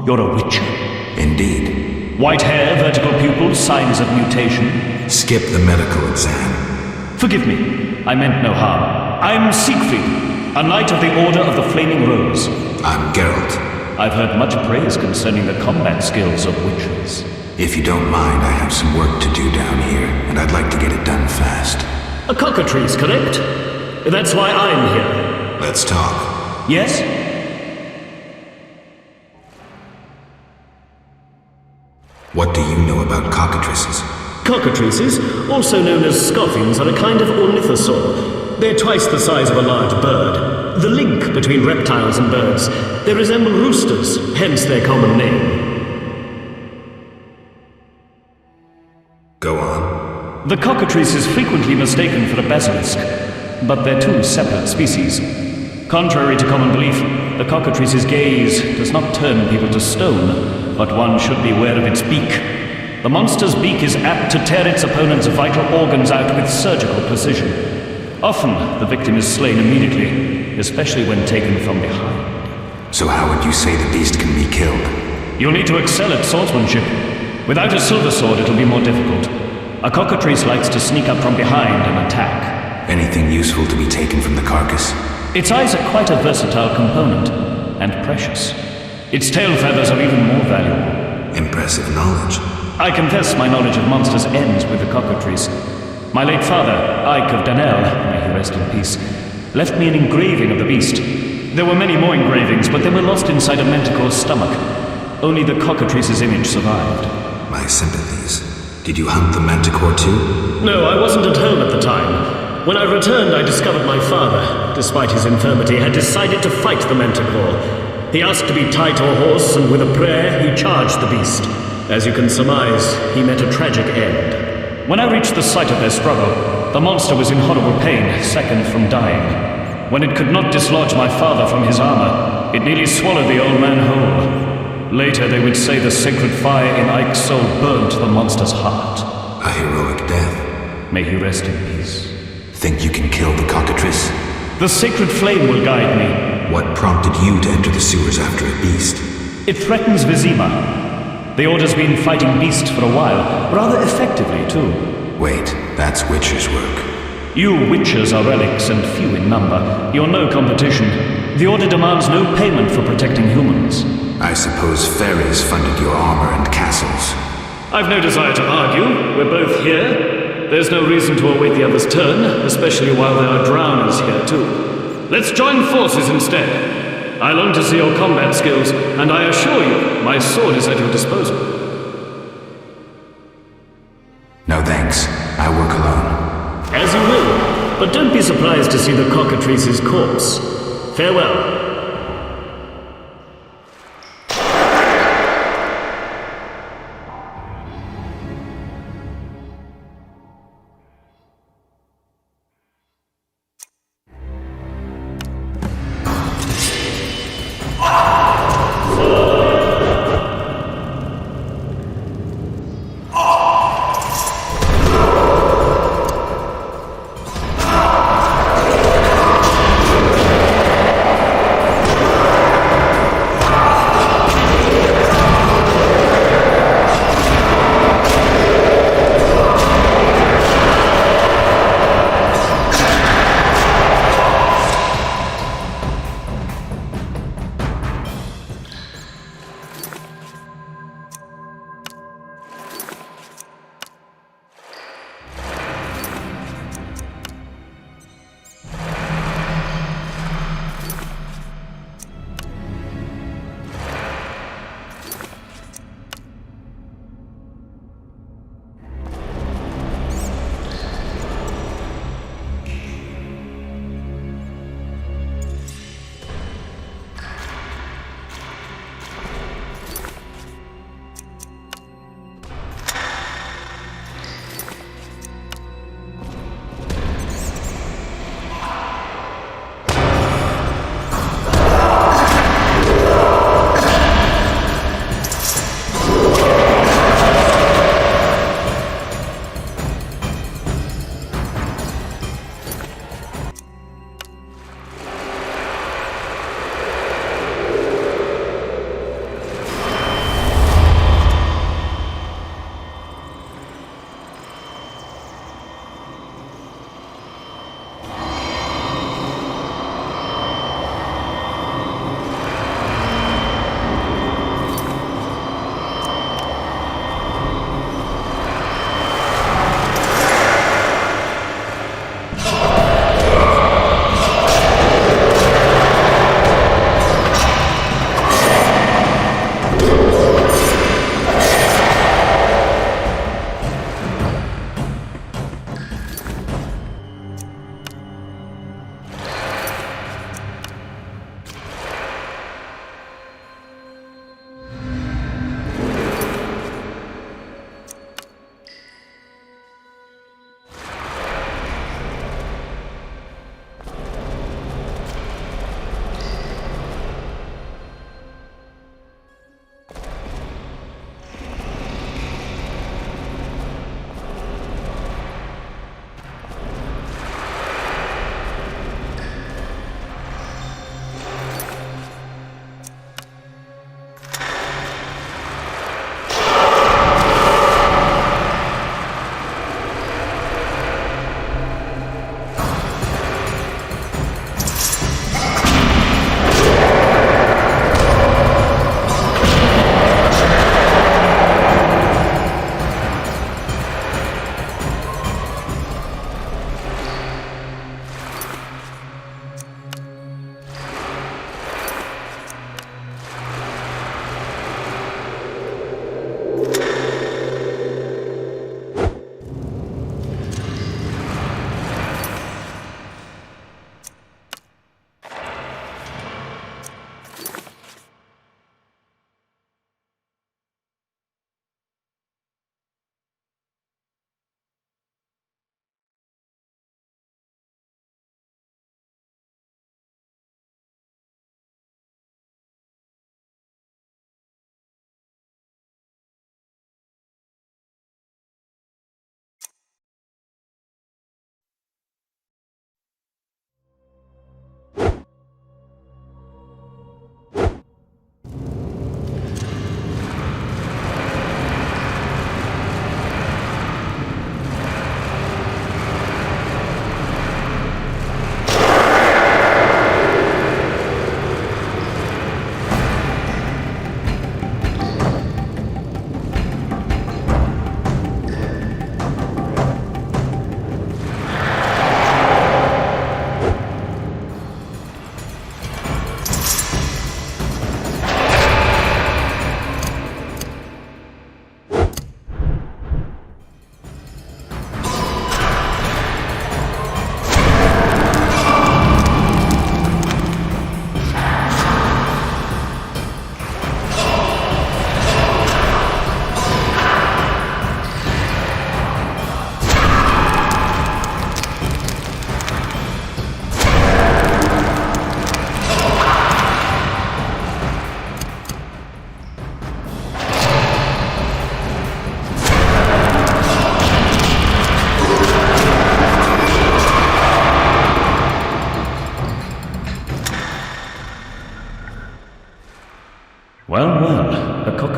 You're a witcher. Indeed. White hair, vertical pupils, signs of mutation. Skip the medical exam. Forgive me. I meant no harm. I'm Siegfried, a knight of the Order of the Flaming Rose. I'm Geralt. I've heard much praise concerning the combat skills of witchers. If you don't mind, I have some work to do down here, and I'd like to get it done fast. A cockatrice, correct? That's why I'm here. Let's talk. Yes? What do you know about cockatrices? Cockatrices, also known as scoffins, are a kind of ornithosaur. They're twice the size of a large bird. The link between reptiles and birds. They resemble roosters, hence their common name. Go on. The cockatrice is frequently mistaken for a basilisk, but they're two separate species. Contrary to common belief, the cockatrice's gaze does not turn people to stone, but one should be aware of its beak. The monster's beak is apt to tear its opponent's vital organs out with surgical precision. Often, the victim is slain immediately, especially when taken from behind. So how would you say the beast can be killed? You'll need to excel at swordsmanship. Without a silver sword, it'll be more difficult. A cockatrice likes to sneak up from behind and attack. Anything useful to be taken from the carcass? Its eyes are quite a versatile component, and precious. Its tail feathers are even more valuable. Impressive knowledge. I confess my knowledge of monsters ends with the cockatrice. My late father, Ike of Danel, may he rest in peace, left me an engraving of the beast. There were many more engravings, but they were lost inside a manticore's stomach. Only the cockatrice's image survived. My sympathies. Did you hunt the manticore too? No, I wasn't at home at the time. When I returned, I discovered my father, despite his infirmity, had decided to fight the manticore. He asked to be tied to a horse, and with a prayer, he charged the beast. As you can surmise, he met a tragic end. When I reached the site of their struggle, the monster was in horrible pain, second from dying. When it could not dislodge my father from his armor, it nearly swallowed the old man whole. Later, they would say the sacred fire in Ike's soul burnt the monster's heart. A heroic death. May he rest in peace. Think you can kill the cockatrice? The sacred flame will guide me. What prompted you to enter the sewers after a beast? It threatens Vizima. The Order's been fighting beasts for a while, rather effectively, too. Wait, that's Witcher's work. You Witchers are relics and few in number. You're no competition. The Order demands no payment for protecting humans. I suppose fairies funded your armor and castles. I've no desire to argue. We're both here. There's no reason to await the other's turn, especially while there are drowners here, too. Let's join forces instead. I long to see your combat skills, and I assure you, my sword is at your disposal. No thanks. I work alone. As you will, but don't be surprised to see the cockatrice's corpse. Farewell.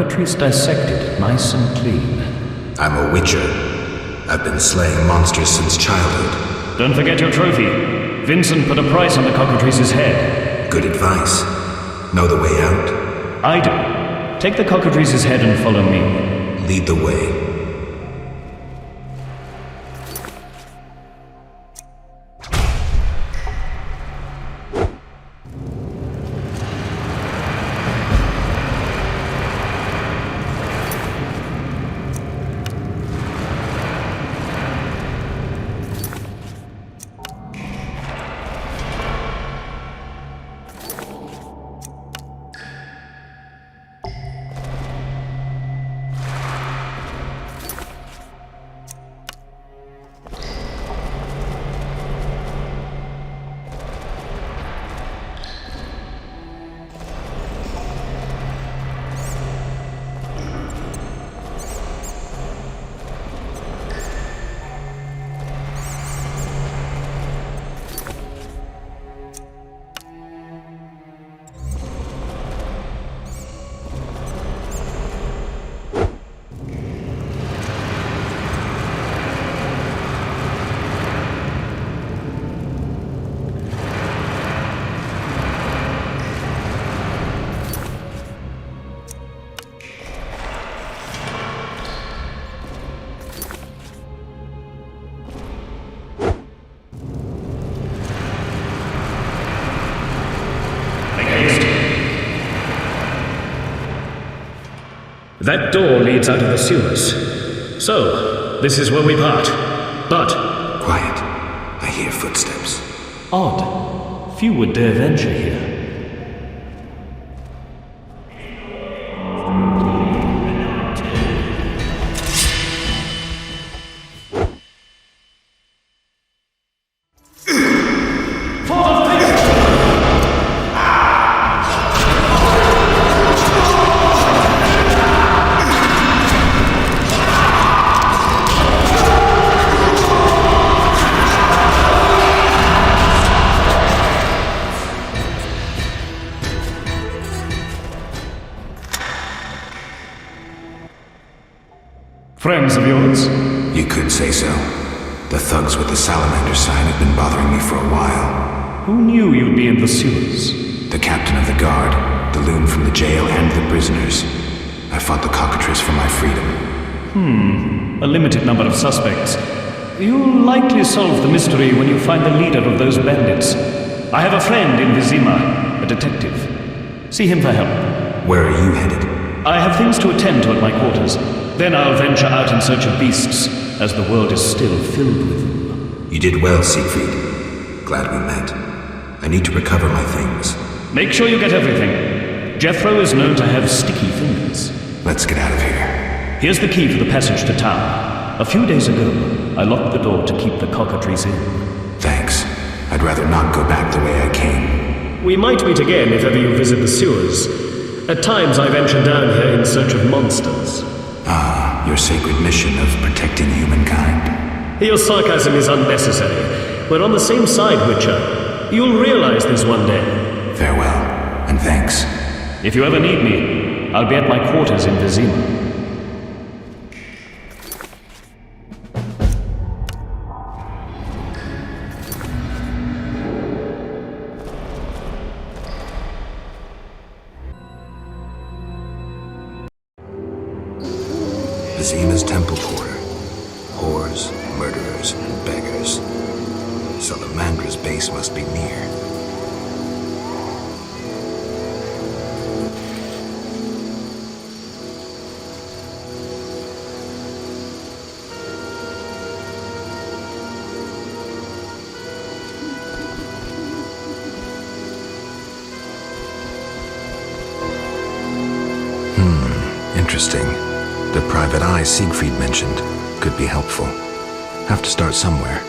cockatrice dissected, nice and clean. I'm a witcher. I've been slaying monsters since childhood. Don't forget your trophy. Vincent put a price on the cockatrice's head. Good advice. Know the way out? I do. Take the cockatrice's head and follow me. Lead the way. That door leads out of the sewers. So, this is where we part. But... Quiet. I hear footsteps. Odd. Few would dare venture here. Friends of yours? You could say so. The thugs with the salamander sign have been bothering me for a while. Who knew you'd be in the sewers? The captain of the guard, the loon from the jail, and the prisoners. I fought the cockatrice for my freedom. A limited number of suspects. You'll likely solve the mystery when you find the leader of those bandits. I have a friend in Vizima, a detective. See him for help. Where are you headed? I have things to attend to at my quarters. Then I'll venture out in search of beasts, as the world is still filled with them. You did well, Siegfried. Glad we met. I need to recover my things. Make sure you get everything. Jethro is known to have sticky fingers. Let's get out of here. Here's the key for the passage to town. A few days ago, I locked the door to keep the cockatrice in. Thanks. I'd rather not go back the way I came. we might meet again if ever you visit the sewers. At times I venture down here in search of monsters. Ah, your sacred mission of protecting humankind. Your sarcasm is unnecessary. We're on the same side, Witcher. You'll realize this one day. Farewell, and thanks. If you ever need me, I'll be at my quarters in Vizima. Vizima's temple quarter. Whores, murderers, and beggars. Salamandra's base must be near. Interesting. The private eye Siegfried mentioned could be helpful. Have to start somewhere.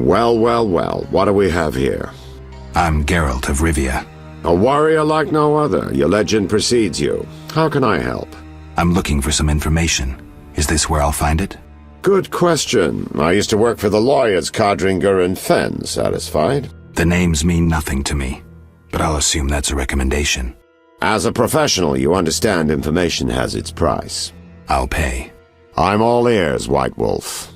Well, well, well. What do we have here? I'm Geralt of Rivia. A warrior like no other. Your legend precedes you. How can I help? I'm looking for some information. Is this where I'll find it? Good question. I used to work for the lawyers Codringer and Fenn. Satisfied? The names mean nothing to me, but I'll assume that's a recommendation. As a professional, you understand information has its price. I'll pay. I'm all ears, White Wolf.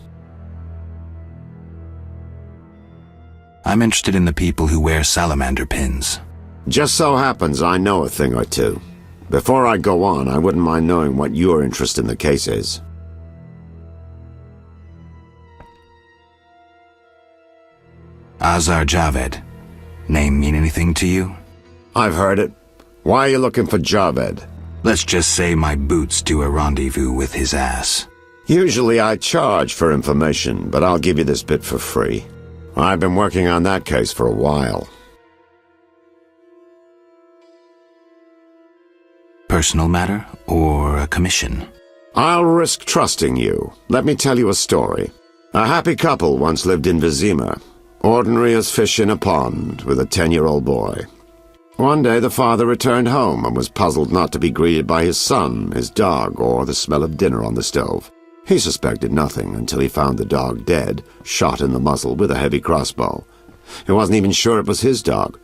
I'm interested in the people who wear salamander pins. Just so happens I know a thing or two. Before I go on, I wouldn't mind knowing what your interest in the case is. Azar Javed. Name mean anything to you? I've heard it. Why are you looking for Javed? Let's just say my boots do a rendezvous with his ass. Usually I charge for information, but I'll give you this bit for free. I've been working on that case for a while. Personal matter or a commission? I'll risk trusting you. Let me tell you a story. A happy couple once lived in Vizima, ordinary as fish in a pond, with a 10-year-old boy. One day the father returned home and was puzzled not to be greeted by his son, his dog, or the smell of dinner on the stove. He suspected nothing until he found the dog dead, shot in the muzzle with a heavy crossbow. He wasn't even sure it was his dog,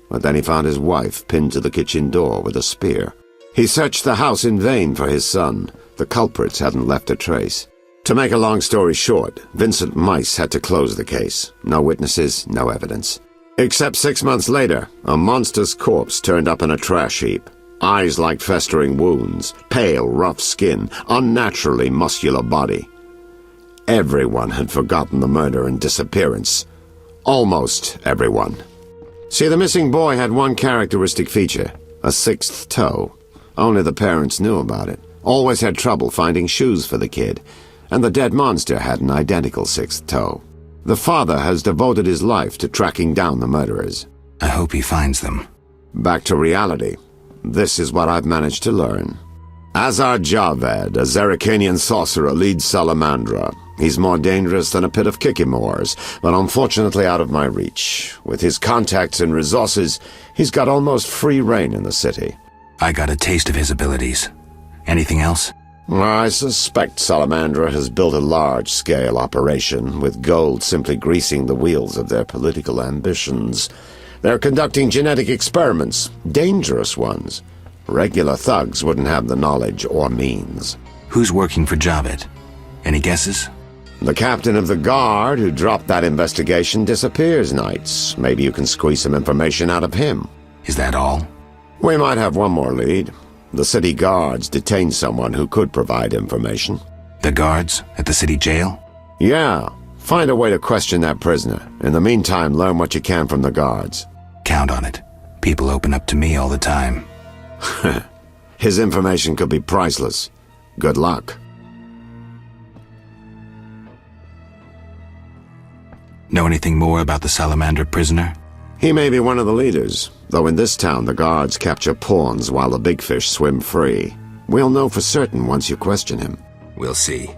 but then he found his wife pinned to the kitchen door with a spear. He searched the house in vain for his son. The culprits hadn't left a trace. To make a long story short, Vincent Mice had to close the case. No witnesses, no evidence. Except 6 months later, a monster's corpse turned up in a trash heap. Eyes like festering wounds, pale, rough skin, unnaturally muscular body. Everyone had forgotten the murder and disappearance. Almost everyone. See, the missing boy had one characteristic feature, a 6th toe. Only the parents knew about it. Always had trouble finding shoes for the kid. And the dead monster had an identical 6th toe. The father has devoted his life to tracking down the murderers. I hope he finds them. Back to reality. This is what I've managed to learn. Azar Javed, a Zerrikanian sorcerer, leads Salamandra. He's more dangerous than a pit of Kikimores, but unfortunately out of my reach. With his contacts and resources, he's got almost free reign in the city. I got a taste of his abilities. Anything else? I suspect Salamandra has built a large-scale operation, with gold simply greasing the wheels of their political ambitions. They're conducting genetic experiments, dangerous ones. Regular thugs wouldn't have the knowledge or means. Who's working for Javed? Any guesses? The captain of the guard who dropped that investigation disappears nights. Maybe you can squeeze some information out of him. Is that all? We might have one more lead. The city guards detained someone who could provide information. The guards at the city jail? Yeah. Find a way to question that prisoner. In the meantime, learn what you can from the guards. Count on it. People open up to me all the time. His information could be priceless. Good luck. Know anything more about the Salamander prisoner? He may be one of the leaders, though in this town the guards capture pawns while the big fish swim free. We'll know for certain once you question him. We'll see.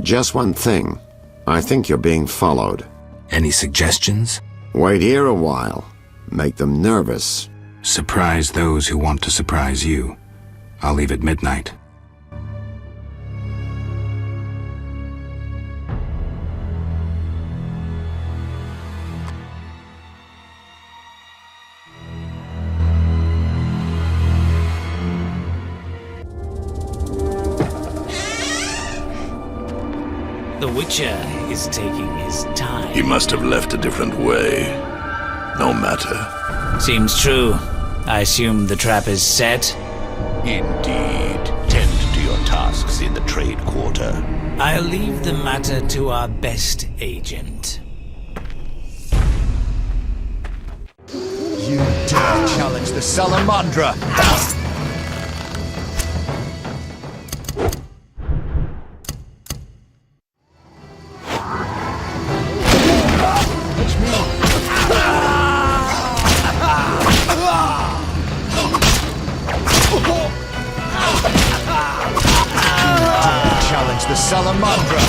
Just one thing. I think you're being followed. Any suggestions? Wait here a while. Make them nervous. Surprise those who want to surprise you. I'll leave at midnight. The Witcher is taking his time. He must have left a different way. No matter. Seems true. I assume the trap is set? Indeed. Tend to your tasks in the trade quarter. I'll leave the matter to our best agent. You dare challenge the Salamandra! Challenge the Salamandra!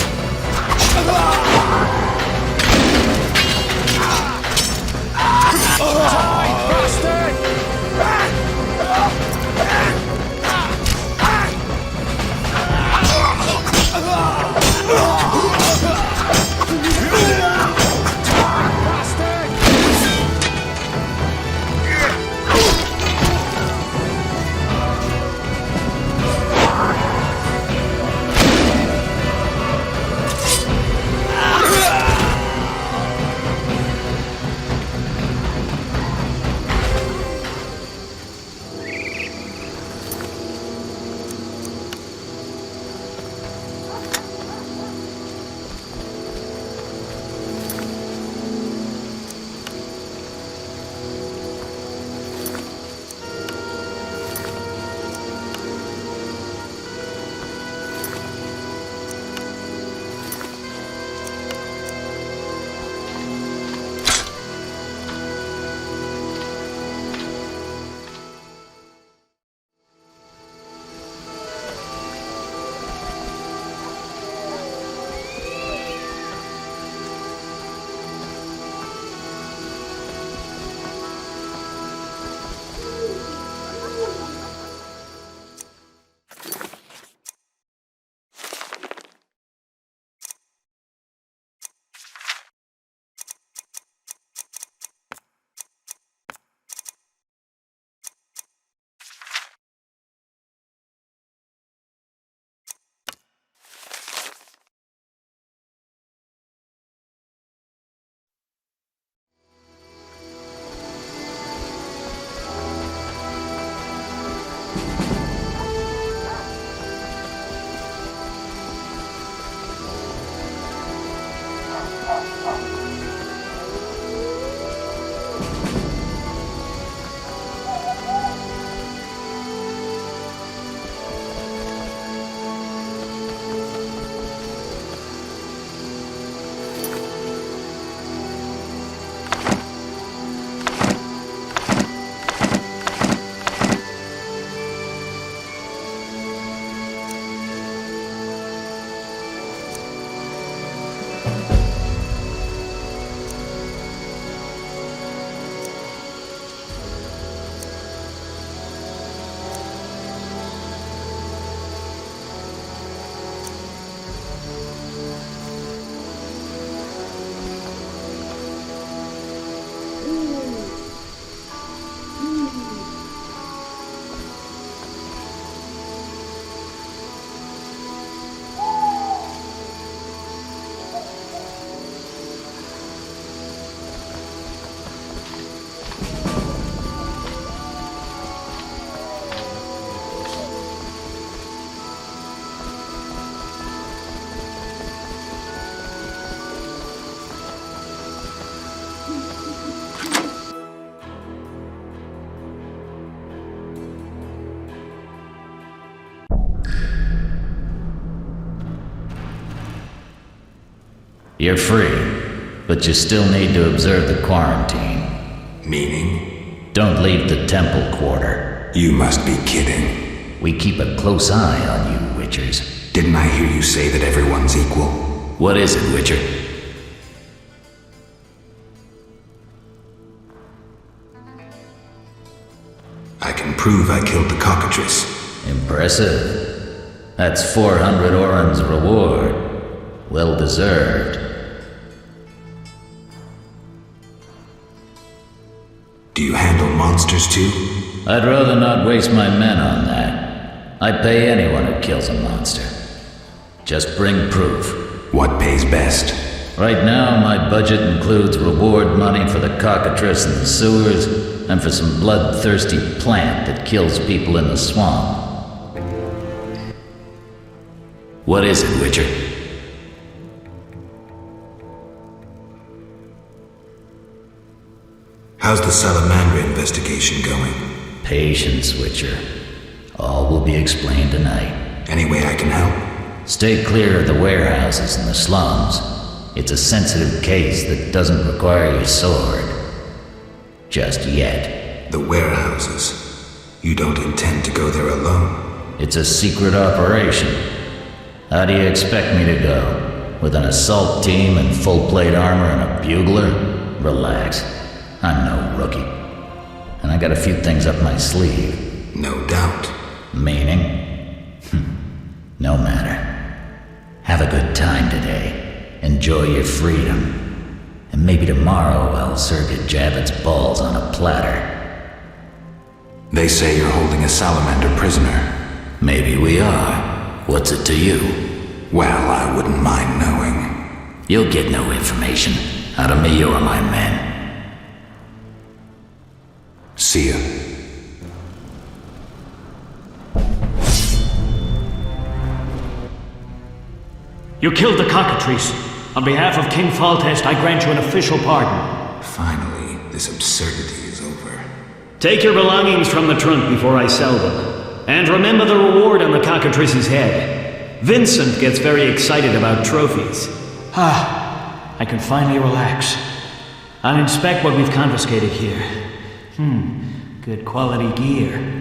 You're free, but you still need to observe the quarantine. Meaning? Don't leave the temple quarter. You must be kidding. We keep a close eye on you, Witchers. Didn't I hear you say that everyone's equal? What is it, Witcher? I can prove I killed the cockatrice. Impressive. That's 400 Oren's reward. Well deserved. Do you handle monsters too? I'd rather not waste my men on that. I pay anyone who kills a monster. Just bring proof. What pays best? Right now, my budget includes reward money for the cockatrice in the sewers, and for some bloodthirsty plant that kills people in the swamp. What is it, Witcher? How's the Salamandra investigation going? Patience, Witcher. All will be explained tonight. Any way I can help? Stay clear of the warehouses and the slums. It's a sensitive case that doesn't require your sword. Just yet. The warehouses. You don't intend to go there alone? It's a secret operation. How do you expect me to go? With an assault team in full-plate armor and a bugler? Relax. I'm no rookie. And I got a few things up my sleeve. No doubt. Meaning? No matter. Have a good time today. Enjoy your freedom. And maybe tomorrow I'll serve you Javit's balls on a platter. They say you're holding a salamander prisoner. Maybe we are. What's it to you? Well, I wouldn't mind knowing. You'll get no information out of me or my men. See ya. You killed the cockatrice. On behalf of King Faltest, I grant you an official pardon. Finally, this absurdity is over. Take your belongings from the trunk before I sell them. And remember the reward on the cockatrice's head. Vincent gets very excited about trophies. I can finally relax. I'll inspect what we've confiscated here. Good quality gear.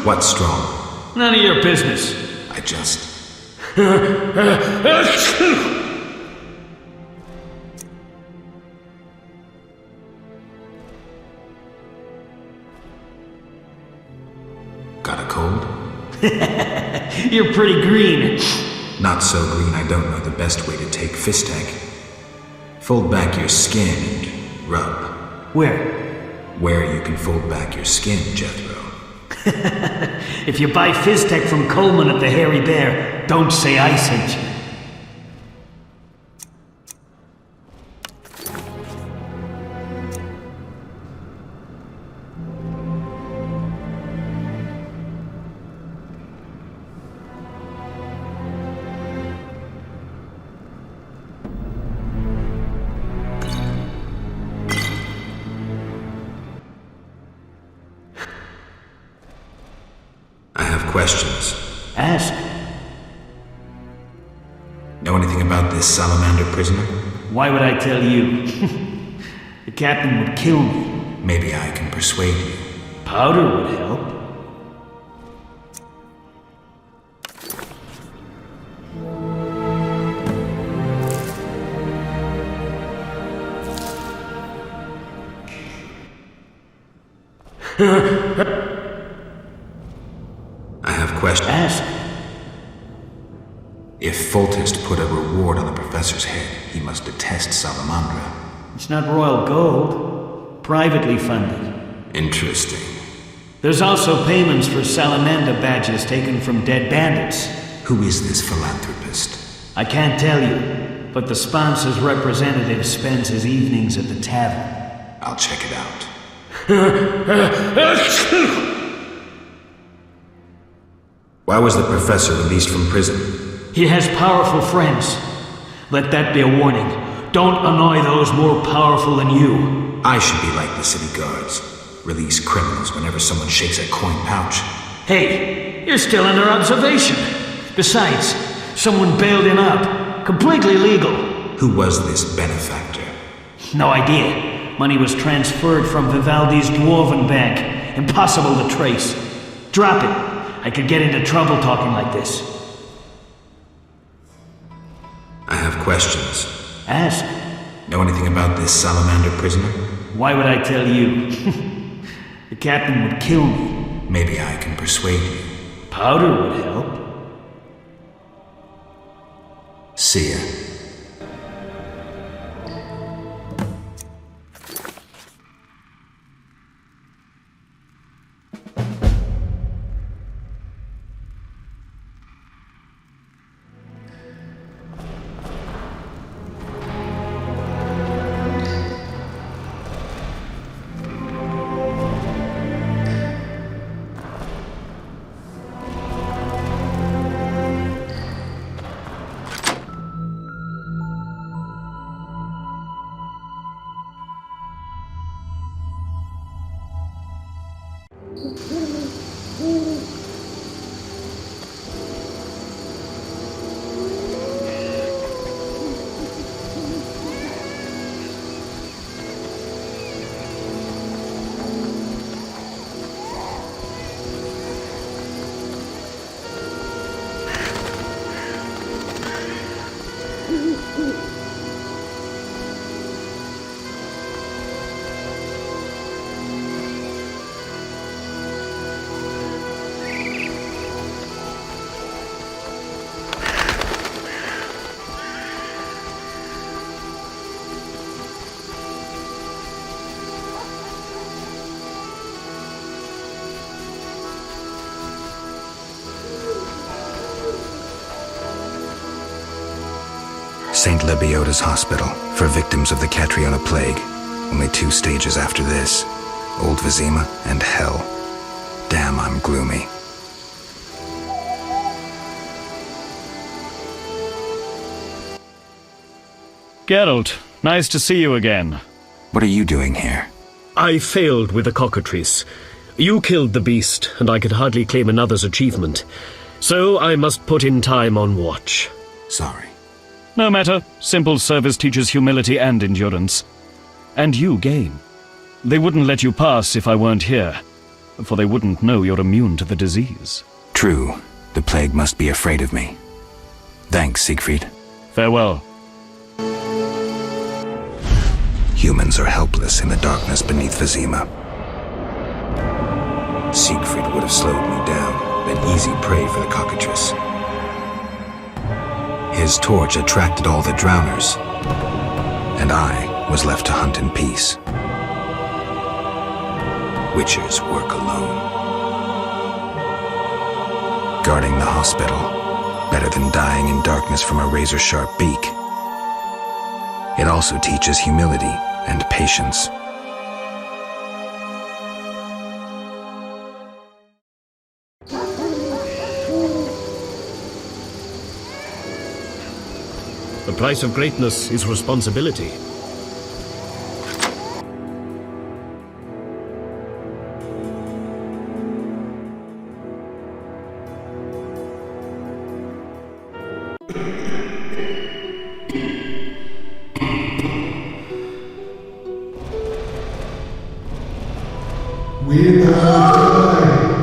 What's strong? None of your business. I just... Got a cold? You're pretty green. Not so green I don't know the best way to take Fistek. Fold back your skin and rub. Where? Where you can fold back your skin, Jethro. If you buy Fistek from Coleman at the Hairy Bear, don't say I sent you. I have questions. Ask. Know anything about this salamander prisoner? Why would I tell you? The captain would kill me. Maybe I can persuade you. Powder would help. I have questions. Ask. If Foltest put a reward on the professor's head, he must detest Salamandra. It's not royal gold. Privately funded. Interesting. There's also payments for salamander badges taken from dead bandits. Who is this philanthropist? I can't tell you, but the sponsor's representative spends his evenings at the tavern. I'll check it out. Why was the professor released from prison? He has powerful friends. Let that be a warning. Don't annoy those more powerful than you. I should be like the city guards. Release criminals whenever someone shakes a coin pouch. Hey, you're still under observation. Besides, someone bailed him out. Completely legal. Who was this benefactor? No idea. Money was transferred from Vivaldi's Dwarven Bank. Impossible to trace. Drop it. I could get into trouble talking like this. I have questions. Ask. Know anything about this salamander prisoner? Why would I tell you? The captain would kill me. Maybe I can persuade you. Powder would help. See ya. St. Lebioda's Hospital for victims of the Catriona Plague. Only 2 stages after this. Old Vizima and Hell. Damn, I'm gloomy. Geralt, nice to see you again. What are you doing here? I failed with the cockatrice. You killed the beast, and I could hardly claim another's achievement. So I must put in time on watch. Sorry. No matter, simple service teaches humility and endurance. And you gain. They wouldn't let you pass if I weren't here, for they wouldn't know you're immune to the disease. True. The plague must be afraid of me. Thanks, Siegfried. Farewell. Humans are helpless in the darkness beneath Vizima. Siegfried would have slowed me down, been easy prey for the cockatrice. His torch attracted all the drowners, and I was left to hunt in peace. Witchers work alone. Guarding the hospital, better than dying in darkness from a razor-sharp beak. It also teaches humility and patience. The price of greatness is responsibility. We will die.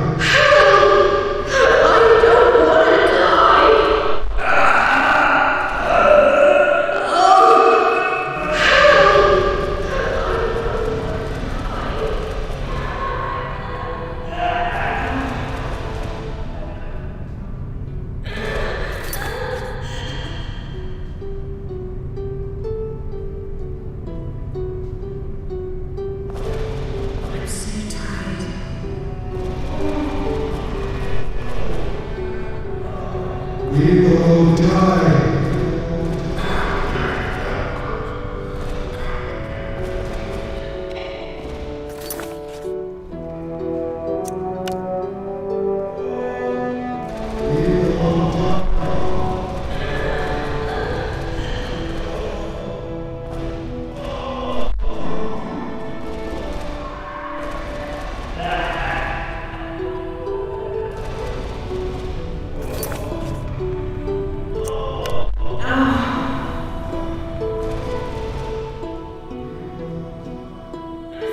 We will die.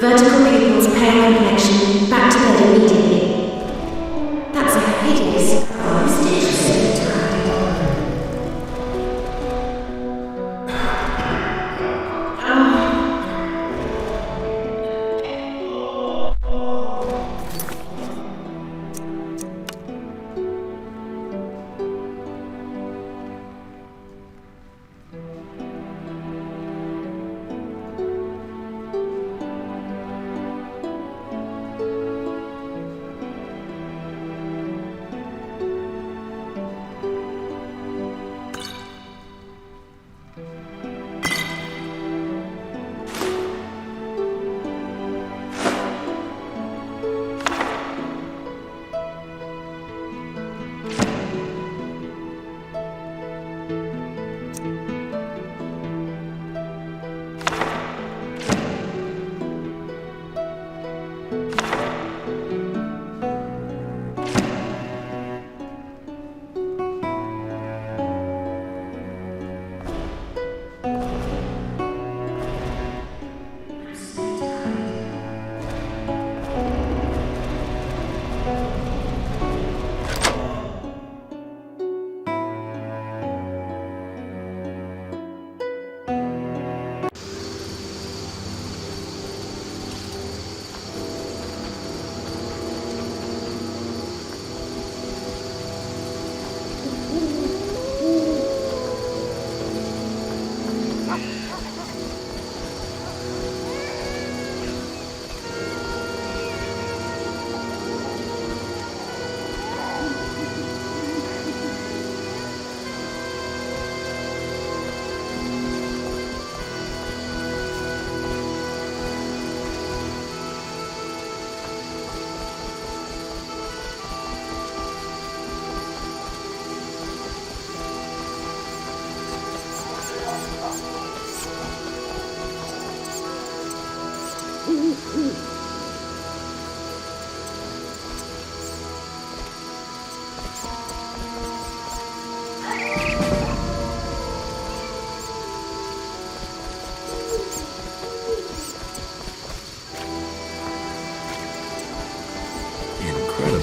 Vertical pupils pale connection, back to bed immediately. That's a hideous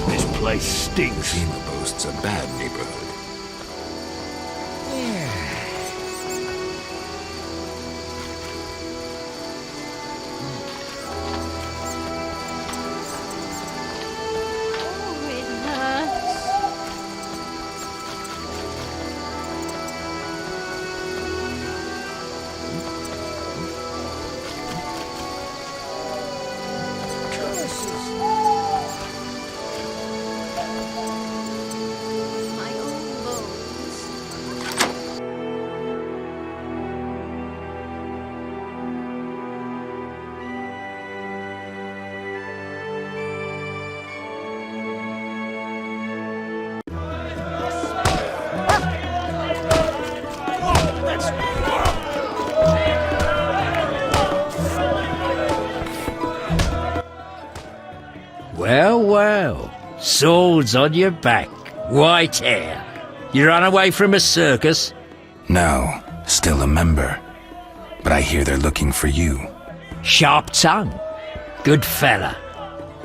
This place stinks. Vyzima boasts a bad neighborhood. Well, well. Swords on your back. White hair. You run away from a circus? No, still a member. But I hear they're looking for you. Sharp tongue. Good fella.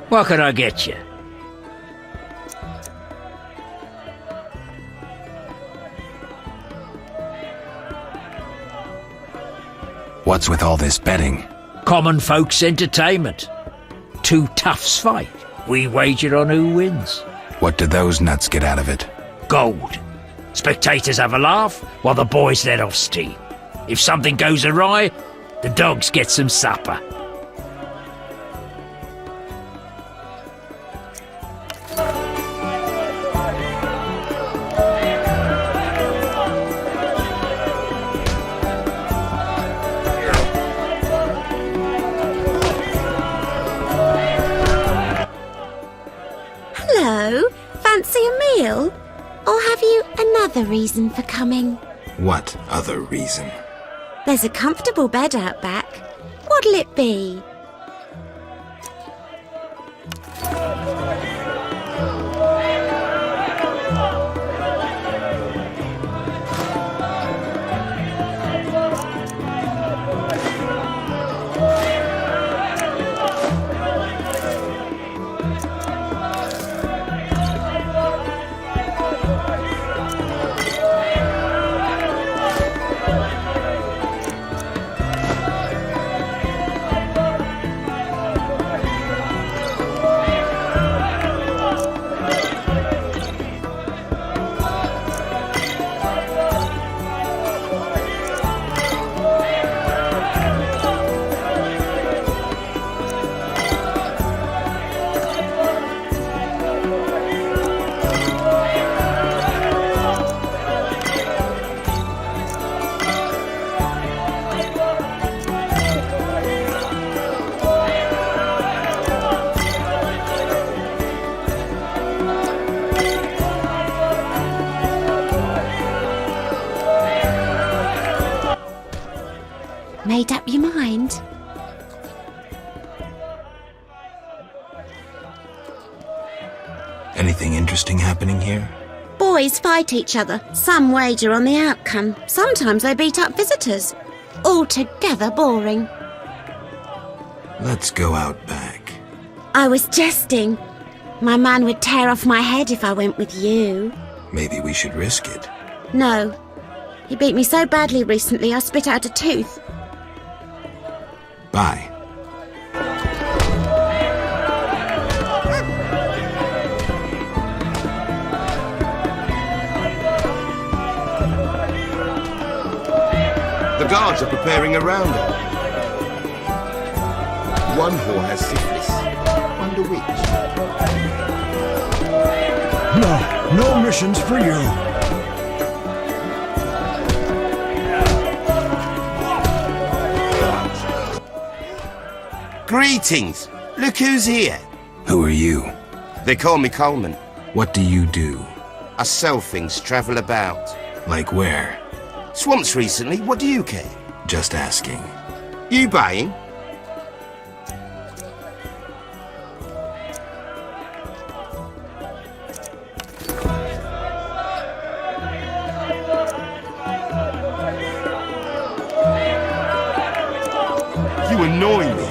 What can I get you? What's with all this betting? Common folks' entertainment. Two toughs fight. We wager on who wins. What do those nuts get out of it? Gold. Spectators have a laugh while the boys let off steam. If something goes awry, the dogs get some supper. Hello, fancy a meal? Or have you another reason for coming? What other reason? There's a comfortable bed out back. What'll it be? Made up your mind? Anything interesting happening here? Boys fight each other. Some wager on the outcome. Sometimes they beat up visitors. Altogether boring. Let's go out back. I was jesting. My man would tear off my head if I went with you. Maybe we should risk it. No. He beat me so badly recently I spit out a tooth. Bye. The guards are preparing a roundup. One whore has syphilis. Wonder which? No missions for you. Greetings! Look who's here. Who are you? They call me Coleman. What do you do? I sell things, travel about. Like where? Swamps recently, what do you care? Just asking. You buying? You annoy me.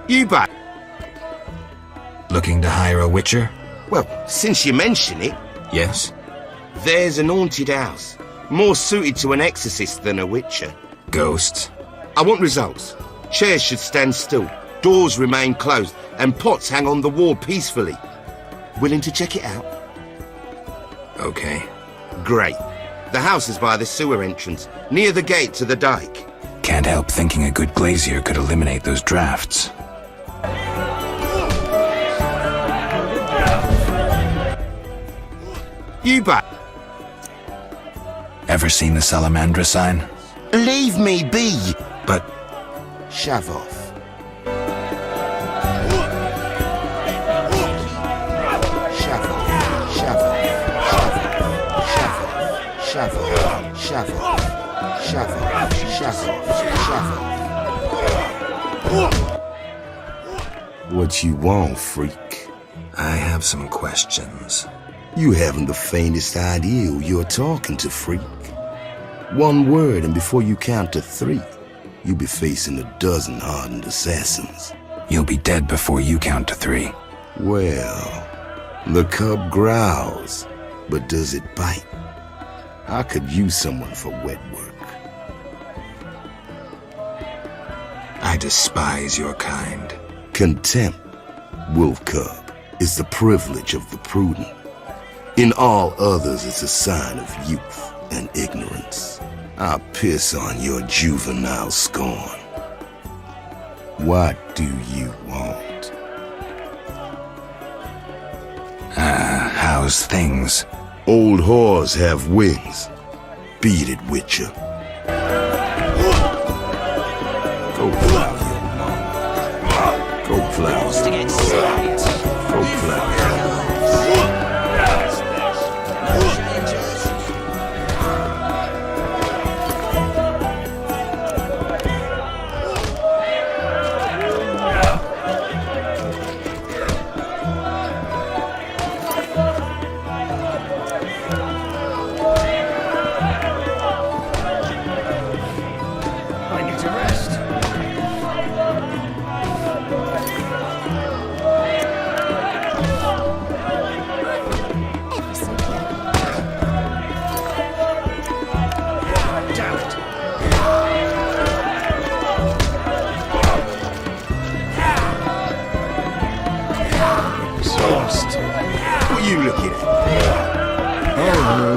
You buy. Looking to hire a witcher? Well, since you mention it, Yes. there's an haunted house. More suited to an exorcist than a witcher. Ghosts? I want results. Chairs should stand still, doors remain closed, and pots hang on the wall peacefully. Willing to check it out? Okay. Great. The house is by the sewer entrance, near the gate to the dike. Can't help thinking a good glazier could eliminate those drafts. You buy. Ever seen the Salamandra sign? Leave me be. But Shove off. Shove off. Shove off. Shove off. Shove off. Shove off. Shove off. Shove off. Shove off. What you want, freak? I have some questions. You haven't the faintest idea who you're talking to, freak. One word, and before you count to 3, you'll be facing a dozen hardened assassins. You'll be dead before you count to 3. Well, the cub growls, but does it bite? I could use someone for wet work. I despise your kind. Contempt, wolf cub, is the privilege of the prudent. In all others, it's a sign of youth and ignorance. I'll piss on your juvenile scorn. What do you want? How's things? Old whores have wings. Beat it, Witcher. Go plow your mom. Go plow. Go plow.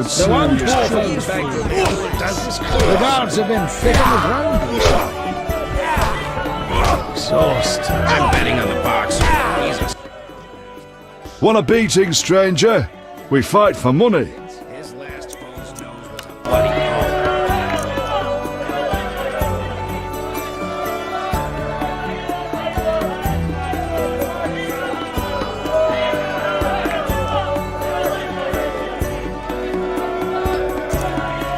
The one talking the guards have been fit on the ground. Exhausted. I'm betting on the box. Want a beating, stranger? We fight for money. His last foe's nose was a bloody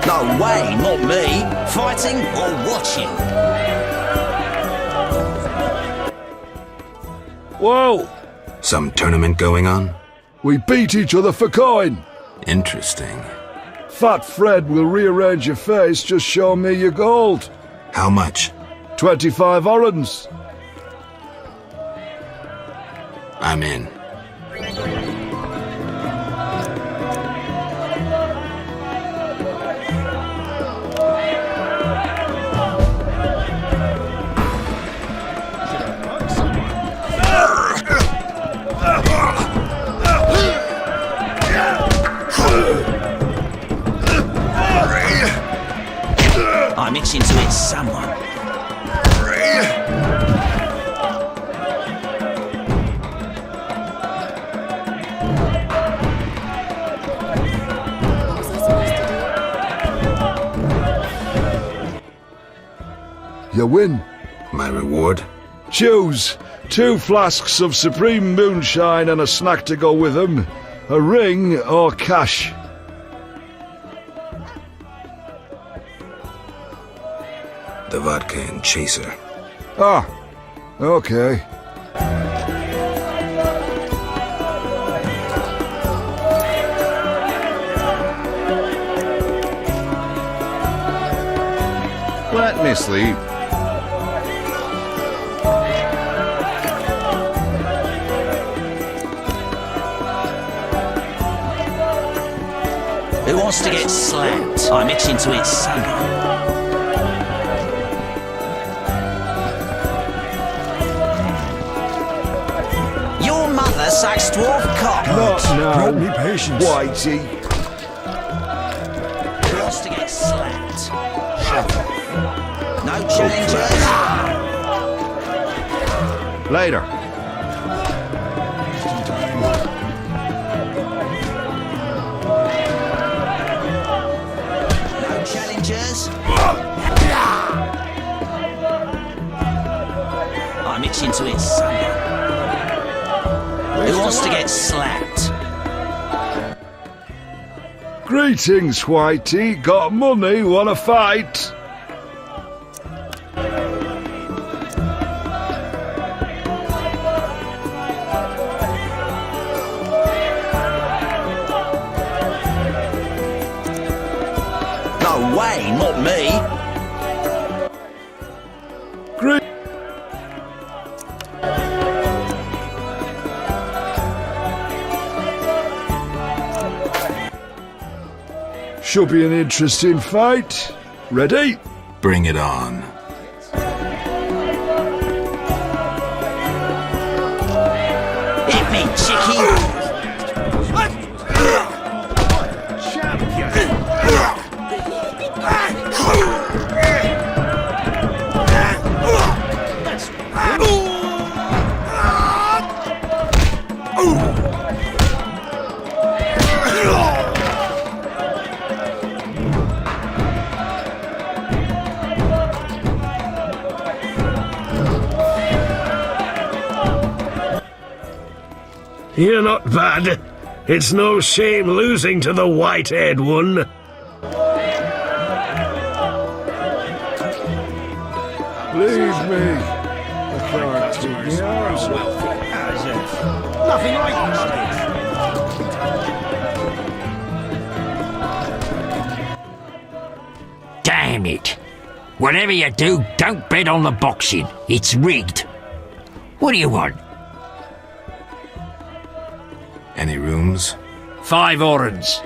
No way, not me. Fighting or watching? Whoa! Some tournament going on? We beat each other for coin. Interesting. Fat Fred will rearrange your face, just show me your gold. How much? 25 orens. I'm in. I'm itching to hit someone. You win. My reward? Choose 2 flasks of supreme moonshine and a snack to go with them. A ring or cash. The vodka and chaser. Ah, okay. Let me sleep. Who wants to get slapped? I'm itching to hit someone. Your mother sucks dwarf cock. Not now. Grant me patience. Whitey. Who wants to get slapped? No challengers? Later. No challengers? smash into it somehow. Who wants to get slapped? Greetings, Whitey. Got money? Wanna fight? No way, not me. Should be an interesting fight. Ready? Bring it on. Hit me, chickie. You're not bad. It's no shame losing to the white-haired one. Leave me. I can't take me out. Nothing like this. Damn it. Whatever you do, don't bet on the boxing. It's rigged. What do you want? Any rooms? 5 orens.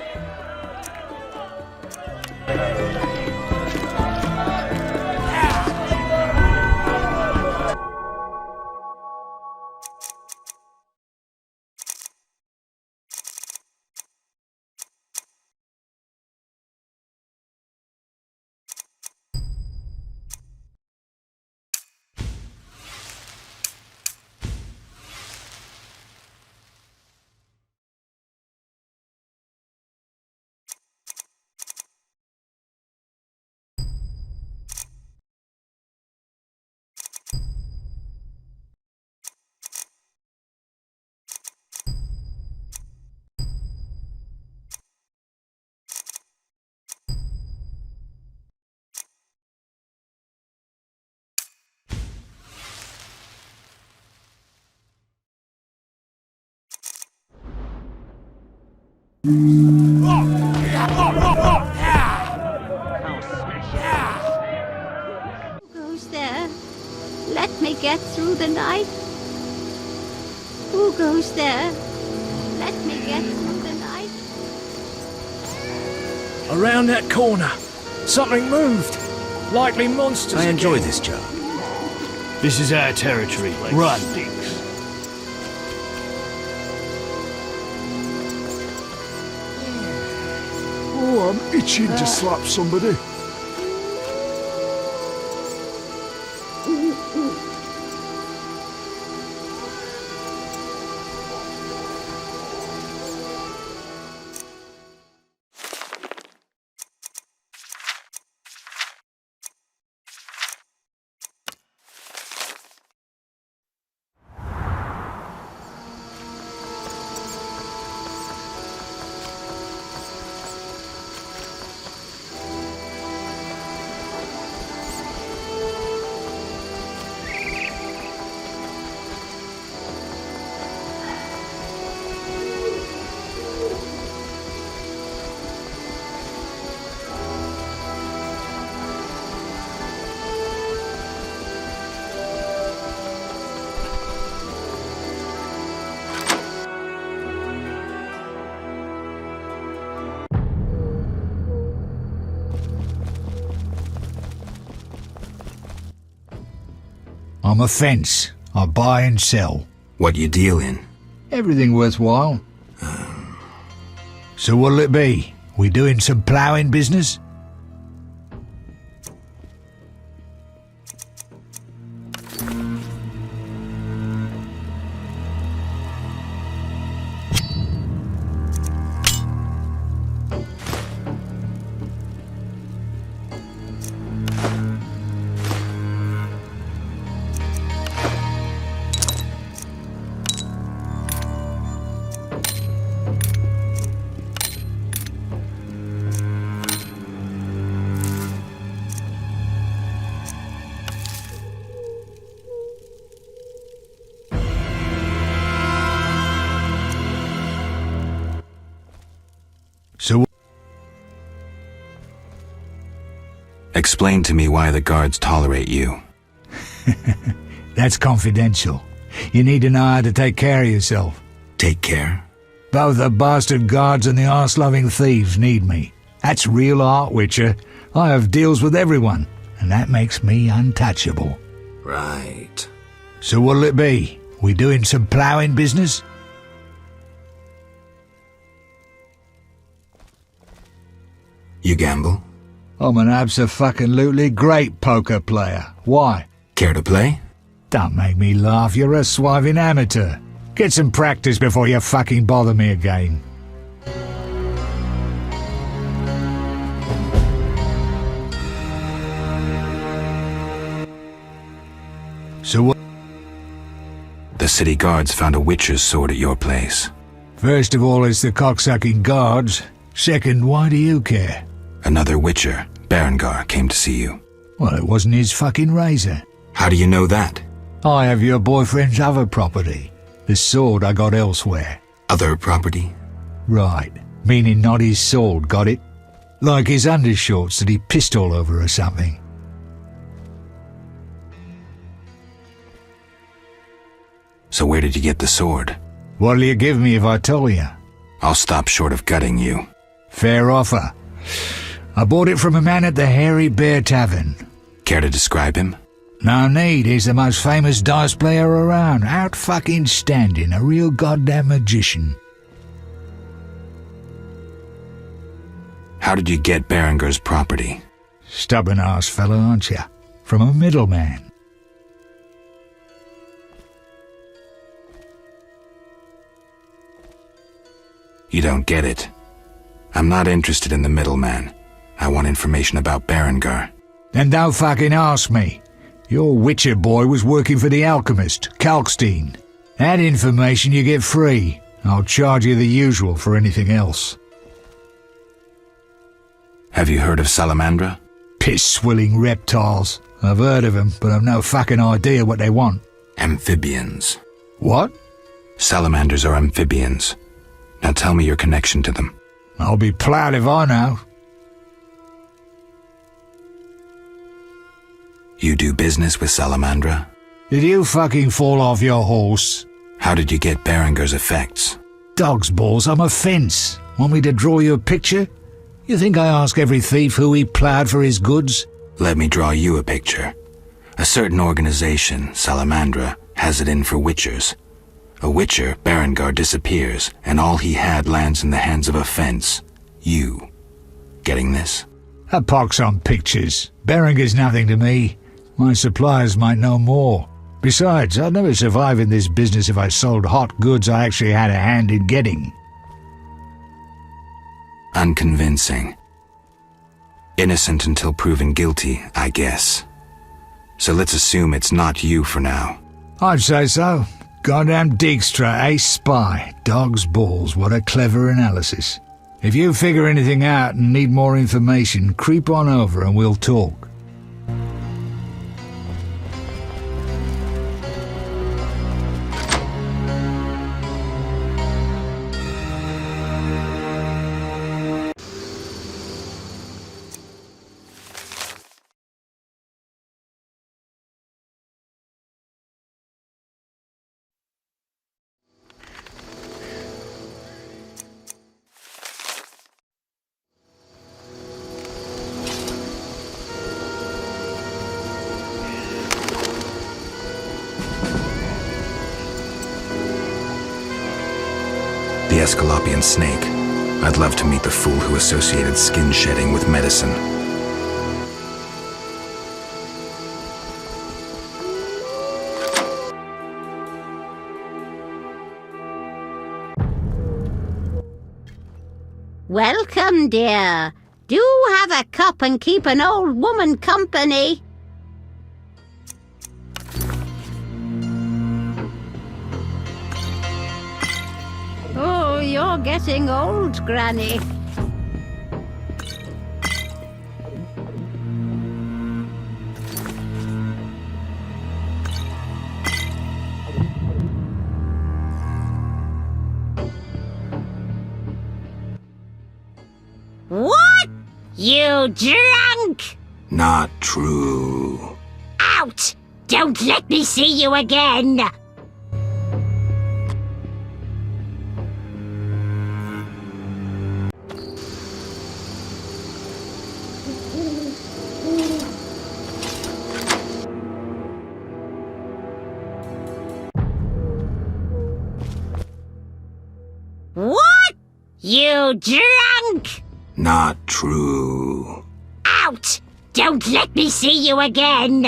Who goes there? Let me get through the night. Who goes there? Let me get through the night. Around that corner. Something moved. Likely monsters. I enjoy again. this job. This is our territory. Run. Oh, I'm itching to slap somebody. I'm a fence. I buy and sell. What you deal in? Everything worthwhile. So what'll it be? We doing some ploughing business? Explain to me why the guards tolerate you. That's confidential. You need to know how to take care of yourself. Take care? Both the bastard guards and the arse-loving thieves need me. That's real art, Witcher. I have deals with everyone, and that makes me untouchable. Right. So what'll it be? We doing some ploughing business? You gamble? I'm an abso-fucking-lutely great poker player. Why? Care to play? Don't make me laugh, you're a swiving amateur. Get some practice before you fucking bother me again. So what? The city guards found a witcher's sword at your place. First of all, it's the cocksucking guards. Second, why do you care? Another witcher, Berengar, came to see you. Well, it wasn't his fucking razor. How do you know that? I have your boyfriend's other property. The sword I got elsewhere. Other property? Right. Meaning not his sword, got it? Like his undershorts that he pissed all over or something. So where did you get the sword? What'll you give me if I tell you? I'll stop short of gutting you. Fair offer. I bought it from a man at the Hairy Bear Tavern. Care to describe him? No need, he's the most famous dice player around. Out fucking standing, a real goddamn magician. How did you get Berengar's property? Stubborn-ass fellow, aren't you? From a middleman. You don't get it. I'm not interested in the middleman. I want information about Berengar. Then don't fucking ask me. Your Witcher boy was working for the alchemist, Kalkstein. That information you get free. I'll charge you the usual for anything else. Have you heard of Salamandra? Piss-swilling reptiles. I've heard of them, but I've no fucking idea what they want. Amphibians. What? Salamanders are amphibians. Now tell me your connection to them. I'll be plowed if I know. You do business with Salamandra? Did you fucking fall off your horse? How did you get Berengar's effects? Dog's balls, I'm a fence. Want me to draw you a picture? You think I ask every thief who he ploughed for his goods? Let me draw you a picture. A certain organization, Salamandra, has it in for witchers. A witcher, Berengar, disappears, and all he had lands in the hands of a fence. You. Getting this? A pox on pictures. Berengar's nothing to me. My suppliers might know more. Besides, I'd never survive in this business if I sold hot goods I actually had a hand in getting. Unconvincing. Innocent until proven guilty, I guess. So let's assume it's not you for now. I'd say so. Goddamn Dijkstra, ace spy. Dog's balls, what a clever analysis. If you figure anything out and need more information, creep on over and we'll talk. The Escalopian snake. I'd love to meet the fool who associated skin shedding with medicine. Welcome, dear. Do have a cup and keep an old woman company. Oh, you're getting old, Granny. What? You drunk? Not true. Out! Don't let me see you again! What? You drunk? Not true. Out! Don't let me see you again!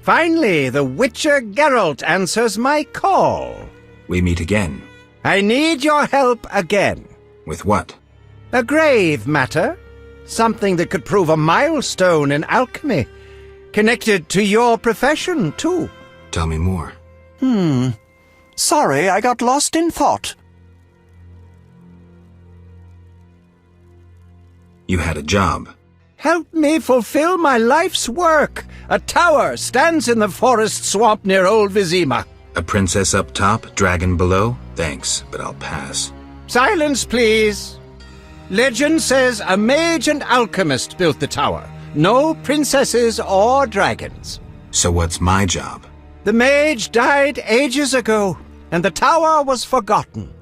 Finally, the Witcher Geralt answers my call. We meet again. I need your help again. With what? A grave matter. Something that could prove a milestone in alchemy. Connected to your profession, too. Tell me more. Sorry, I got lost in thought. You had a job. Help me fulfill my life's work. A tower stands in the forest swamp near Old Vizima. A princess up top, dragon below? Thanks, but I'll pass. Silence, please. Legend says a mage and alchemist built the tower. No princesses or dragons. So what's my job? The mage died ages ago, and the tower was forgotten.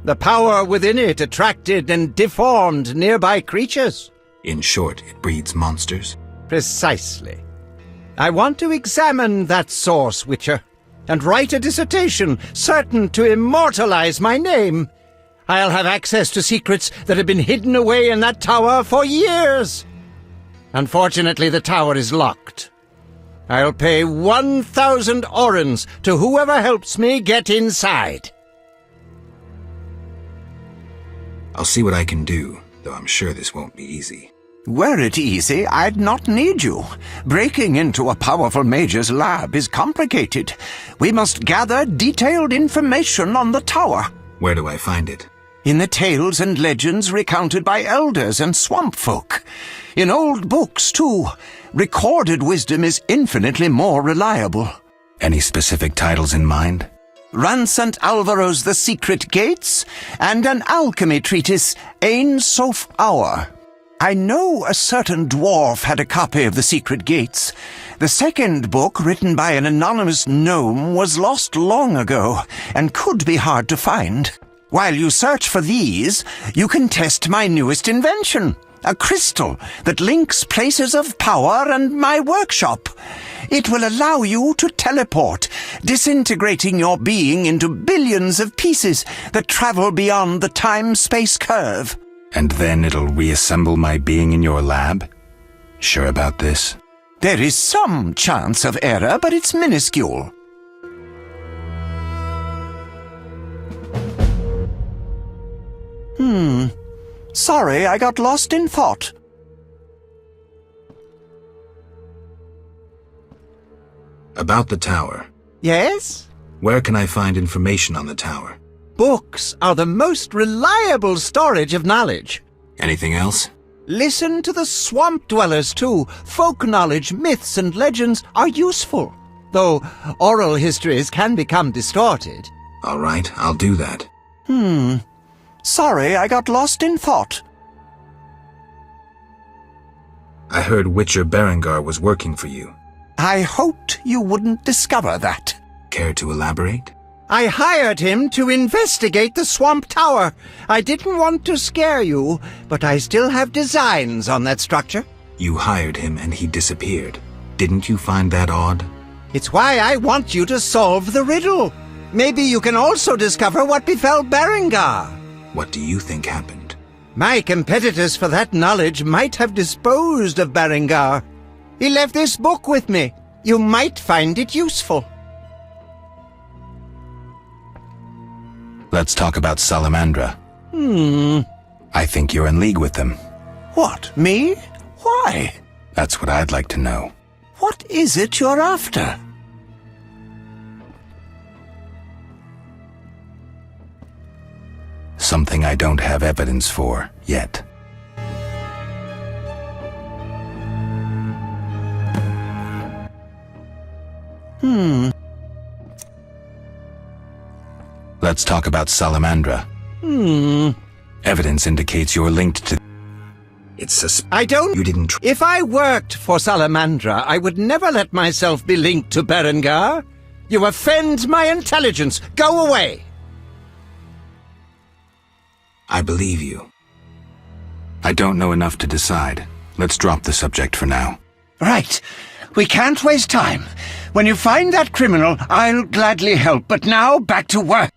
The power within it attracted and deformed nearby creatures. In short, it breeds monsters? Precisely. I want to examine that source, Witcher, and write a dissertation certain to immortalize my name. I'll have access to secrets that have been hidden away in that tower for years. Unfortunately, the tower is locked. I'll pay 1,000 orens to whoever helps me get inside. I'll see what I can do, though I'm sure this won't be easy. Were it easy, I'd not need you. Breaking into a powerful mage's lab is complicated. We must gather detailed information on the tower. Where do I find it? In the tales and legends recounted by elders and swamp folk. In old books, too. Recorded wisdom is infinitely more reliable. Any specific titles in mind? Ransant Alvaro's The Secret Gates, and an alchemy treatise, Ain Soph Hour. I know a certain dwarf had a copy of The Secret Gates. The second book, written by an anonymous gnome, was lost long ago, and could be hard to find. While you search for these, you can test my newest invention, a crystal that links places of power and my workshop. It will allow you to teleport, disintegrating your being into billions of pieces that travel beyond the time-space curve. And then it'll reassemble my being in your lab? Sure about this? There is some chance of error, but it's minuscule. Sorry, I got lost in thought. About the tower. Yes? Where can I find information on the tower? Books are the most reliable storage of knowledge. Anything else? Listen to the swamp dwellers, too. Folk knowledge, myths, and legends are useful, though oral histories can become distorted. All right, I'll do that. Sorry, I got lost in thought. I heard Witcher Berengar was working for you. I hoped you wouldn't discover that. Care to elaborate? I hired him to investigate the swamp tower. I didn't want to scare you, but I still have designs on that structure. You hired him and he disappeared. Didn't you find that odd? It's why I want you to solve the riddle. Maybe you can also discover what befell Berengar. What do you think happened? My competitors for that knowledge might have disposed of Berengar. He left this book with me. You might find it useful. Let's talk about Salamandra. I think you're in league with them. What, me? Why? That's what I'd like to know. What is it you're after? Something I don't have evidence for yet. Let's talk about Salamandra. Evidence indicates you're linked to... I don't... You didn't... If I worked for Salamandra, I would never let myself be linked to Berengar. You offend my intelligence. Go away! I believe you. I don't know enough to decide. Let's drop the subject for now. Right. We can't waste time. When you find that criminal, I'll gladly help. But now, back to work.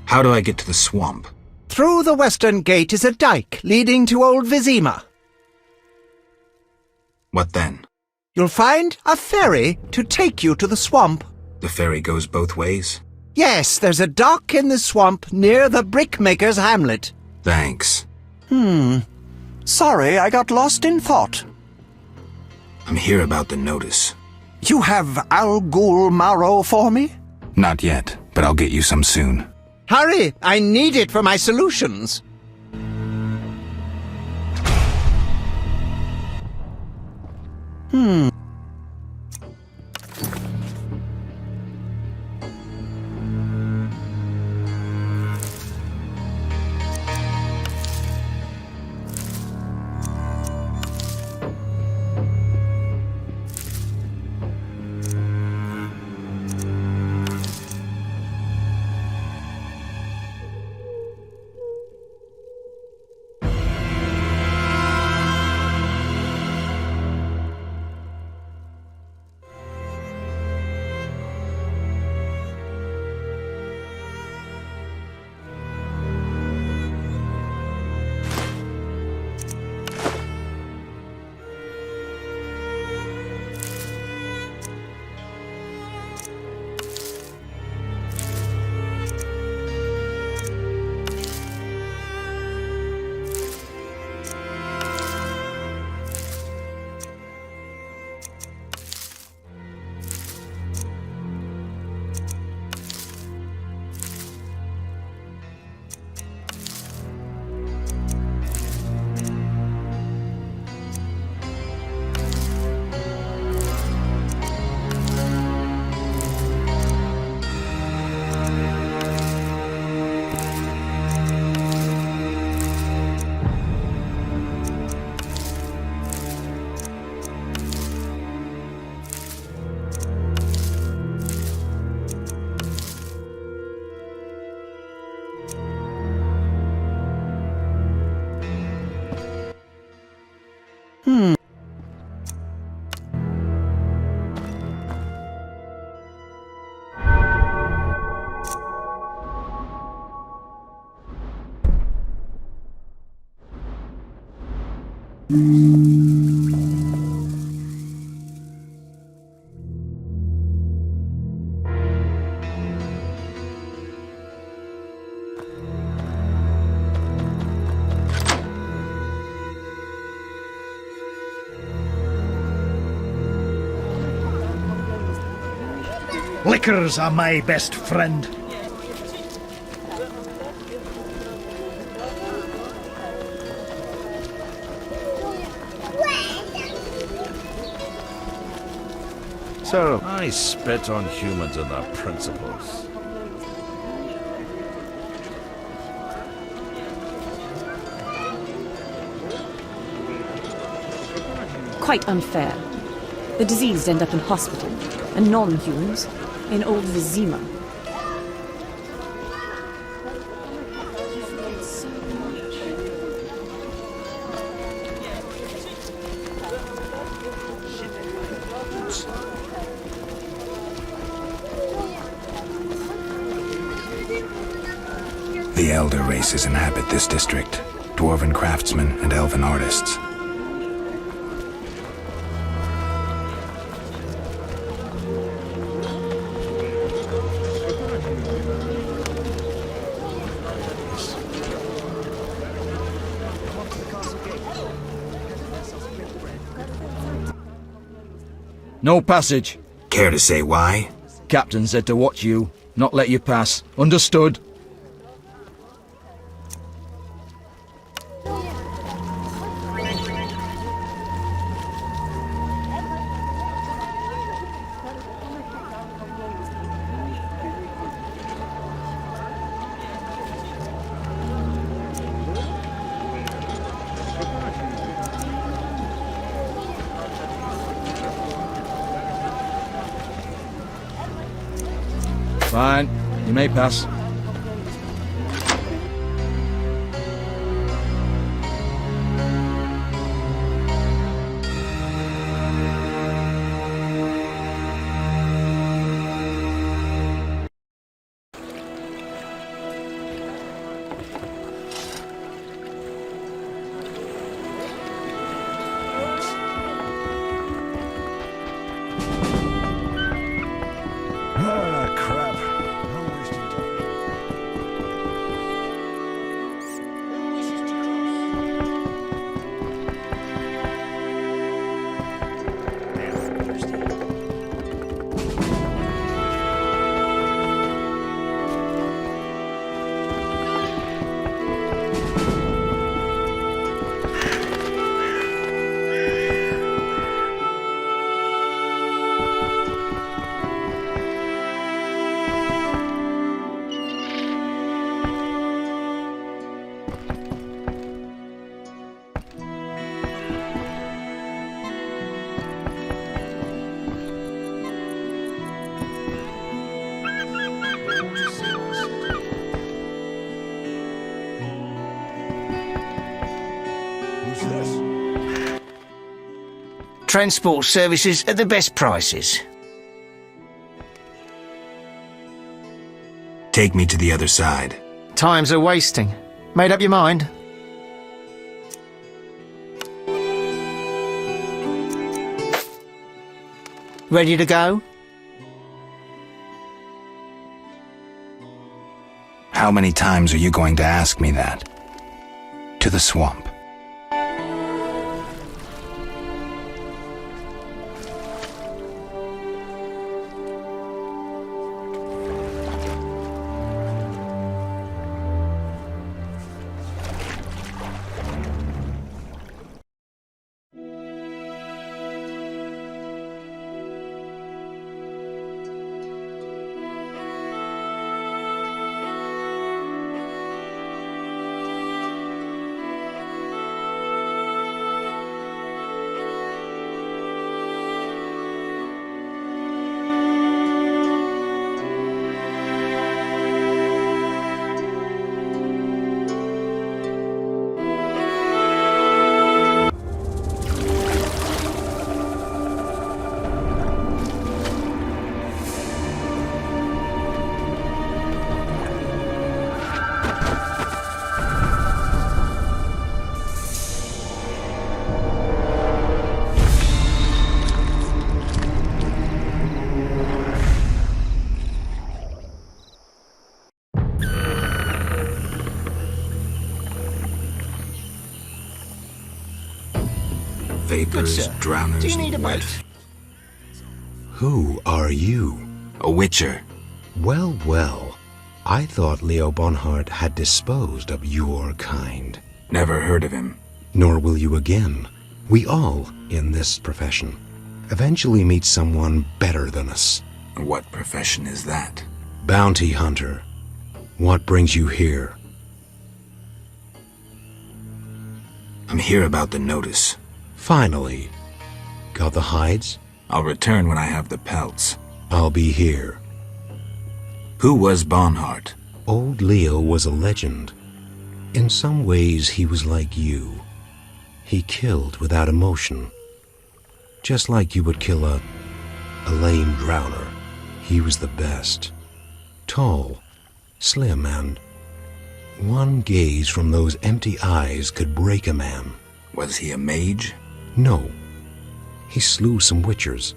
How do I get to the swamp? Through the western gate is a dike leading to Old Vizima. What then? You'll find a ferry to take you to the swamp. The ferry goes both ways? Yes, there's a dock in the swamp near the brickmaker's hamlet. Thanks. Sorry, I got lost in thought. I'm here about the notice. You have Al Ghul marrow for me? Not yet, but I'll get you some soon. Hurry! I need it for my solutions. Liquors are my best friend. So, I spit on humans and their principles. Quite unfair. The diseased end up in hospital, and non-humans in old Vizima. The elder races inhabit this district, dwarven craftsmen and elven artists. No passage. Care to say why? Captain said to watch you, not let you pass. Understood? Fine. You may pass. Ah, crap. Transport services at the best prices. Take me to the other side. Time's a wasting. Made up your mind? Ready to go? How many times are you going to ask me that? To the swamp. Vapors, drowners, do you need a wet. boat? Who are you? A witcher. Well, well. I thought Leo Bonhart had disposed of your kind. Never heard of him. Nor will you again. We all, in this profession, eventually meet someone better than us. What profession is that? Bounty hunter. What brings you here? I'm here about the notice. Finally. Got the hides? I'll return when I have the pelts. I'll be here. Who was Bonhart? Old Leo was a legend. In some ways, he was like you. He killed without emotion. Just like you would kill a lame drowner. He was the best. Tall, slim, and one gaze from those empty eyes could break a man. Was he a mage? No. He slew some witchers.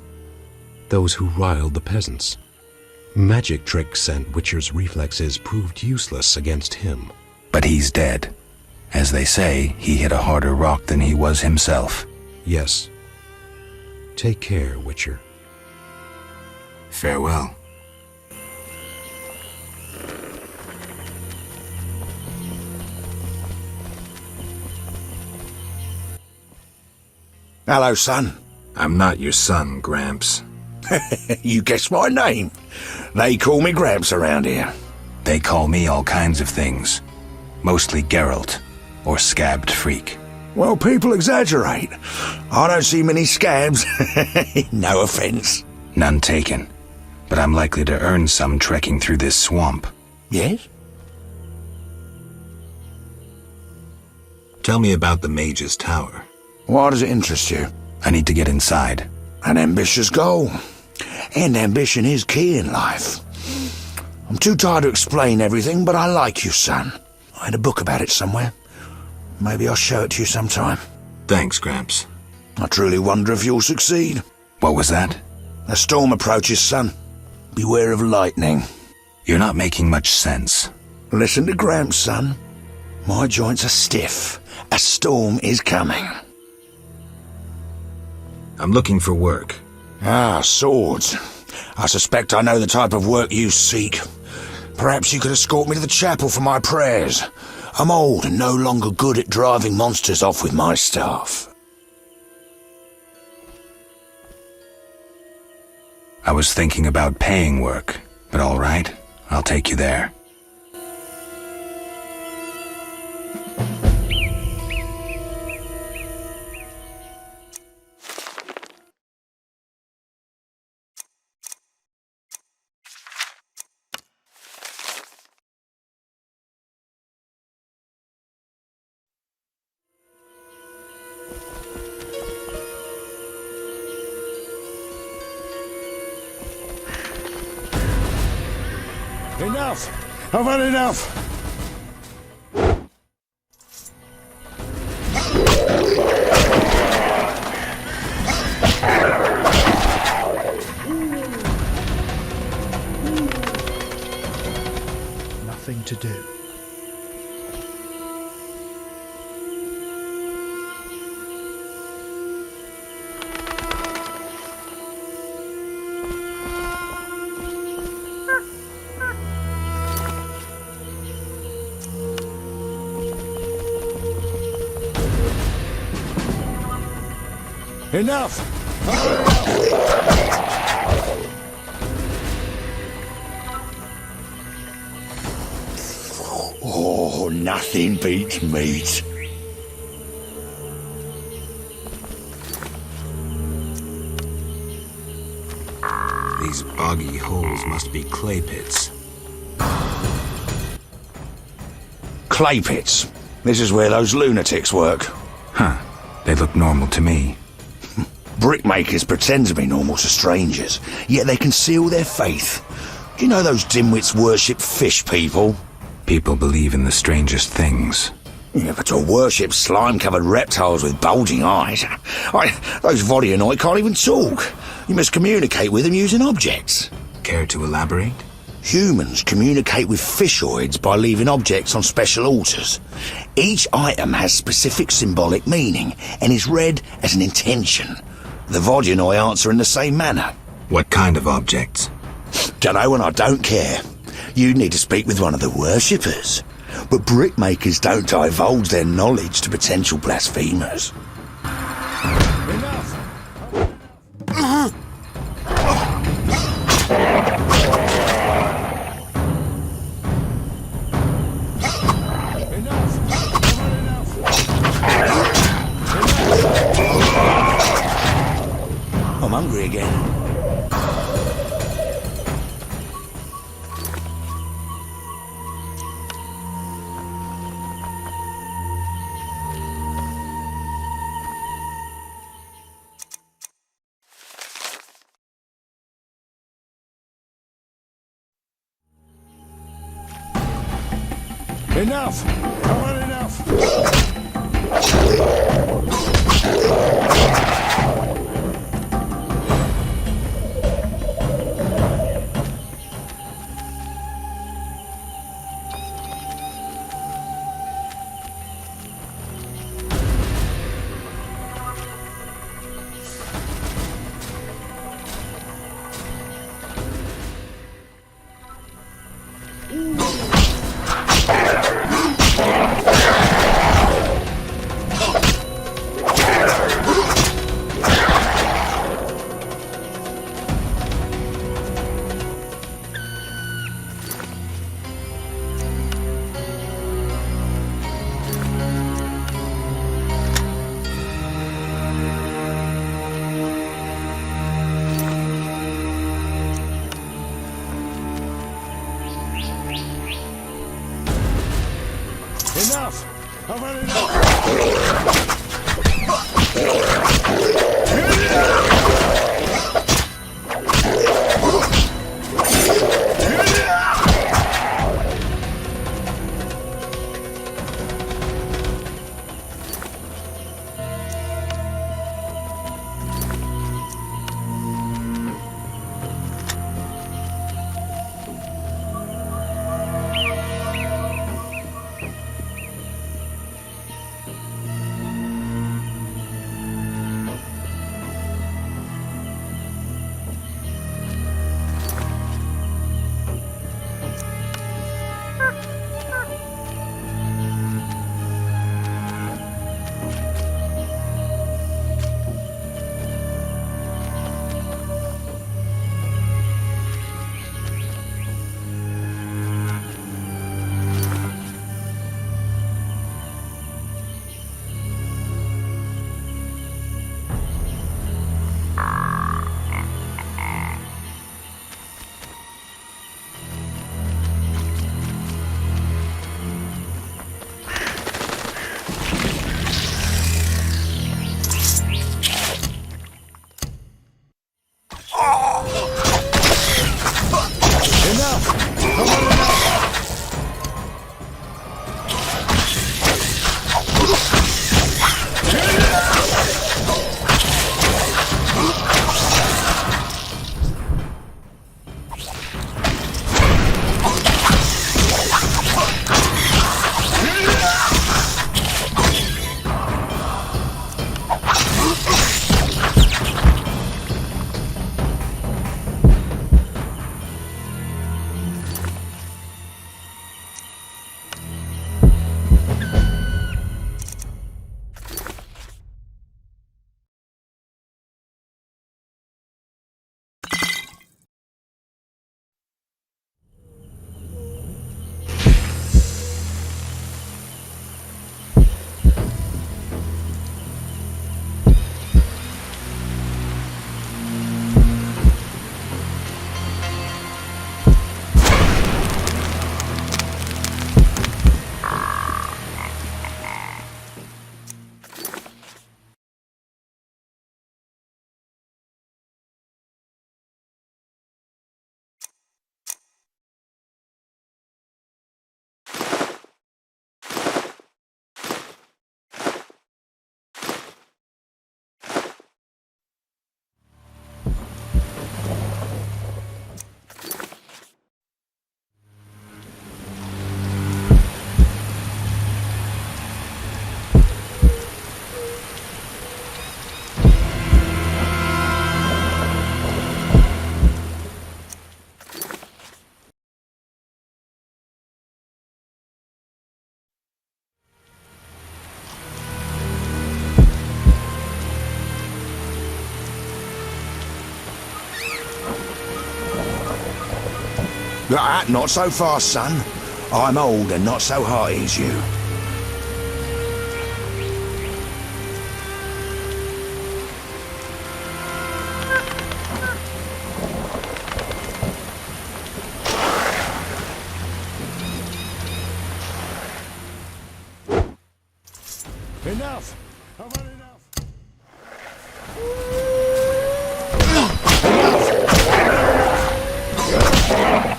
Those who riled the peasants. Magic tricks and witchers' reflexes proved useless against him. But he's dead. As they say, he hit a harder rock than he was himself. Yes. Take care, Witcher. Farewell. Hello, son. I'm not your son, Gramps. You guessed my name. They call me Gramps around here. They call me all kinds of things. Mostly Geralt, or Scabbed Freak. Well, people exaggerate. I don't see many scabs. No offense. None taken. But I'm likely to earn some trekking through this swamp. Yes? Tell me about the Mage's Tower. Why does it interest you? I need to get inside. An ambitious goal. And ambition is key in life. I'm too tired to explain everything, but I like you, son. I had a book about it somewhere. Maybe I'll show it to you sometime. Thanks, Gramps. I truly wonder if you'll succeed. What was that? A storm approaches, son. Beware of lightning. You're not making much sense. Listen to Gramps, son. My joints are stiff. A storm is coming. I'm looking for work. Ah, swords. I suspect I know the type of work you seek. Perhaps you could escort me to the chapel for my prayers. I'm old and no longer good at driving monsters off with my staff. I was thinking about paying work, but all right, I'll take you there. Enough! I've had enough! Nothing to do. Enough! Oh, nothing beats meat. These boggy holes must be clay pits. Clay pits. This is where those lunatics work. Huh. They look normal to me. Brickmakers pretend to be normal to strangers, yet they conceal their faith. Do you know those dimwits worship fish people? People believe in the strangest things. Yeah, but to worship slime-covered reptiles with bulging eyes. Those Vodianoi can't even talk. You must communicate with them using objects. Care to elaborate? Humans communicate with fishoids by leaving objects on special altars. Each item has specific symbolic meaning and is read as an intention. The Vodyanoi answer in the same manner. What kind of objects? Dunno, and I don't care. You need to speak with one of the worshippers. But brickmakers don't divulge their knowledge to potential blasphemers. I'm hungry again. Enough! I've had enough! Enough! I've had enough! Not so fast, son. I'm old and not so hearty as you. Enough! I've had enough!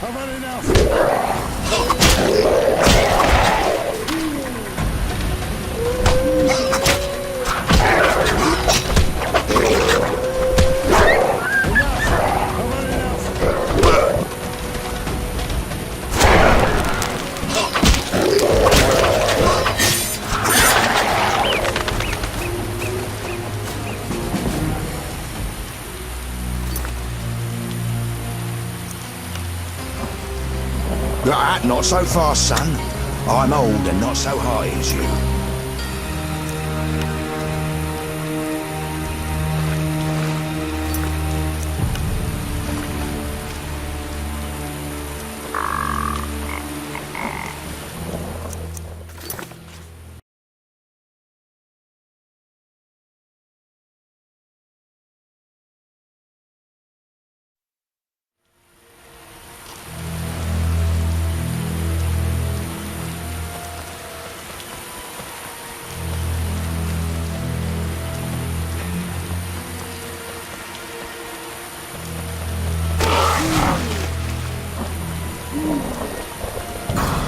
I've had enough! Not so fast, son. I'm old and not so hearty as you.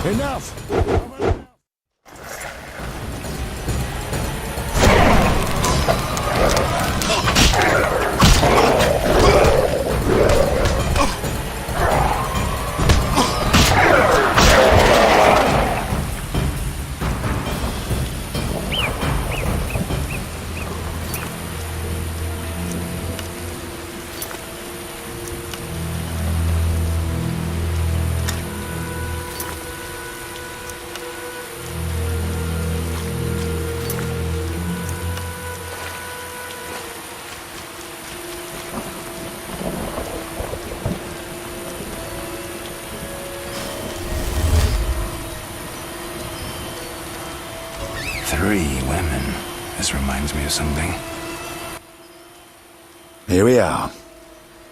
Enough! Three women. This reminds me of something. Here we are.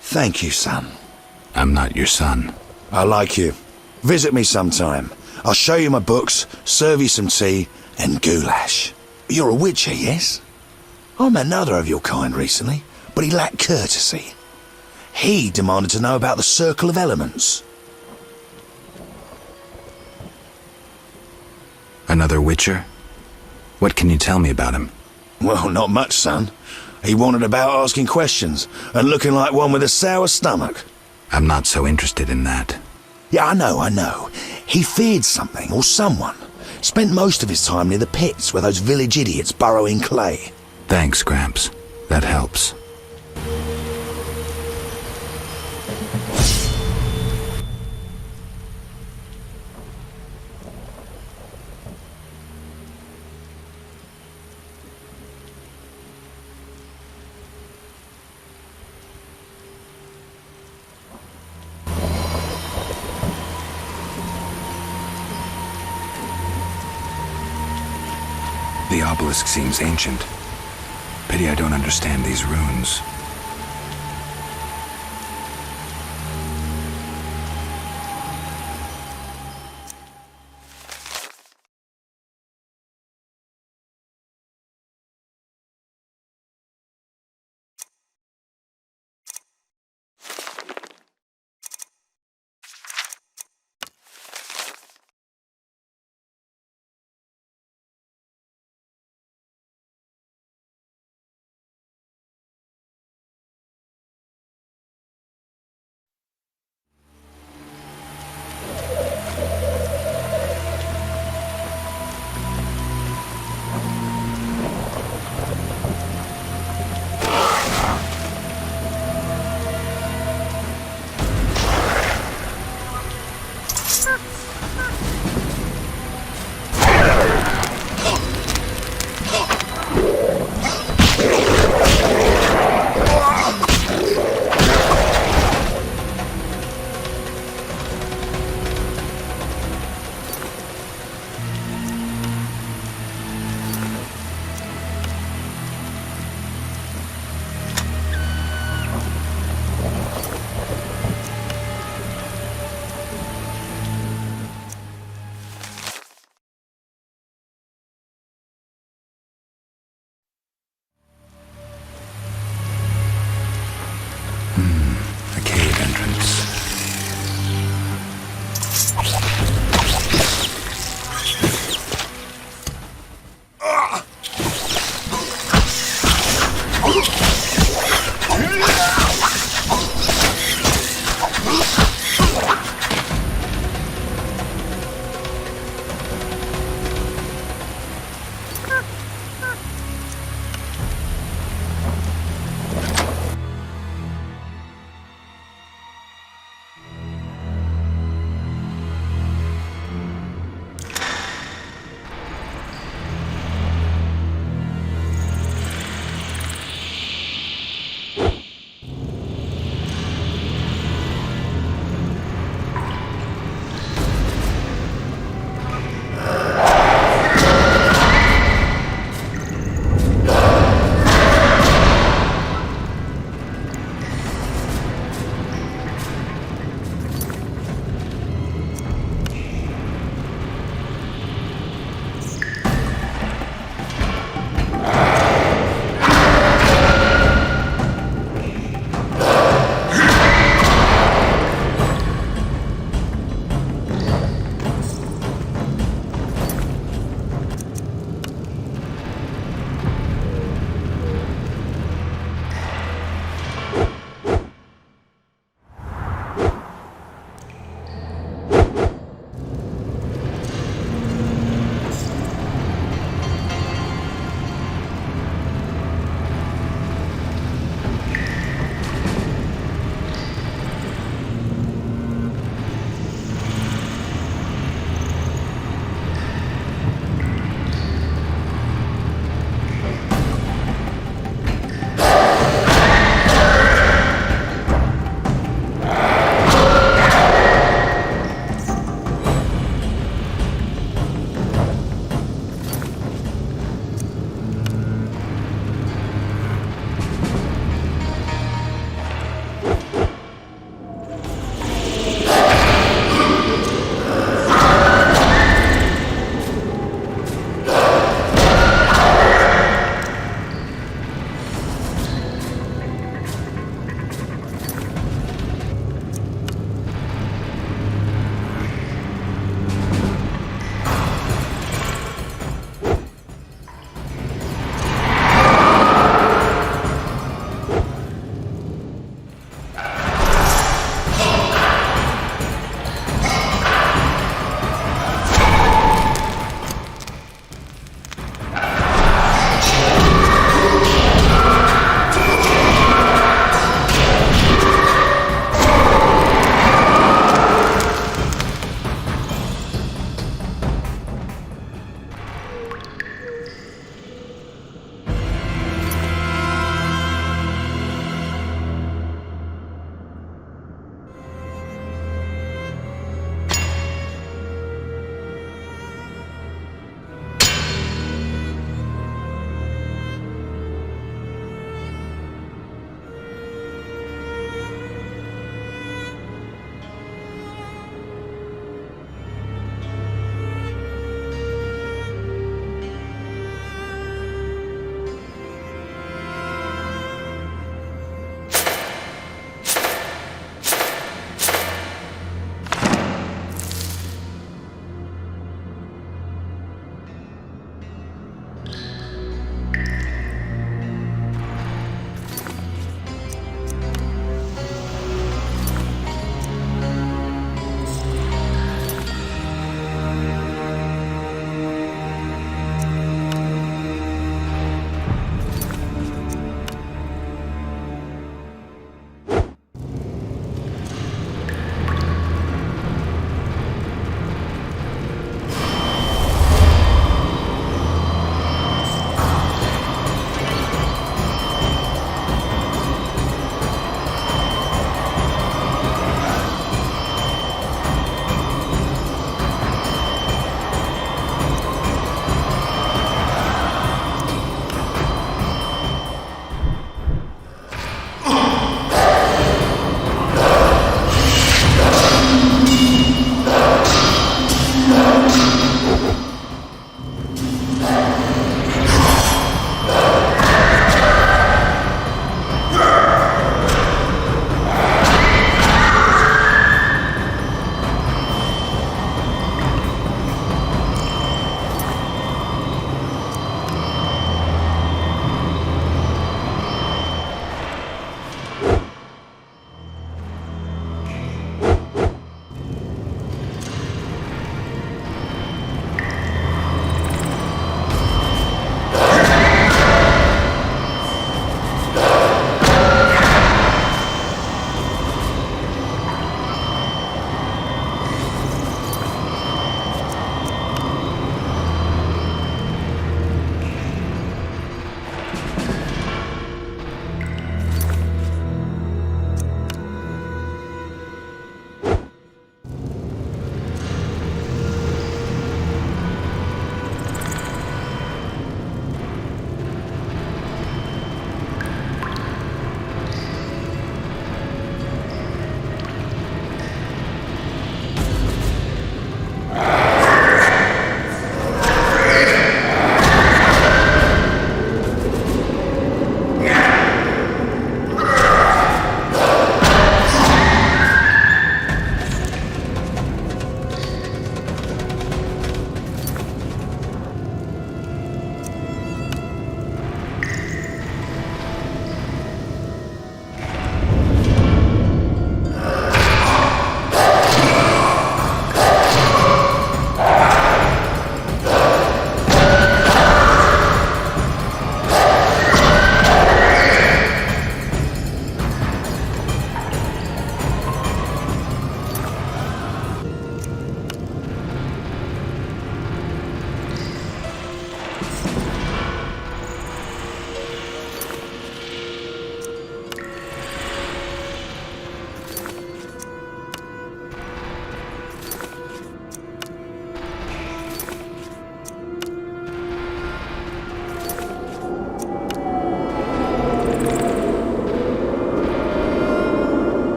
Thank you, son. I'm not your son. I like you. Visit me sometime. I'll show you my books, serve you some tea, and goulash. You're a witcher, yes? I met another of your kind recently, but he lacked courtesy. He demanded to know about the Circle of Elements. Another witcher? What can you tell me about him? Well, not much, son. He wandered about asking questions and looking like one with a sour stomach. I'm not so interested in that. Yeah, I know. He feared something or someone. Spent most of his time near the pits where those village idiots burrow in clay. Thanks, Gramps. That helps. The obelisk seems ancient. Pity I don't understand these runes.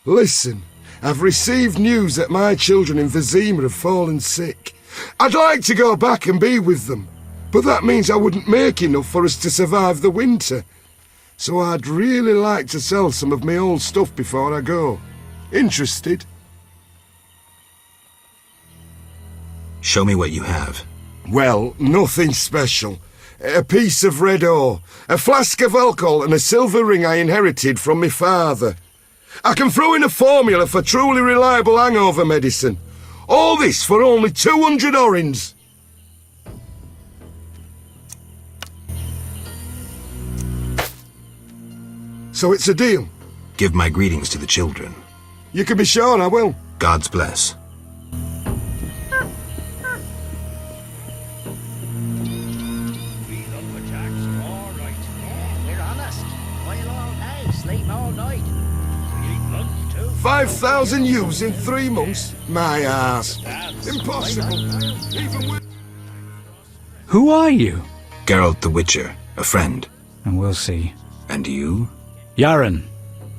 Listen, I've received news that my children in Vizima have fallen sick. I'd like to go back and be with them, but that means I wouldn't make enough for us to survive the winter. So I'd really like to sell some of my old stuff before I go. Interested? Show me what you have. Well, nothing special. A piece of red ore, a flask of alcohol and a silver ring I inherited from my father. I can throw in a formula for truly reliable hangover medicine. All this for only 200 orins. So it's a deal? Give my greetings to the children. You can be sure I will. God's bless. We're honest. Toil all day, sleep all night. We eat lunch too. 5,000 ewes in 3 months? My ass. Impossible. Even with... Who are you? Geralt the Witcher, a friend. And we'll see. And you? Yaren.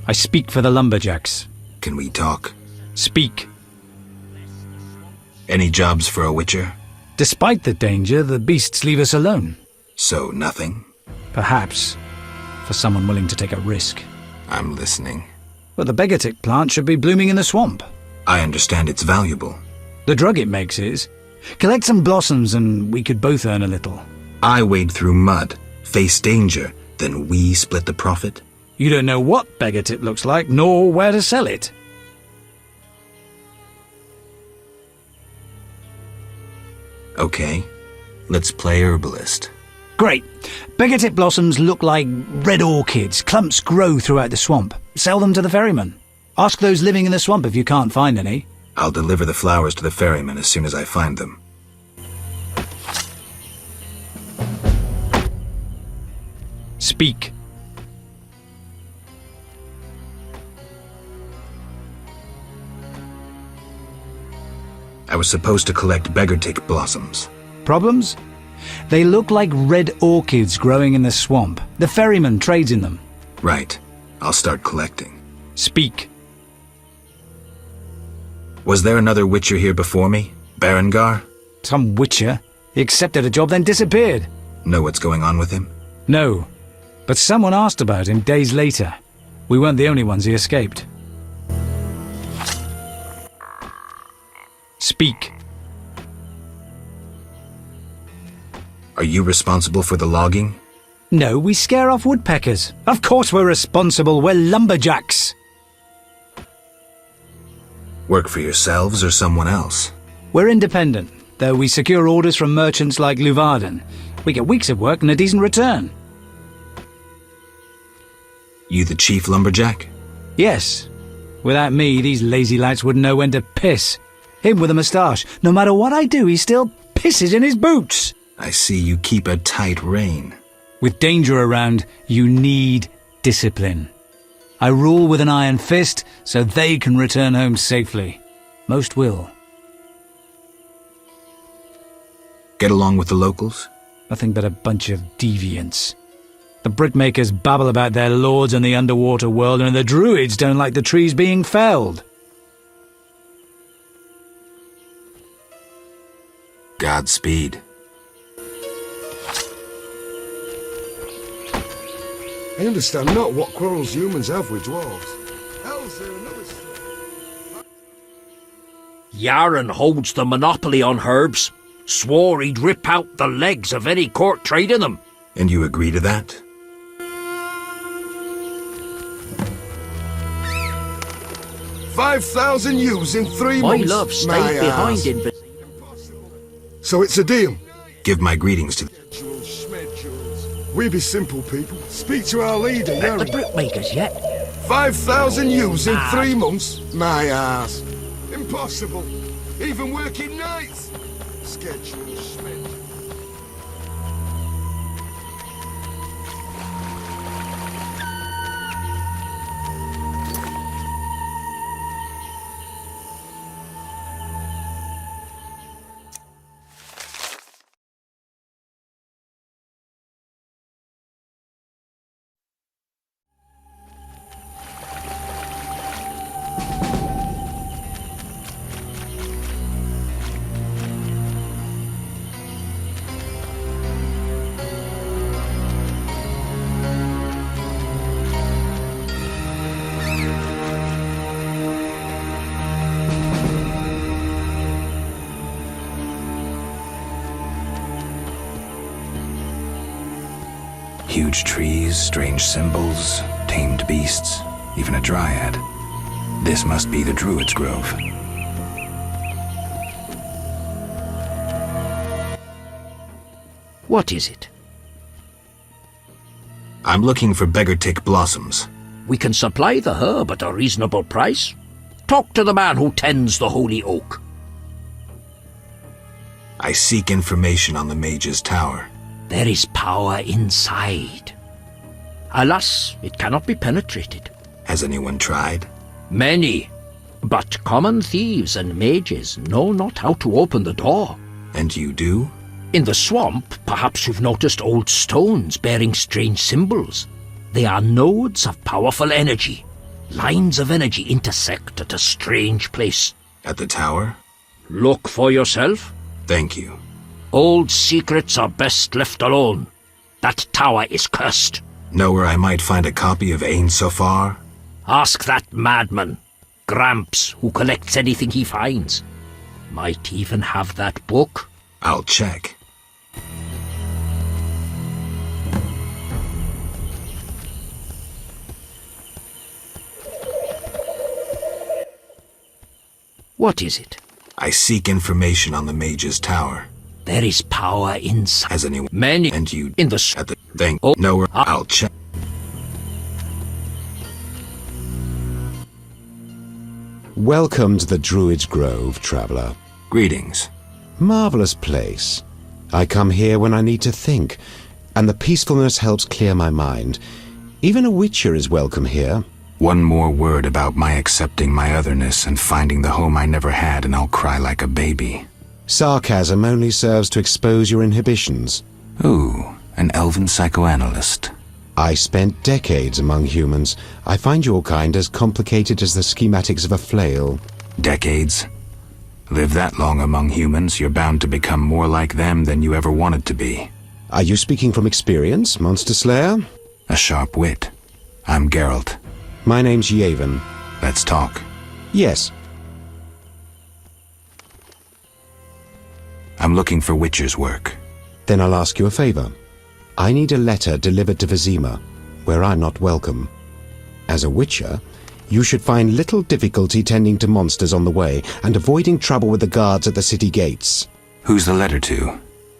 I speak for the lumberjacks. Can we talk? Speak. Any jobs for a Witcher? Despite the danger, the beasts leave us alone. So nothing? Perhaps. For someone willing to take a risk. I'm listening. But the begotic plant should be blooming in the swamp. I understand it's valuable. The drug it makes is. Collect some blossoms and we could both earn a little. I wade through mud, face danger, then we split the profit? You don't know what begatip looks like, nor where to sell it. Okay, let's play herbalist. Great. Begatip blossoms look like red orchids. Clumps grow throughout the swamp. Sell them to the ferryman. Ask those living in the swamp if you can't find any. I'll deliver the flowers to the ferryman as soon as I find them. Speak. I was supposed to collect begartic blossoms. Problems? They look like red orchids growing in the swamp. The ferryman trades in them. Right. I'll start collecting. Speak. Was there another Witcher here before me? Berengar? Some Witcher. He accepted a job, then disappeared. Know what's going on with him? No. But someone asked about him days later. We weren't the only ones he escaped. Speak. Are you responsible for the logging? No, we scare off woodpeckers. Of course we're responsible. We're lumberjacks. Work for yourselves or someone else? We're independent, though we secure orders from merchants like Luvarden. We get weeks of work and a decent return. You the chief lumberjack? Yes. Without me, these lazy lads wouldn't know when to piss. Him with a moustache. No matter what I do, he still pisses in his boots. I see you keep a tight rein. With danger around, you need discipline. I rule with an iron fist, so they can return home safely. Most will. Get along with the locals? Nothing but a bunch of deviants. The brickmakers babble about their lords and the underwater world, and the druids don't like the trees being felled. Godspeed. I understand not what quarrels humans have with dwarves. How's there another story? Yaren holds the monopoly on herbs. Swore he'd rip out the legs of any court trading them. And you agree to that? $5,000 ewes in 3 My months. love stayed behind in... So it's a deal? Give my greetings to... We be simple people. Speak to our leader, Met the Yaren. brickmakers yet? 5,000 ewes in 3 months? My ass. Impossible. Even working nights. Schedule Schmidt. Huge trees, strange symbols, tamed beasts, even a dryad. This must be the Druid's Grove. What is it? I'm looking for beggartick blossoms. We can supply the herb at a reasonable price. Talk to the man who tends the holy oak. I seek information on the Mage's Tower. There is power inside. Alas, it cannot be penetrated. Has anyone tried? Many. But common thieves and mages know not how to open the door. And you do? In the swamp, perhaps you've noticed old stones bearing strange symbols. They are nodes of powerful energy. Lines of energy intersect at a strange place. At the tower? Look for yourself. Thank you. Old secrets are best left alone. That tower is cursed. Know where I might find a copy of Ain Sofar? Ask that madman, Gramps, who collects anything he finds. Might even have that book. I'll check. What is it? I seek information on the Mage's Tower. There is power inside. Has anyone? Many. And you? In the... At the... Thank... Oh, know where... I'll check. Welcome to the Druid's Grove, traveller. Greetings. Marvellous place. I come here when I need to think, and the peacefulness helps clear my mind. Even a witcher is welcome here. One more word about my accepting my otherness and finding the home I never had, and I'll cry like a baby. Sarcasm only serves to expose your inhibitions. Ooh, an elven psychoanalyst. I spent decades among humans. I find your kind as complicated as the schematics of a flail. Decades? Live that long among humans, you're bound to become more like them than you ever wanted to be. Are you speaking from experience, Monster Slayer? A sharp wit. I'm Geralt. My name's Yavin. Let's talk. Yes. I'm looking for witcher's work. Then I'll ask you a favor. I need a letter delivered to Vizima, where I'm not welcome. As a witcher, you should find little difficulty tending to monsters on the way and avoiding trouble with the guards at the city gates. Who's the letter to?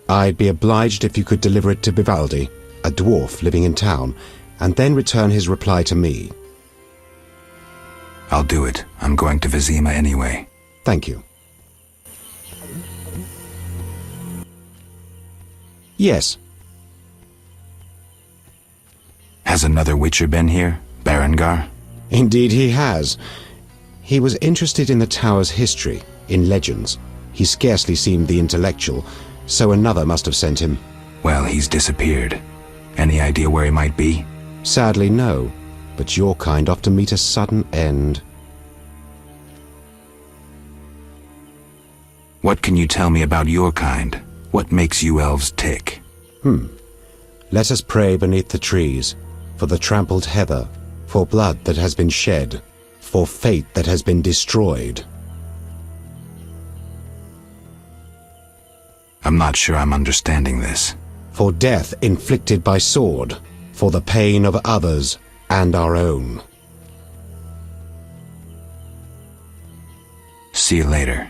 I'd be obliged if you could deliver it to Vivaldi, a dwarf living in town, and then return his reply to me. I'll do it. I'm going to Vizima anyway. Thank you. Yes. Has another witcher been here? Berengar? Indeed he has. He was interested in the tower's history, in legends. He scarcely seemed the intellectual, so another must have sent him. Well, he's disappeared. Any idea where he might be? Sadly, no. But your kind often meet a sudden end. What can you tell me about your kind? What makes you elves tick? Let us pray beneath the trees, for the trampled heather, for blood that has been shed, for fate that has been destroyed. I'm not sure I'm understanding this. For death inflicted by sword, for the pain of others and our own. See you later.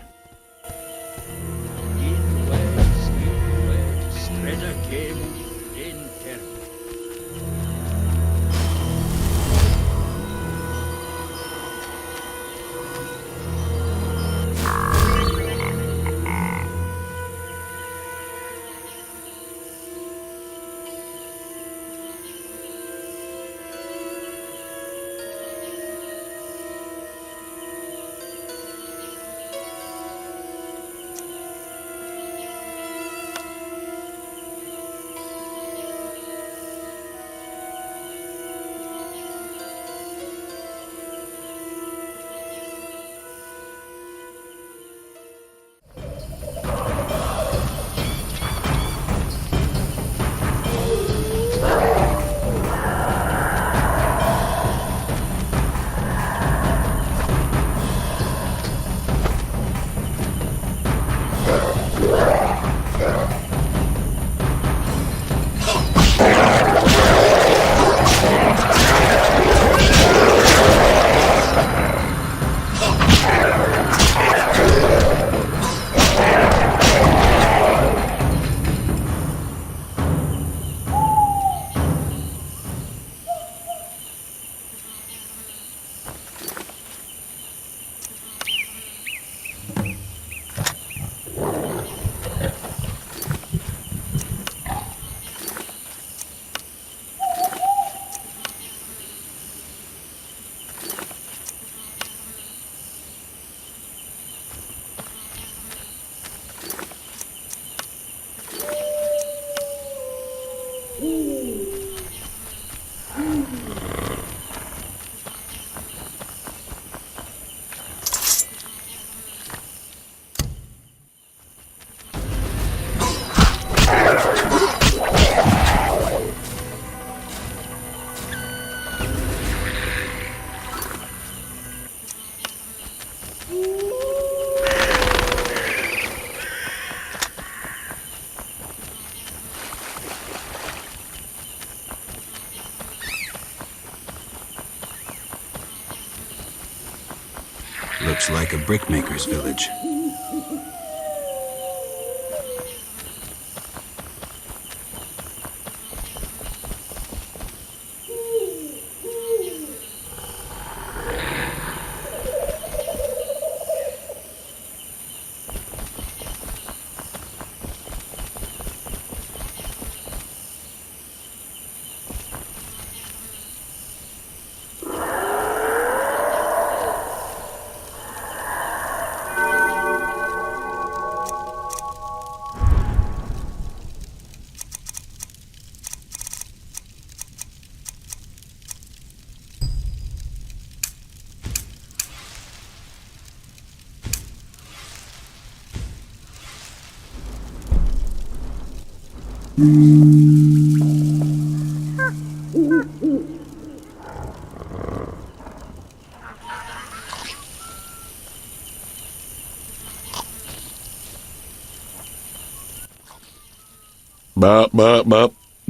Looks like a brickmaker's village.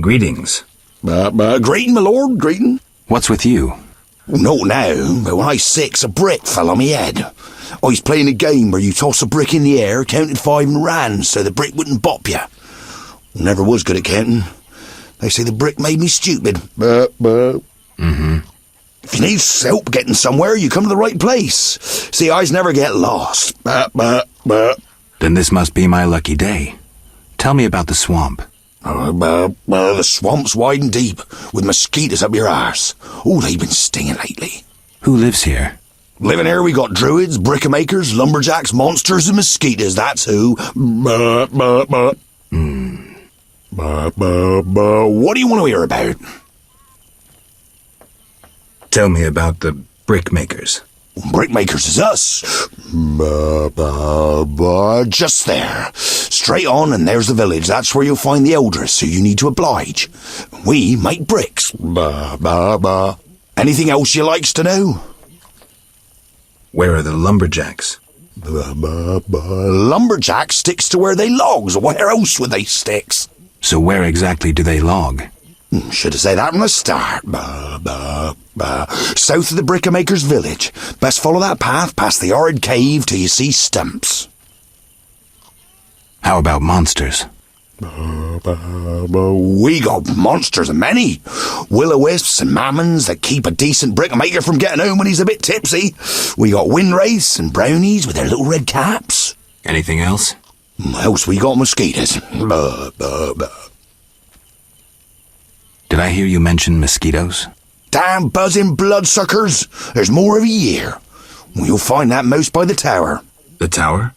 Greetings. Greeting, my lord, greeting. What's with you? Not now, but when I was 6, a brick fell on me head. I was playing a game where you toss a brick in the air, counted 5 and ran so the brick wouldn't bop you. Never was good at counting. They say the brick made me stupid. Mm-hmm. If you need help getting somewhere, you come to the right place. See, I never get lost. Then this must be my lucky day. Tell me about the swamp. The swamp's wide and deep, with mosquitoes up your arse. Oh, they've been stinging lately. Who lives here? Living here, we got druids, brickmakers, lumberjacks, monsters, and mosquitoes. That's who. What do you want to hear about? Tell me about the brickmakers. Brickmakers is us. Just there. Straight on, and there's the village. That's where you'll find the elders, so you need to oblige. We make bricks. Anything else you likes to know? Where are the lumberjacks? Lumberjacks sticks to where they logs. Where else would they sticks? So where exactly do they log? Should have said that from the start. South of the brickmaker's village. Best follow that path past the horrid cave till you see stumps. How about monsters? We got monsters a many. Will-o-wisps and mammons that keep a decent brickmaker from getting home when he's a bit tipsy. We got windwraiths and brownies with their little red caps. Anything else? Else we got mosquitoes. Did I hear you mention mosquitoes? Damn buzzing bloodsuckers. There's more every year. You'll find that most by the tower. The tower?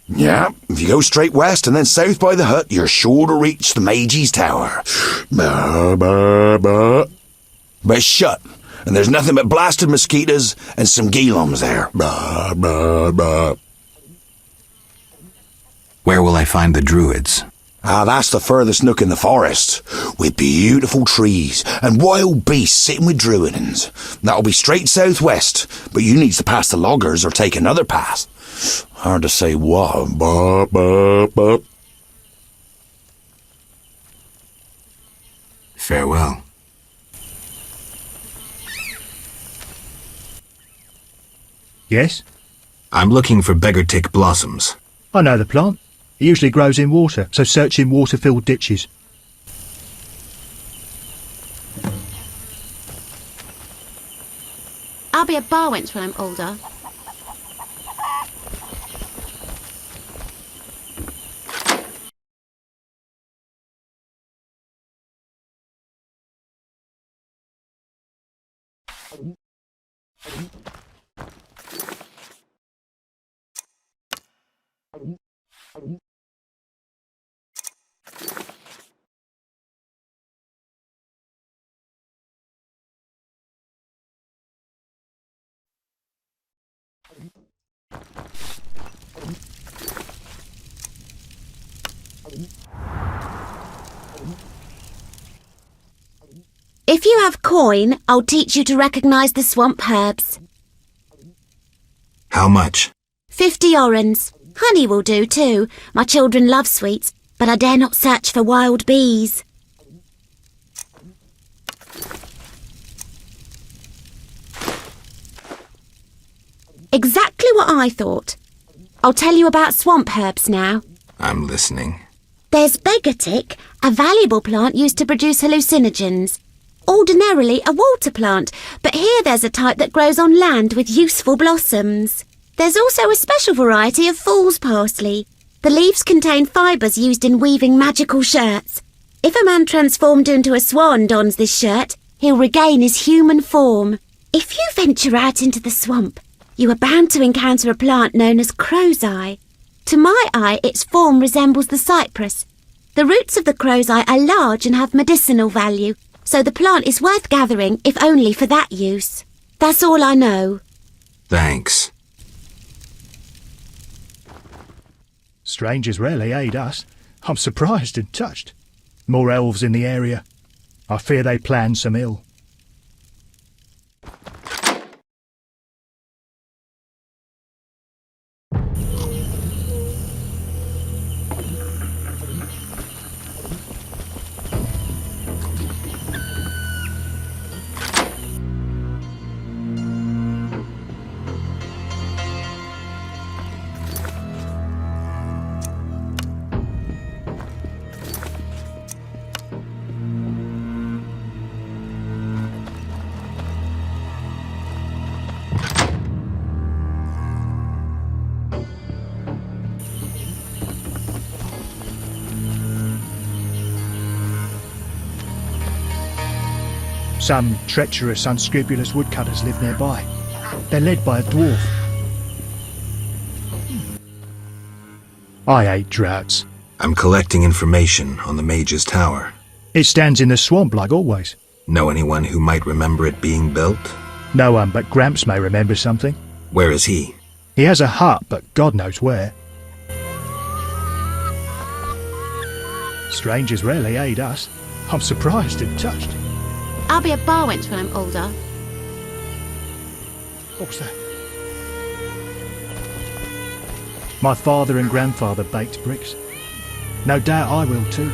Yeah, if you go straight west and then south by the hut, you're sure to reach the Mage's Tower. But it's shut, and there's nothing but blasted mosquitoes and some geelums there. Where will I find the druids? That's the furthest nook in the forest, with beautiful trees and wild beasts sitting with druidans. That'll be straight southwest, but you needs to pass the loggers or take another path. Hard to say what. Farewell. Yes? I'm looking for beggartick blossoms. I know the plant. It usually grows in water, so search in water-filled ditches. I'll be a bar wench when I'm older. If you have coin, I'll teach you to recognise the swamp herbs. How much? 50 orens. Honey will do too. My children love sweets, but I dare not search for wild bees. Exactly what I thought. I'll tell you about swamp herbs now. I'm listening. There's begotic, a valuable plant used to produce hallucinogens. Ordinarily a water plant, but here there's a type that grows on land with useful blossoms. There's also a special variety of fool's parsley. The leaves contain fibres used in weaving magical shirts. If a man transformed into a swan dons this shirt, he'll regain his human form. If you venture out into the swamp, you are bound to encounter a plant known as crow's eye. To my eye, its form resembles the cypress. The roots of the crow's eye are large and have medicinal value, so the plant is worth gathering, if only for that use. That's all I know. Thanks. Strangers rarely aid us. I'm surprised and touched. More elves in the area. I fear they plan some ill. Some treacherous, unscrupulous woodcutters live nearby. They're led by a dwarf. I hate droughts. I'm collecting information on the Mage's Tower. It stands in the swamp like always. Know anyone who might remember it being built? No one but Gramps may remember something. Where is he? He has a hut, but God knows where. Strangers rarely aid us. I'm surprised and touched. I'll be a bar wench when I'm older. What's that? My father and grandfather baked bricks. No doubt I will too.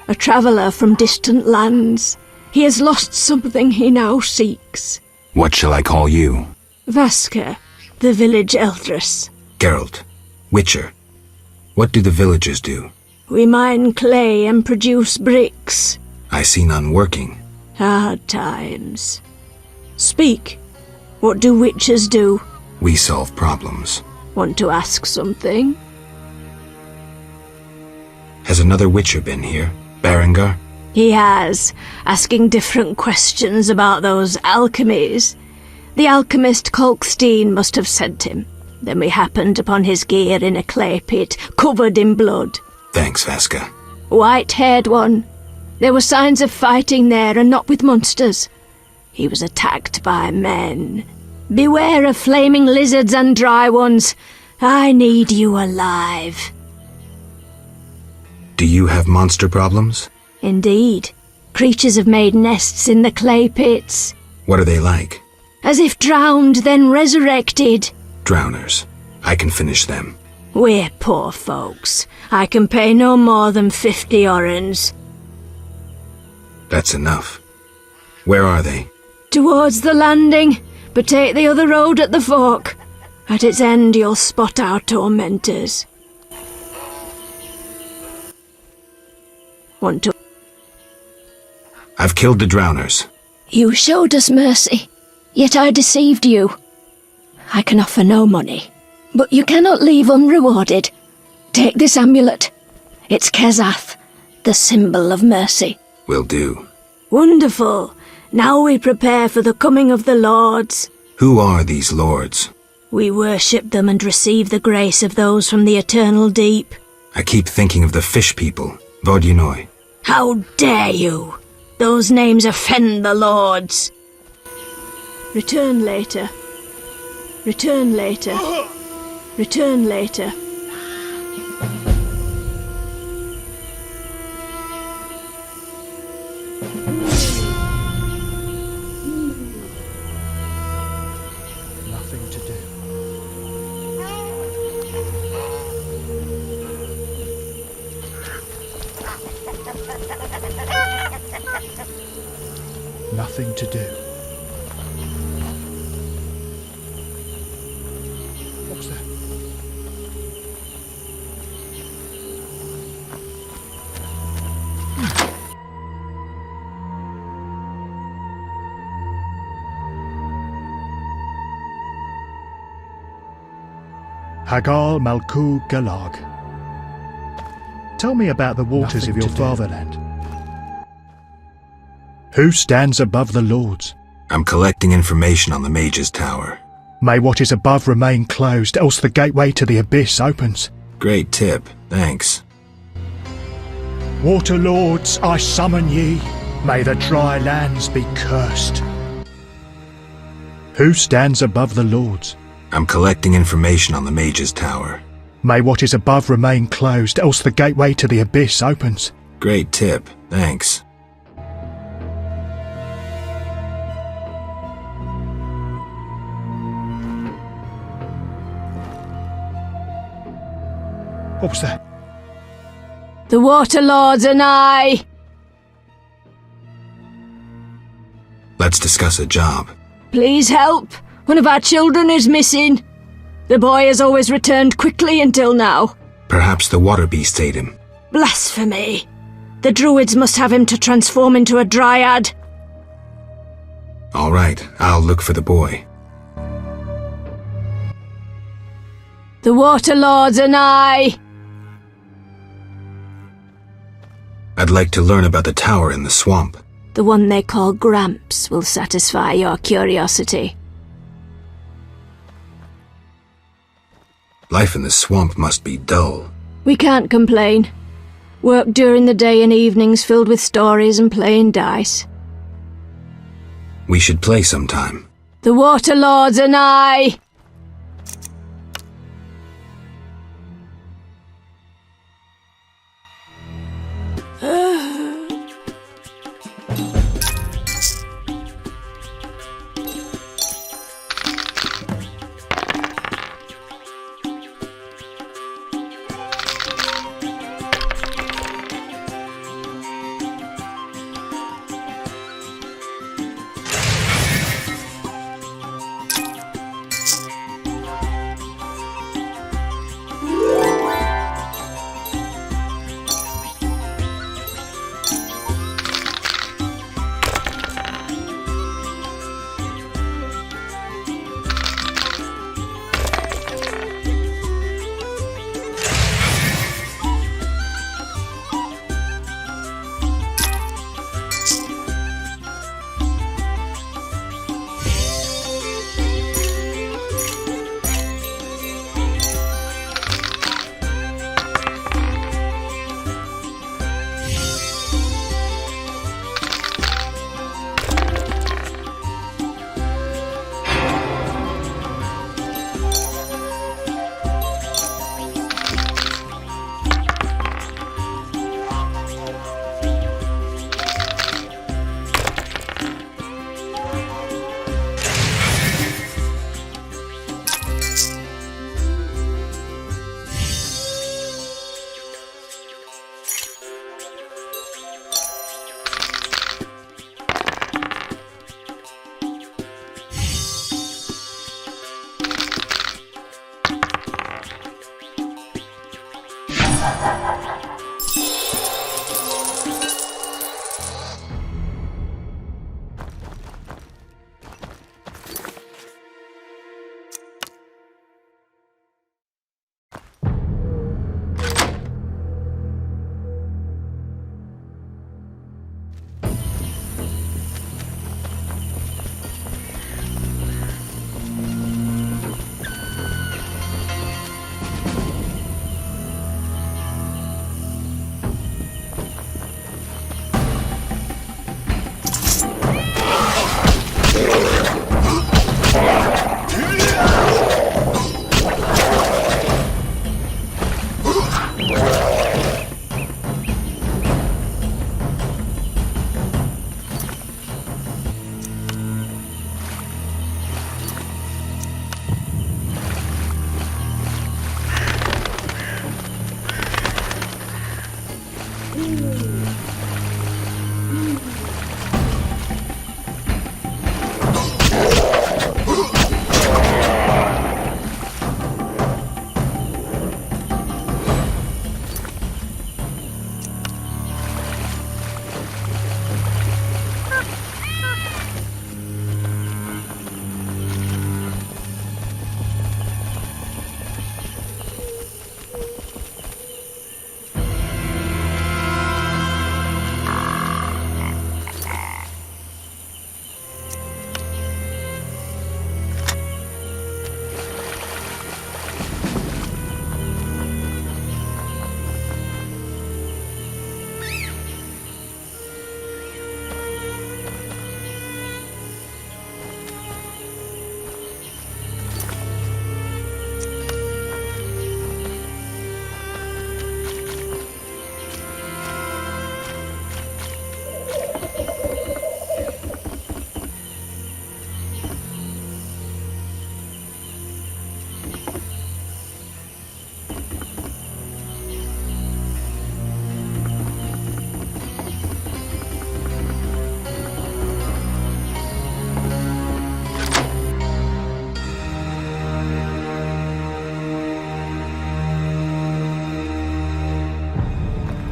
A traveller from distant lands. He has lost something he now seeks. What shall I call you? Vaska, the village eldress. Geralt. Witcher. What do the villagers do? We mine clay and produce bricks. I see none working. Hard times. Speak. What do witches do? We solve problems. Want to ask something? Has another Witcher been here? Berengar? He has, asking different questions about those alchemies. The alchemist Kolkstein must have sent him. Then we happened upon his gear in a clay pit, covered in blood. Thanks, Vaska. White-haired one. There were signs of fighting there, and not with monsters. He was attacked by men. Beware of flaming lizards and dry ones. I need you alive. Do you have monster problems? Indeed. Creatures have made nests in the clay pits. What are they like? As if drowned, then resurrected. Drowners. I can finish them. We're poor folks. I can pay no more than 50 orens. That's enough. Where are they? Towards the landing, but take the other road at the fork. At its end you'll spot our tormentors. Want to... I've killed the drowners. You showed us mercy, yet I deceived you. I can offer no money, but you cannot leave unrewarded. Take this amulet. It's Kezath, the symbol of mercy. Will do. Wonderful. Now we prepare for the coming of the lords. Who are these lords? We worship them and receive the grace of those from the eternal deep. I keep thinking of the fish people, Vodunoi. How dare you! Those names offend the lords. Return later. Return later. Return later. Nothing to do. Nothing to do. What's that? Hagal Malku Galag. Tell me about the waters Nothing of your to do. fatherland. Who stands above the lords? I'm collecting information on the Mage's Tower. May what is above remain closed, else the gateway to the abyss opens. Great tip, thanks. Water lords, I summon ye. May the dry lands be cursed. Who stands above the lords? I'm collecting information on the Mage's Tower. May what is above remain closed, else the gateway to the abyss opens. Great tip, thanks. What was that? The Water Lords and I. Let's discuss a job. Please help. One of our children is missing. The boy has always returned quickly until now. Perhaps the water beast ate him. Blasphemy. The druids must have him to transform into a dryad. All right, I'll look for the boy. The Water Lords and I. I'd like to learn about the tower in the swamp. The one they call Gramps will satisfy your curiosity. Life in the swamp must be dull. We can't complain. Work during the day and evenings filled with stories and playing dice. We should play sometime. The Water Lords and I.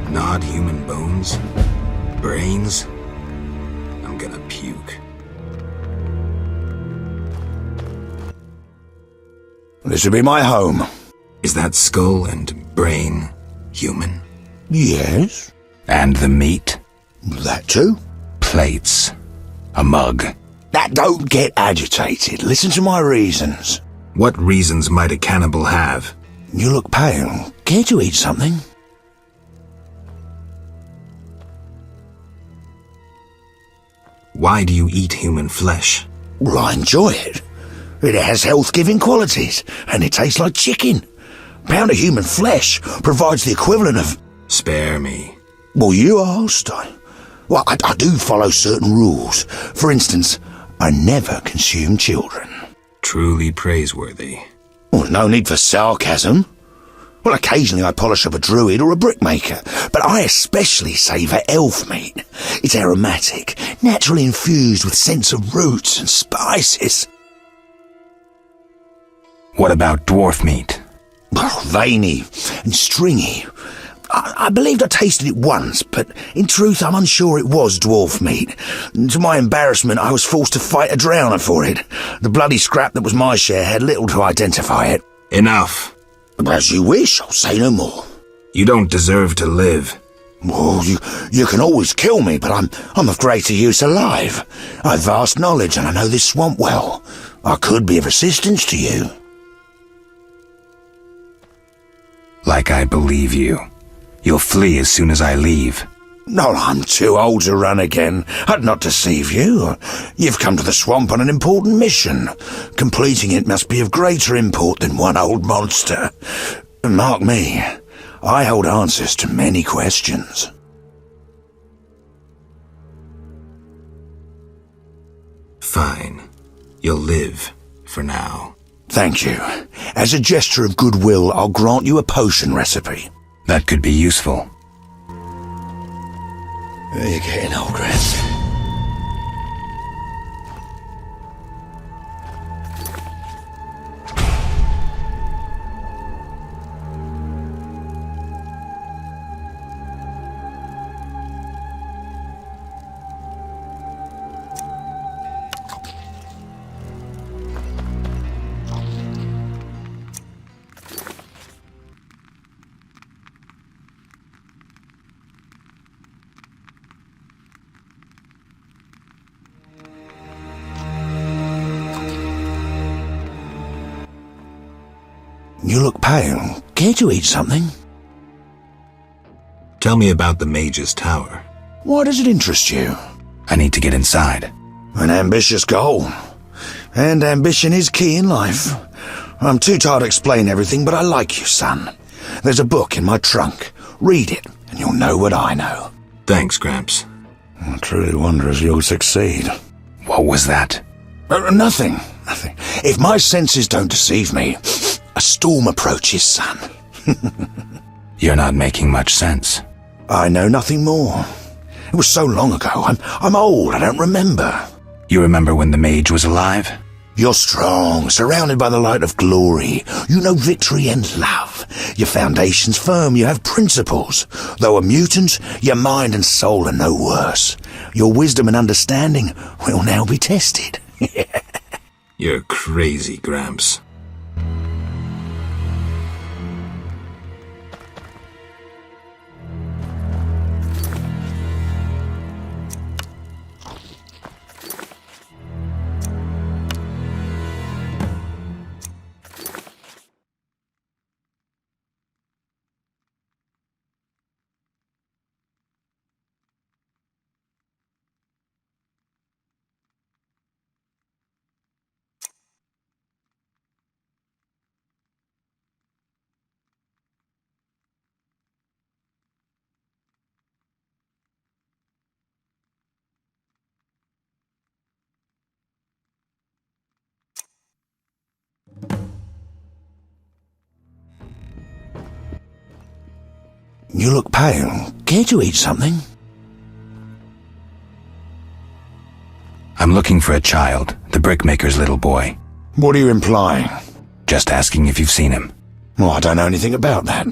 Gnawed human bones? Brains? I'm gonna puke. This would be my home. Is that skull and brain human? Yes. And the meat? That too. Plates. A mug. Now, don't get agitated. Listen to my reasons. What reasons might a cannibal have? You look pale. Care to eat something? Why do you eat human flesh? Well, I enjoy it. It has health-giving qualities, and it tastes like chicken. A pound of human flesh provides the equivalent of... Spare me. Well, you asked. I do follow certain rules. For instance, I never consume children. Truly praiseworthy. Well, no need for sarcasm. Well, occasionally I polish up a druid or a brickmaker, but I especially savour elf meat. It's aromatic, naturally infused with scents of roots and spices. What about dwarf meat? Well, veiny and stringy. I believed I tasted it once, but in truth I'm unsure it was dwarf meat. To my embarrassment, I was forced to fight a drowner for it. The bloody scrap that was my share had little to identify it. Enough. As you wish, I'll say no more. You don't deserve to live. Well, you can always kill me, but I'm of greater use alive. I've vast knowledge and I know this swamp well. I could be of assistance to you. Like I believe you. You'll flee as soon as I leave. No, I'm too old to run again. I'd not deceive you. You've come to the swamp on an important mission. Completing it must be of greater import than one old monster. Mark me, I hold answers to many questions. Fine. You'll live, for now. Thank you. As a gesture of goodwill, I'll grant you a potion recipe. That could be useful. You're getting old, Gramps. You look pale. Care to eat something? Tell me about the Mage's Tower. Why does it interest you? I need to get inside. An ambitious goal. And ambition is key in life. I'm too tired to explain everything, but I like you, son. There's a book in my trunk. Read it, and you'll know what I know. Thanks, Gramps. I truly wonder if you'll succeed. What was that? Nothing. If my senses don't deceive me, a storm approaches, son. You're not making much sense. I know nothing more. It was so long ago. I'm old. I don't remember. You remember when the mage was alive? You're strong, surrounded by the light of glory. You know victory and love. Your foundation's firm, you have principles. Though a mutant, your mind and soul are no worse. Your wisdom and understanding will now be tested. You're crazy, Gramps. You look pale. Care to eat something? I'm looking for a child, the brickmaker's little boy. What are you implying? Just asking if you've seen him. Well, I don't know anything about that.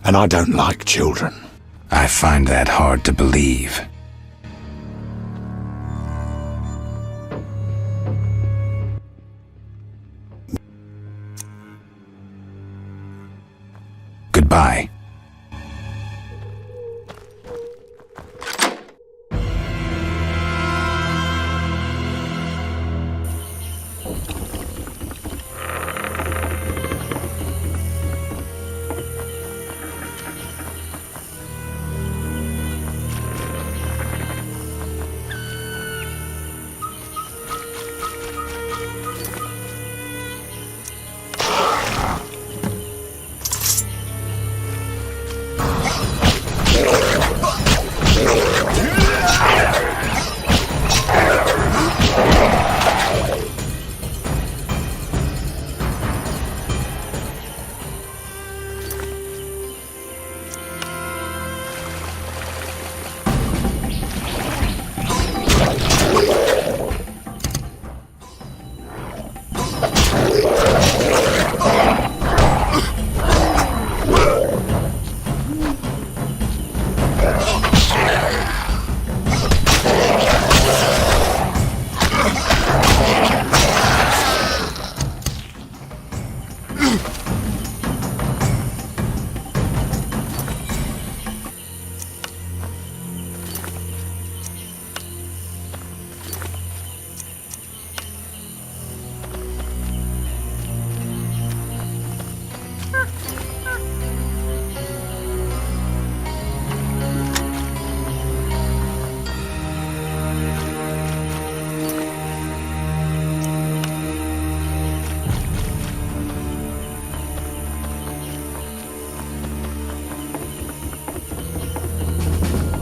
And I don't like children. I find that hard to believe. Goodbye.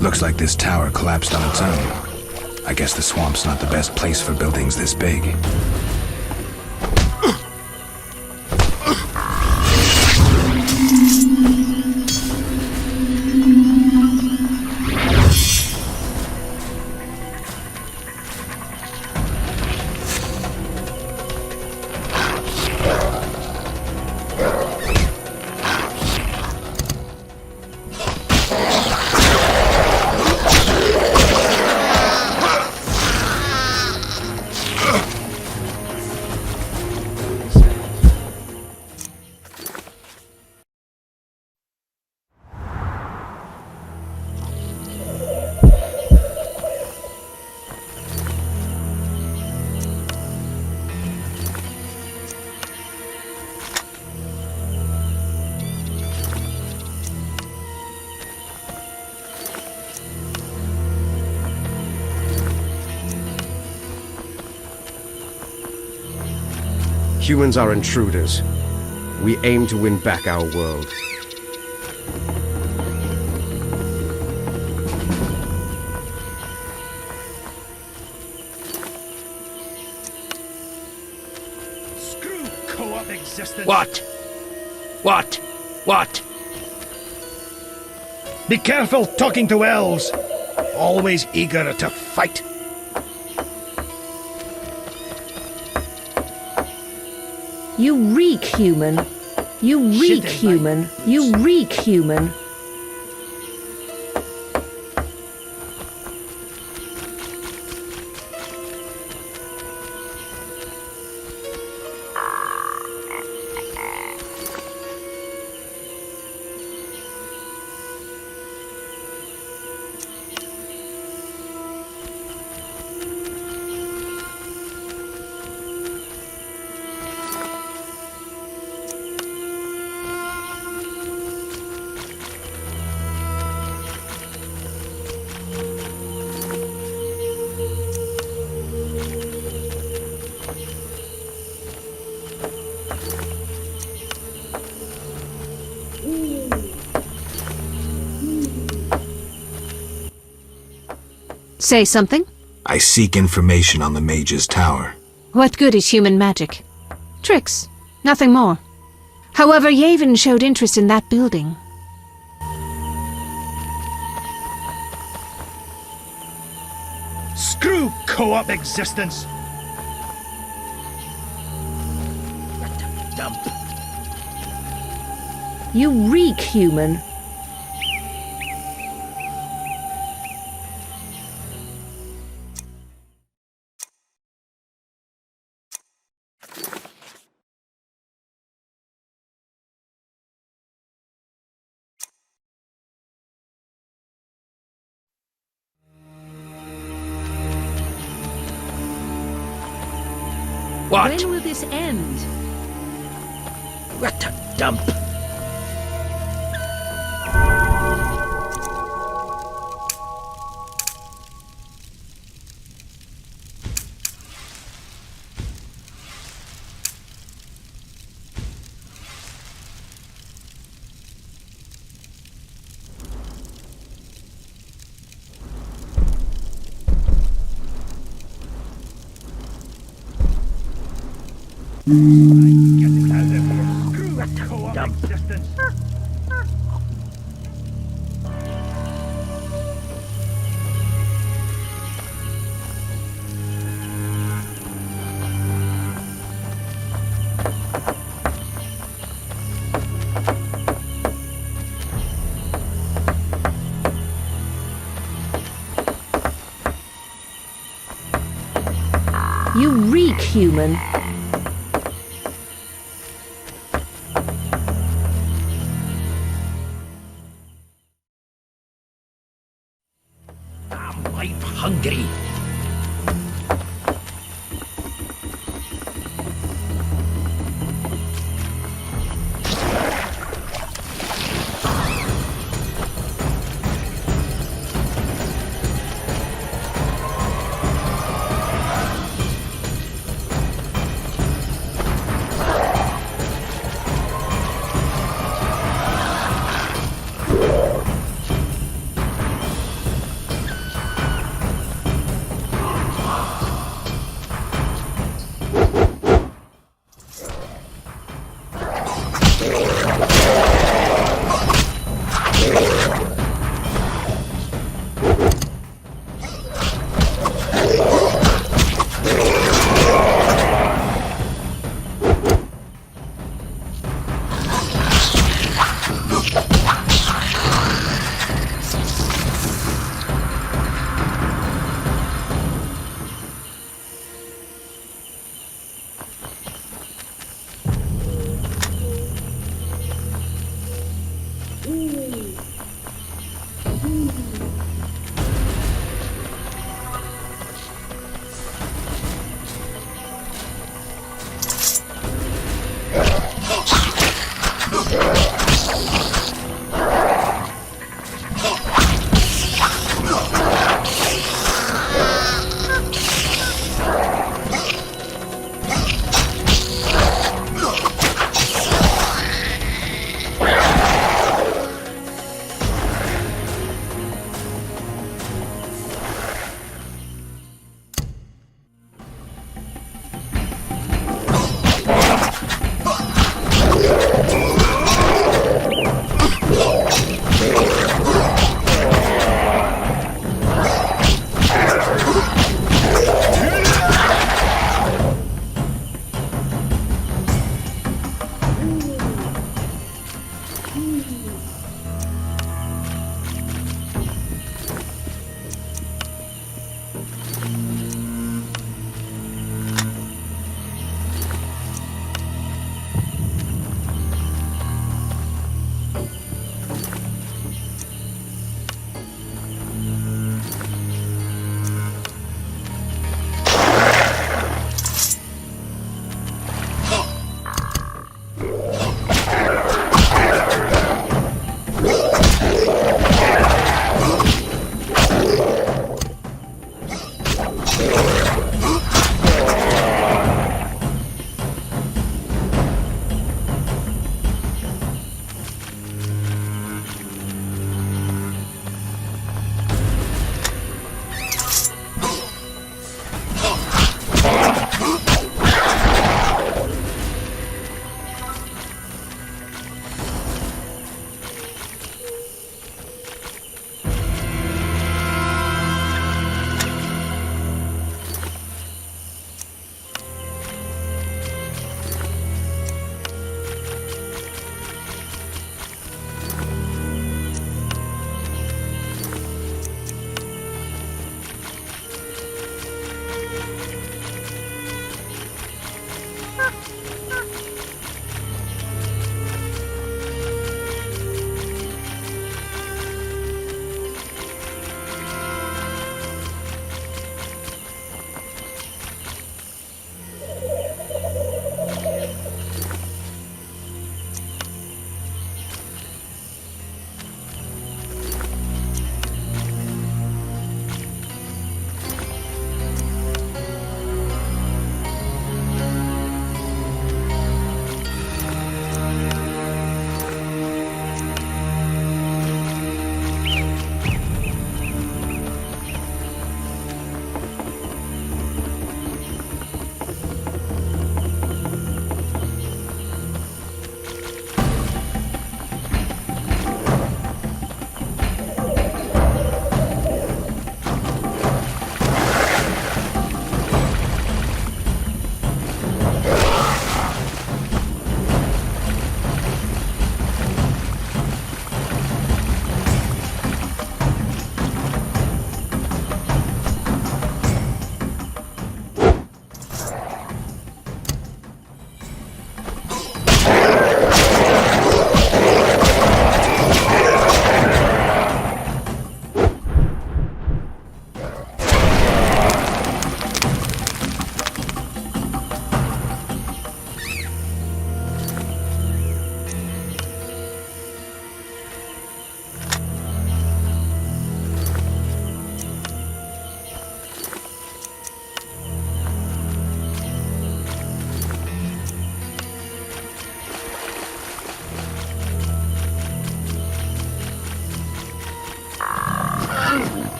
Looks like this tower collapsed on its own. I guess the swamp's not the best place for buildings this big. Humans are intruders. We aim to win back our world. Screw co-op existence. What? What? What? Be careful talking to elves. Always eager to fight. You reek human. You reek human. You reek human. Say something? I seek information on the Mage's Tower. What good is human magic? Tricks, nothing more. However, Yavin showed interest in that building. Screw co-op existence. Dump. You reek human. What? When will this end? What a dump. Co-op existence. You reek human. I'm hungry.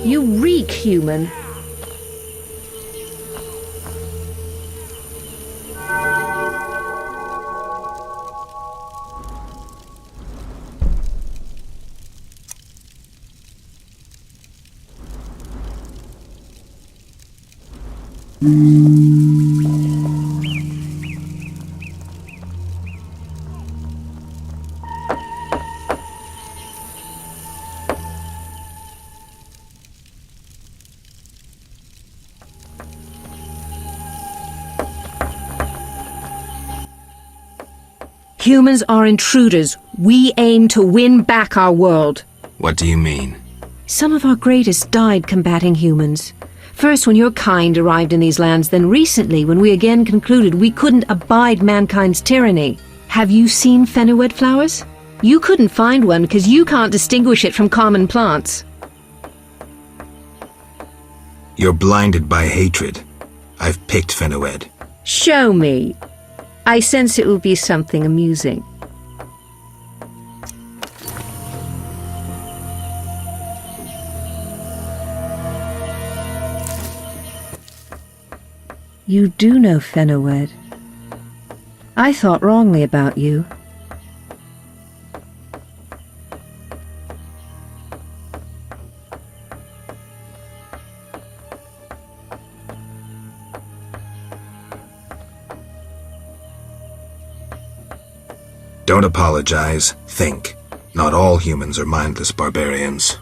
You reek human. Humans are intruders. We aim to win back our world. What do you mean? Some of our greatest died combating humans. First when your kind arrived in these lands, then recently when we again concluded we couldn't abide mankind's tyranny. Have you seen fenoued flowers? You couldn't find one because you can't distinguish it from common plants. You're blinded by hatred. I've picked fenoued. Show me. I sense it will be something amusing. You do know fenoued. I thought wrongly about you. Don't apologize. Think. Not all humans are mindless barbarians.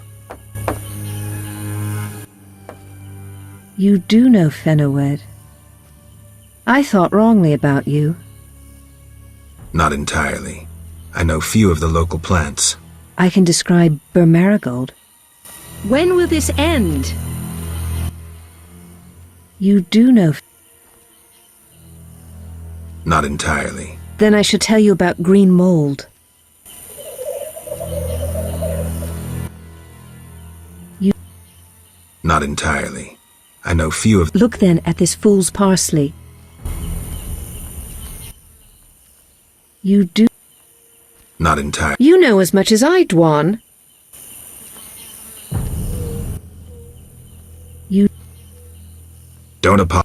You do know fenoued. I thought wrongly about you. Not entirely. I know few of the local plants. I can describe burmarigold. When will this end? You do know. Not entirely. Then I should tell you about green mold. You. Not entirely. I know few of. Look then at this fool's parsley. You do. Not entirely. You know as much as I, Dwan. You. Don't apologize.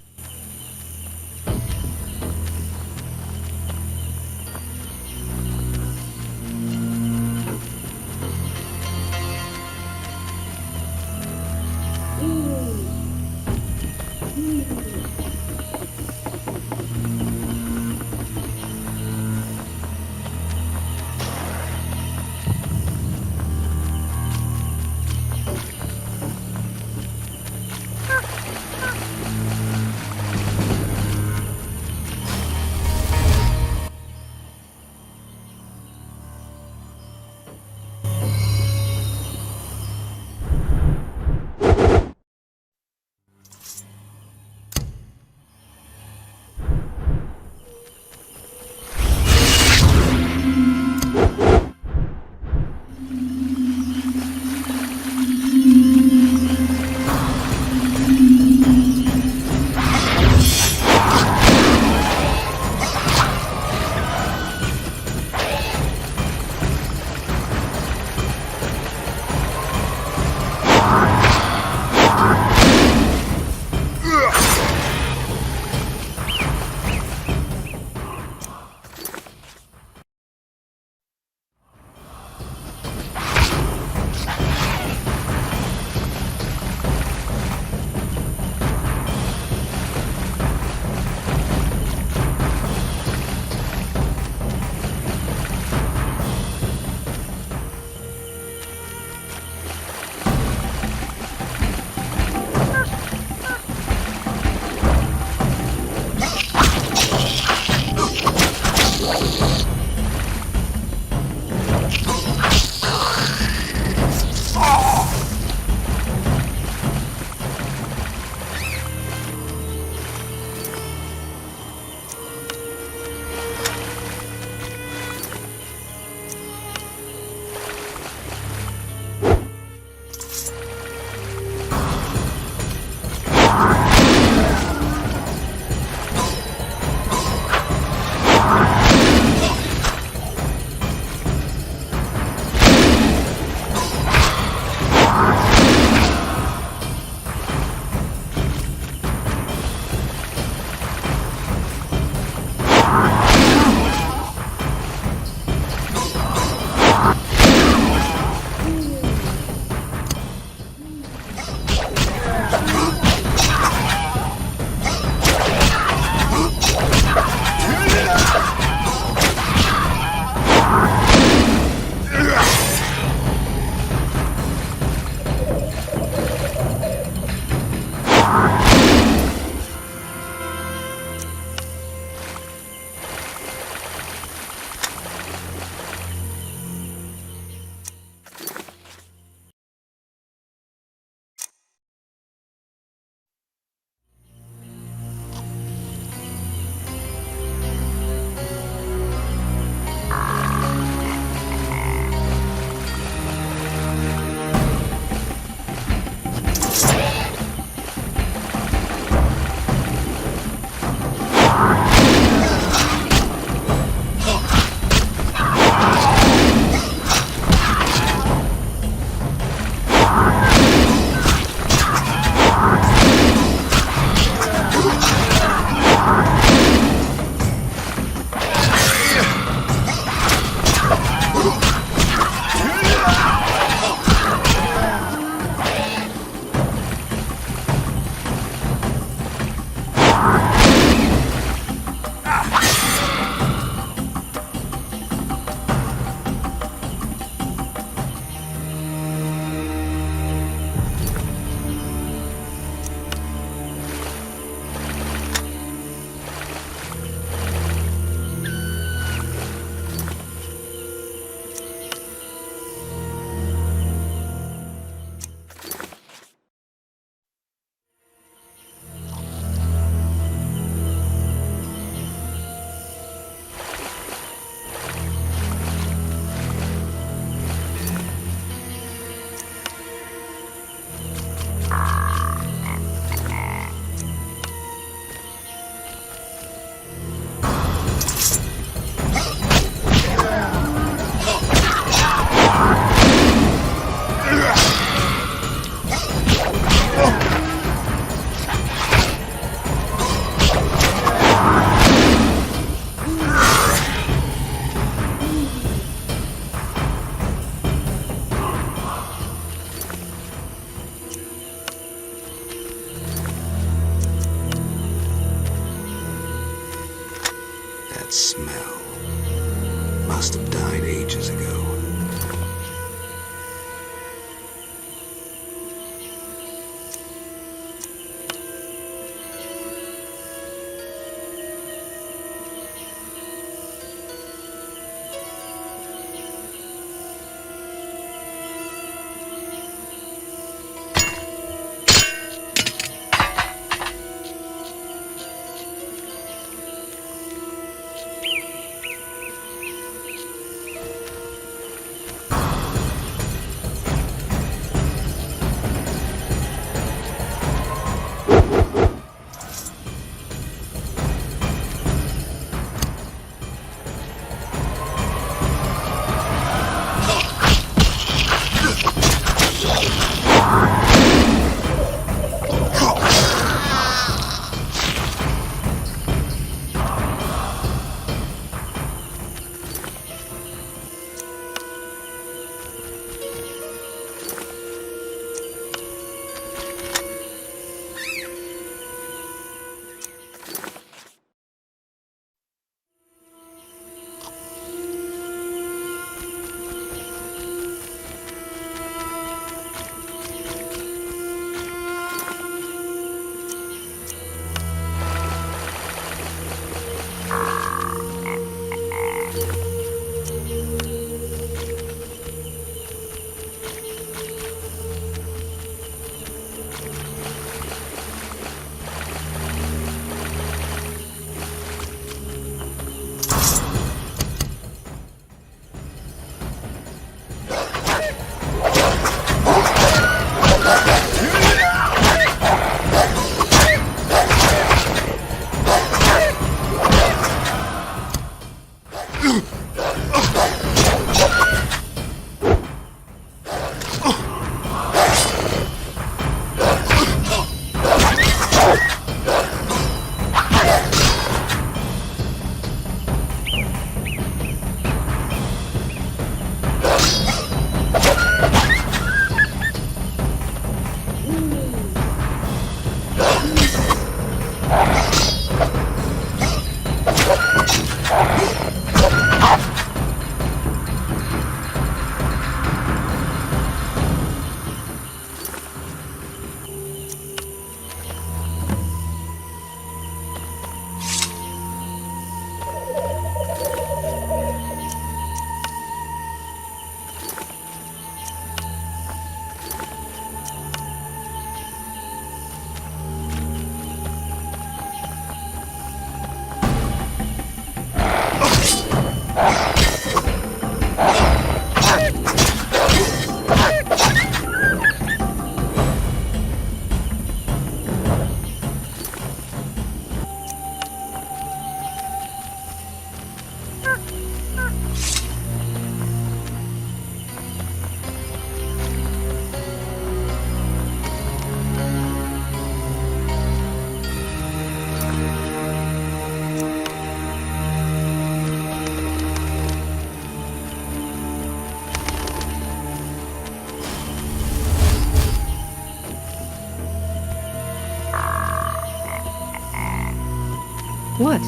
What?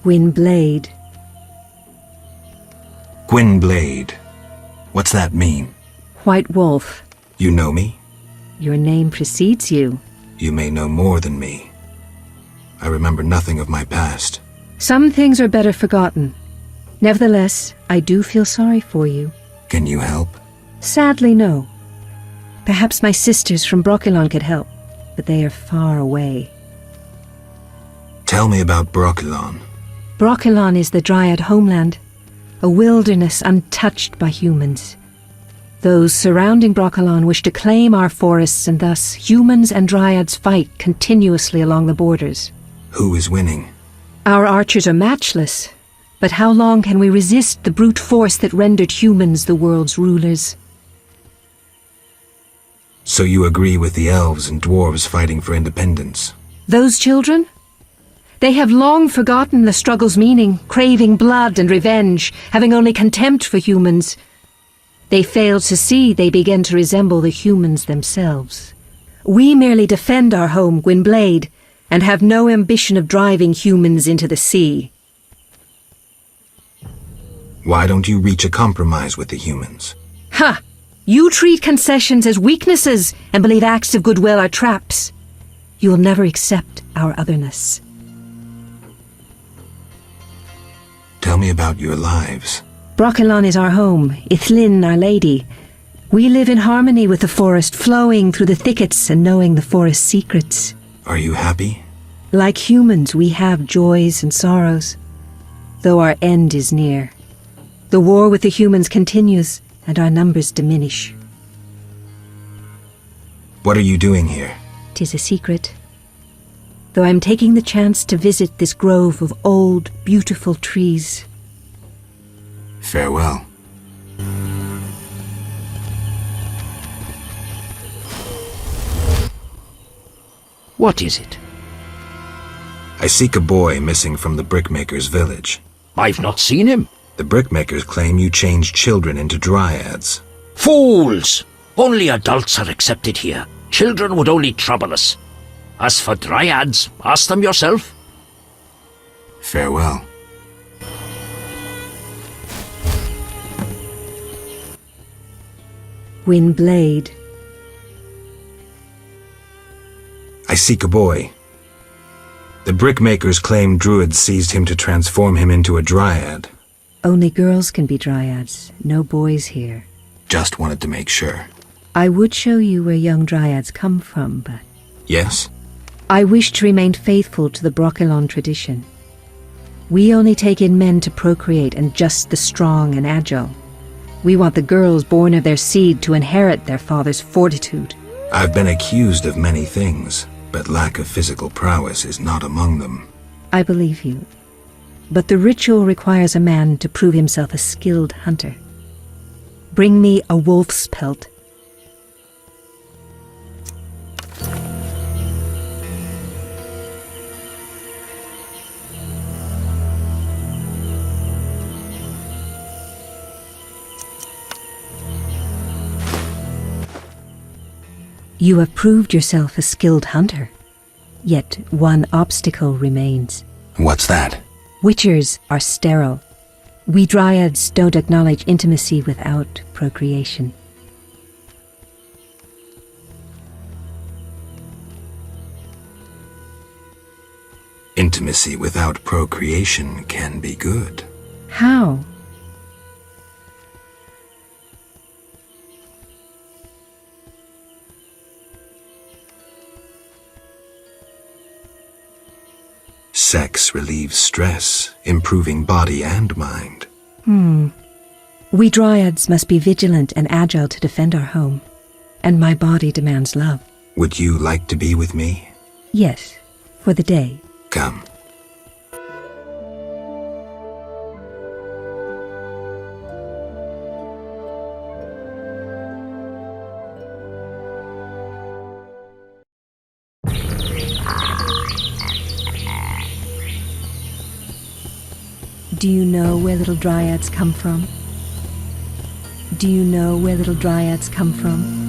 Gwynblade. Gwynblade. What's that mean? White Wolf. You know me? Your name precedes you. You may know more than me. I remember nothing of my past. Some things are better forgotten. Nevertheless, I do feel sorry for you. Can you help? Sadly, no. Perhaps my sisters from Brokilon could help, but they are far away. Tell me about Brokilon. Brokilon is the Dryad homeland, a wilderness untouched by humans. Those surrounding Brokilon wish to claim our forests, and thus humans and Dryads fight continuously along the borders. Who is winning? Our archers are matchless, but how long can we resist the brute force that rendered humans the world's rulers? So you agree with the elves and dwarves fighting for independence? Those children? They have long forgotten the struggle's meaning, craving blood and revenge, having only contempt for humans. They fail to see they begin to resemble the humans themselves. We merely defend our home, Gwynblade, and have no ambition of driving humans into the sea. Why don't you reach a compromise with the humans? Ha! You treat concessions as weaknesses and believe acts of goodwill are traps. You will never accept our otherness. Tell me about your lives. Brokilon is our home, Ithlin our lady. We live in harmony with the forest, flowing through the thickets and knowing the forest's secrets. Are you happy? Like humans, we have joys and sorrows, though our end is near. The war with the humans continues, and our numbers diminish. What are you doing here? 'Tis a secret. Though I'm taking the chance to visit this grove of old, beautiful trees. Farewell. What is it? I seek a boy missing from the brickmaker's village. I've not seen him. The brickmakers claim you changed children into dryads. Fools! Only adults are accepted here. Children would only trouble us. As for dryads, ask them yourself. Farewell. Gwynblade. I seek a boy. The brickmakers claim druids seized him to transform him into a dryad. Only girls can be dryads, no boys here. Just wanted to make sure. I would show you where young dryads come from, but... Yes? I wish to remain faithful to the Brokilon tradition. We only take in men to procreate, and just the strong and agile. We want the girls born of their seed to inherit their father's fortitude. I've been accused of many things, but lack of physical prowess is not among them. I believe you. But the ritual requires a man to prove himself a skilled hunter. Bring me a wolf's pelt. You have proved yourself a skilled hunter. Yet one obstacle remains. What's that? Witchers are sterile. We dryads don't acknowledge intimacy without procreation. Intimacy without procreation can be good. How? Sex relieves stress, improving body and mind. We dryads must be vigilant and agile to defend our home. And my body demands love. Would you like to be with me? Yes, for the day. Come. Do you know where little dryads come from? Do you know where little dryads come from?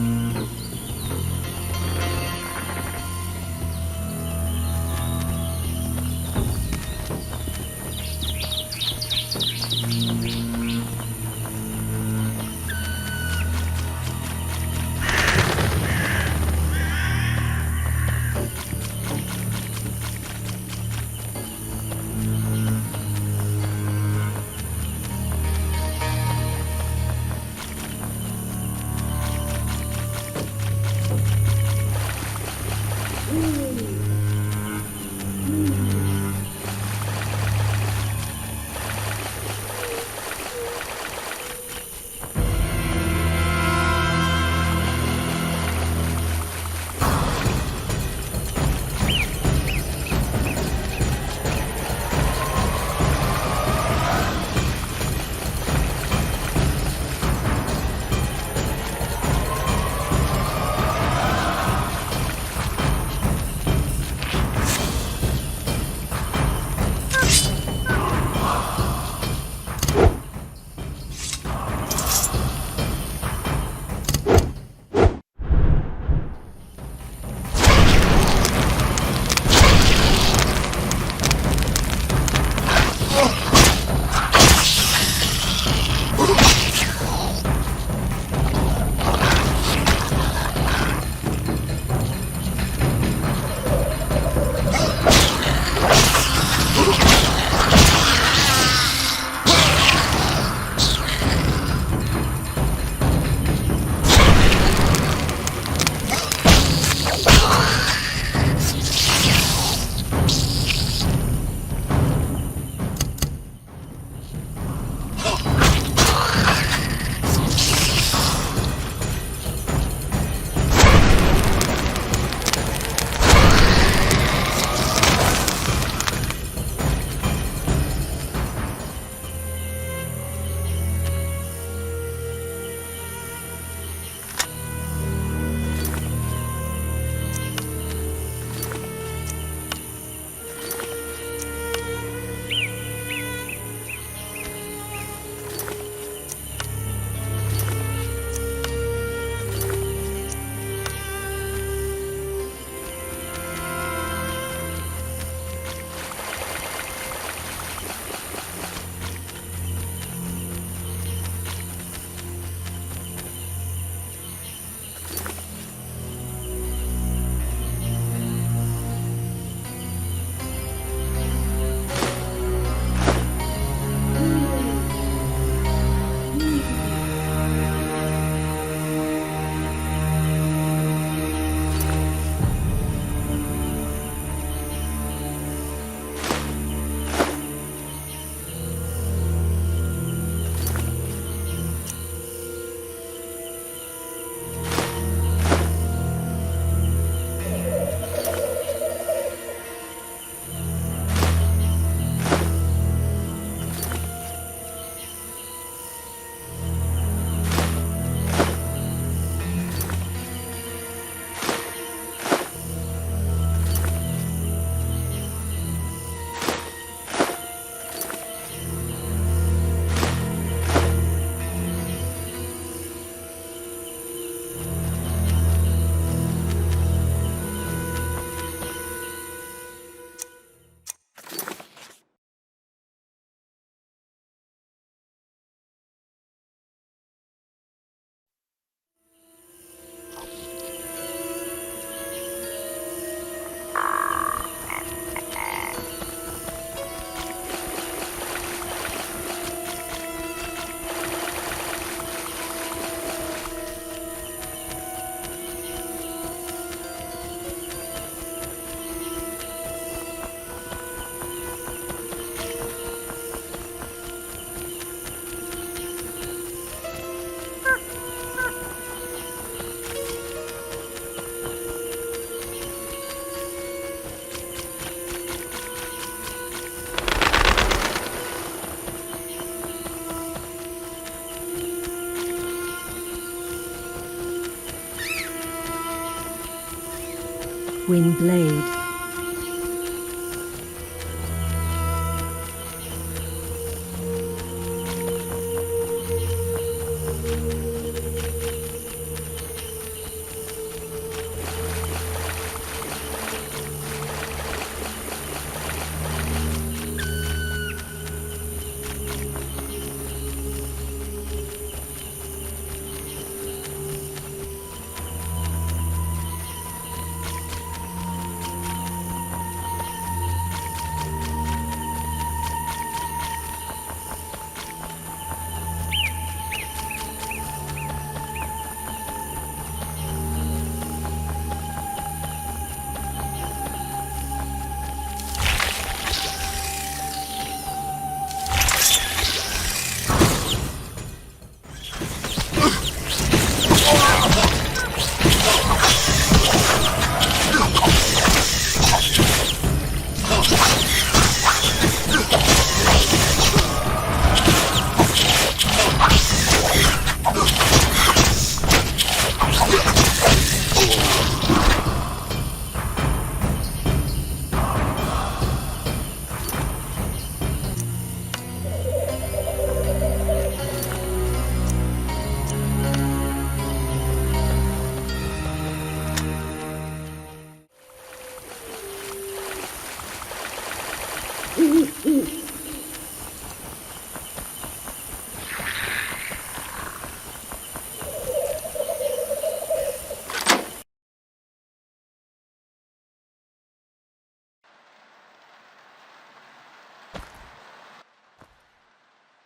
twin blade.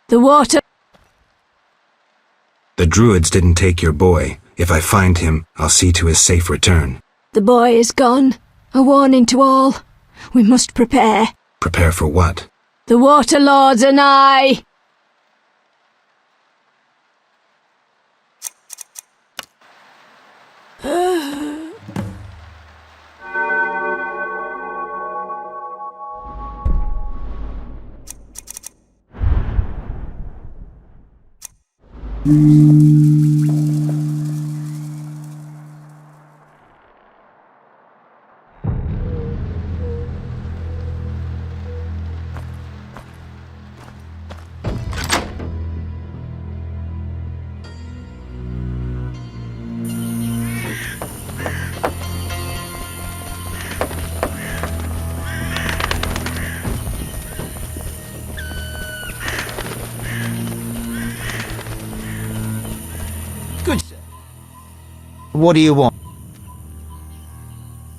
The water... The druids didn't take your boy. If I find him, I'll see to his safe return. The boy is gone. A warning to all. We must prepare. Prepare for what? The Water Lords and I... Good sir. What do you want?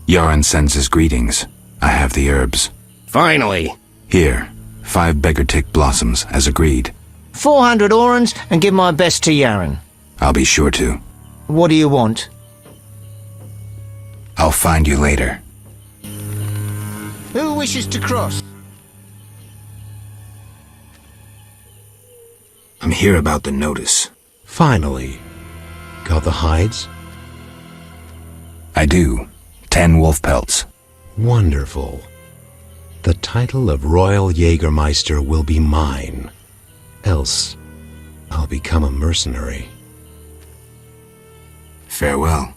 Yaron sends his greetings. I have the herbs. Finally. Here, 5 beggartick blossoms, as agreed. 400 orans and give my best to Yaron. I'll be sure to. What do you want? I'll find you later. Who wishes to cross? I'm here about the notice. Finally. Got the hides? I do. 10 wolf pelts. Wonderful. The title of Royal Jägermeister will be mine. Else, I'll become a mercenary. Farewell.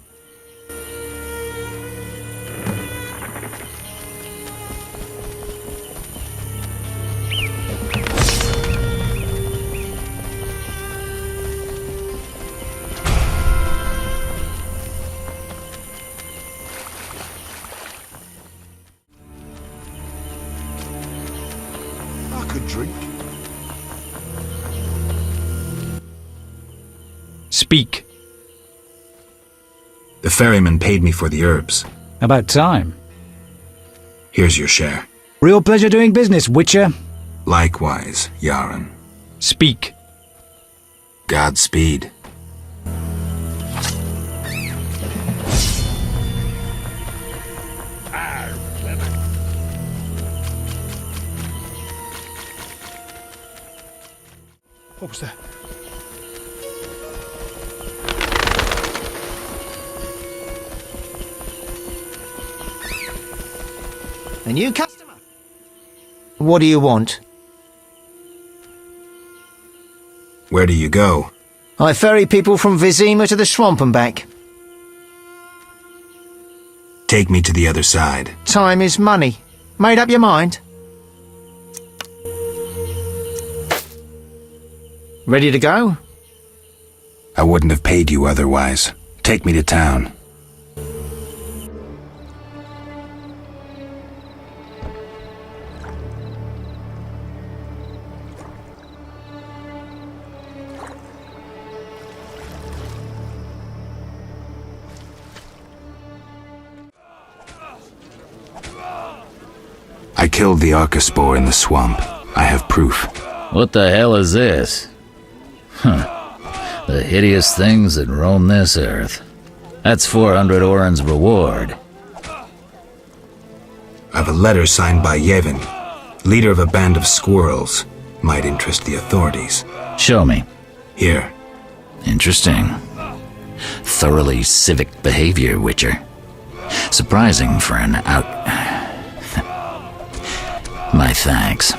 I could drink. Speak. The ferryman paid me for the herbs. About time. Here's your share. Real pleasure doing business, Witcher. Likewise, Yaron. Speak. Godspeed. What was that? A new customer. What do you want? Where do you go? I ferry people from Vizima to the swamp and back. Take me to the other side. Time is money. Made up your mind? Ready to go? I wouldn't have paid you otherwise. Take me to town. I killed the Archospore in the swamp. I have proof. What the hell is this? The hideous things that roam this earth. That's 400 Oren's reward. I have a letter signed by Yevon, leader of a band of squirrels. Might interest the authorities. Show me. Here. Interesting. Thoroughly civic behavior, Witcher. Surprising for an My thanks.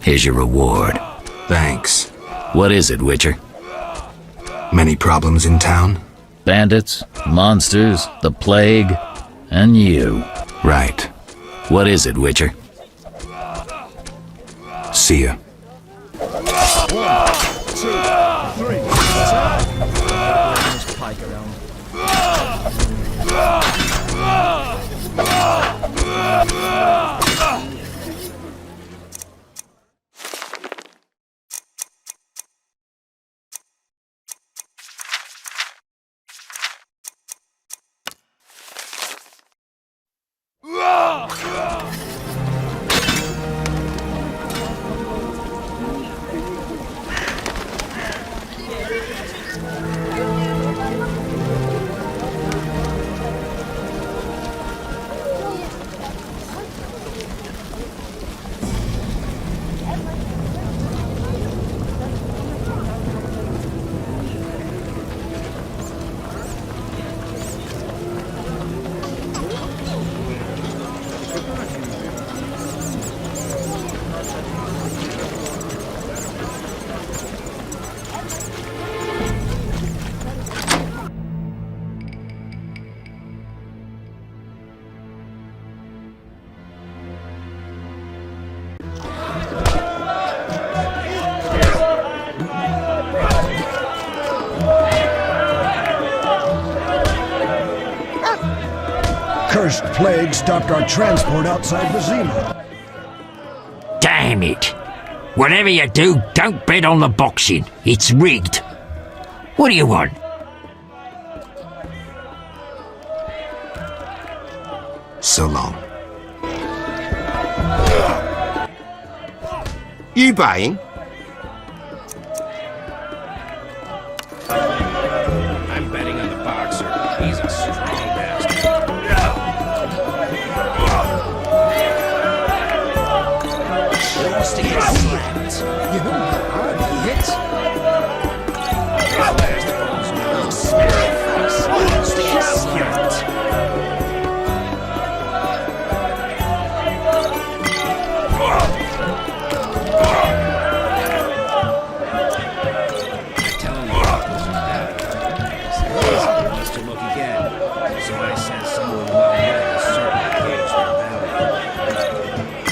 Here's your reward. Thanks. What is it, Witcher? Many problems in town? Bandits, monsters, the plague, and you. Right. What is it, Witcher? See ya. 1, 2, 3. Pike around. Cursed plague stopped our transport outside Vizima. Damn it! Whatever you do, don't bet on the boxing. It's rigged. What do you want? So long. You buying? I'm betting on the boxer. He's a strong bastard. He wants to get slapped. You know how hard he hits? His last one's no spirit face. He wants to get slapped.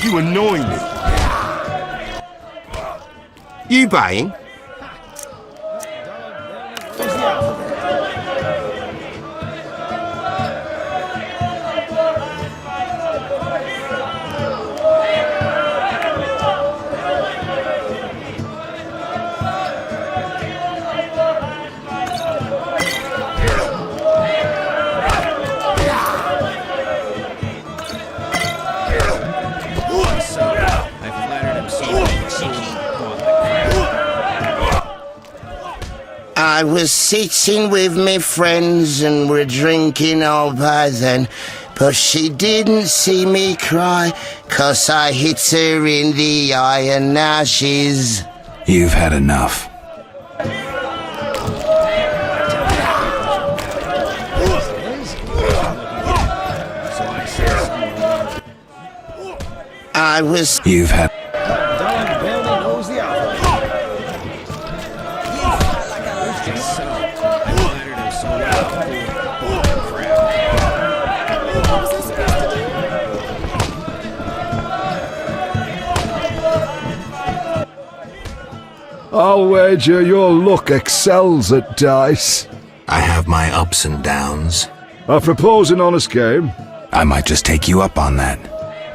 You annoy me. You buying? I was sitting with me friends and we're drinking all by then, but she didn't see me cry, 'cause I hit her in the eye and now she's... You've had enough. I was... You've had... I'll wager your luck excels at dice. I have my ups and downs. I propose an honest game. I might just take you up on that.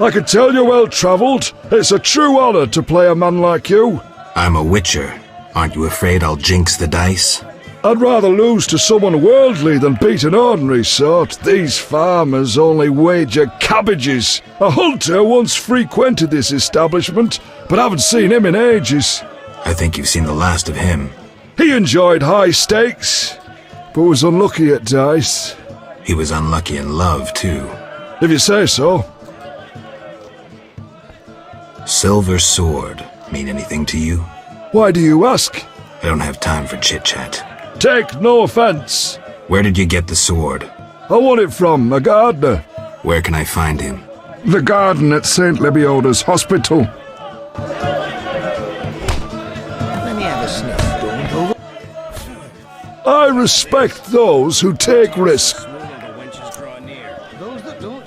I can tell you're well-travelled. It's a true honor to play a man like you. I'm a witcher. Aren't you afraid I'll jinx the dice? I'd rather lose to someone worldly than beat an ordinary sort. These farmers only wager cabbages. A hunter once frequented this establishment, but I haven't seen him in ages. I think you've seen the last of him. He enjoyed high stakes, but was unlucky at dice. He was unlucky in love, too. If you say so. Silver sword mean anything to you? Why do you ask? I don't have time for chit-chat. Take no offense. Where did you get the sword? I won it from a gardener. Where can I find him? The garden at St. Lebioda's Hospital. Let me have a sniff, don't you? I respect those who take risks.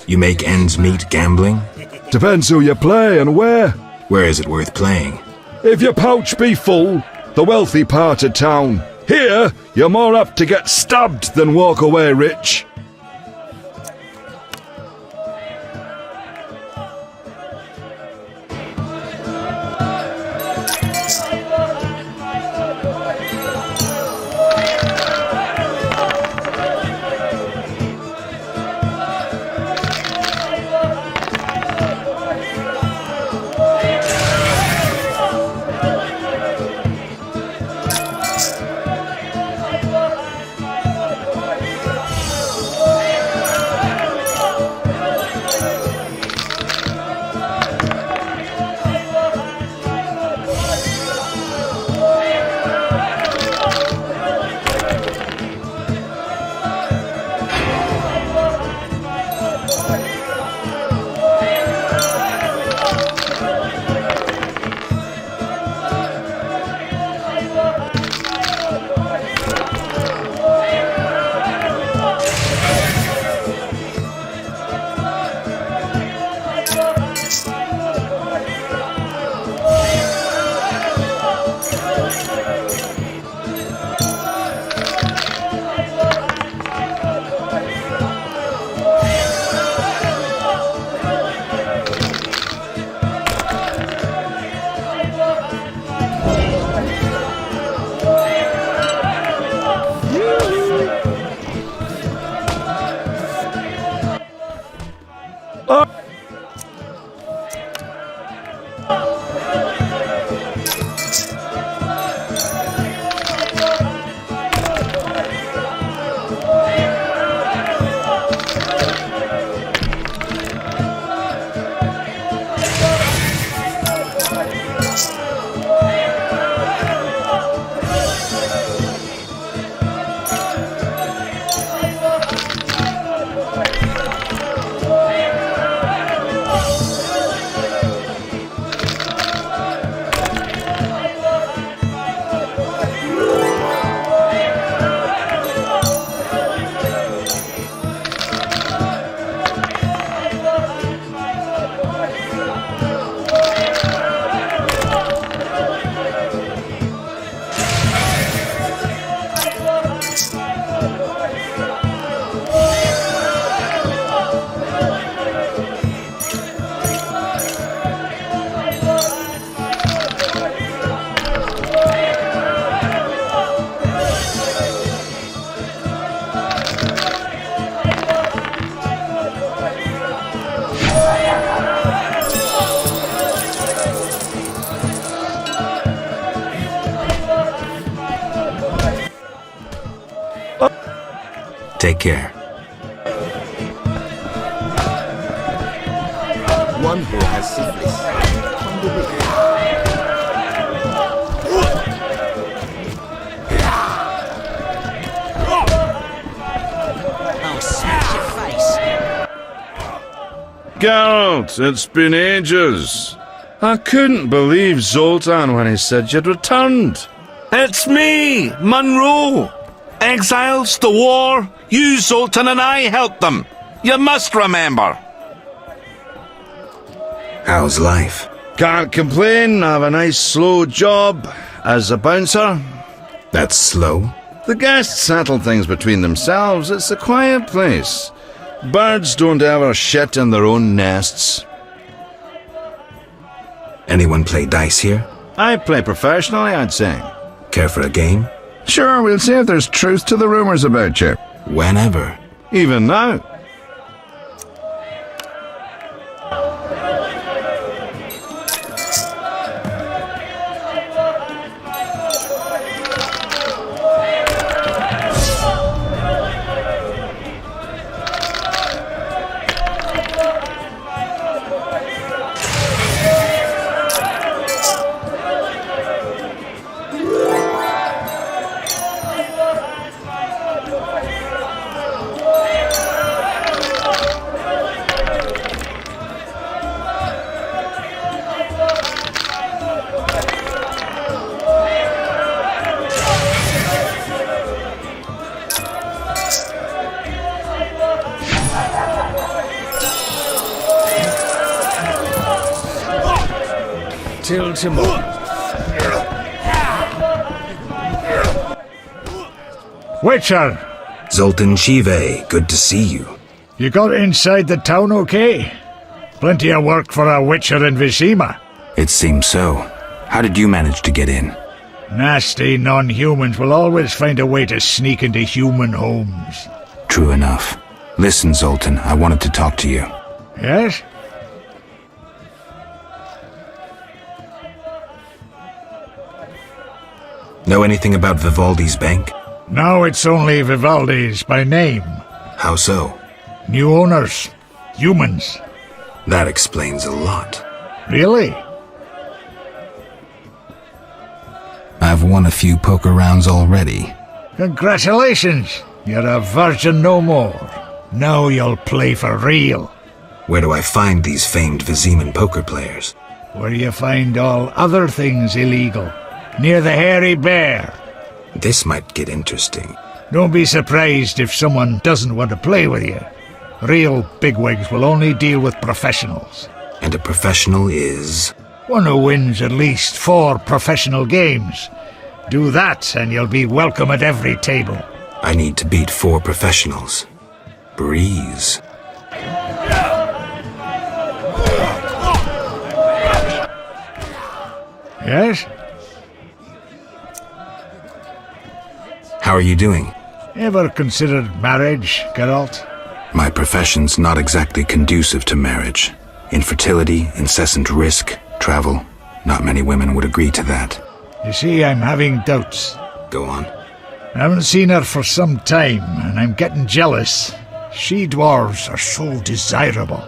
You make ends meet gambling? Depends who you play and where. Where is it worth playing? If your pouch be full, the wealthy part of town. Here, you're more apt to get stabbed than walk away rich. Take care. One who has syphilis. I'll smash your face. Geralt, it's been ages. I couldn't believe Zoltan when he said you'd returned. It's me, Monroe. Exiles, the war, you, Zoltan, and I helped them. You must remember. How's life? Can't complain, I have a nice slow job. As a bouncer? That's slow. The guests settle things between themselves. It's a quiet place. Birds don't ever shit in their own nests. Anyone play dice here? I play professionally, I'd say. Care for a game? Sure, we'll see if there's truth to the rumors about you. Whenever. Even now. Till tomorrow. Witcher! Zoltan Chive, good to see you. You got inside the town okay? Plenty of work for a Witcher in Vizima. It seems so. How did you manage to get in? Nasty non-humans will always find a way to sneak into human homes. True enough. Listen, Zoltan, I wanted to talk to you. Yes? Know anything about Vivaldi's bank? Now it's only Vivaldi's by name. How so? New owners. Humans. That explains a lot. Really? I've won a few poker rounds already. Congratulations! You're a virgin no more. Now you'll play for real. Where do I find these famed Viziman poker players? Where you find all other things illegal. Near the hairy bear. This might get interesting. Don't be surprised if someone doesn't want to play with you. Real bigwigs will only deal with professionals. And a professional is? One who wins at least 4 professional games. Do that and you'll be welcome at every table. I need to beat 4 professionals. Breeze. Yes? How are you doing? Ever considered marriage, Geralt? My profession's not exactly conducive to marriage. Infertility, incessant risk, travel. Not many women would agree to that. You see, I'm having doubts. Go on. I haven't seen her for some time, and I'm getting jealous. She-dwarves are so desirable.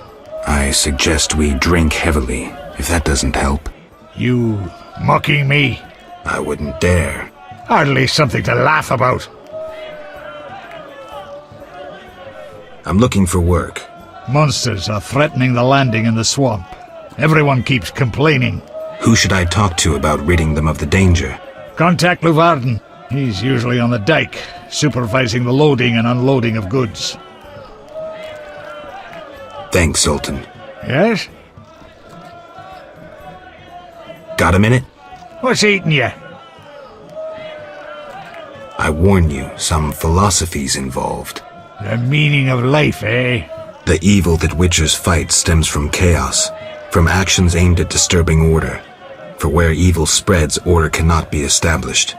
I suggest we drink heavily, if that doesn't help. You mocking me? I wouldn't dare. Hardly something to laugh about. I'm looking for work. Monsters are threatening the landing in the swamp. Everyone keeps complaining. Who should I talk to about ridding them of the danger? Contact Luvarden. He's usually on the dike, supervising the loading and unloading of goods. Thanks, Zoltan. Yes? Got a minute? What's eating you? I warn you, some philosophy's involved. The meaning of life, eh? The evil that witchers fight stems from chaos, from actions aimed at disturbing order. For where evil spreads, order cannot be established.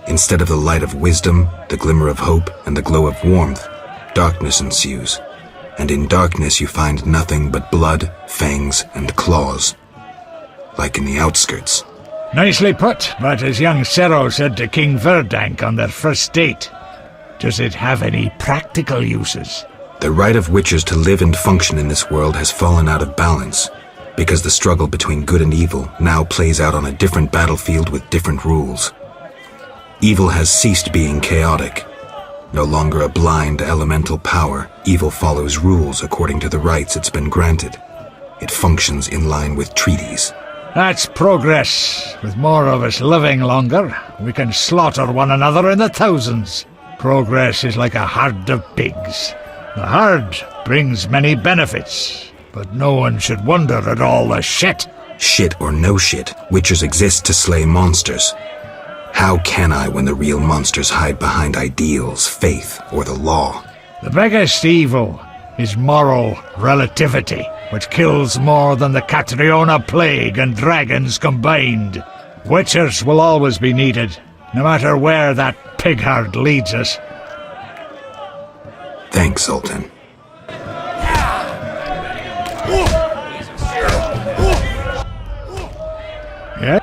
Instead of the light of wisdom, the glimmer of hope, and the glow of warmth, darkness ensues. And in darkness you find nothing but blood, fangs, and claws. Like in the outskirts. Nicely put, but as young Cero said to King Verdank on their first date, does it have any practical uses? The right of witchers to live and function in this world has fallen out of balance, because the struggle between good and evil now plays out on a different battlefield with different rules. Evil has ceased being chaotic. No longer a blind elemental power, evil follows rules according to the rights it's been granted. It functions in line with treaties. That's progress. With more of us living longer, we can slaughter one another in the thousands. Progress is like a herd of pigs. The herd brings many benefits, but no one should wonder at all the shit. Shit or no shit, witchers exist to slay monsters. How can I when the real monsters hide behind ideals, faith, or the law? The biggest evil is moral relativity, which kills more than the Catriona plague and dragons combined. Witchers will always be needed, no matter where that pig-herd leads us. Thanks, Sultan. Yeah?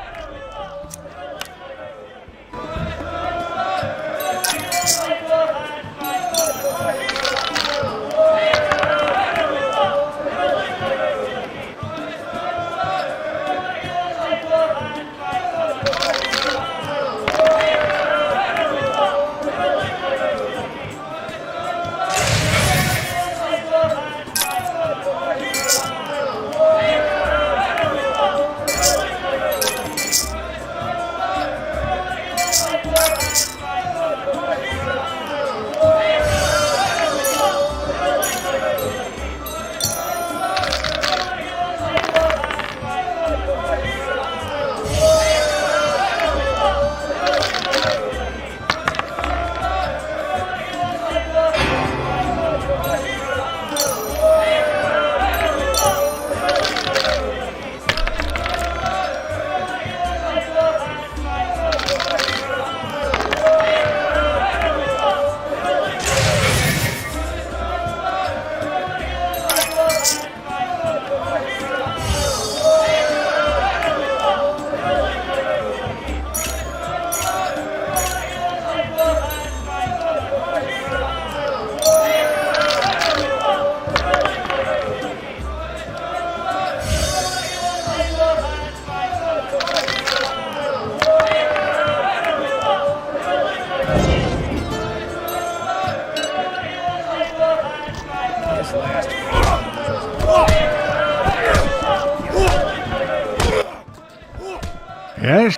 Yes?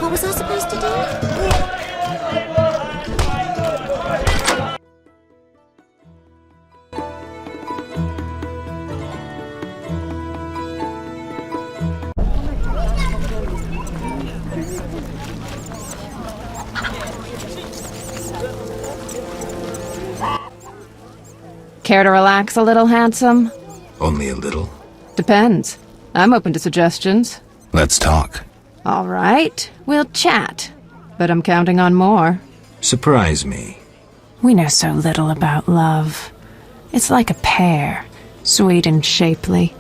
What was I supposed to do? Care to relax a little, handsome? Only a little. Depends. I'm open to suggestions. Let's talk. All right, we'll chat. But I'm counting on more. Surprise me. We know so little about love. It's like a pear, sweet and shapely.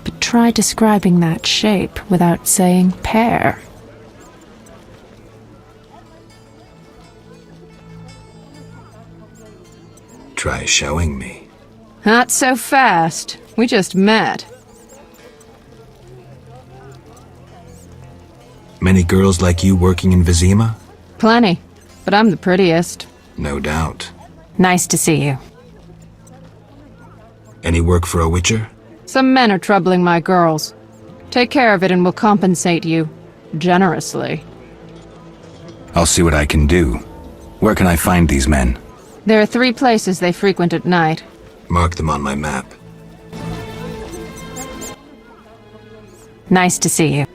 But try describing that shape without saying pear. Try showing me. Not so fast. We just met. Many girls like you working in Vizima? Plenty. But I'm the prettiest. No doubt. Nice to see you. Any work for a witcher? Some men are troubling my girls. Take care of it and we'll compensate you. Generously. I'll see what I can do. Where can I find these men? There are 3 places they frequent at night. Mark them on my map. Nice to see you.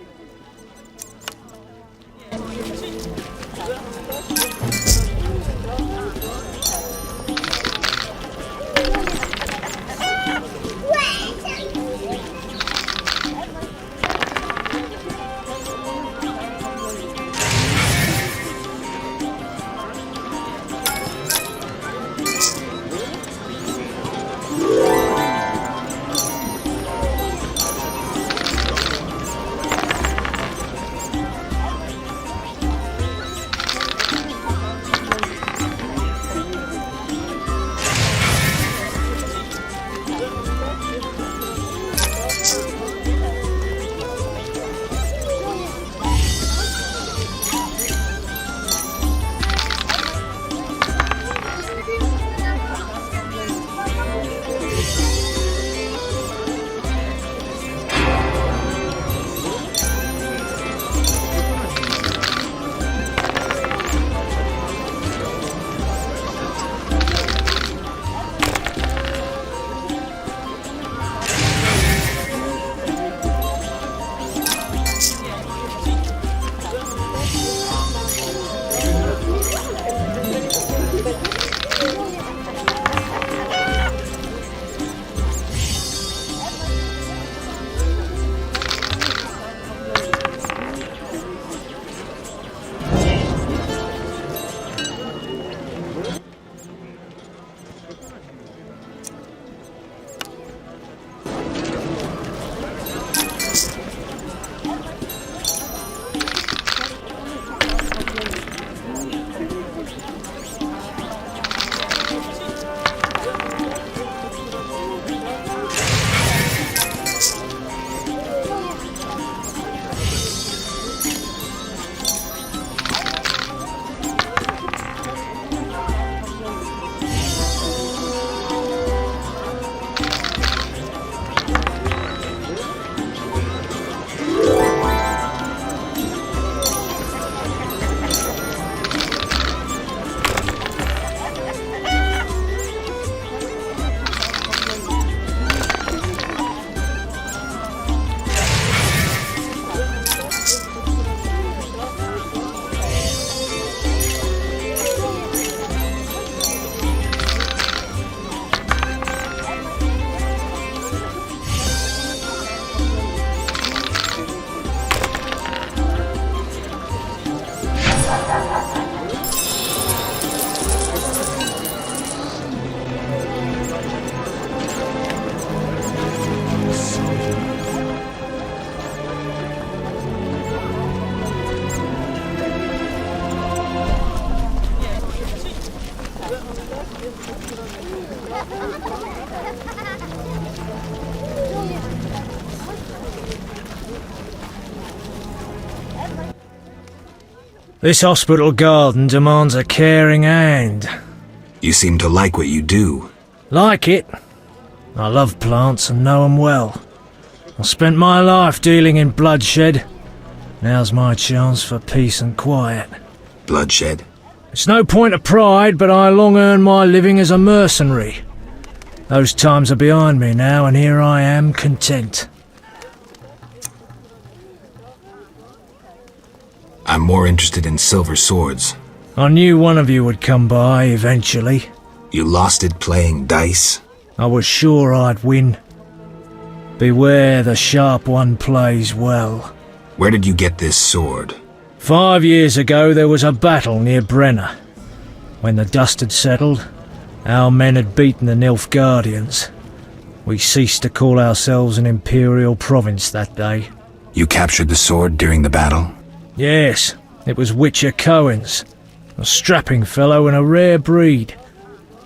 This hospital garden demands a caring hand. You seem to like what you do. Like it? I love plants and know 'em well. I spent my life dealing in bloodshed. Now's my chance for peace and quiet. Bloodshed? It's no point of pride, but I long earned my living as a mercenary. Those times are behind me now, and here I am, content. I'm more interested in silver swords. I knew one of you would come by eventually. You lost it playing dice? I was sure I'd win. Beware the sharp one plays well. Where did you get this sword? 5 years ago there was a battle near Brenner. When the dust had settled, our men had beaten the Nilfgaardians. We ceased to call ourselves an imperial province that day. You captured the sword during the battle? Yes, it was Witcher Cohen's. A strapping fellow and a rare breed.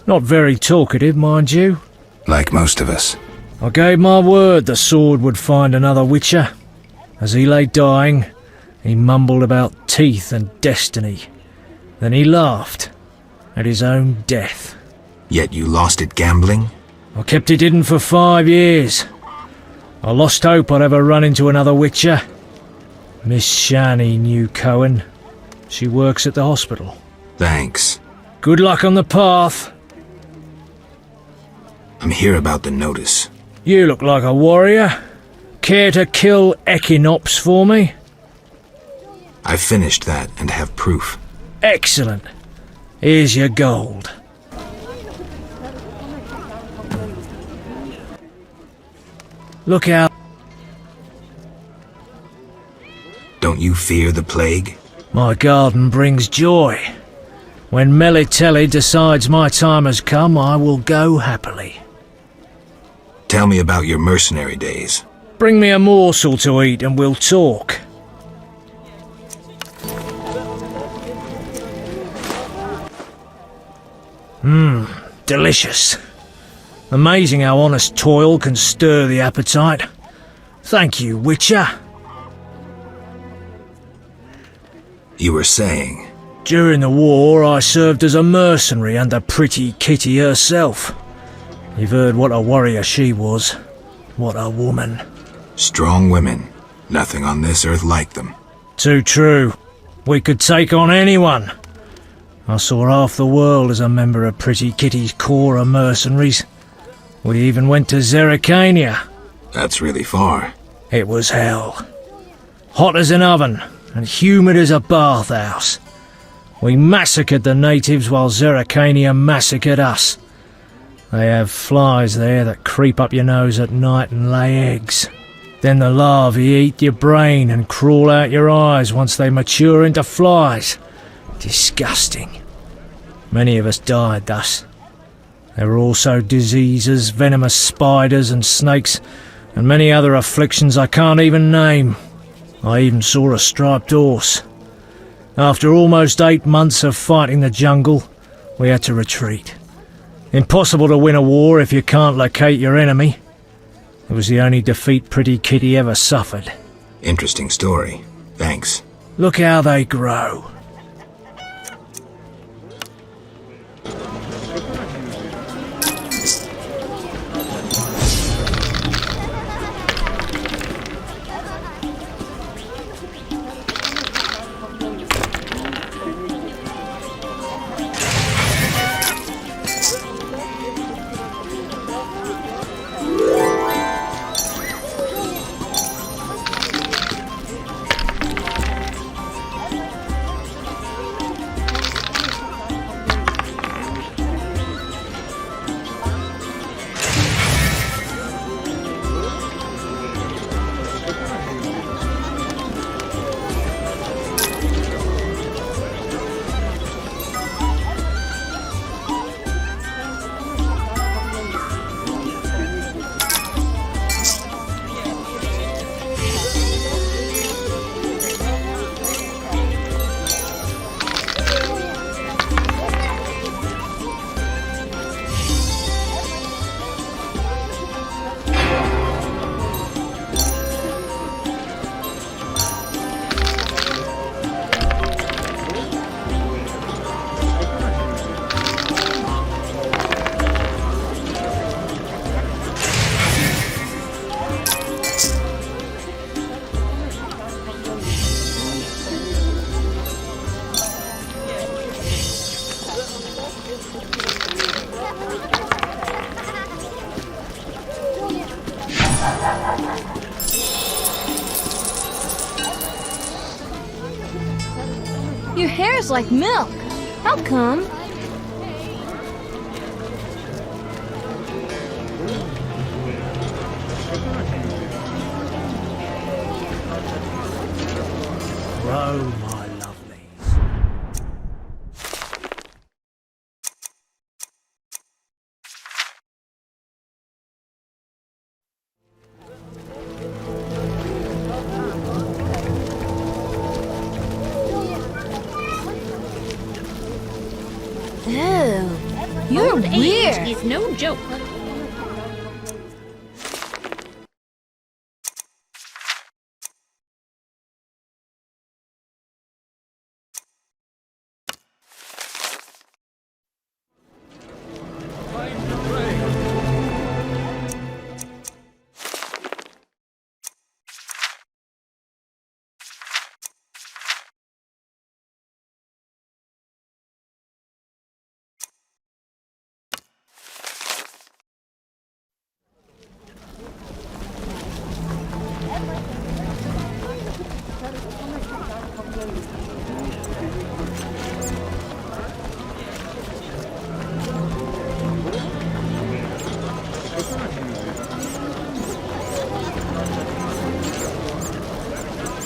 Not very talkative, mind you. Like most of us. I gave my word the sword would find another Witcher. As he lay dying, he mumbled about teeth and destiny. Then he laughed at his own death. Yet you lost it gambling? I kept it hidden for 5 years. I lost hope I'd ever run into another Witcher. Miss Shani knew Cohen. She works at the hospital. Thanks. Good luck on the path. I'm here about the notice. You look like a warrior. Care to kill Equinops for me? I finished that and have proof. Excellent. Here's your gold. Look out. Don't you fear the plague? My garden brings joy. When Melitelli decides my time has come, I will go happily. Tell me about your mercenary days. Bring me a morsel to eat and we'll talk. Delicious. Amazing how honest toil can stir the appetite. Thank you, Witcher. You were saying? During the war, I served as a mercenary under Pretty Kitty herself. You've heard what a warrior she was. What a woman. Strong women. Nothing on this earth like them. Too true. We could take on anyone. I saw half the world as a member of Pretty Kitty's corps of mercenaries. We even went to Zerrikania. That's really far. It was hell. Hot as an oven and humid as a bathhouse. We massacred the natives while Zerrikania massacred us. They have flies there that creep up your nose at night and lay eggs. Then the larvae eat your brain and crawl out your eyes once they mature into flies. Disgusting. Many of us died thus. There were also diseases, venomous spiders and snakes, and many other afflictions I can't even name. I even saw a striped horse. After almost 8 months of fighting the jungle, we had to retreat. Impossible to win a war if you can't locate your enemy. It was the only defeat Pretty Kitty ever suffered. Interesting story. Thanks. Look how they grow. Your hair's like milk. How come? Row, my lovely. Oh, you're Old weird. age is no joke.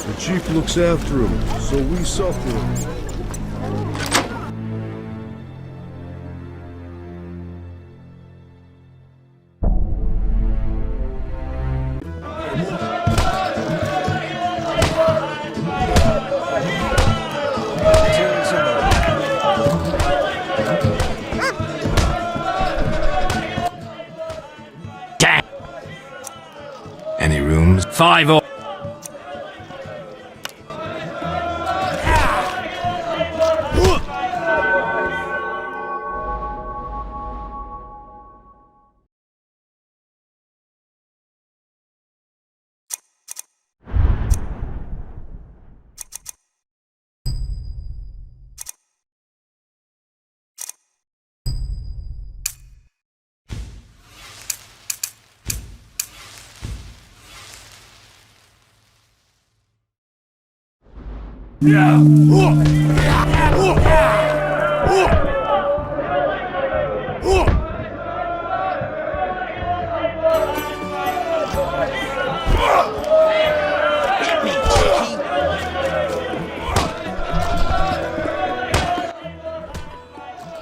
The chief looks after him, so we suffer. Any rooms? 5 or...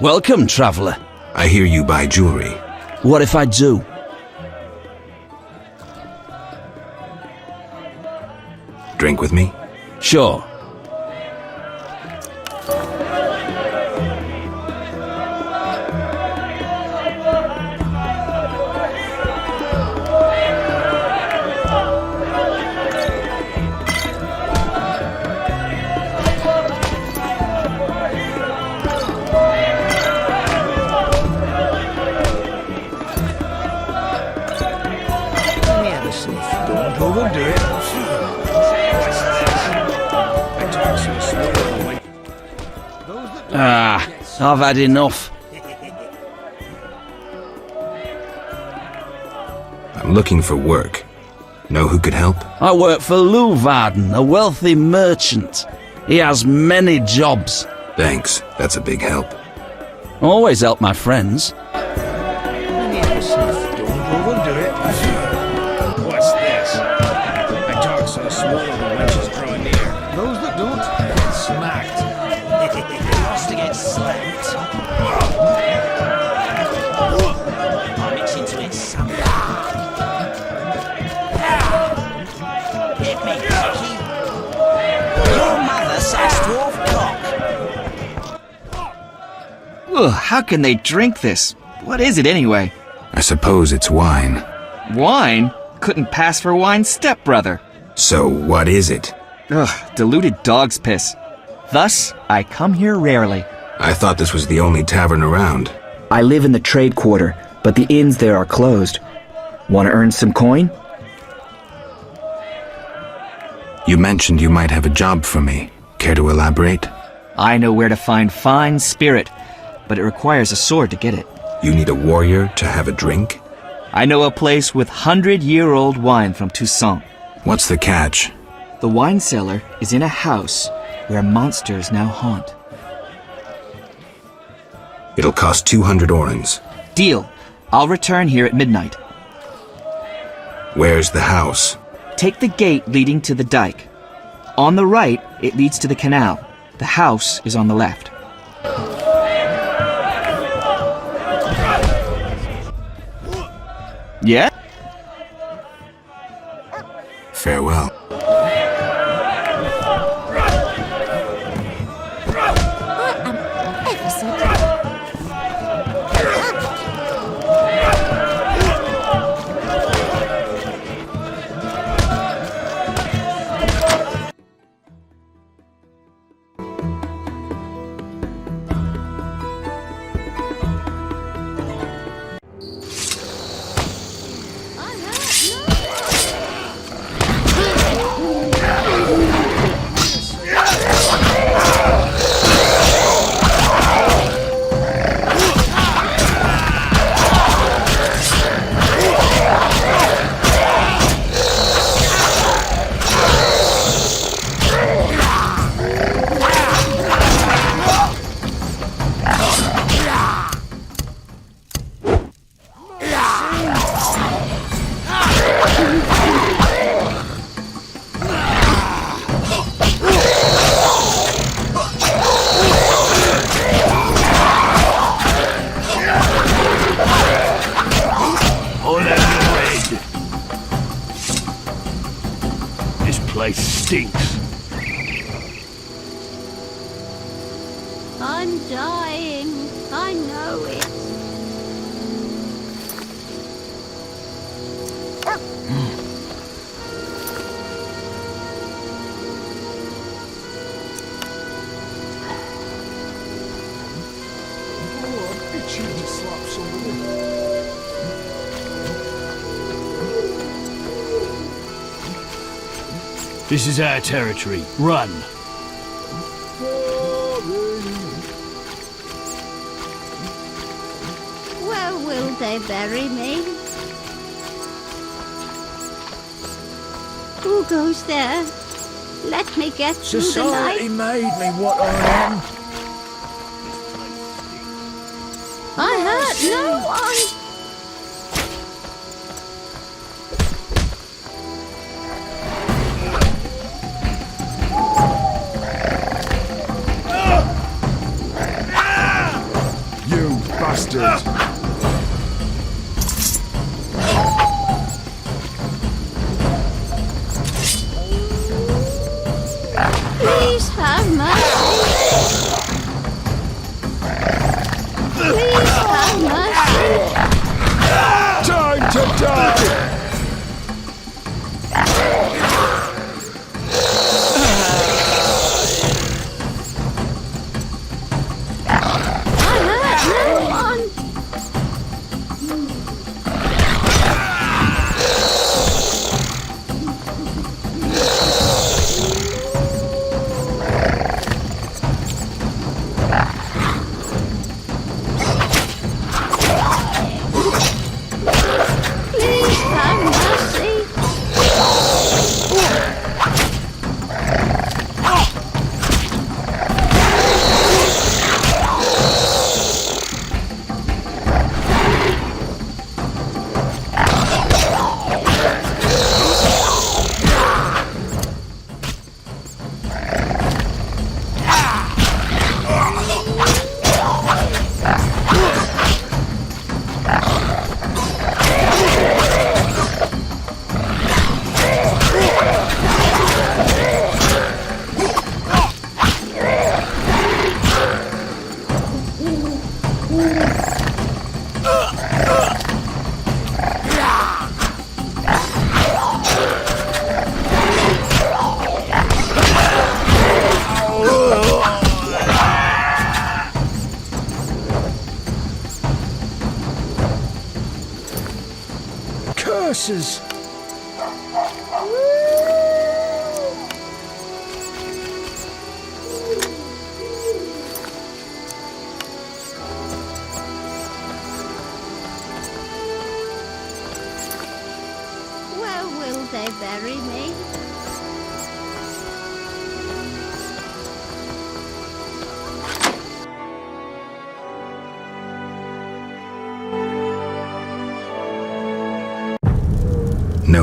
Welcome, traveller. I hear you buy jewelry. What if I do? Drink with me? Sure. Don't overdo it. Ah, I've had enough. I'm looking for work. Know who could help? I work for Leuwarden, a wealthy merchant. He has many jobs. Thanks, that's a big help. Always help my friends. Don't overdo it. What's this? I talk so small the wenches draw near. Those that don't get smacked. Lost to get slapped. I mix into it some. Hit me, Jackie. Your mother sucks dwarf cock. Ugh, how can they drink this? What is it anyway? I suppose it's wine. Wine? Couldn't pass for wine, stepbrother. So, what is it? Ugh, diluted dog's piss. Thus, I come here rarely. I thought this was the only tavern around. I live in the trade quarter, but the inns there are closed. Want to earn some coin? You mentioned you might have a job for me. Care to elaborate? I know where to find fine spirit, but it requires a sword to get it. You need a warrior to have a drink? I know a place with 100-year-old wine from Toussaint. What's the catch? The wine cellar is in a house where monsters now haunt. It'll cost 200 orens. Deal. I'll return here at midnight. Where's the house? Take the gate leading to the dike. On the right, it leads to the canal. The house is on the left. Yeah? Farewell. Stinks. I'm dying. I know it. This is our territory. Run. Where will they bury me? Who goes there? Let me get through the night. Society made me what I am. I hurt no one. Bastard! Please have mercy. Please have mercy. Time to die! Curses! Where will they bury me?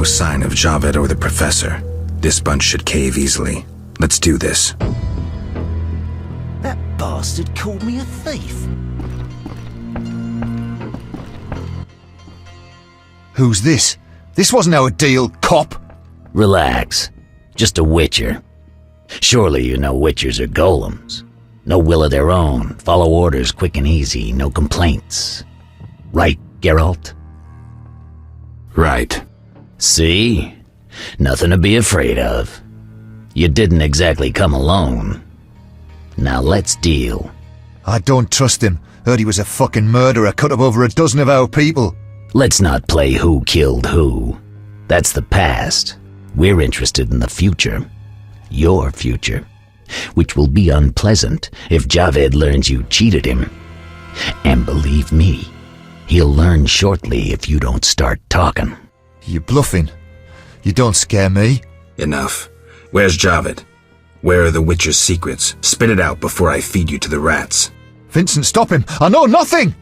no sign of Javed or the Professor. This bunch should cave easily. Let's do this. That bastard called me a thief. Who's this? This wasn't our deal, cop! Relax. Just a witcher. Surely you know witchers are golems. No will of their own, follow orders quick and easy, no complaints. Right, Geralt? Right. See? Nothing to be afraid of. You didn't exactly come alone. Now let's deal. I don't trust him. Heard he was a fucking murderer, cut up over a dozen of our people. Let's not play who killed who. That's the past. We're interested in the future. Your future. Which will be unpleasant if Javed learns you cheated him. And believe me, he'll learn shortly if you don't start talking. You bluffing? You don't scare me. Enough. Where's Javed? Where are the Witcher's secrets? Spit it out before I feed you to the rats. Vincent, stop him! I know nothing!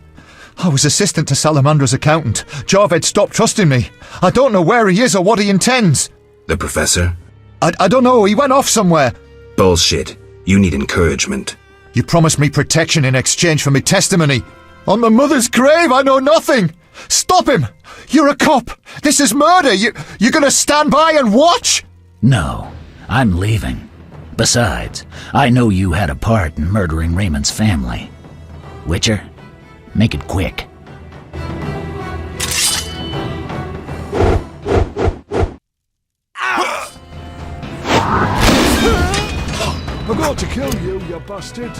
I was assistant to Salamandra's accountant. Javed stopped trusting me. I don't know where he is or what he intends. The Professor? I don't know, he went off somewhere. Bullshit. You need encouragement. You promised me protection in exchange for me testimony. On my mother's grave, I know nothing! Stop him! You're a cop! This is murder! You're gonna stand by and watch? No, I'm leaving. Besides, I know you had a part in murdering Raymond's family. Witcher, make it quick. I'm going to kill you, you bastard!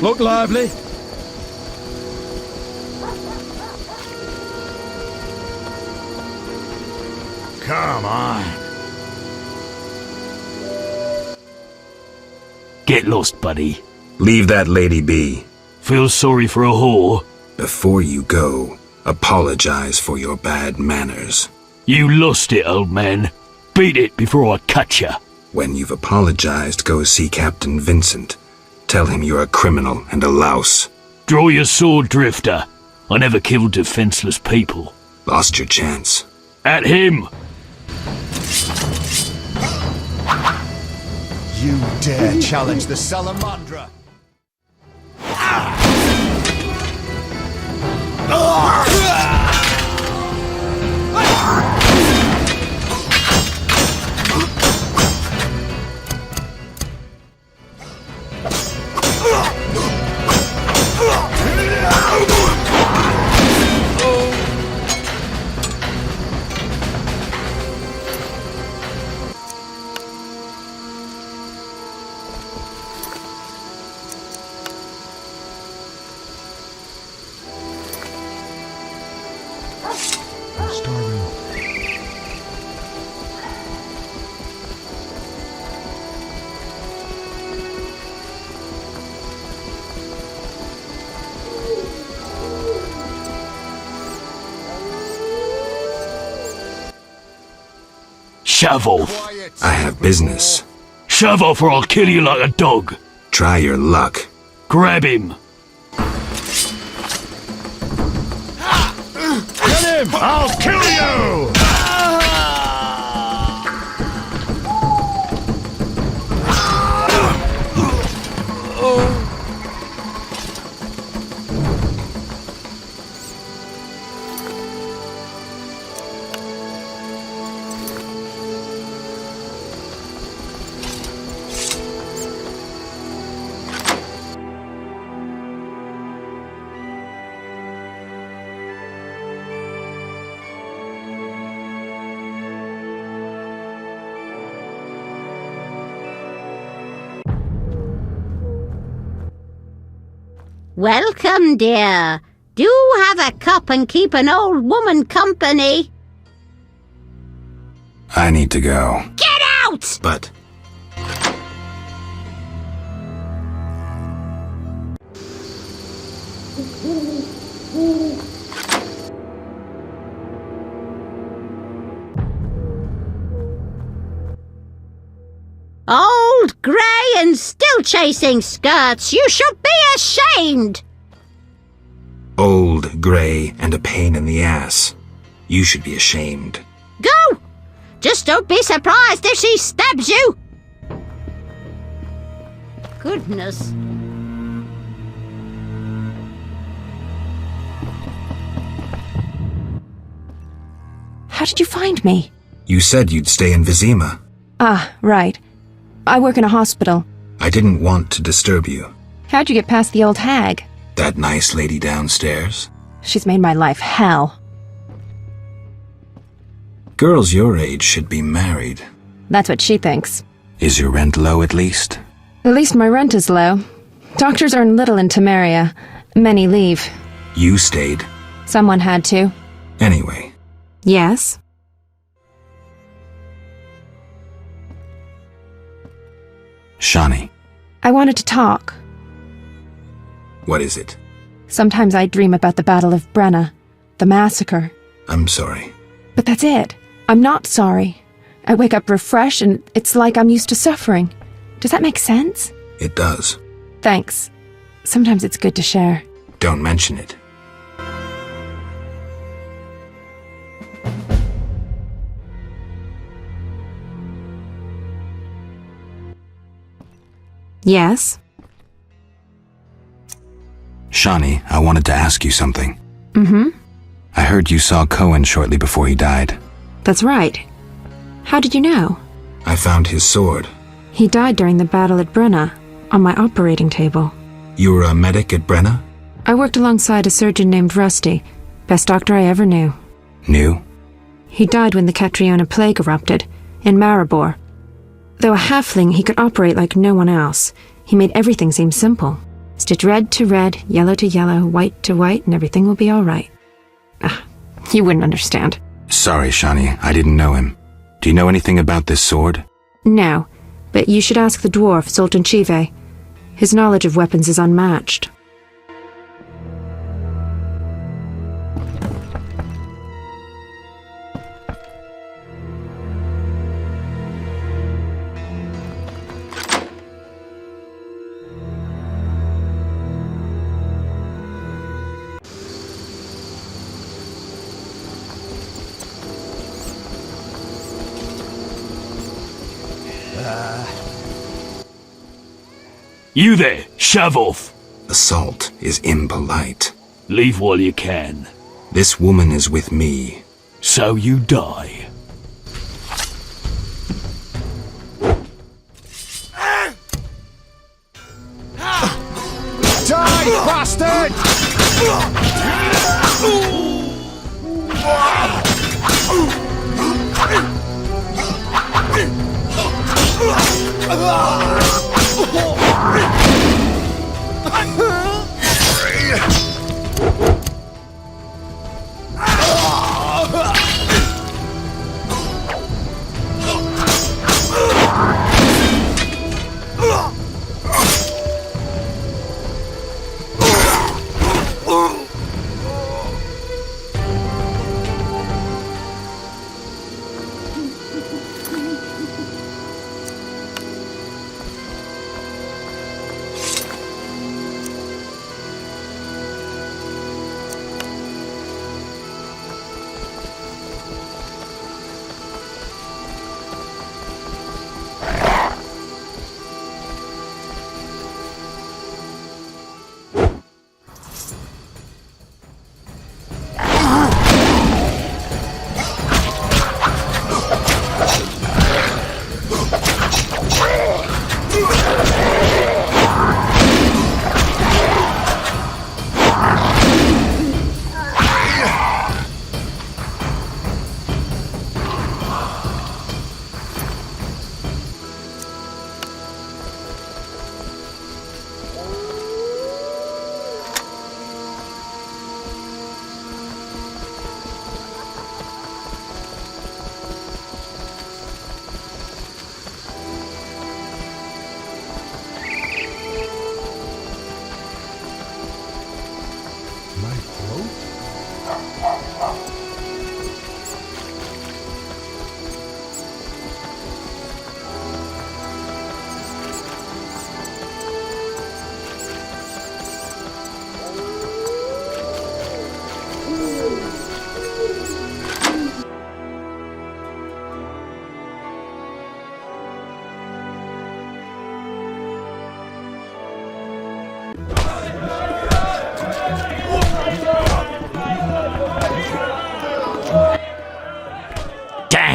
Look lively. Come on. Get lost, buddy. Leave that lady be. Feel sorry for a whore? Before you go, apologize for your bad manners. You lost it, old man. Beat it before I cut ya. When you've apologized, go see Captain Vincent. Tell him you're a criminal and a louse. Draw your sword, Drifter. I never killed defenseless people. Lost your chance. At him! You dare challenge the Salamandra? Shove off. I have business. Shove off or I'll kill you like a dog. Try your luck. Grab him. Get him! I'll kill you! Welcome, dear. Do have a cup and keep an old woman company. I need to go. Get out! But... Old, grey, and still chasing skirts. You should be ashamed. Old, grey, and a pain in the ass. You should be ashamed. Go! Just don't be surprised if she stabs you. Goodness. How did you find me? You said you'd stay in Vizima. Ah, right. I work in a hospital. I didn't want to disturb you. How'd you get past the old hag? That nice lady downstairs? She's made my life hell. Girls your age should be married. That's what she thinks. Is your rent low at least? At least my rent is low. Doctors earn little in Temeria. Many leave. You stayed. Someone had to. Anyway. Yes? Shani. I wanted to talk. What is it? Sometimes I dream about the Battle of Brenna, the massacre. I'm sorry. But that's it. I'm not sorry. I wake up refreshed and it's like I'm used to suffering. Does that make sense? It does. Thanks. Sometimes it's good to share. Don't mention it. Yes? Shani, I wanted to ask you something. Mm-hmm. I heard you saw Cohen shortly before he died. That's right. How did you know? I found his sword. He died during the battle at Brenna, on my operating table. You were a medic at Brenna? I worked alongside a surgeon named Rusty, best doctor I ever knew. Knew? He died when the Catriona plague erupted, in Maribor. Though a halfling, he could operate like no one else. He made everything seem simple. Stitch red to red, yellow to yellow, white to white, and everything will be all right. You wouldn't understand. Sorry, Shani, I didn't know him. Do you know anything about this sword? No, but you should ask the dwarf, Zoltan Chive. His knowledge of weapons is unmatched. You there, shove off. Assault is impolite. Leave while you can. This woman is with me. So you die. Die, bastard!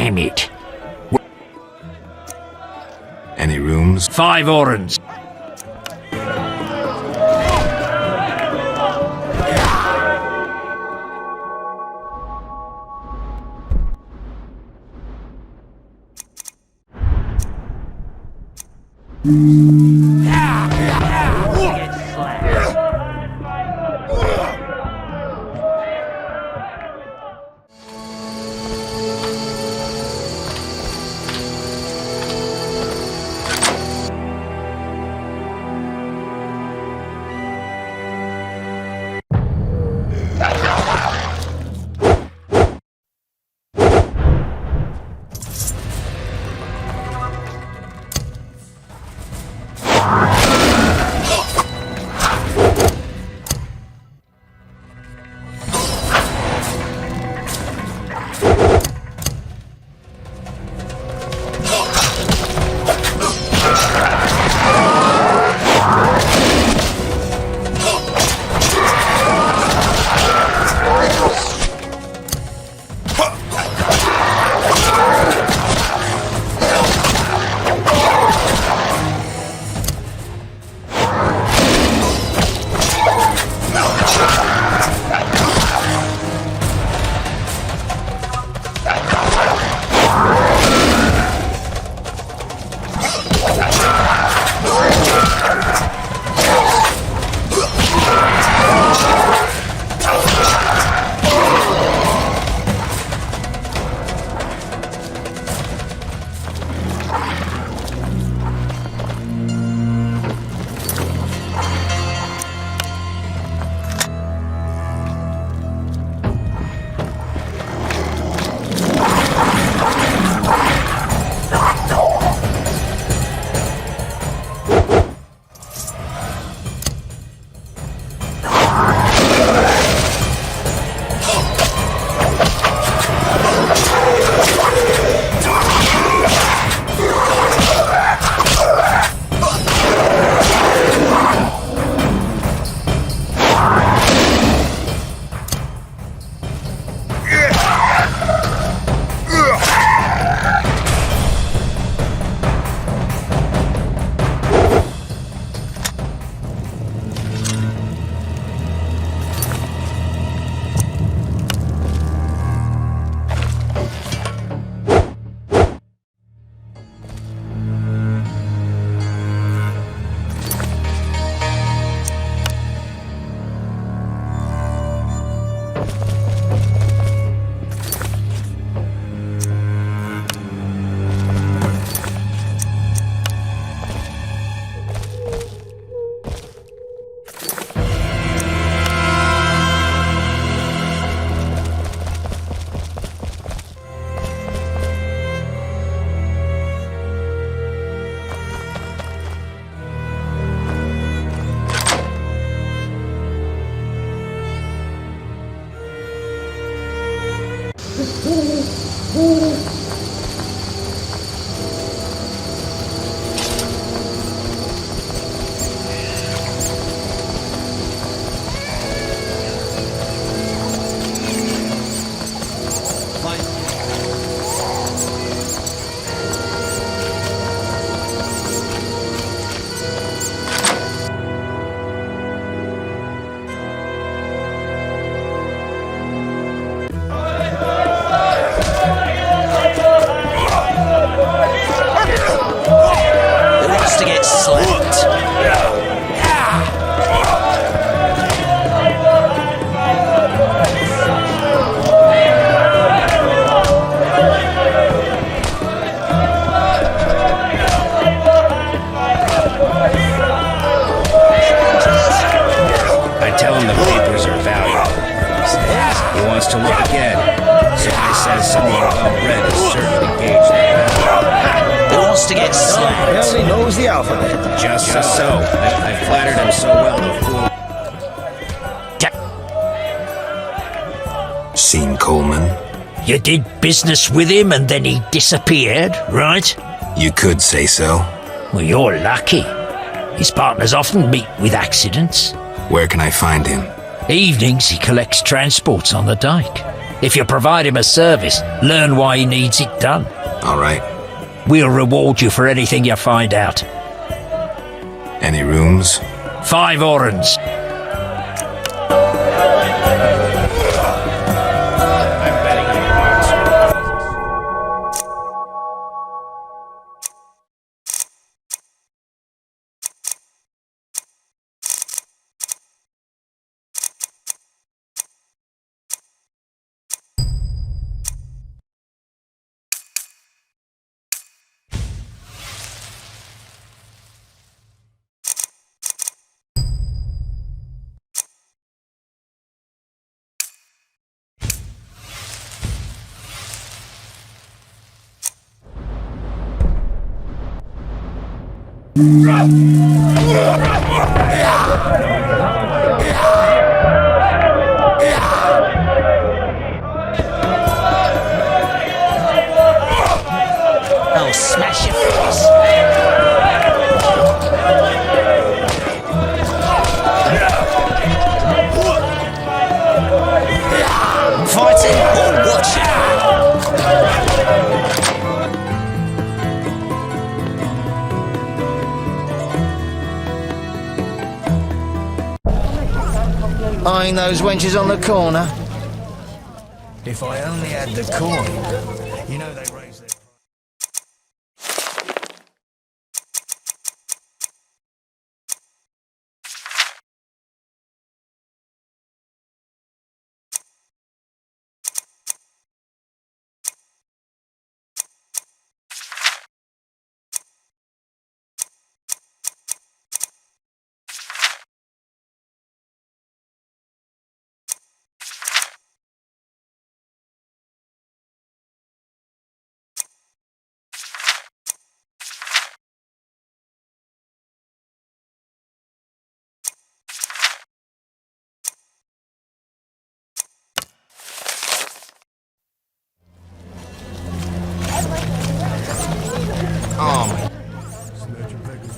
Damn it. Any rooms? 5 orens. Seen Coleman? You did business with him and then he disappeared, right? You could say so. Well, you're lucky. His partners often meet with accidents. Where can I find him? Evenings he collects transports on the dike. If you provide him a service, learn why he needs it done. All right. We'll reward you for anything you find out. Any rooms? 5 orens. I'll smash your face. Fighting or watching? Eyeing those wenches on the corner. If I only had the coin. You know they raise their...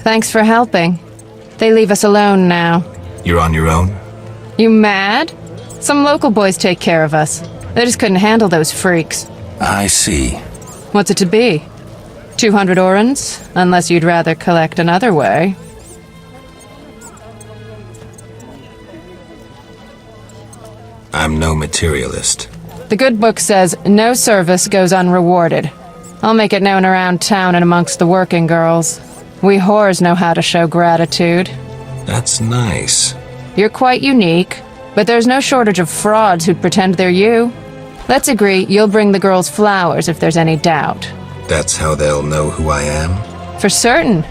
Thanks for helping. They leave us alone now. You're on your own? You mad? Some local boys take care of us. They just couldn't handle those freaks. I see. What's it to be? 200 orens? Unless you'd rather collect another way. I'm no materialist. The good book says no service goes unrewarded. I'll make it known around town and amongst the working girls. We whores know how to show gratitude. That's nice. You're quite unique, but there's no shortage of frauds who'd pretend they're you. Let's agree you'll bring the girls flowers if there's any doubt. That's how they'll know who I am? For certain.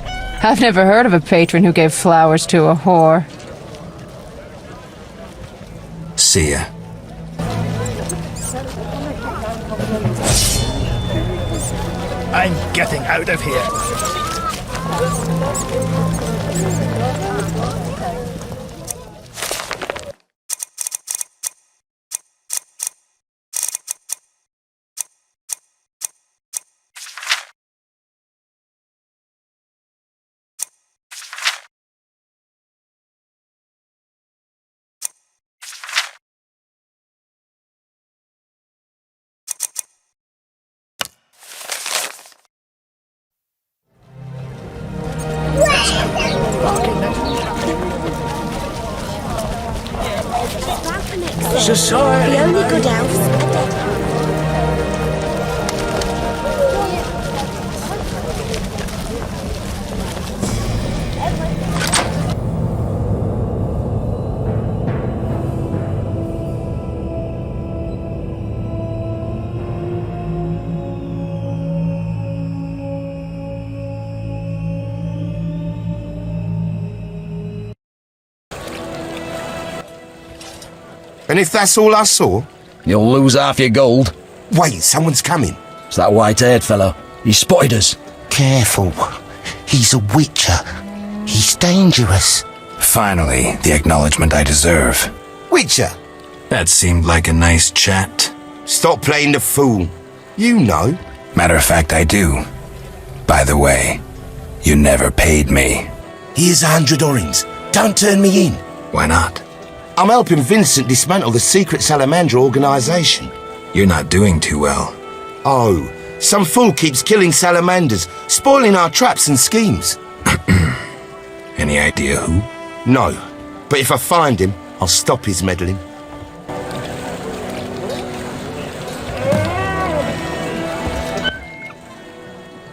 I've never heard of a patron who gave flowers to a whore. See ya. I'm getting out of here. Society. The only good elves are dead. And if that's all I saw? You'll lose half your gold. Wait, someone's coming. It's that white-haired fellow. He spotted us. Careful. He's a witcher. He's dangerous. Finally, the acknowledgement I deserve. Witcher? That seemed like a nice chat. Stop playing the fool. You know. Matter of fact, I do. By the way, you never paid me. Here's 100 orens. Don't turn me in. Why not? I'm helping Vincent dismantle the secret Salamander organisation. You're not doing too well. Oh, some fool keeps killing salamanders, spoiling our traps and schemes. Any idea who? No, but if I find him, I'll stop his meddling.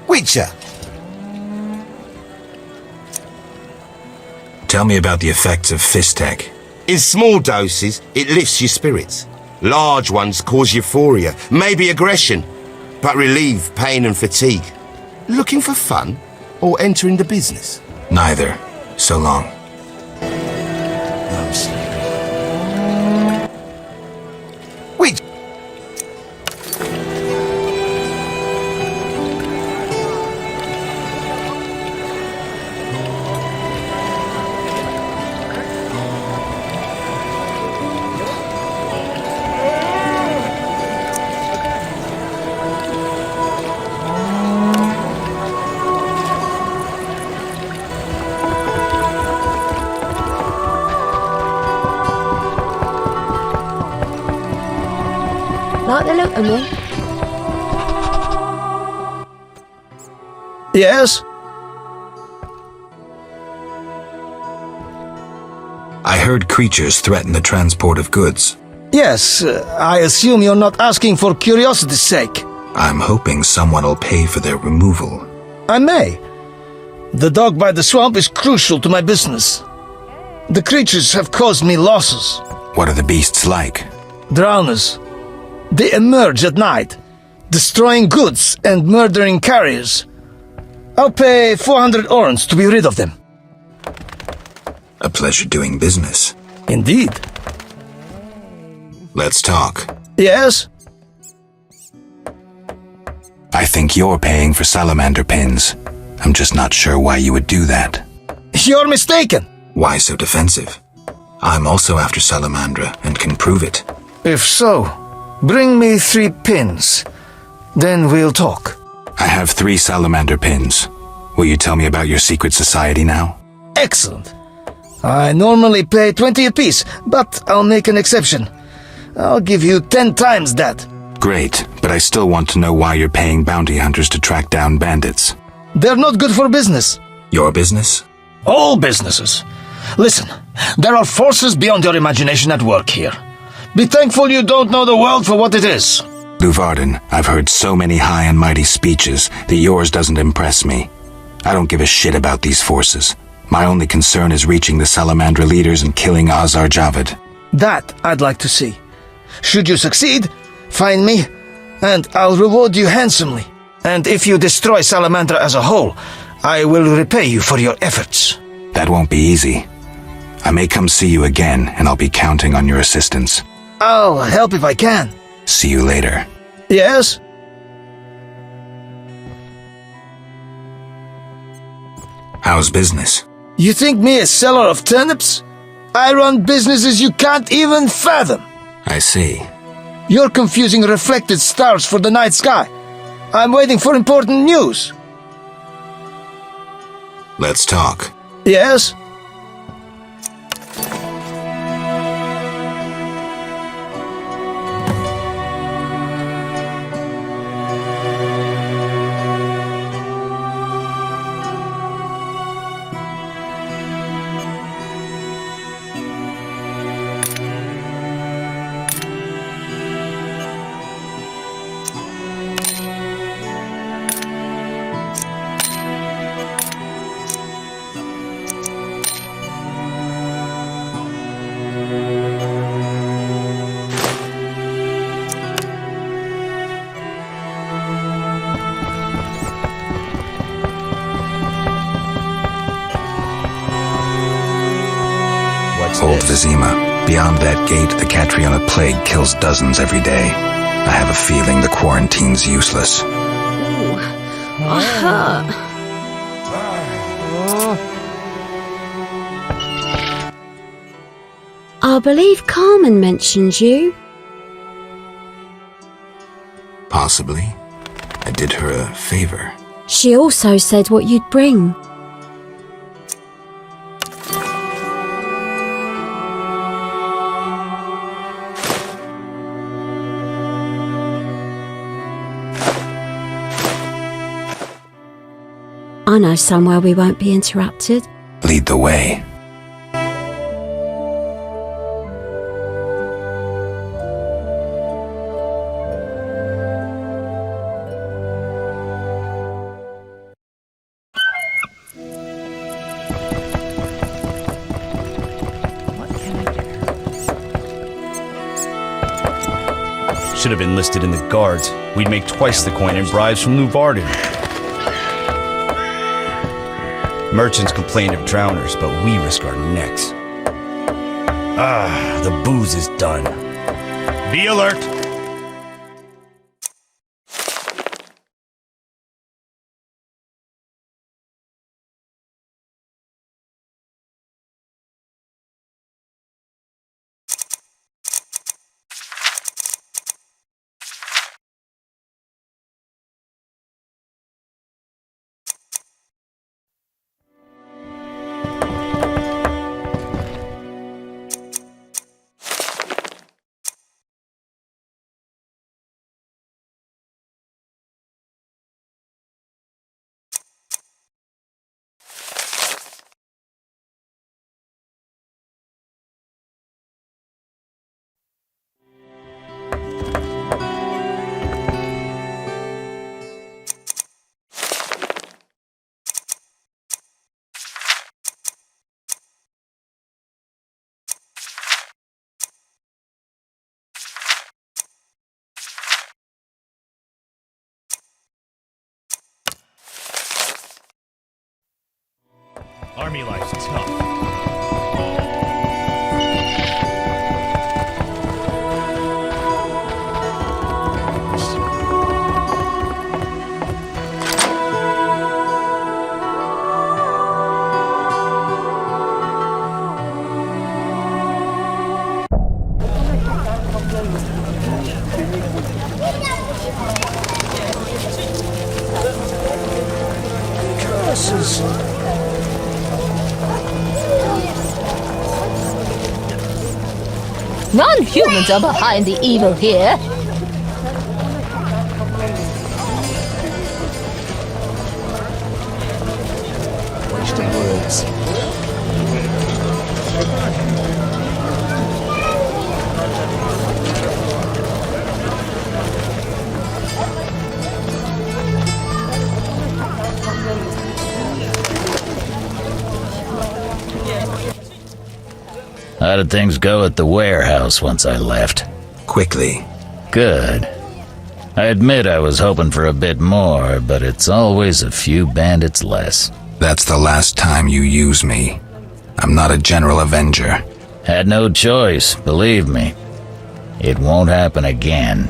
Witcher! Tell me about the effects of Fistech. In small doses, it lifts your spirits. Large ones cause euphoria, maybe aggression, but relieve pain and fatigue. Looking for fun or entering the business? Neither. So long. Which? Like the look of me? Yes? I heard creatures threaten the transport of goods. Yes, I assume you're not asking for curiosity's sake. I'm hoping someone will pay for their removal. I may. The dog by the swamp is crucial to my business. The creatures have caused me losses. What are the beasts like? Drowners. They emerge at night, destroying goods and murdering carriers. I'll pay 400 orens to be rid of them. A pleasure doing business. Indeed. Let's talk. Yes? I think you're paying for salamander pins. I'm just not sure why you would do that. You're mistaken. Why so defensive? I'm also after salamandra and can prove it. If so, bring me 3 pins. Then we'll talk. I have 3 salamander pins. Will you tell me about your secret society now? Excellent. I normally pay 20 apiece, but I'll make an exception. I'll give you 10 times that. Great, but I still want to know why you're paying bounty hunters to track down bandits. They're not good for business. Your business? All businesses. Listen, there are forces beyond your imagination at work here. Be thankful you don't know the world for what it is. Luvarden, I've heard so many high and mighty speeches that yours doesn't impress me. I don't give a shit about these forces. My only concern is reaching the Salamandra leaders and killing Azar Javed. That I'd like to see. Should you succeed, find me, and I'll reward you handsomely. And if you destroy Salamandra as a whole, I will repay you for your efforts. That won't be easy. I may come see you again, and I'll be counting on your assistance. I'll help if I can. See you later. Yes? How's business? You think me a seller of turnips? I run businesses you can't even fathom. I see. You're confusing reflected stars for the night sky. I'm waiting for important news. Let's talk. Yes? Old Vizima. Beyond that gate, the Catriona plague kills dozens every day. I have a feeling the quarantine's useless. Ooh, I hurt. I believe Carmen mentioned you. Possibly. I did her a favor. She also said what you'd bring. I know somewhere we won't be interrupted. Lead the way. Should have enlisted in the guards. We'd make twice the coin in bribes from New Varden. Merchants complain of drowners, but we risk our necks. Ah, the booze is done. Be alert! Army life's tough. Curses! Non-humans are behind the evil here. Wasting words. How did things go at the warehouse once I left? Quickly. Good. I admit I was hoping for a bit more, but it's always a few bandits less. That's the last time you use me. I'm not a general avenger. Had no choice, believe me. It won't happen again.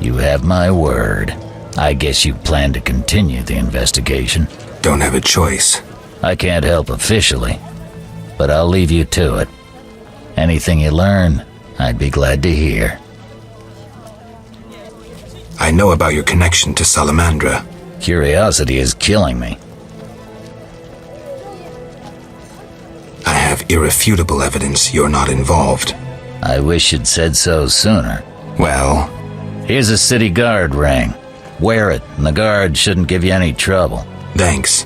You have my word. I guess you plan to continue the investigation. Don't have a choice. I can't help officially, but I'll leave you to it. Anything you learn, I'd be glad to hear. I know about your connection to Salamandra. Curiosity is killing me. I have irrefutable evidence you're not involved. I wish you'd said so sooner. Well... Here's a city guard ring. Wear it, and the guard shouldn't give you any trouble. Thanks.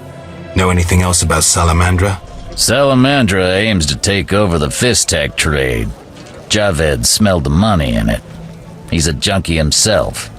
Know anything else about Salamandra? Salamandra aims to take over the Fistek trade. Javed smelled the money in it. He's a junkie himself.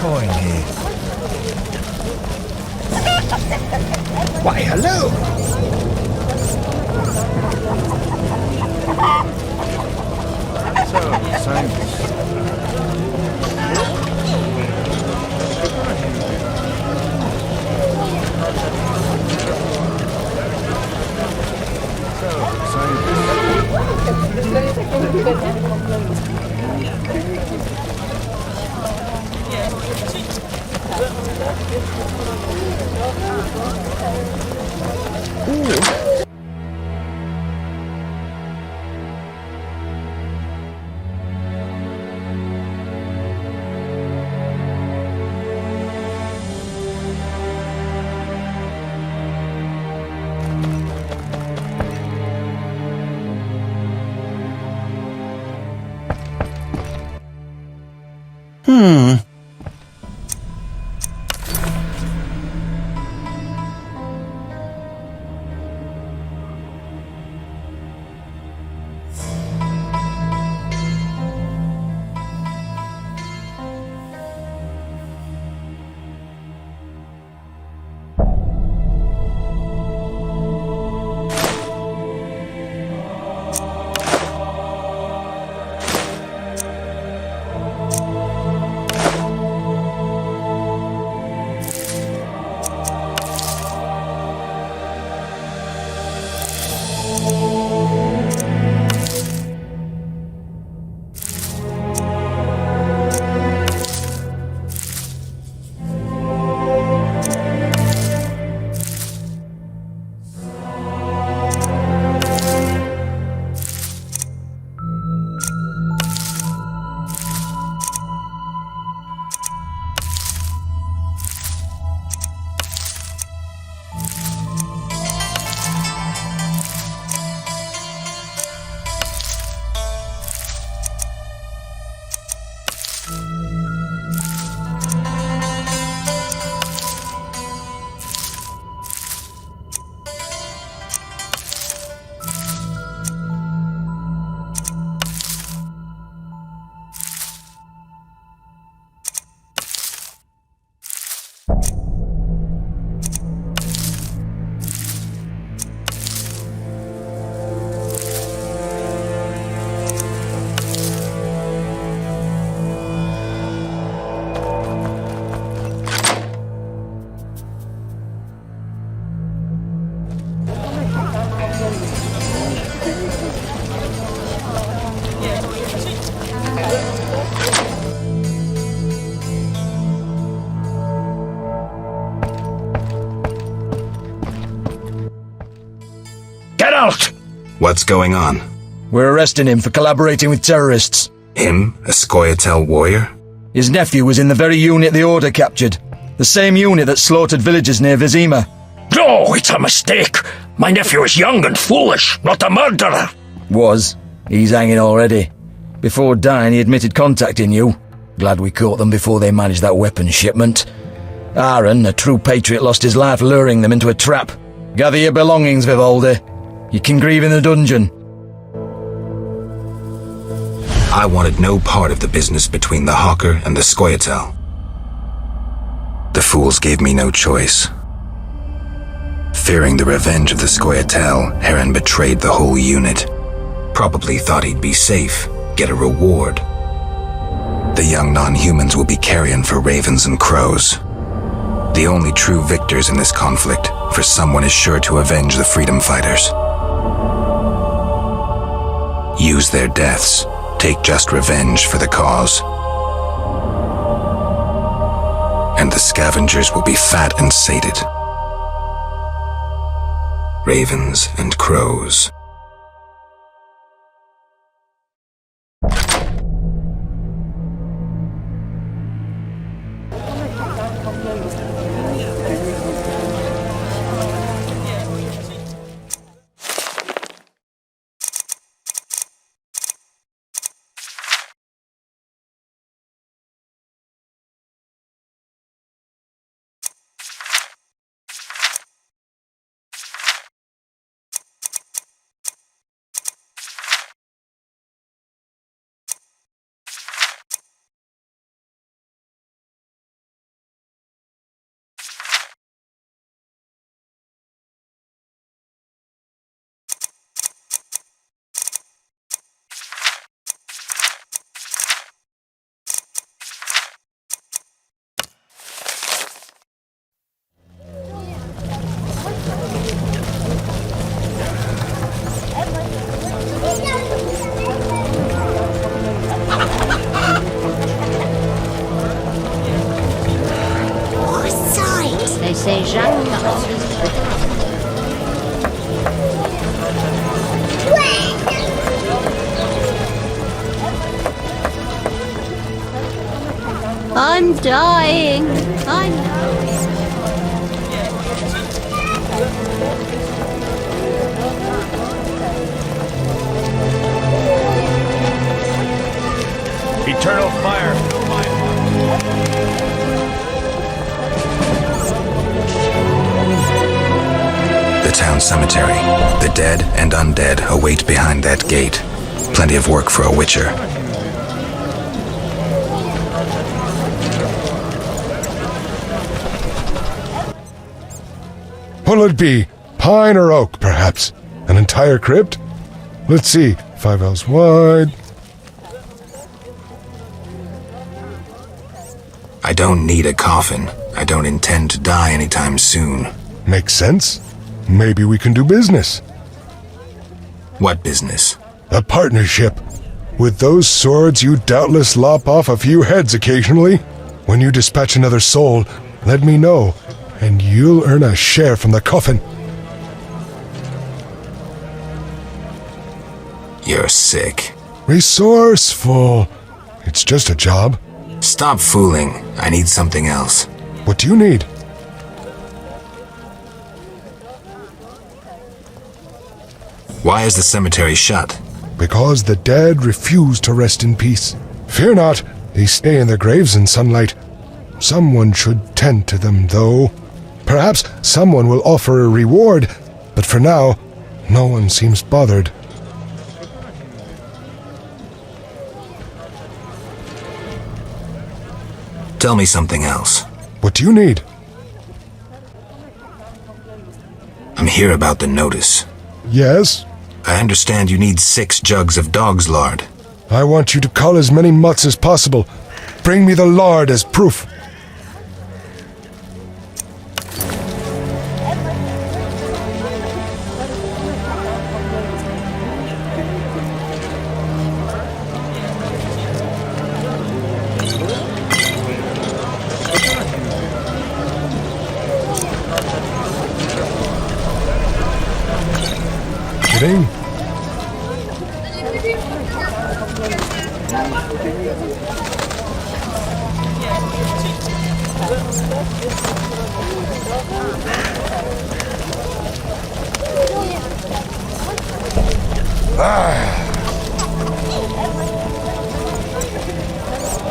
Coin here. Why, hello! So, thanks. Geralt! What's going on? We're arresting him for collaborating with terrorists. Him? A Scoia'tael warrior? His nephew was in the very unit the Order captured. The same unit that slaughtered villagers near Vizima. No, it's a mistake. My nephew is young and foolish, not a murderer. Was. He's hanging already. Before dying, he admitted contacting you. Glad we caught them before they managed that weapons shipment. Aaron, a true patriot, lost his life luring them into a trap. Gather your belongings, Vivaldi. You can grieve in the dungeon. I wanted no part of the business between the Hawker and the Scoia'tael. The fools gave me no choice. Fearing the revenge of the Scoia'tael, Heron betrayed the whole unit. Probably thought he'd be safe, get a reward. The young non-humans will be carrion for ravens and crows. The only true victors in this conflict, for someone is sure to avenge the freedom fighters. Use their deaths, take just revenge for the cause. And the scavengers will be fat and sated. Ravens and crows. Mais c'est Jacques. I'm dying. I know. Eternal fire. The town cemetery. The dead and undead await behind that gate. Plenty of work for a witcher. What'll it be? Pine or oak, perhaps? An entire crypt? Let's see. 5 ells wide. I don't need a coffin. I don't intend to die anytime soon. Makes sense. Maybe we can do business. What business? A partnership. With those swords, you doubtless lop off a few heads occasionally. When you dispatch another soul, let me know, and you'll earn a share from the coffin. You're sick. Resourceful. It's just a job. Stop fooling. I need something else. What do you need? Why is the cemetery shut? Because the dead refuse to rest in peace. Fear not, they stay in their graves in sunlight. Someone should tend to them, though. Perhaps someone will offer a reward, but for now, no one seems bothered. Tell me something else. What do you need? I'm here about the notice. Yes? I understand you need 6 jugs of dog's lard. I want you to cull as many mutts as possible. Bring me the lard as proof. Kidding?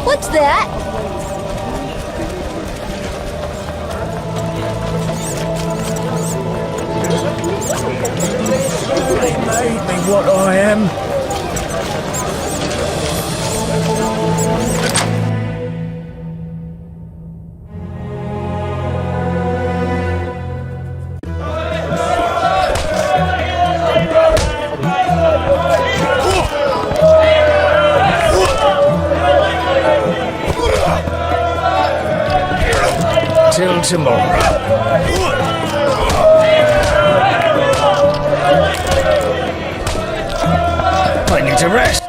What's that? They made me what I am. Till tomorrow. I need to rest.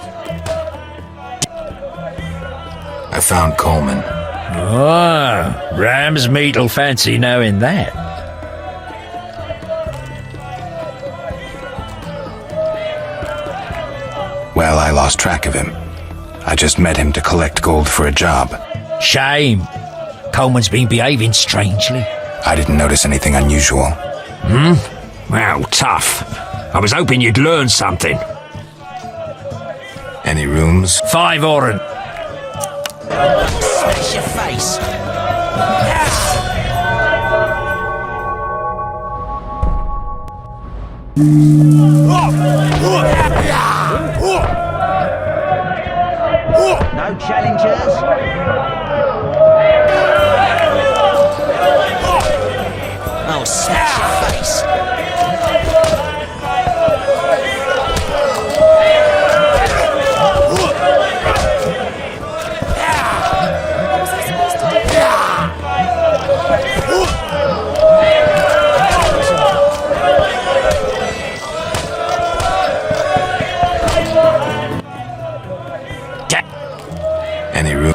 I found Coleman. Ah, ram's meat'll fancy knowing that. Well, I lost track of him. I just met him to collect gold for a job. Shame. Coleman's been behaving strangely. I didn't notice anything unusual. Well, tough. I was hoping you'd learn something. Any rooms? 5 oren. Smash your face. No challengers? Oh, smash your face. Any room?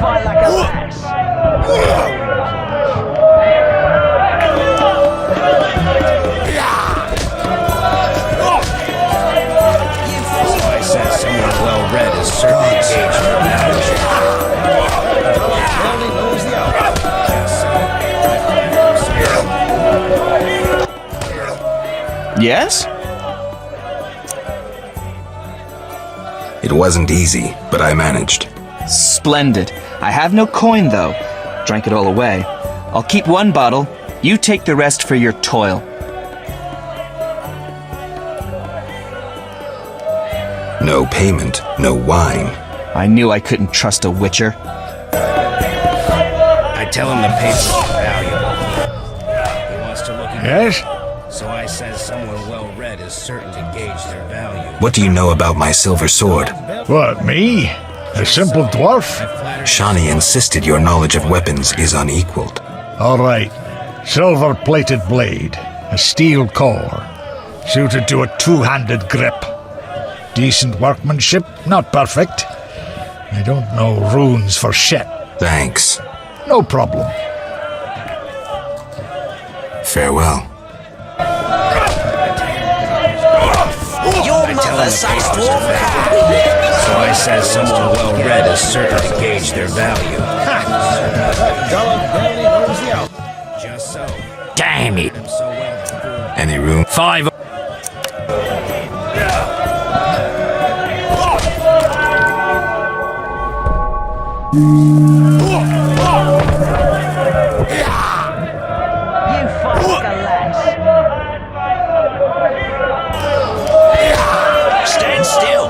fight like a lass. I said someone well-read is certainly engaged in knowledge. Only knows the Yes? It wasn't easy, but I managed. Splendid. I have no coin, though. Drank it all away. I'll keep one bottle. You take the rest for your toil. No payment, no wine. I knew I couldn't trust a witcher. I tell him the paper's valuable. He wants to look into Yes? So I says someone well-read is certain to gauge their value. What do you know about my silver sword? What, me? A simple dwarf? Shani insisted your knowledge of weapons is unequaled. All right. Silver-plated blade. A steel core. Suited to a two-handed grip. Decent workmanship, not perfect. I don't know runes for shit. Thanks. No problem. Farewell. Your mother sucks dwarf. So I says someone well-read is certain to gauge their value. Just so. Damn it. Any room? 5. You fight like a lass. Stand still.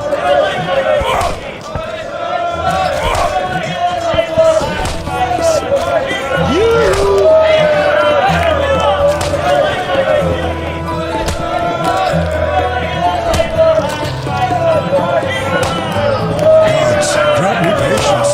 Grant me patience.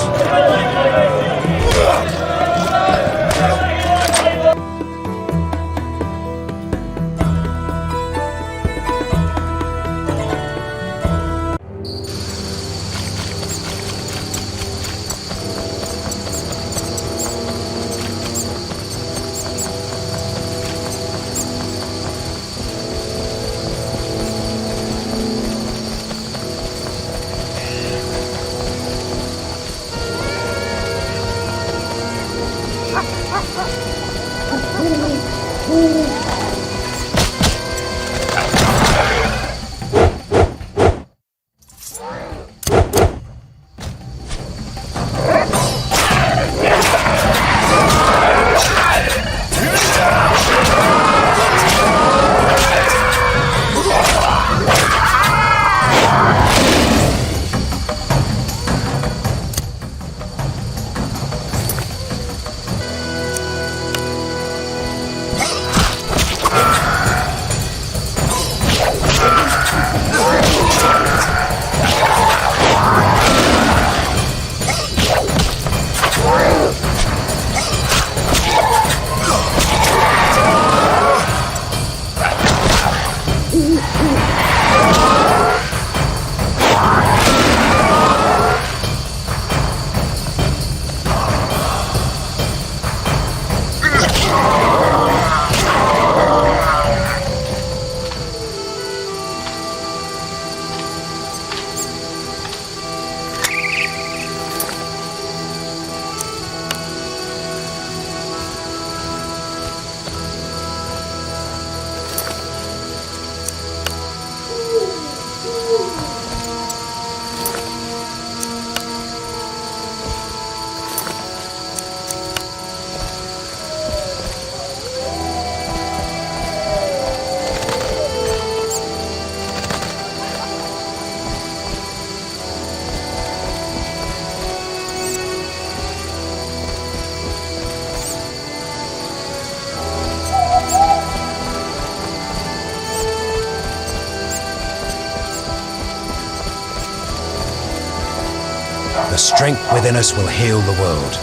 The strength within us will heal the world.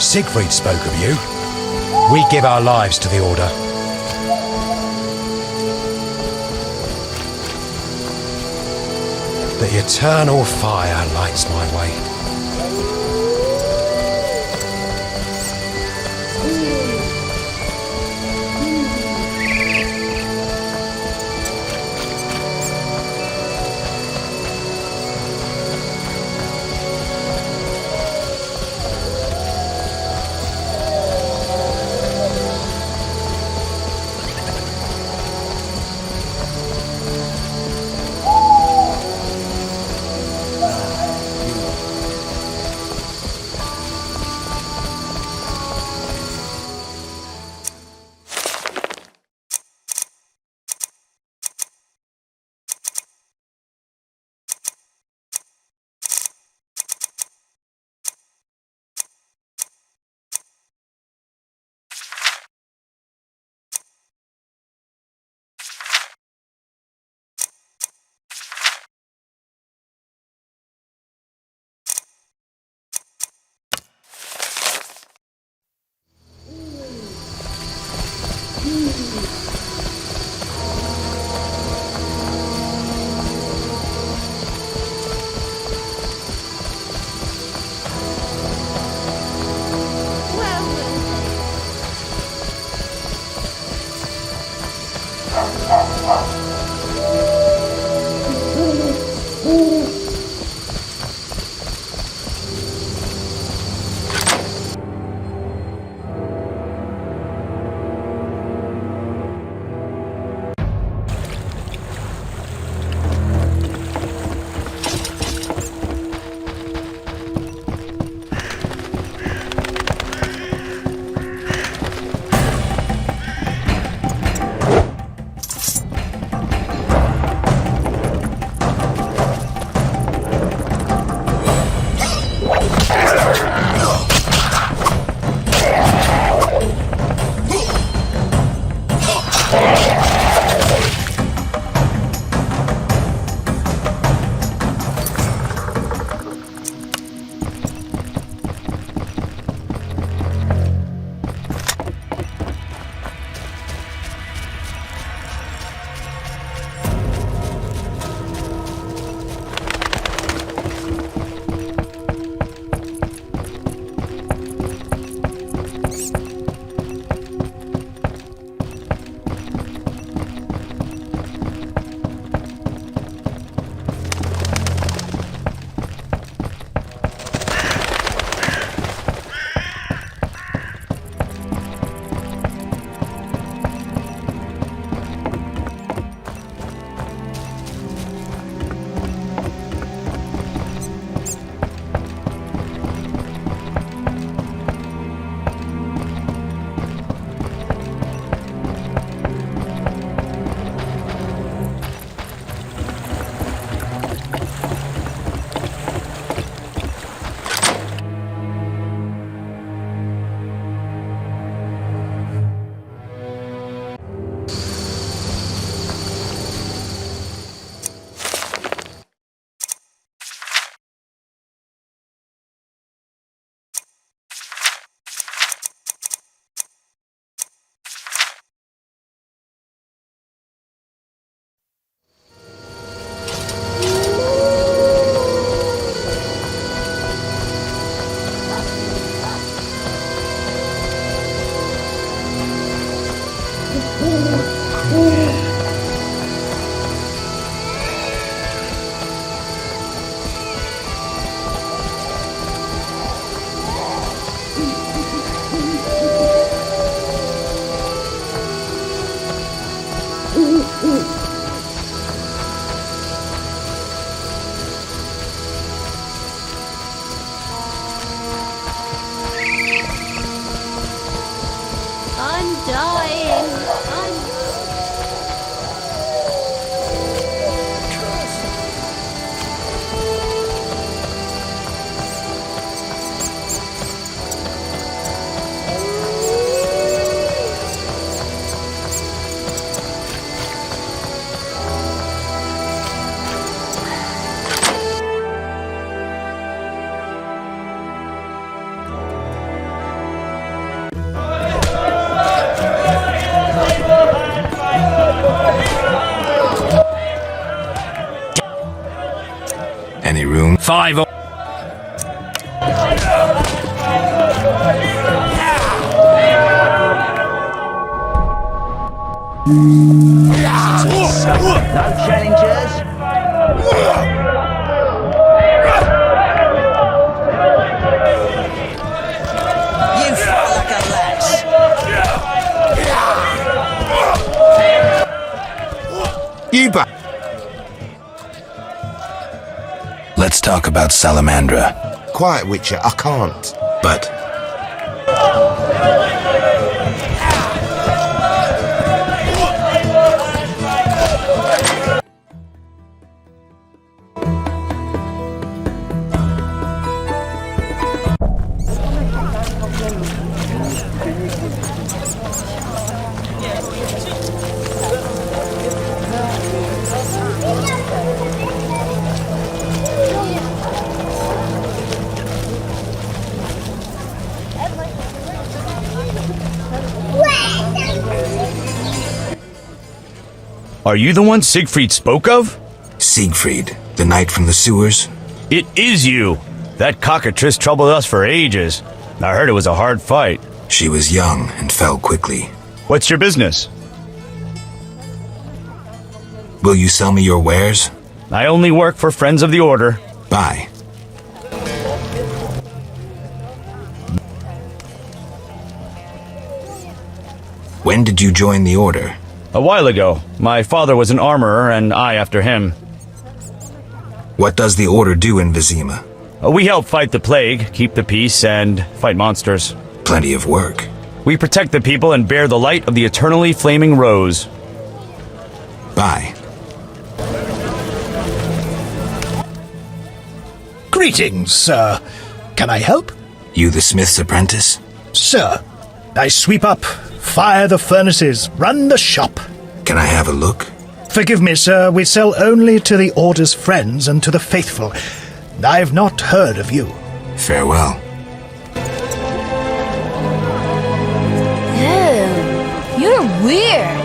Siegfried spoke of you. We give our lives to the Order. The eternal fire lights my way. I'm dying. 5 or... No challengers? You fight like a lass. You back. Let's talk about Salamandra. Quiet, Witcher, I can't. But Are you the one Siegfried spoke of? Siegfried, the knight from the sewers? It is you! That cockatrice troubled us for ages. I heard it was a hard fight. She was young and fell quickly. What's your business? Will you sell me your wares? I only work for Friends of the Order. Buy. When did you join the Order? A while ago. My father was an armorer, and I after him. What does the Order do in Vizima? We help fight the plague, keep the peace, and fight monsters. Plenty of work. We protect the people and bear the light of the eternally flaming rose. Bye. Greetings, sir. Can I help? You the smith's apprentice? Sir, I sweep up, fire the furnaces, run the shop. Can I have a look? Forgive me, sir, we sell only to the Order's friends and to the faithful. I've not heard of you. Farewell. Ew, you're weird.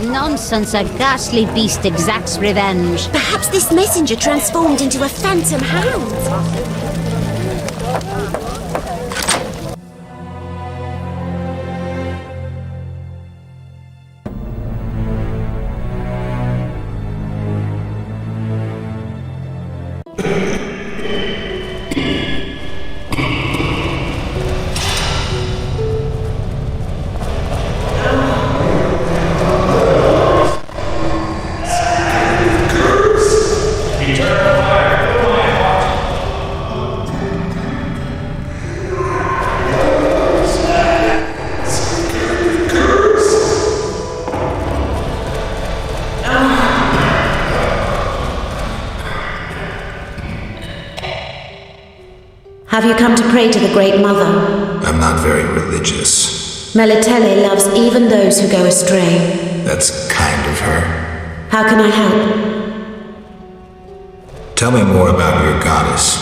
Nonsense, a ghastly beast exacts revenge. Perhaps this messenger transformed into a phantom hound. Have you come to pray to the Great Mother? I'm not very religious. Melitele loves even those who go astray. That's kind of her. How can I help? Tell me more about your goddess.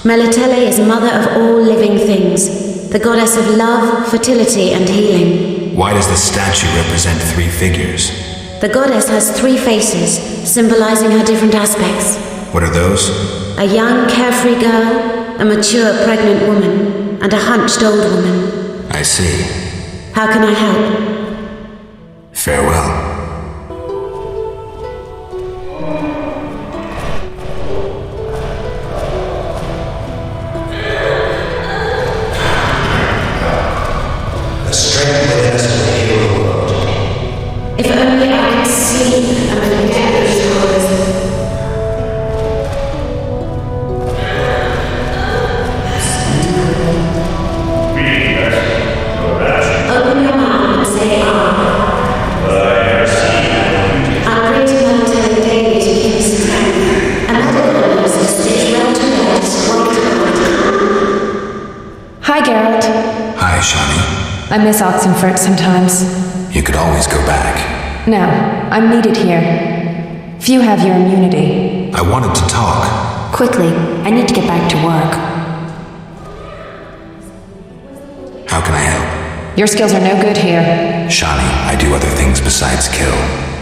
Melitele is mother of all living things, the goddess of love, fertility, and healing. Why does the statue represent 3 figures? The goddess has 3 faces, symbolizing her different aspects. What are those? A young, carefree girl, a mature, pregnant woman, and a hunched old woman. I see. How can I help? Farewell. The strength within us will heal the world. If only I could sleep and forget these horrors. Open your mouth and say I. I pray to Melitele daily to give us strength, and let the goddess stitch well to rest Hi, Geralt. Hi, Shani. I miss Oxenfurt sometimes. You could always go back. No, I'm needed here. Few have your immunity. I wanted to talk. Quickly, I need to get back to work. How can I help? Your skills are no good here. Shani, I do other things besides kill.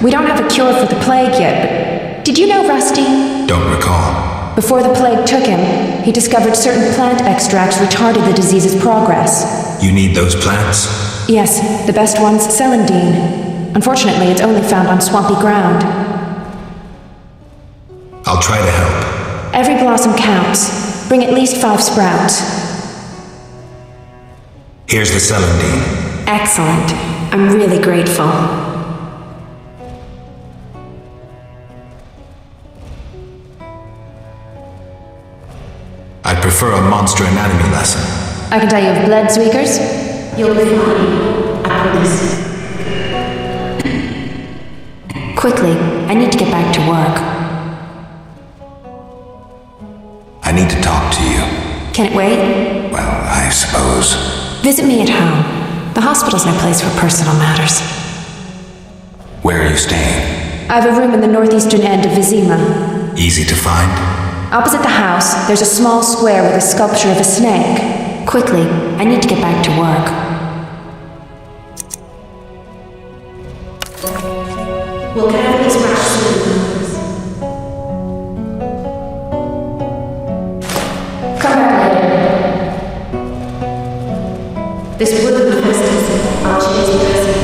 We don't have a cure for the plague yet, but did you know Rusty? Don't recall. Before the plague took him, he discovered certain plant extracts retarded the disease's progress. You need those plants? Yes, the best one's celandine. Unfortunately, it's only found on swampy ground. I'll try to help. Every blossom counts. Bring at least 5 sprouts. Here's the celandine. Excellent. I'm really grateful. I'd prefer a monster anatomy lesson. I can tell you of blood tweakers. You'll be fine. I promise. Quickly, I need to get back to work. I need to talk to you. Can it wait? Well, I suppose. Visit me at home. The hospital's no place for personal matters. Where are you staying? I have a room in the northeastern end of Vizima. Easy to find? Opposite the house, there's a small square with a sculpture of a snake. Quickly, I need to get back to work. We'll get out of this rush soon. Come back later. This would be festive. I'll change the recipe.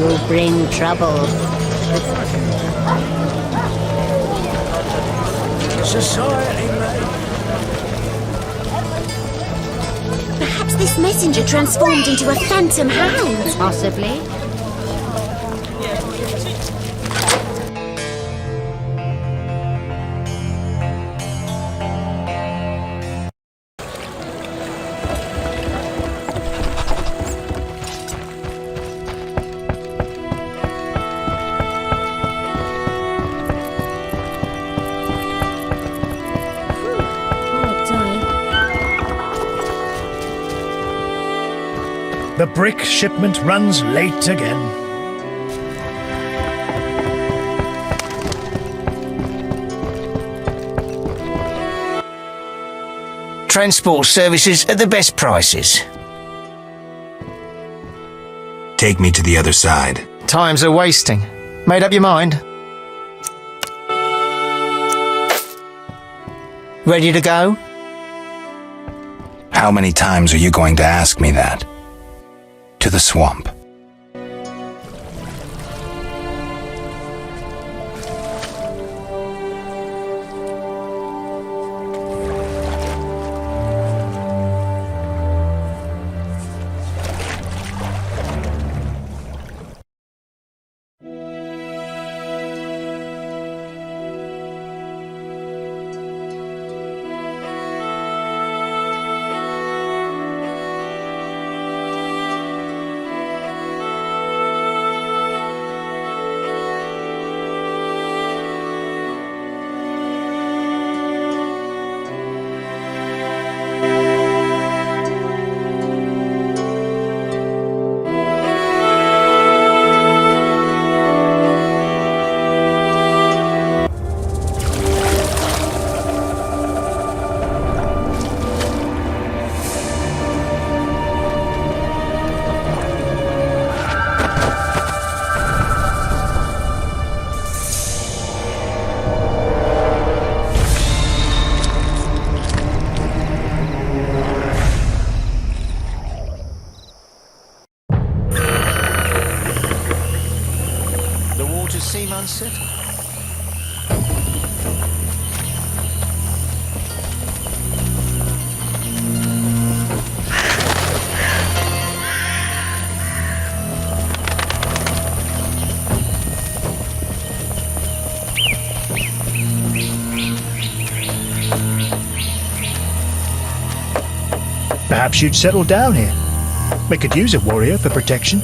You bring trouble. Society, mate. Perhaps this messenger transformed into a phantom hound. Possibly. The brick shipment runs late again. Transport services at the best prices. Take me to the other side. Times are wasting. Made up your mind? Ready to go? How many times are you going to ask me that? To the swamp. Perhaps you'd settle down here. We could use a warrior for protection.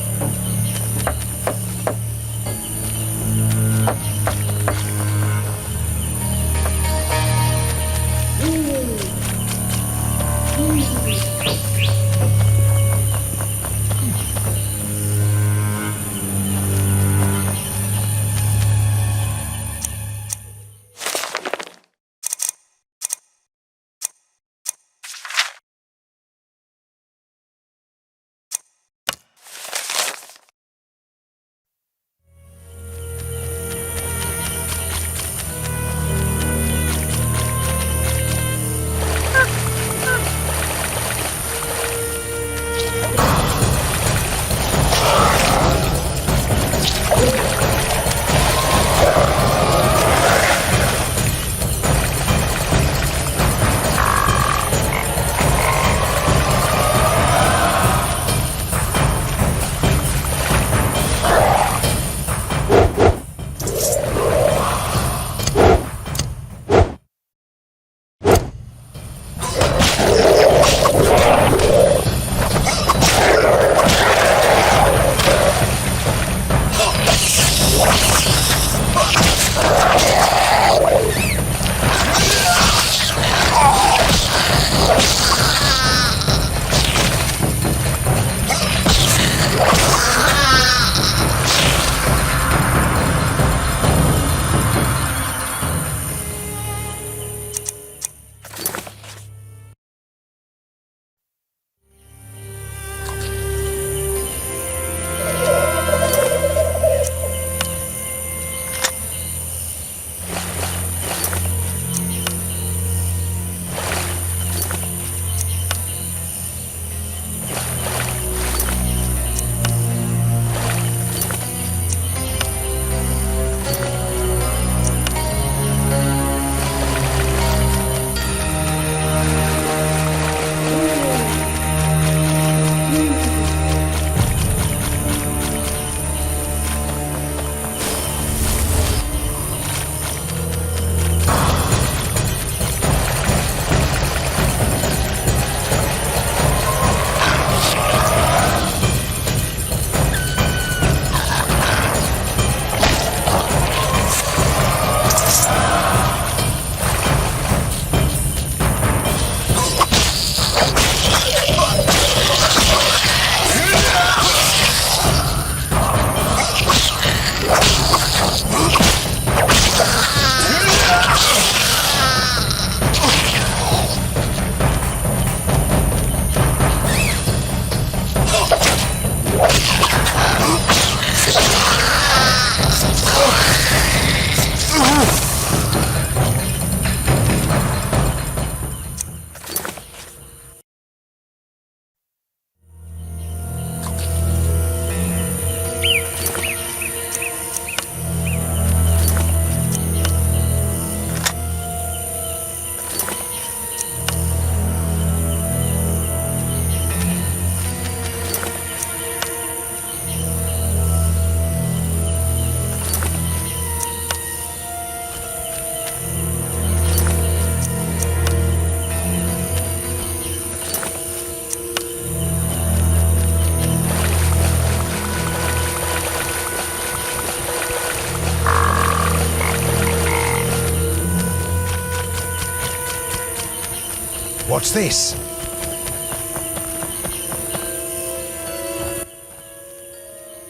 What's this?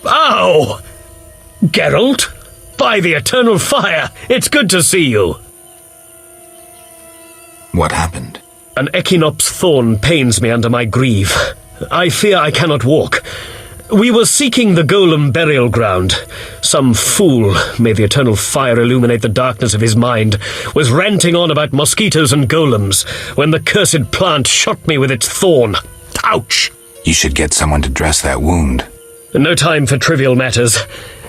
Ow! Geralt? By the eternal fire, it's good to see you. What happened? An echinops thorn pains me under my greave. I fear I cannot walk. We were seeking the golem burial ground. Some fool, may the eternal fire illuminate the darkness of his mind, was ranting on about mosquitoes and golems when the cursed plant shot me with its thorn. Ouch! You should get someone to dress that wound. No time for trivial matters.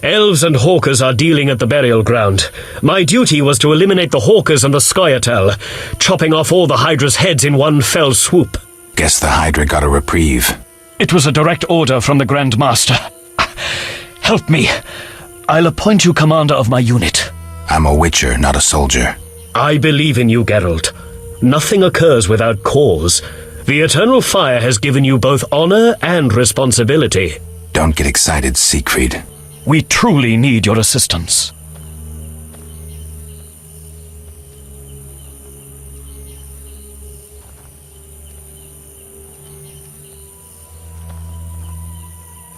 Elves and hawkers are dealing at the burial ground. My duty was to eliminate the hawkers and the Scoia'tael, chopping off all the Hydra's heads in one fell swoop. Guess the Hydra got a reprieve. It was a direct order from the Grand Master. Help me. I'll appoint you commander of my unit. I'm a witcher, not a soldier. I believe in you, Geralt. Nothing occurs without cause. The eternal fire has given you both honor and responsibility. Don't get excited, Siegfried. We truly need your assistance.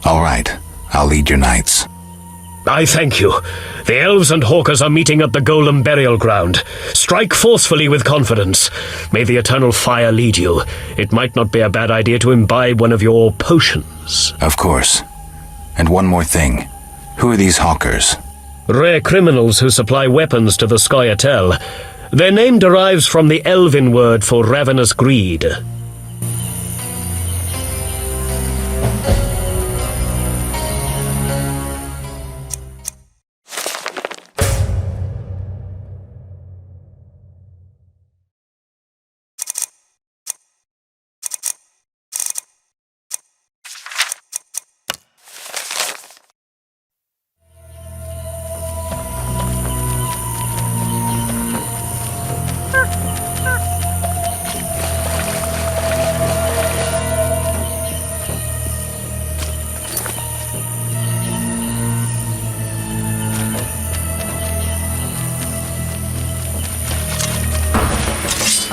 All right, I'll lead your knights. I thank you. The elves and hawkers are meeting at the Golem burial ground. Strike forcefully with confidence. May the eternal fire lead you. It might not be a bad idea to imbibe one of your potions. Of course. And one more thing. Who are these hawkers? Rare criminals who supply weapons to the Scoia'tael. Their name derives from the elven word for ravenous greed.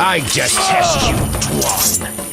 I detest you, Dwan.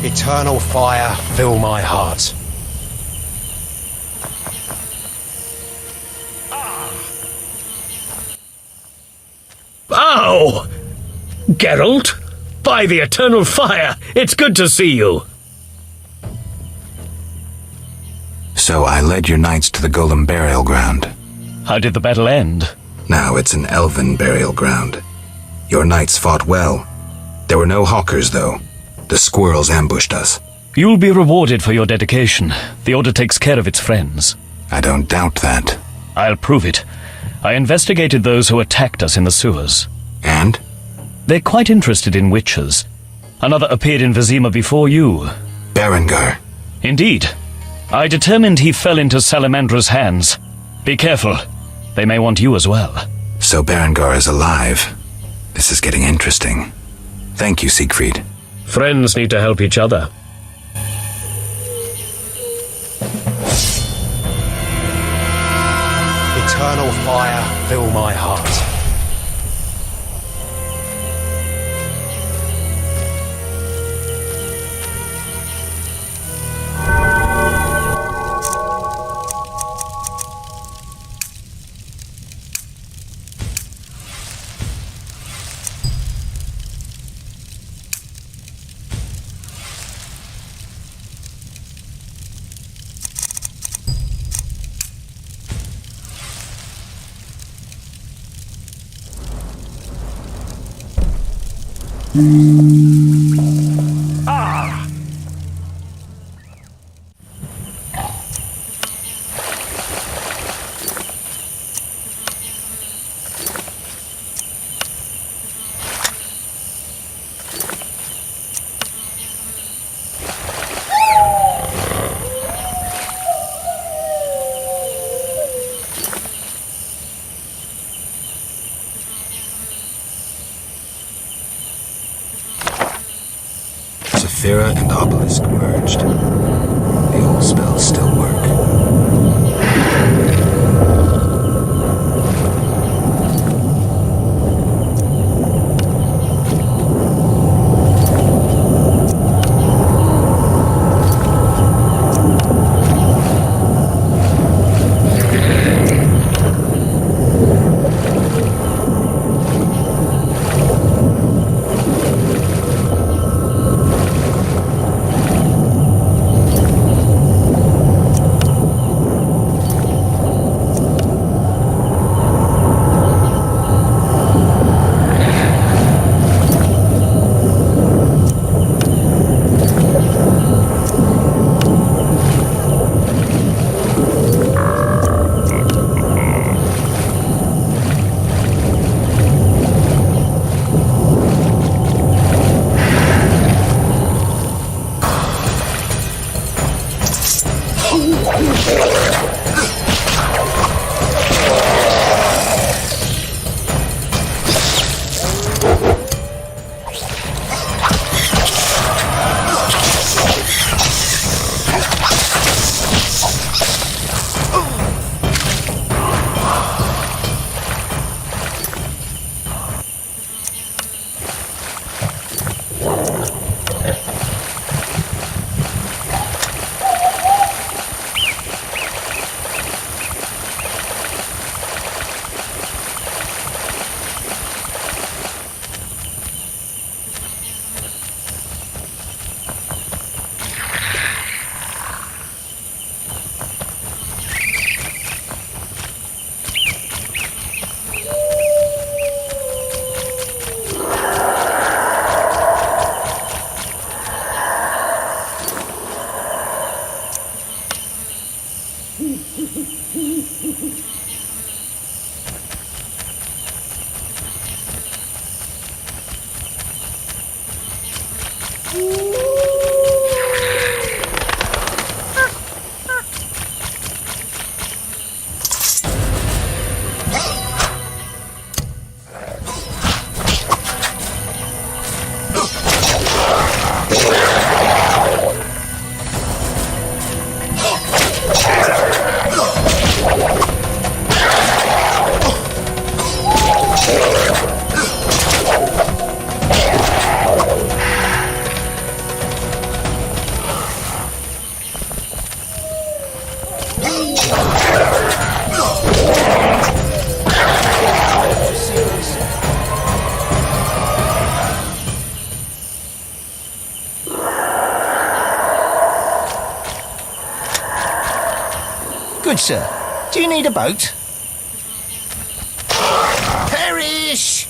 Eternal fire, fill my heart. Ow! Geralt? By the eternal fire, it's good to see you. So I led your knights to the Golem burial ground. How did the battle end? Now it's an elven burial ground. Your knights fought well. There were no hawkers, though. The squirrels ambushed us. You'll be rewarded for your dedication. The Order takes care of its friends. I don't doubt that. I'll prove it. I investigated those who attacked us in the sewers. And? They're quite interested in witches. Another appeared in Vizima before you. Berengar. Indeed. I determined he fell into Salamandra's hands. Be careful. They may want you as well. So Berengar is alive. This is getting interesting. Thank you, Siegfried. Friends need to help each other. Eternal fire, fill my heart. Saphira and Obelisk merged. The old spells still work. Good, sir. Do you need a boat? Perish!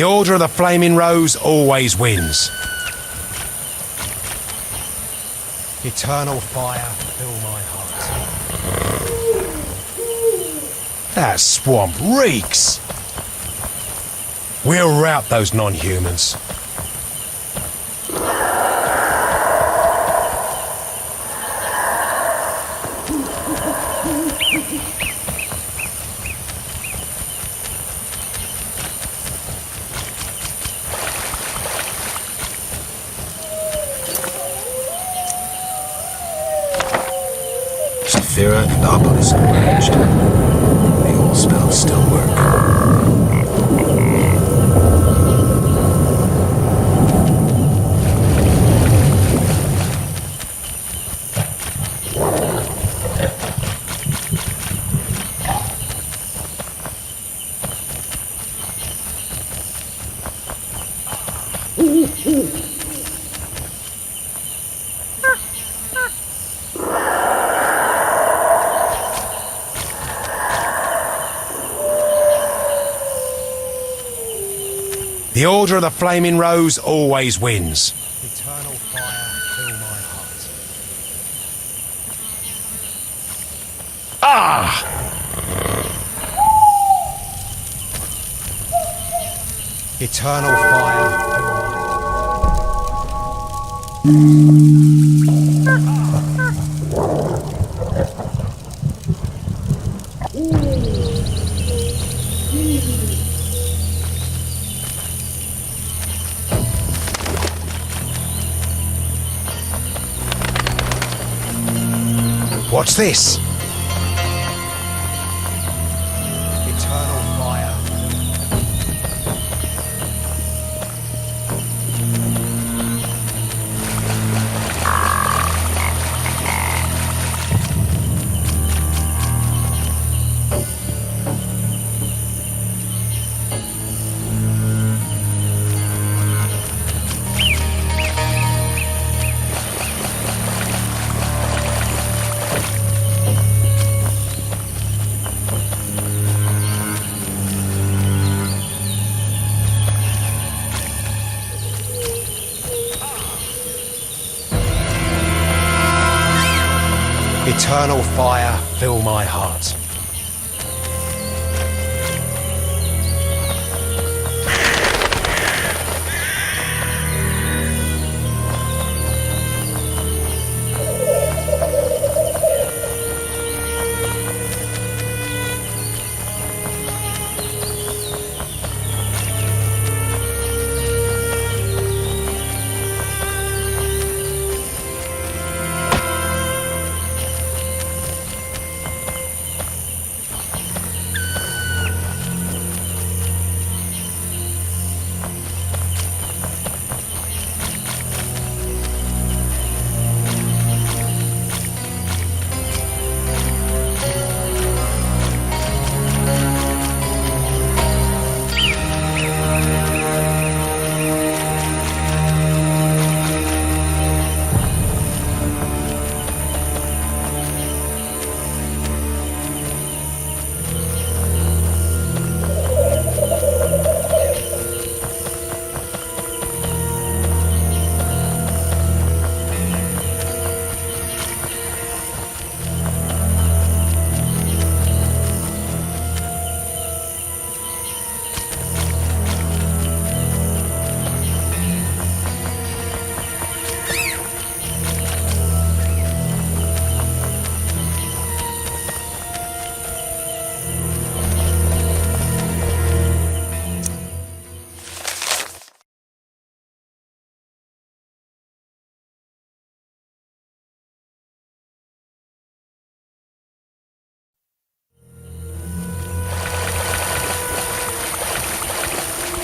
The Order of the Flaming Rose always wins. Eternal fire, fill my heart. That swamp reeks. We'll rout those non-humans. and obelisk emerged. The old spells still work. The Order of the Flaming Rose always wins. Eternal fire, fill my heart. Ah! Eternal fire, fill my What's this? eternal fire. Eternal fire, fill my heart.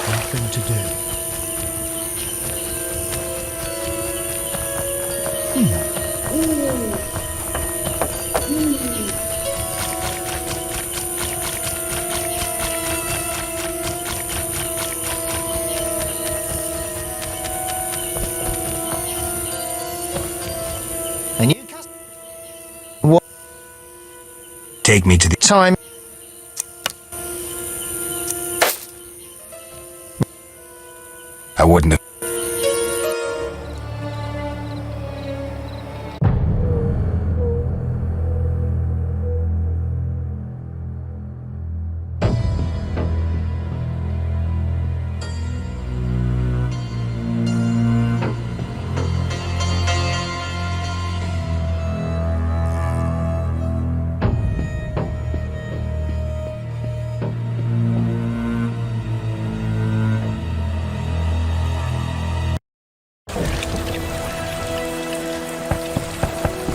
Nothing to do. And you what? Take me to the Time. I wouldn't have.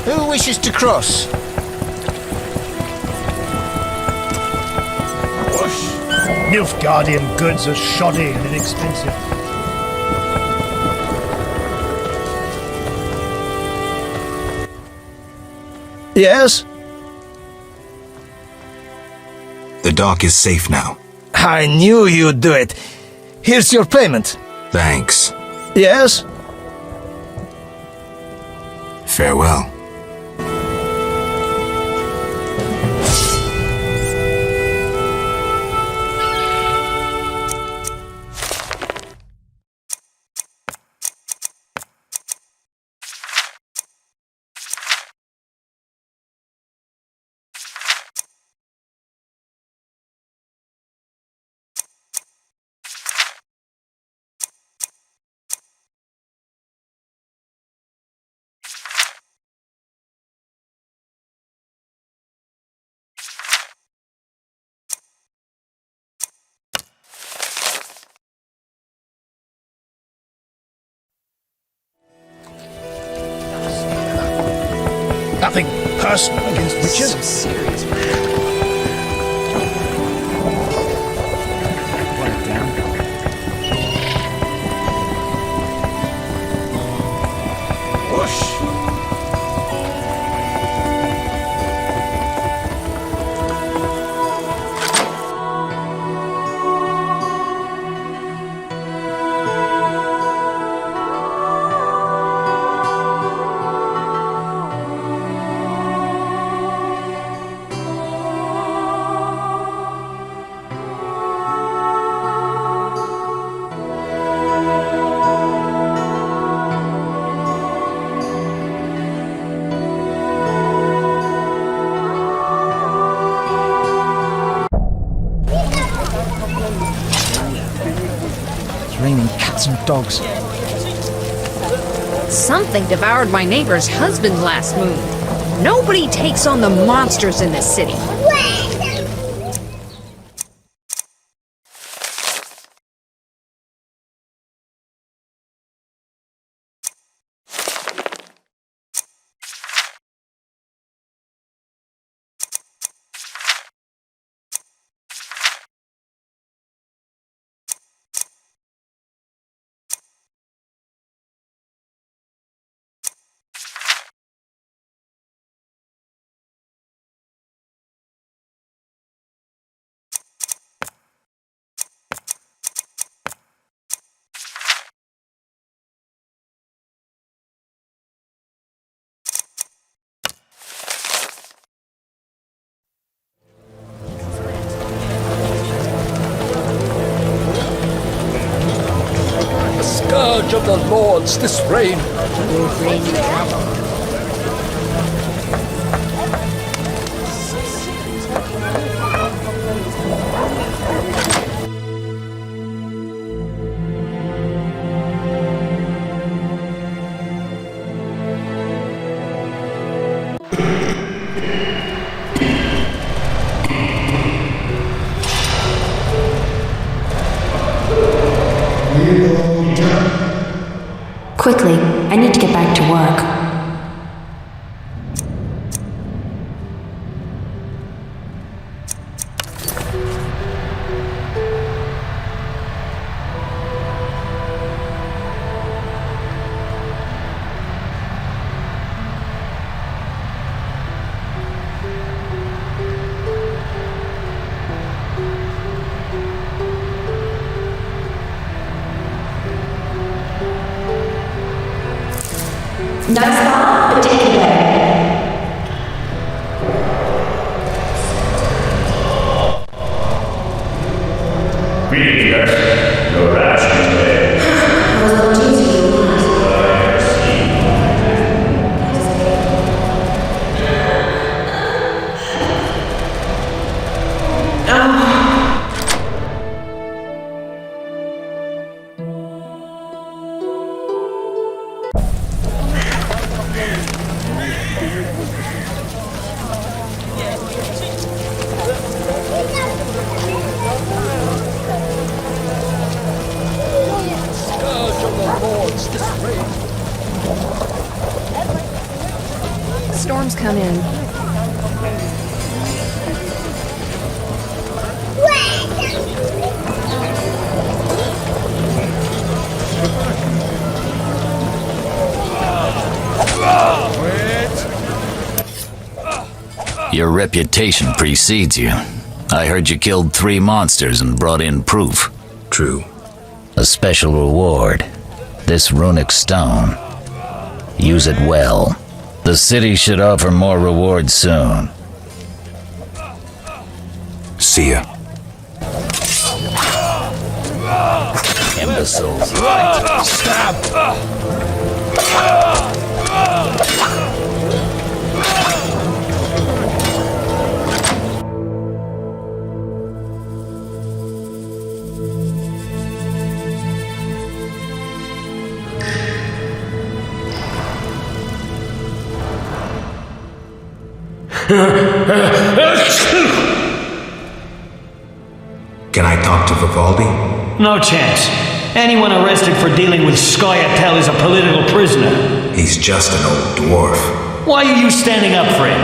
Who wishes to cross? Nilfgaardian goods are shoddy and inexpensive. Yes? The dock is safe now. I knew you'd do it. Here's your payment. Thanks. Yes? Farewell. Nothing personal against witches. So serious, man. Raining cats and dogs. Something devoured my neighbor's husband last moon. Nobody takes on the monsters in this city. Scourge of the Lords, this rain. Will bring you trouble. Quickly, I need to get back to work. Nice ball, but take it away. Greetings, guys. Your ration today. I was not using you. Storms come in. Your reputation precedes you. I heard you killed 3 monsters and brought in proof. True. A special reward. This runic stone. Use it well. The city should offer more rewards soon. See ya. Imbeciles. Stab! Can I talk to Vivaldi? No chance. Anyone arrested for dealing with Scoia'tael is a political prisoner. He's just an old dwarf. Why are you standing up for him?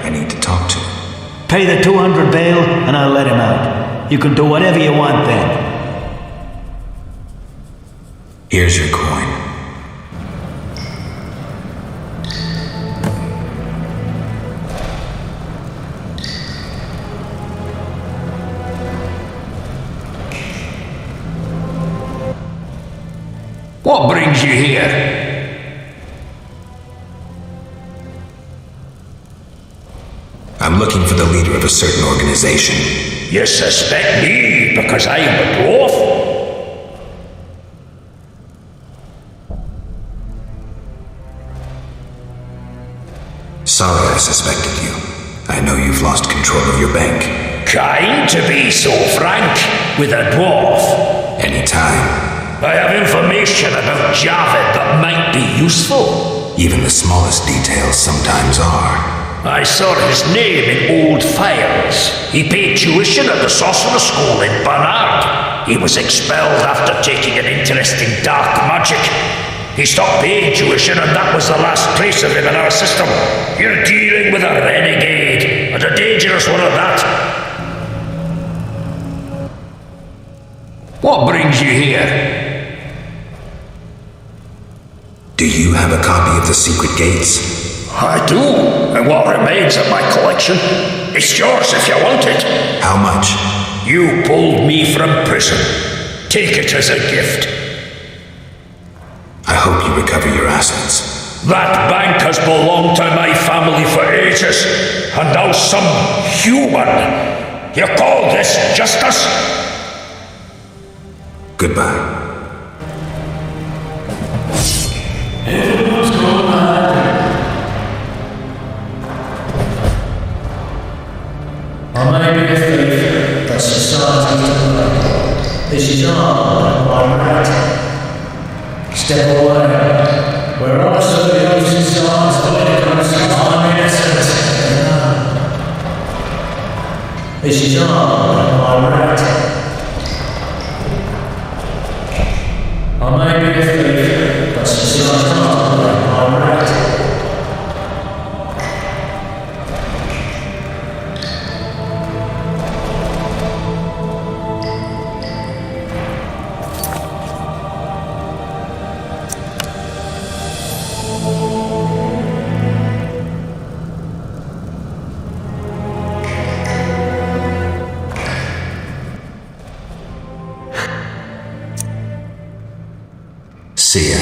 I need to talk to him. Pay the 200 bail and I'll let him out. You can do whatever you want then. Here's your coin. What brings you here? I'm looking for the leader of a certain organization. You suspect me because I am a dwarf? Sorry I suspected you. I know you've lost control of your bank. Kind to be so frank with a dwarf. Anytime. I have information about Javid that might be useful. Even the smallest details sometimes are. I saw his name in old files. He paid tuition at the Sorcerer's School in Barnard. He was expelled after taking an interest in dark magic. He stopped paying tuition and that was the last trace of him in our system. You're dealing with a renegade, and a dangerous one at that. What brings you here? Do you have a copy of the secret gates? I do, and what remains of my collection. It's yours if you want it. How much? You pulled me from prison. Take it as a gift. I hope you recover your assets. That bank has belonged to my family for ages, and now some human. You call this justice? Goodbye. I may be a thief, but society's to blame. This is hard, my right. Step away. Where I serve the ocean sides, I'm innocent. This is hard, my right. I may be a thief, but society's to blame. My right. See ya.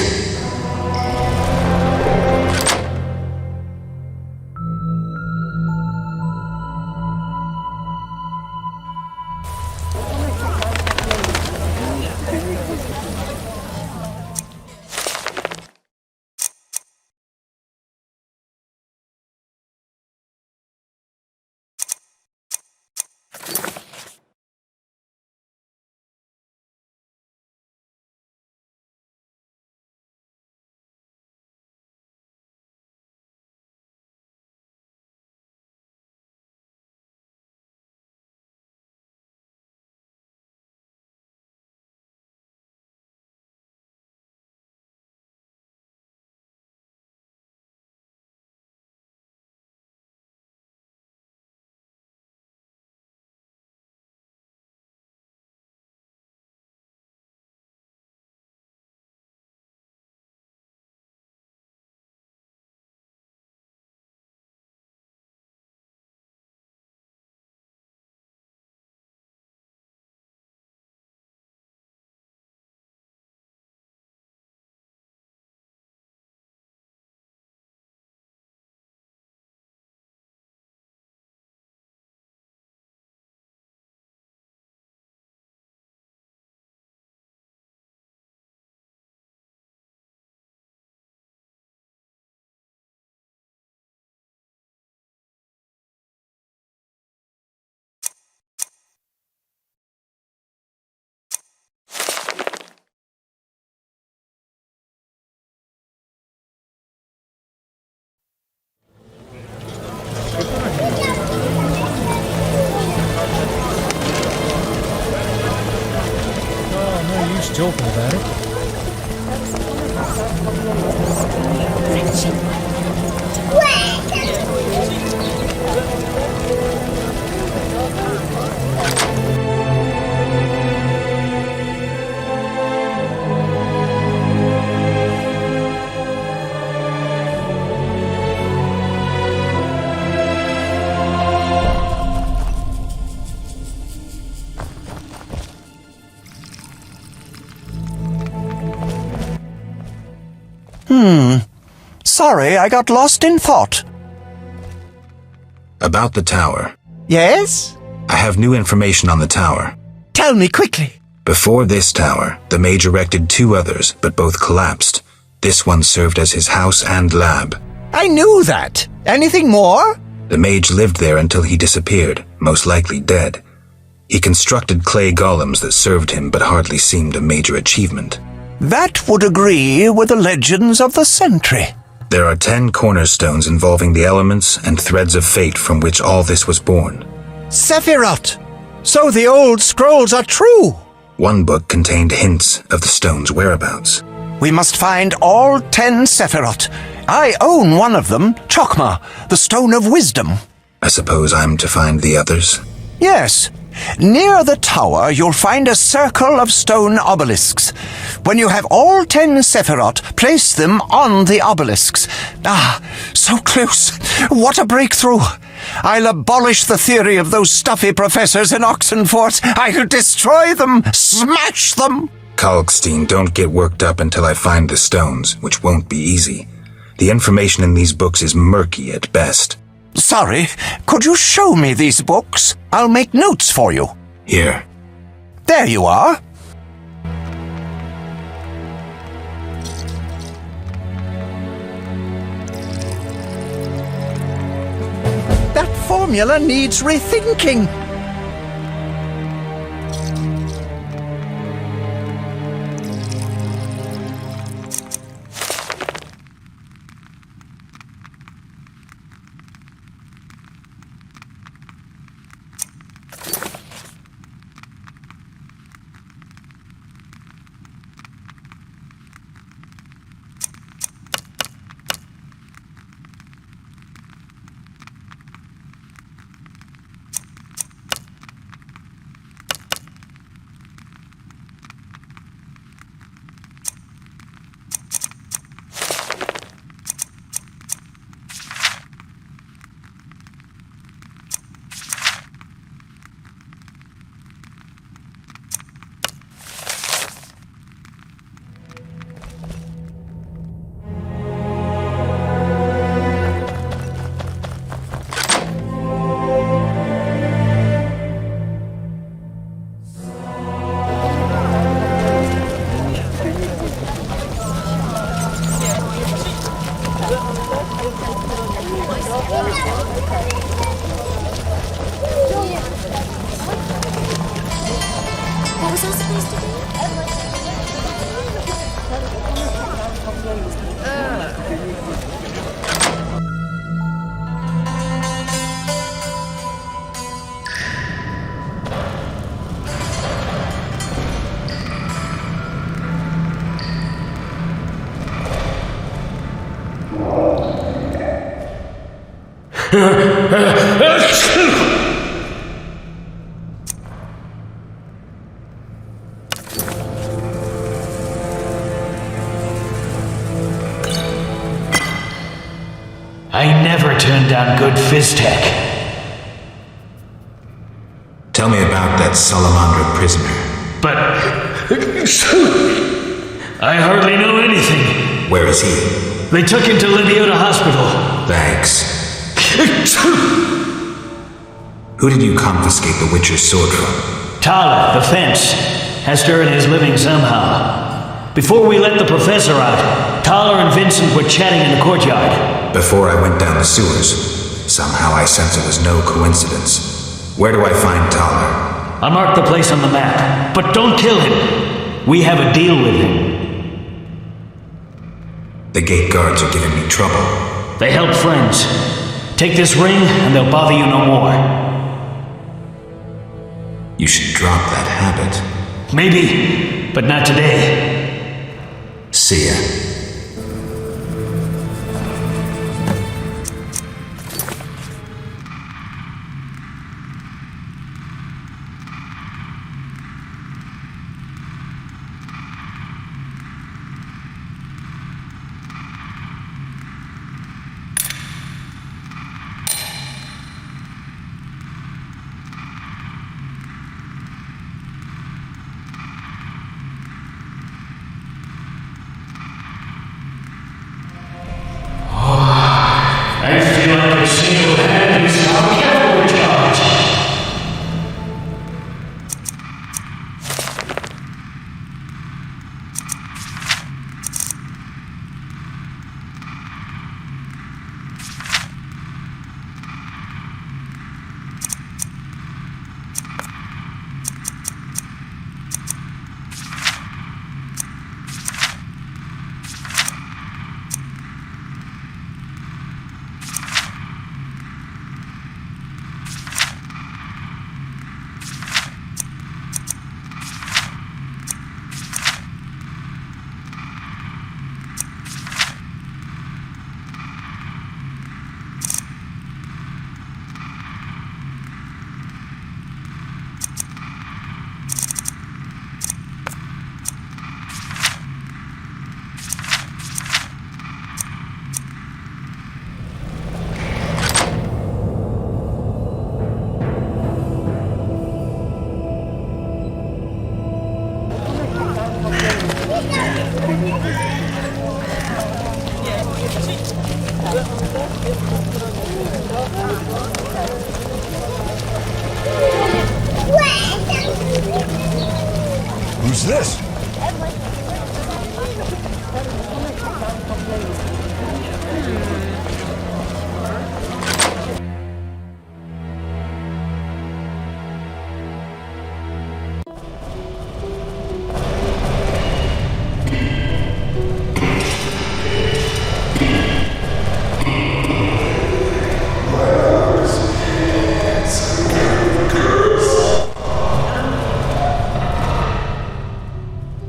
Just talking about it. Sorry, I got lost in thought. About the tower. Yes? I have new information on the tower. Tell me quickly. Before this tower, the mage erected 2 others, but both collapsed. This one served as his house and lab. I knew that. Anything more? The mage lived there until he disappeared, most likely dead. He constructed clay golems that served him but hardly seemed a major achievement. That would agree with the legends of the century. There are 10 cornerstones involving the elements and threads of fate from which all this was born. Sephiroth! So the old scrolls are true! One book contained hints of the stone's whereabouts. We must find all 10 Sephiroth. I own one of them, Chokmah, the Stone of Wisdom. I suppose I'm to find the others? Yes. Near the tower, you'll find a circle of stone obelisks. When you have all 10 Sephiroth, place them on the obelisks. Ah, so close. What a breakthrough. I'll abolish the theory of those stuffy professors in Oxenfort. I'll destroy them, smash them. Kalkstein, don't get worked up until I find the stones, which won't be easy. The information in these books is murky at best. Sorry, could you show me these books? I'll make notes for you. Here. There you are. That formula needs rethinking. What was I supposed to do? I never turned down good phys tech. Tell me about that Salamandra prisoner. But I hardly know anything. Where is he? They took him to Leviota Hospital. Thanks. Who did you confiscate the Witcher's sword from? Tala, the fence. Has to earn his living somehow. Before we let the professor out, Tala and Vincent were chatting in the courtyard. Before I went down the sewers, somehow I sense it was no coincidence. Where do I find Tala? I marked the place on the map, but don't kill him. We have a deal with him. The gate guards are giving me trouble. They help friends. Take this ring and they'll bother you no more. You should drop that habit. Maybe. but not today. See ya. I feel like a single-handedly stop cavalry charge. Who's this?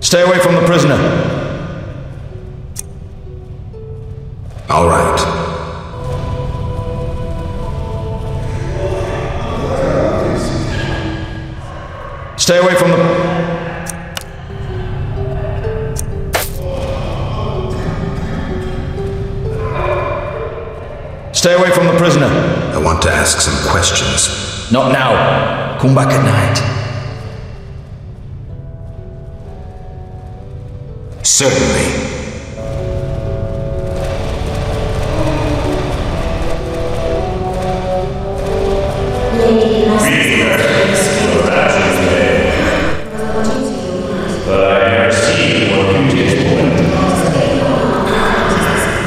Stay away from the prisoner. All right. Stay away from the... Stay away from the prisoner. I want to ask some questions. Not now. Come back at night. Certainly. But I never see what you did for him.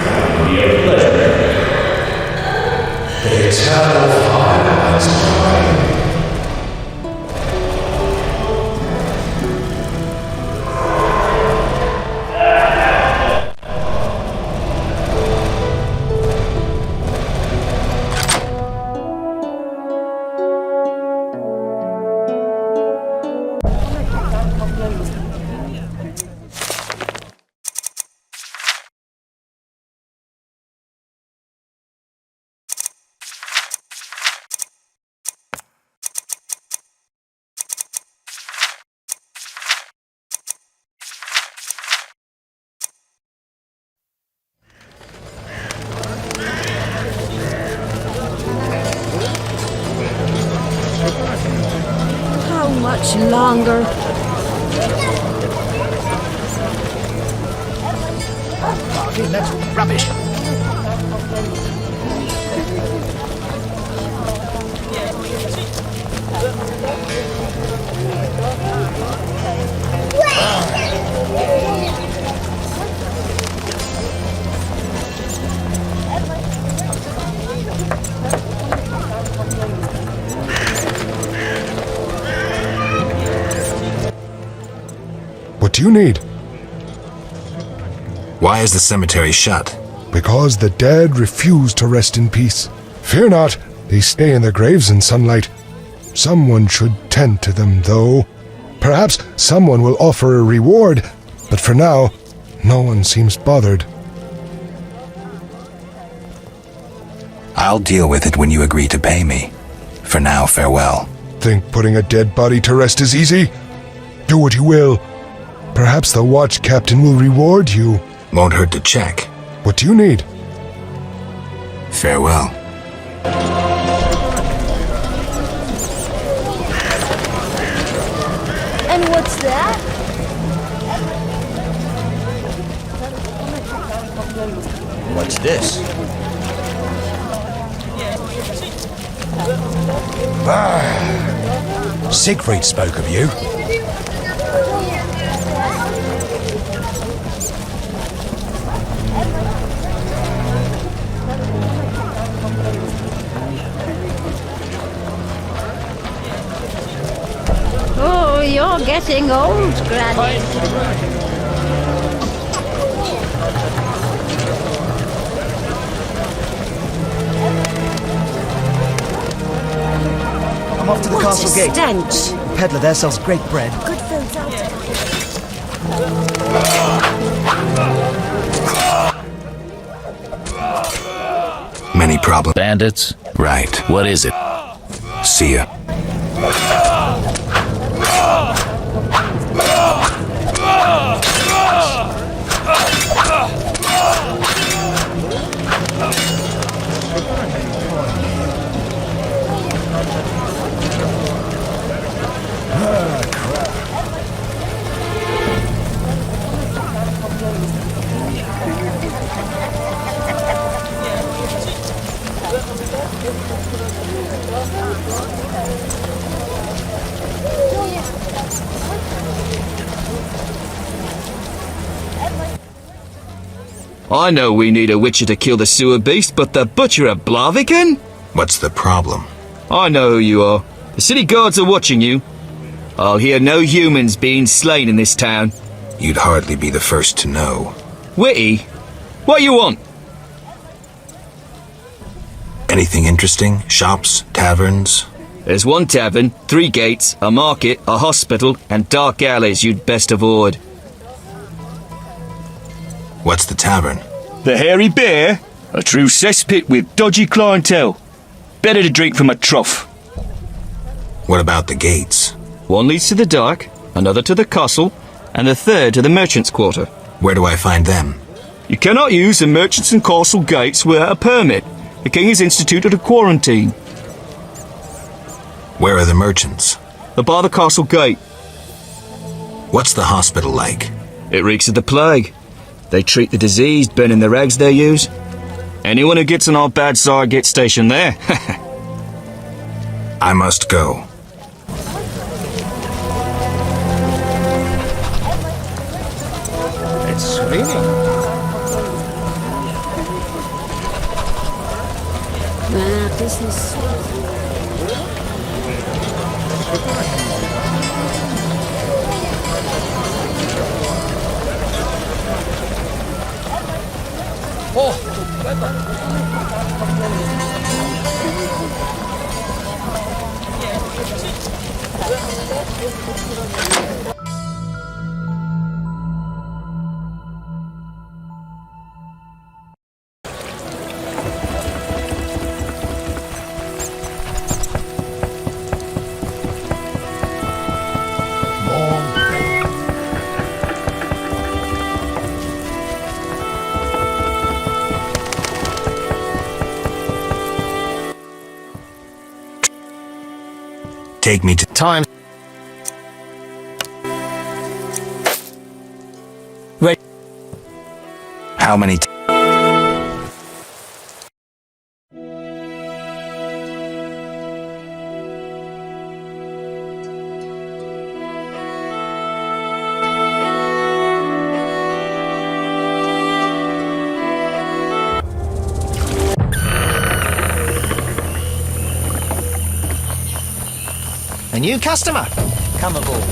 It would be a pleasure. The eternal fire has burned. How much longer? Okay, that's rubbish. What do you need? Why is the cemetery shut? Because the dead refuse to rest in peace. Fear not, they stay in their graves in sunlight. Someone should tend to them, though. Perhaps someone will offer a reward, but for now, no one seems bothered. I'll deal with it when you agree to pay me. For now, farewell. Think putting a dead body to rest is easy? Do what you will. Perhaps the watch captain will reward you. Won't hurt to check. What do you need? Farewell. And what's that? What's this? Siegfried spoke of you. Oh, you're getting old, Granny. I'm off to the What castle a gate. stench! The peddler there sells great bread. Good food's out. Many problems. Bandits? Right. What is it? See ya. I know we need a witcher to kill the sewer beast, but the butcher of Blaviken? What's the problem? I know who you are. The city guards are watching you. I'll hear no humans being slain in this town. You'd hardly be the first to know. Witty? What you want? Anything interesting? Shops? Taverns? There's one tavern, 3 gates, a market, a hospital, and dark alleys you'd best avoid. What's the tavern? The Hairy Bear? A true cesspit with dodgy clientele. Better to drink from a trough. What about the gates? One leads to the dark, another to the castle, and the third to the merchant's quarter. Where do I find them? You cannot use the merchants and castle gates without a permit. The king has instituted a quarantine. Where are the merchants? They're by the castle gate. What's the hospital like? It reeks of the plague. They treat the diseased, burning the rags they use. Anyone who gets on our bad side gets stationed there. I must go. It's raining. Business. Take me to time. Wait. How many A new customer. Come aboard.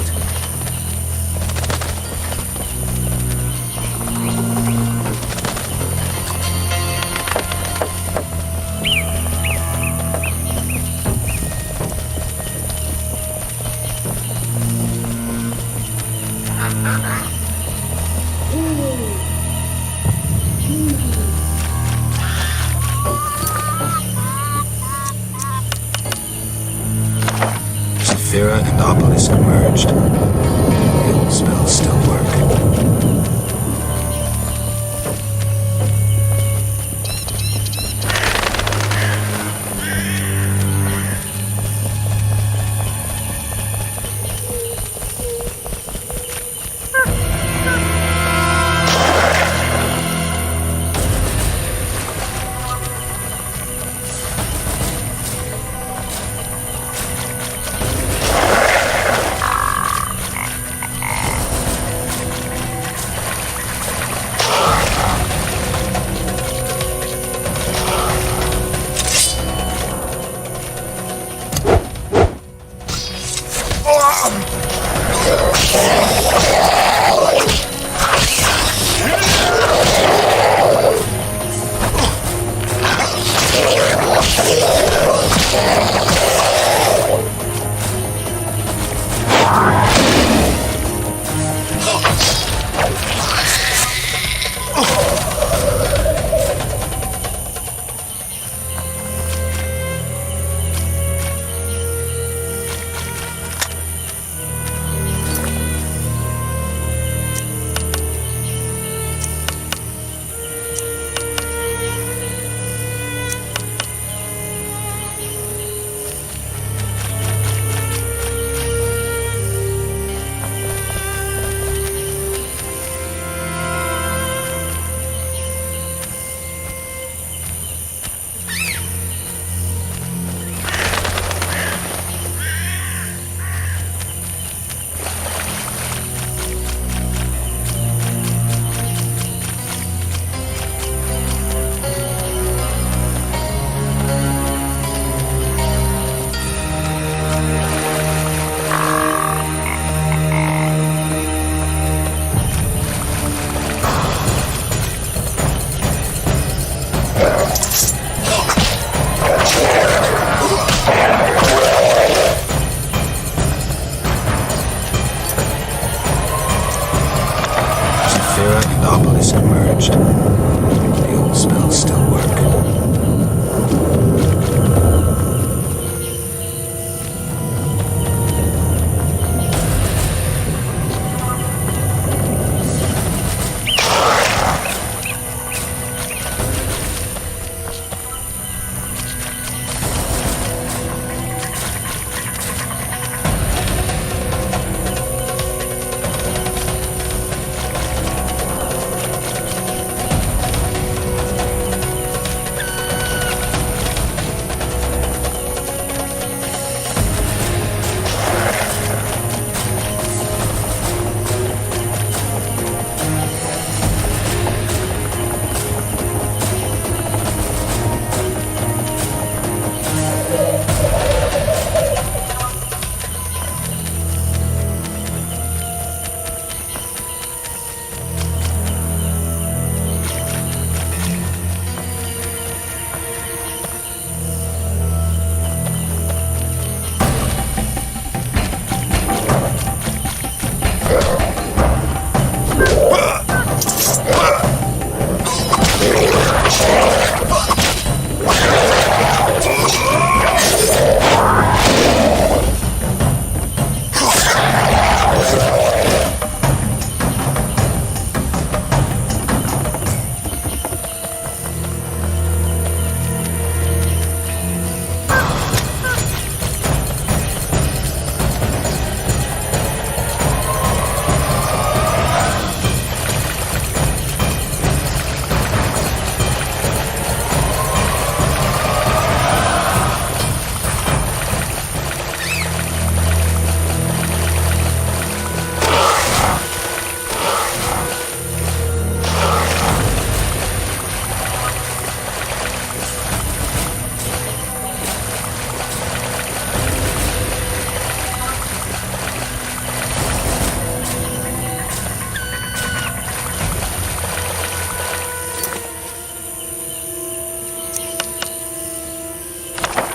Saphira and Obelisk merged. The old spells still work.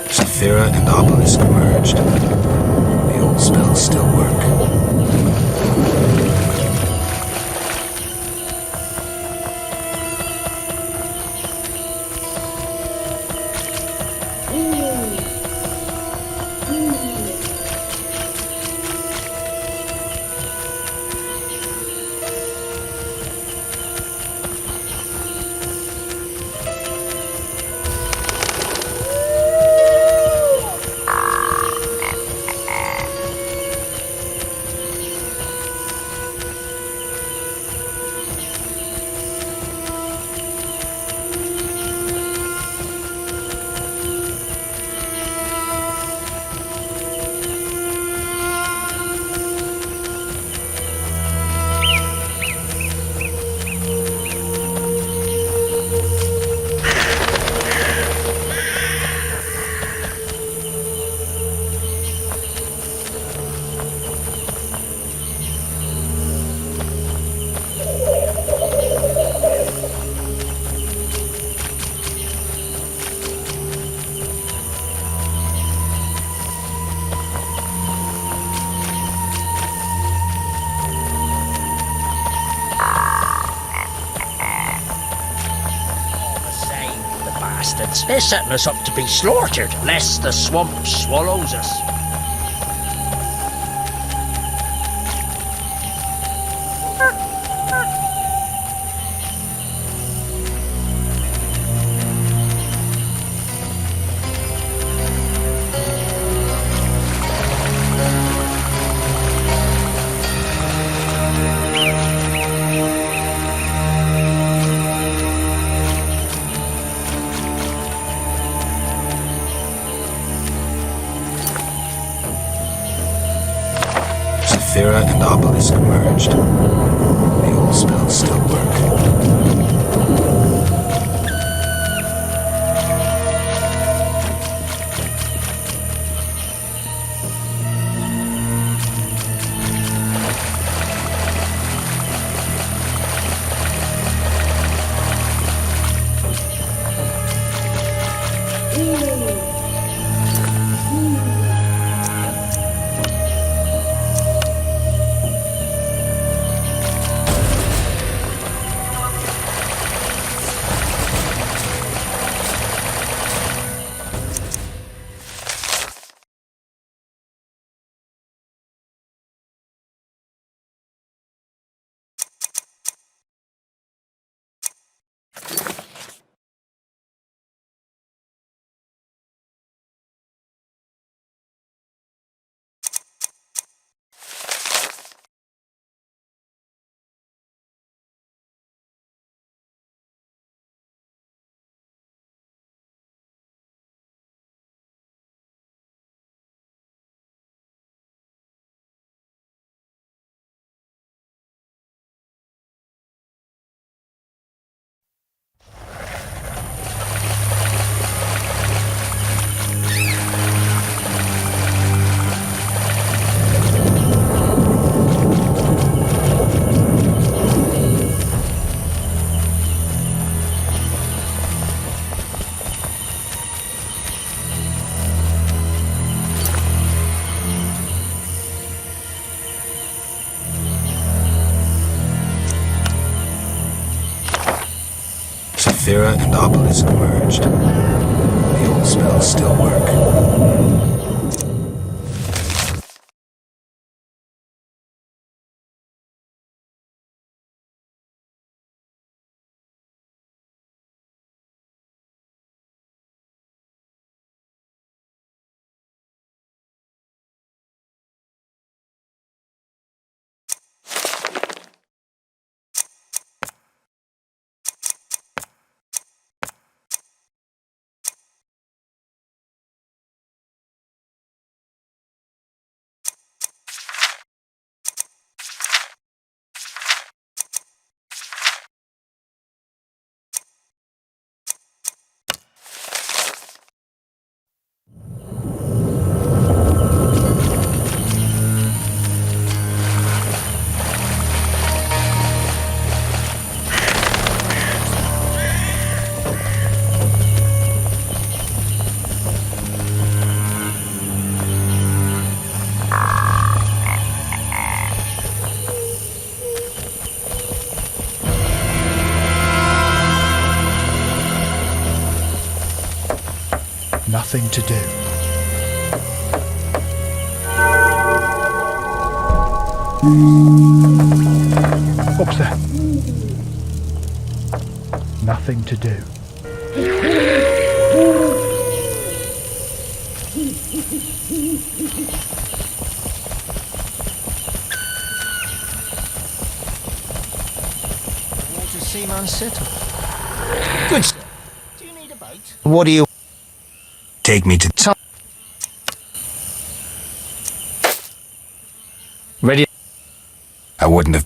Saphira and Obelisk merged. The old spells still work. bastards. They're setting us up to be slaughtered, lest the swamp swallows us. Saphira and Obelisk merged. The old spells still work. Saphira and Obelisk merged. The old spells still work. Nothing to do. Up there. Nothing to do. Water seaman settle. Good. Do you need a boat? What do you... Take me to... Ready? I wouldn't have...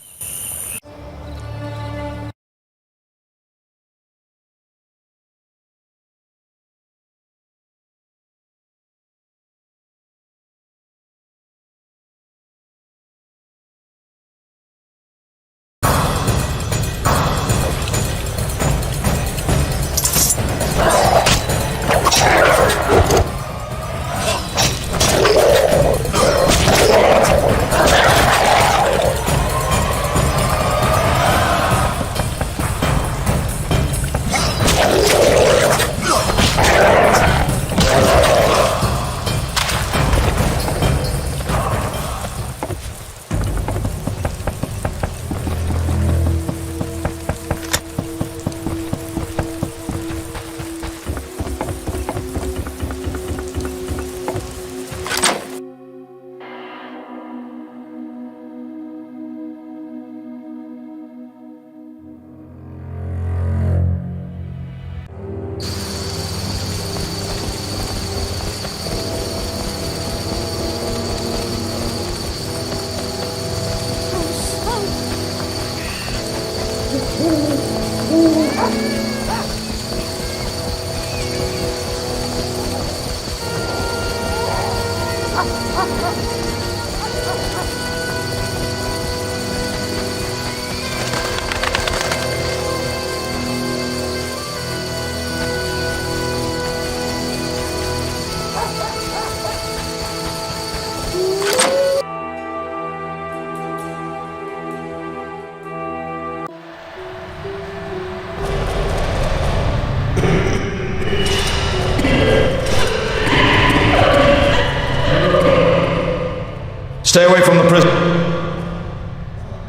Stay away from the prison.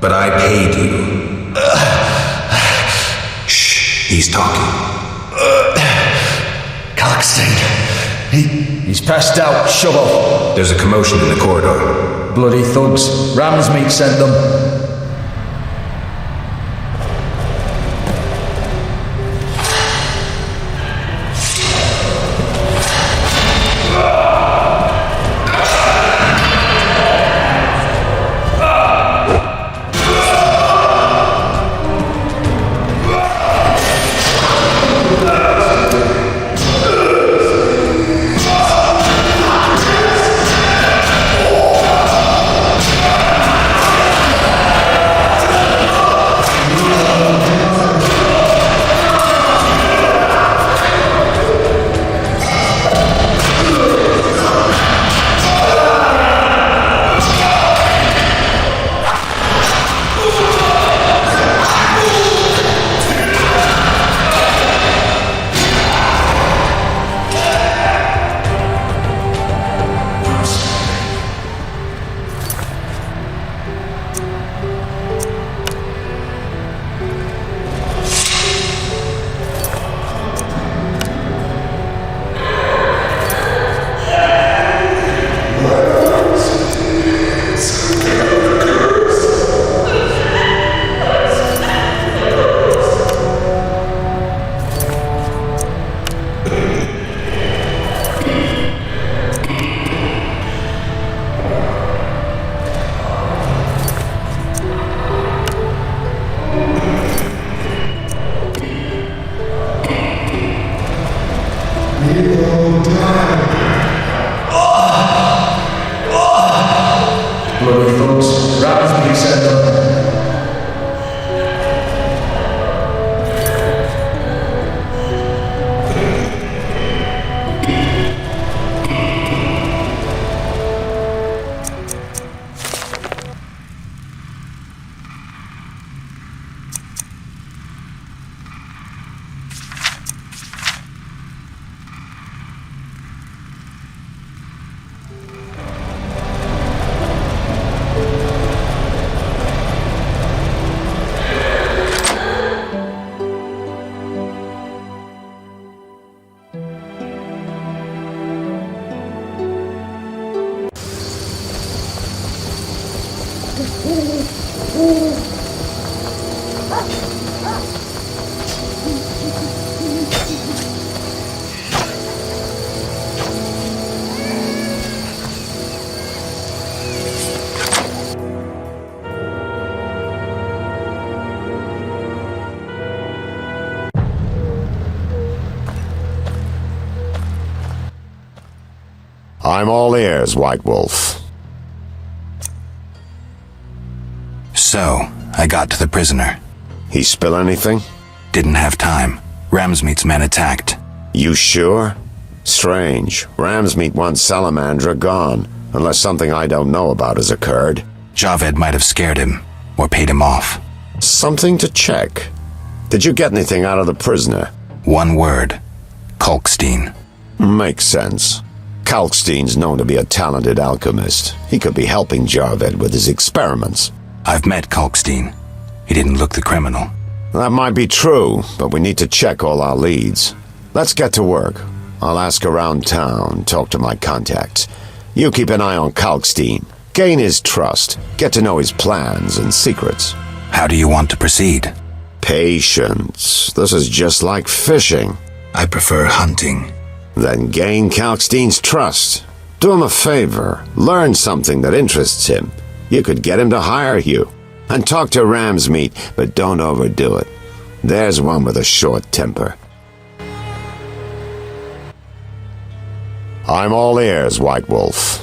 But I paid you. Shh, he's talking. Coxstain. He's passed out. Shove off. There's a commotion in the corridor. Bloody thugs. Ramsmeat sent them. Bloody thugs. Ramsmeat sent them. I'm all ears, White Wolf. So, I got to the prisoner. He spill anything? Didn't have time. Ramsmeat's men attacked. You sure? Strange. Ramsmeat wants Salamandra gone, unless something I don't know about has occurred. Javed might have scared him, or paid him off. Something to check. Did you get anything out of the prisoner? One word. Kalkstein. Makes sense. Kalkstein's known to be a talented alchemist. He could be helping Javed with his experiments. I've met Kalkstein. He didn't look the criminal. That might be true, but we need to check all our leads. Let's get to work. I'll ask around town, talk to my contacts. You keep an eye on Kalkstein. Gain his trust. Get to know his plans and secrets. How do you want to proceed? Patience. This is just like fishing. I prefer hunting. Then gain Kalkstein's trust. Do him a favor. Learn something that interests him. You could get him to hire you. And talk to Ram's meat, but don't overdo it. There's one with a short temper. I'm all ears, White Wolf.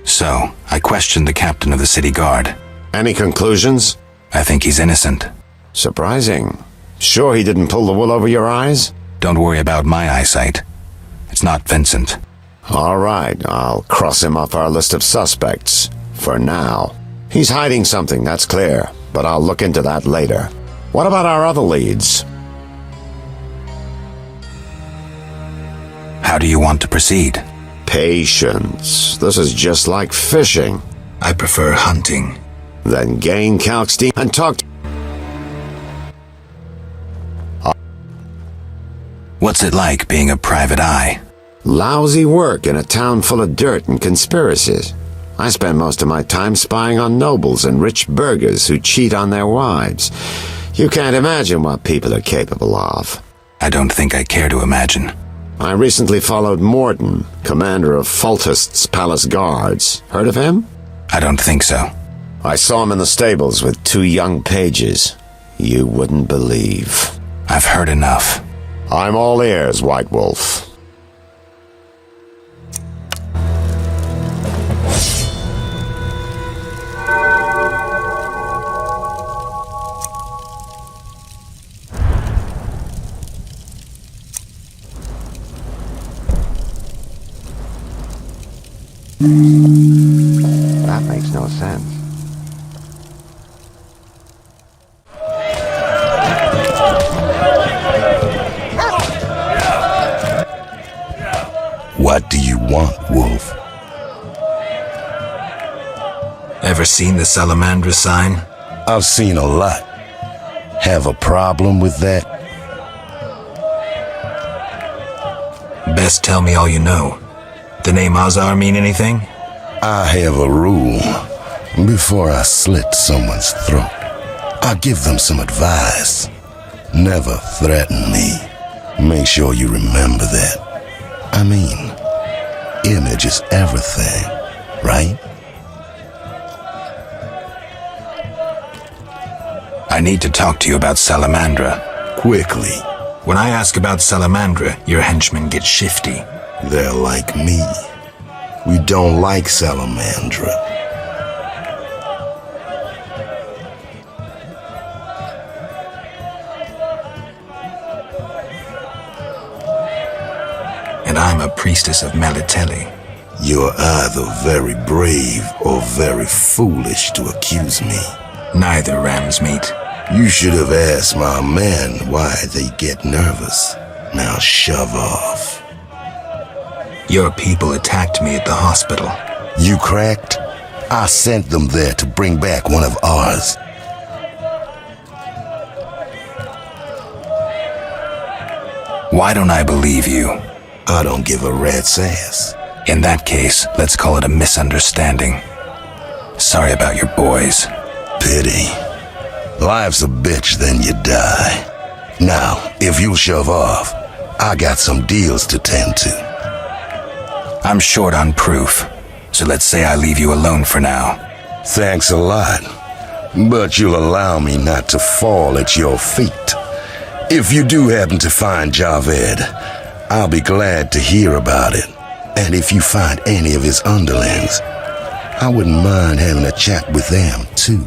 So, I questioned the captain of the city guard. Any conclusions? I think he's innocent. Surprising. Sure he didn't pull the wool over your eyes? Don't worry about my eyesight. It's not Vincent. All right, I'll cross him off our list of suspects. For now. He's hiding something, that's clear, but I'll look into that later. What about our other leads? How do you want to proceed? Patience. This is just like fishing. I prefer hunting. Then gain Kalkstein and talk to... What's it like being a private eye? Lousy work in a town full of dirt and conspiracies. I spend most of my time spying on nobles and rich burghers who cheat on their wives. You can't imagine what people are capable of. I don't think I care to imagine. I recently followed Morton, commander of Foltest's palace guards. Heard of him? I don't think so. I saw him in the stables with 2 young pages. You wouldn't believe. I've heard enough. I'm all ears, White Wolf. That makes no sense. What do you want, Wolf? Ever seen the Salamandra sign? I've seen a lot. Have a problem with that? Best tell me all you know. The name Azar mean anything? I have a rule. Before I slit someone's throat, I give them some advice. Never threaten me. Make sure you remember that. I mean, image is everything, right? I need to talk to you about Salamandra. Quickly. When I ask about Salamandra, your henchmen get shifty. They're like me. We don't like Salamandra. And I'm a priestess of Melitelli. You're either very brave or very foolish to accuse me. Neither, Ram's meat. You should have asked my men why they get nervous. Now shove off. Your people attacked me at the hospital. You cracked? I sent them there to bring back one of ours. Why don't I believe you? I don't give a rat's ass. In that case, let's call it a misunderstanding. Sorry about your boys. Pity. Life's a bitch, then you die. Now, if you'll shove off, I got some deals to tend to. I'm short on proof, so let's say I leave you alone for now. Thanks a lot, but you'll allow me not to fall at your feet. If you do happen to find Javed, I'll be glad to hear about it. And if you find any of his underlings, I wouldn't mind having a chat with them, too.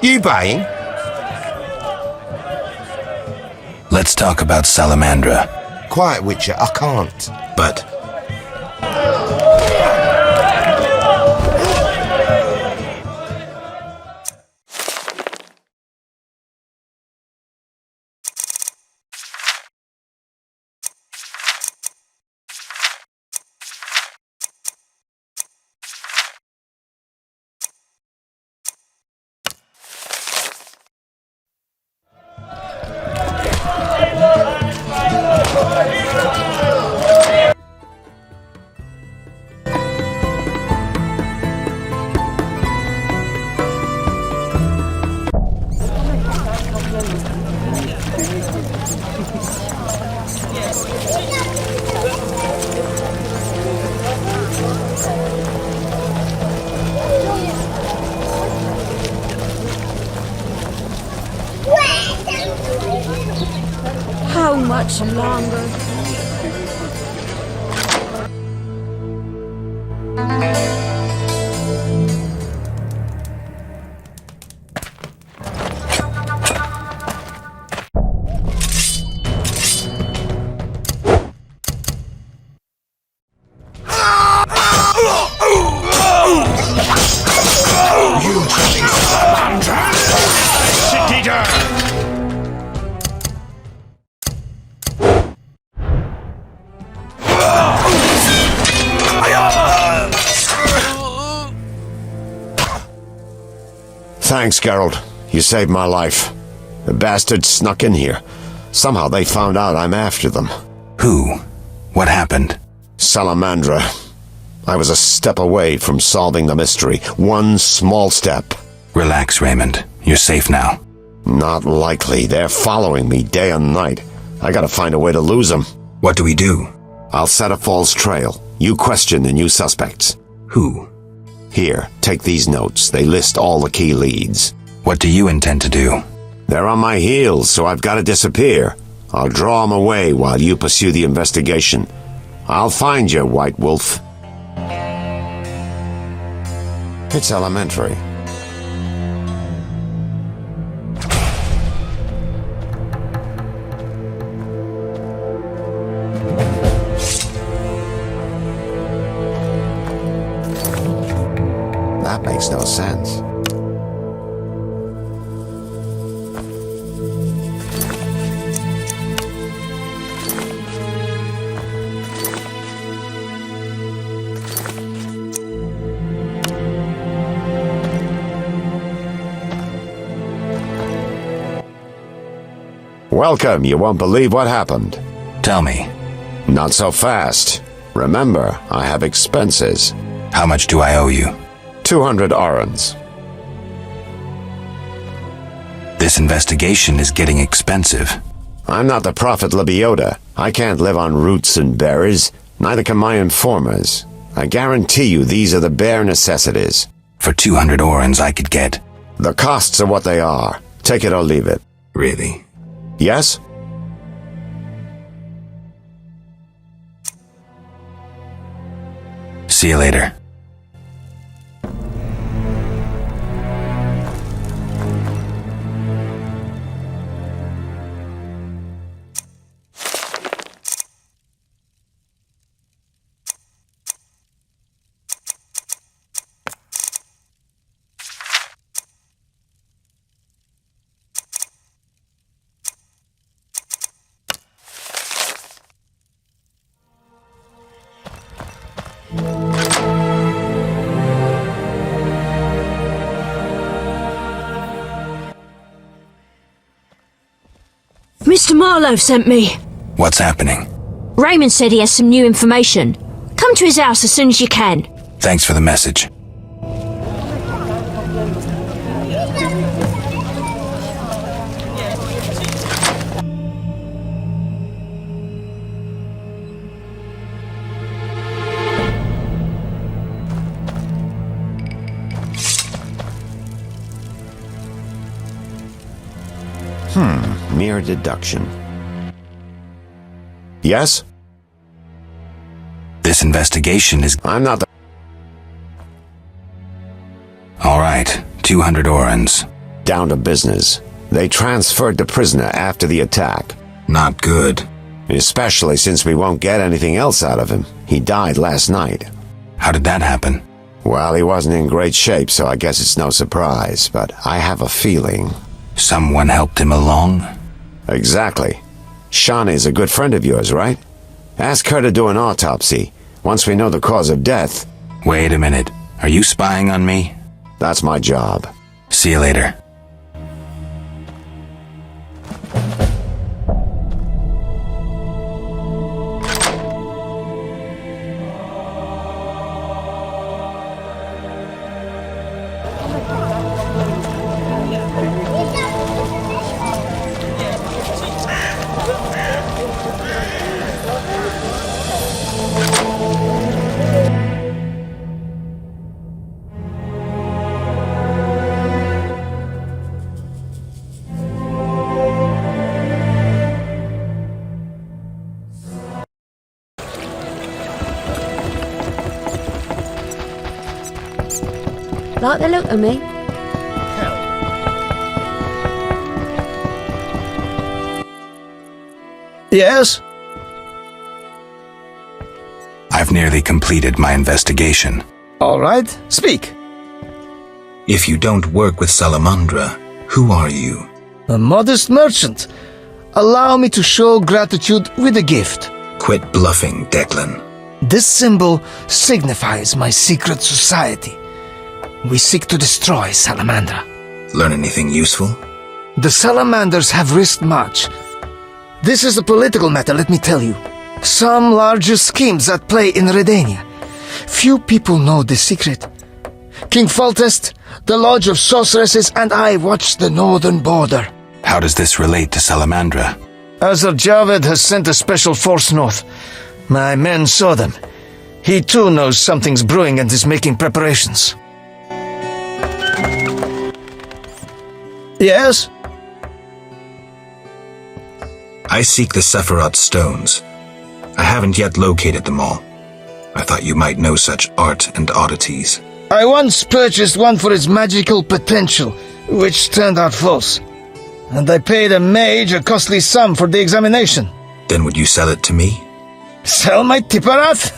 You buying? Let's talk about Salamandra. Quiet, Witcher, I can't. But... much longer. Thanks, Geralt. You saved my life. The bastards snuck in here. Somehow they found out I'm after them. Who? What happened? Salamandra. I was a step away from solving the mystery. One small step. Relax, Raymond. You're safe now. Not likely. They're following me day and night. I gotta find a way to lose them. What do we do? I'll set a false trail. You question the new suspects. Who? Here, take these notes. They list all the key leads. What do you intend to do? They're on my heels, so I've got to disappear. I'll draw them away while you pursue the investigation. I'll find you, White Wolf. It's elementary. That makes no sense. Welcome. You won't believe what happened. Tell me. Not so fast. Remember, I have expenses. How much do I owe you? 200 orens. This investigation is getting expensive. I'm not the Prophet Lebiota. I can't live on roots and berries. Neither can my informers. I guarantee you these are the bare necessities. For 200 orens I could get... The costs are what they are. Take it or leave it. Really? Yes? See you later. Mr. Marlowe sent me. What's happening? Raymond said he has some new information. Come to his house as soon as you can. Thanks for the message. Mere deduction. Yes? This investigation is... I'm not the... All right, 200 orens. Down to business. They transferred the prisoner after the attack. Not good. Especially since we won't get anything else out of him. He died last night. How did that happen? Well, he wasn't in great shape, so I guess it's no surprise, but I have a feeling... Someone helped him along? Exactly. Shawnee's a good friend of yours, right? Ask her to do an autopsy, once we know the cause of death. Wait a minute. Are you spying on me? That's my job. See you later. Like the look of me? Yes? I've nearly completed my investigation. All right, speak. If you don't work with Salamandra, who are you? A modest merchant. Allow me to show gratitude with a gift. Quit bluffing, Declan. This symbol signifies my secret society. We seek to destroy Salamandra. Learn anything useful? The Salamanders have risked much. This is a political matter, let me tell you. Some larger schemes at play in Redania. Few people know the secret. King Foltest, the Lodge of Sorceresses, and I watch the northern border. How does this relate to Salamandra? Azar Javed has sent a special force north. My men saw them. He too knows something's brewing and is making preparations. Yes? I seek the Sephiroth stones. I haven't yet located them all. I thought you might know such art and oddities. I once purchased one for its magical potential, which turned out false. And I paid a mage a costly sum for the examination. Then would you sell it to me? Sell my Tipparath?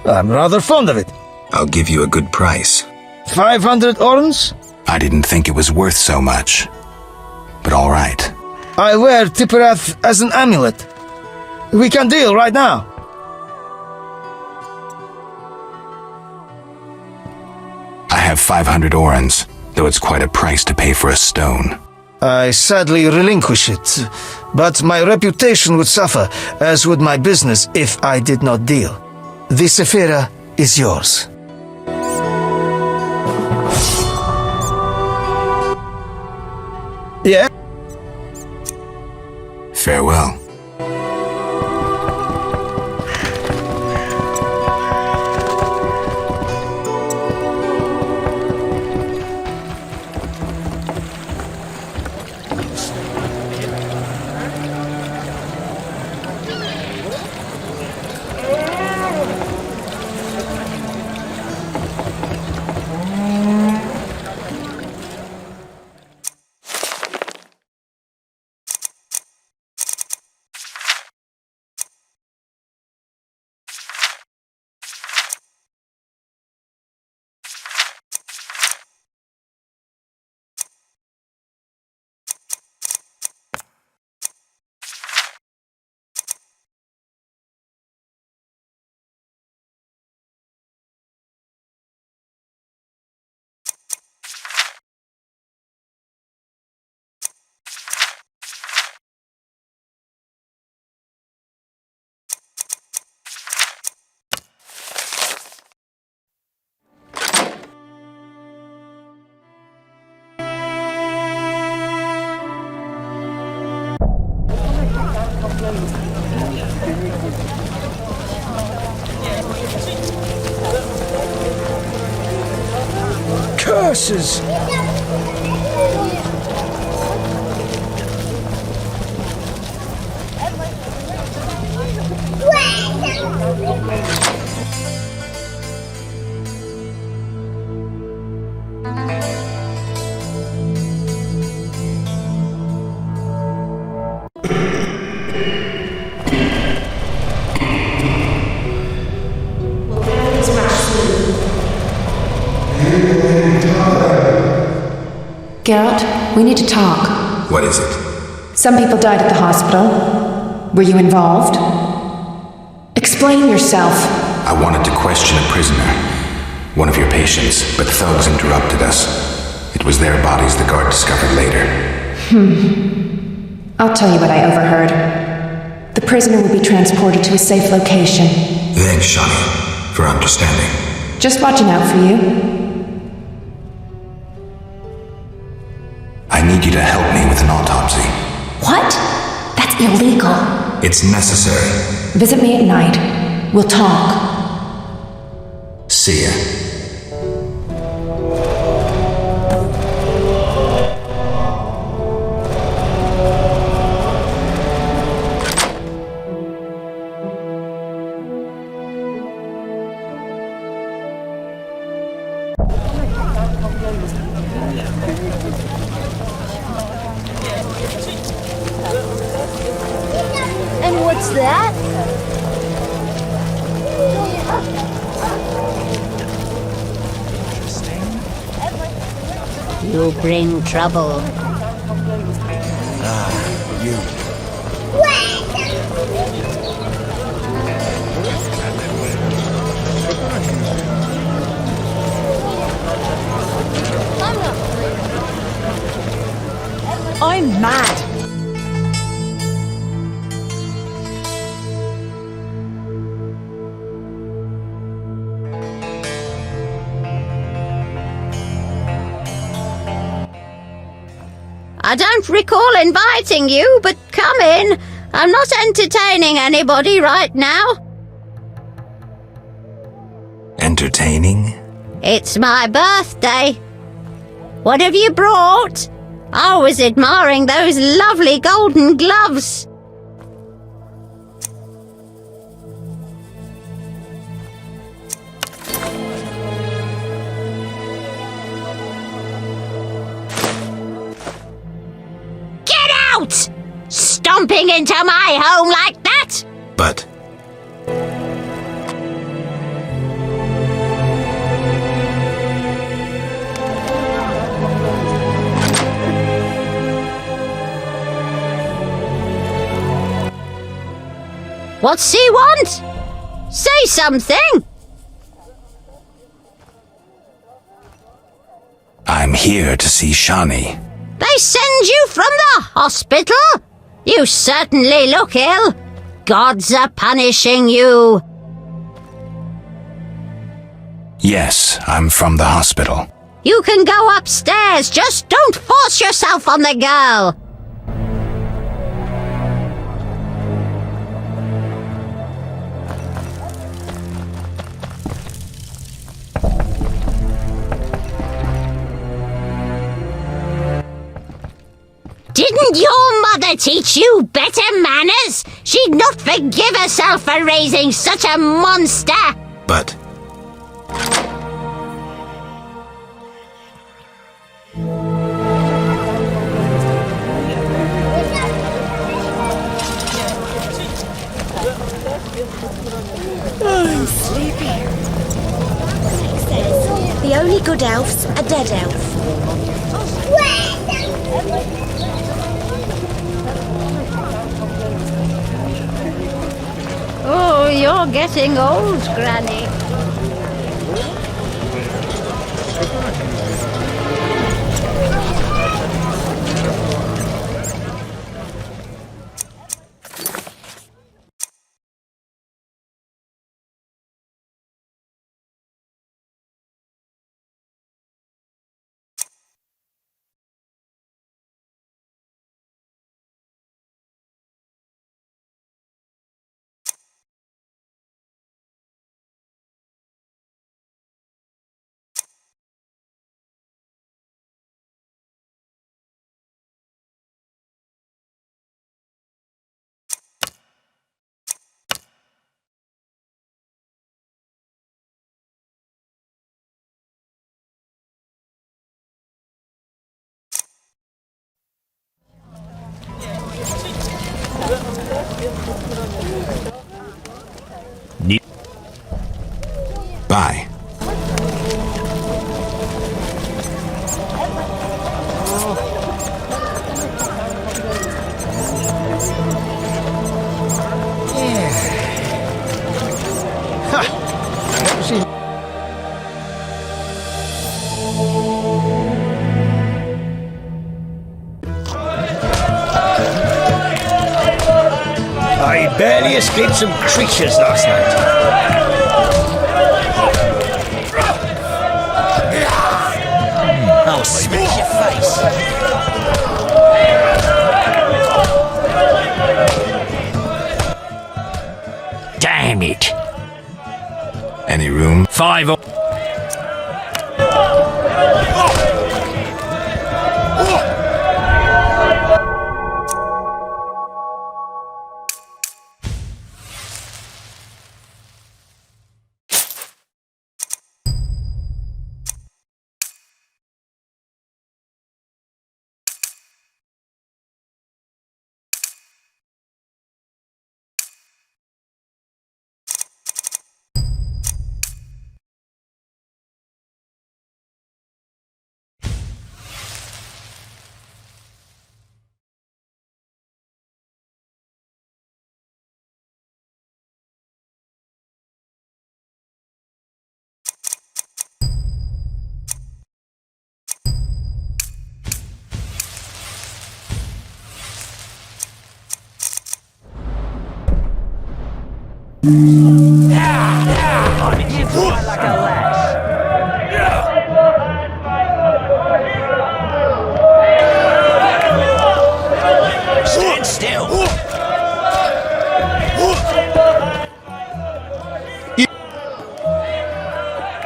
I'm rather fond of it. I'll give you a good price. 500 orns? I didn't think it was worth so much. But all right. I wear Tipparath as an amulet. We can deal right now. I have 500 orens, though it's quite a price to pay for a stone. I sadly relinquish it, but my reputation would suffer, as would my business if I did not deal. The Sephira is yours. Yeah? Farewell. Curses! Geralt, we need to talk. What is it? Some people died at the hospital. Were you involved? Explain yourself. I wanted to question a prisoner, one of your patients, but thugs interrupted us. It was their bodies the guard discovered later. I'll tell you what I overheard. The prisoner will be transported to a safe location. Thanks, Shani, for understanding. Just watching out for you. I need you to help me with an autopsy. What? That's illegal. It's necessary. Visit me at night. We'll talk. See ya. you bring trouble. You. I'm mad. I don't recall inviting you, but come in. I'm not entertaining anybody right now. Entertaining? It's my birthday. What have you brought? I was admiring those lovely golden gloves. Get out! Stomping into my home like that? But What's he want? Say something! I'm here to see Shani. They send you from the hospital? You certainly look ill. Gods are punishing you. Yes, I'm from the hospital. You can go upstairs, just don't force yourself on the girl. Didn't your mother teach you better manners? She'd not forgive herself for raising such a monster. But I'm sleepy. The only good elf's a dead elf. Oh, you're getting old, Granny. bye. I barely escaped some creatures last night. I'll smash your face. Damn it. Any room? 5 Stand still.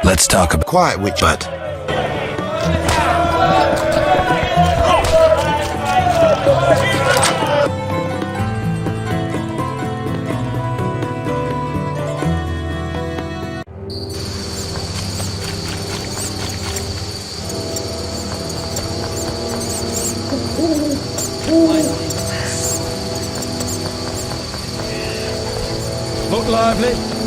Let's talk about Quiet, witch. but Look lively.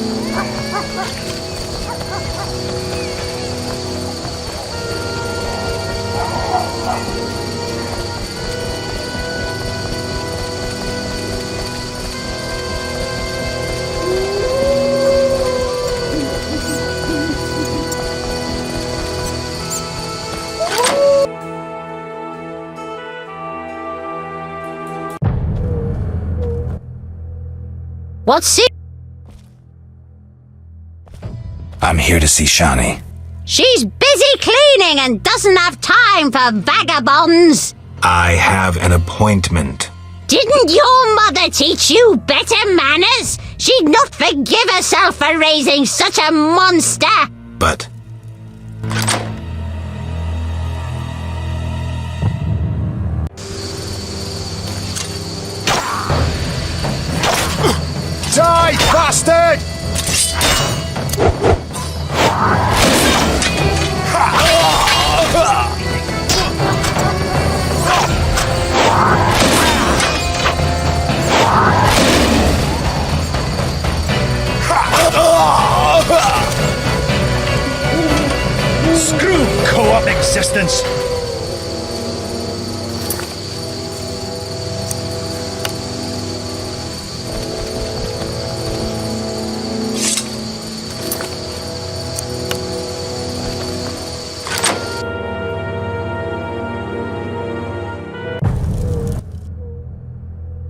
What's it? I'm here to see Shani. She's busy cleaning and doesn't have time for vagabonds. I have an appointment. Didn't your mother teach you better manners? She'd not forgive herself for raising such a monster. But Die, bastard! Screw co-op existence!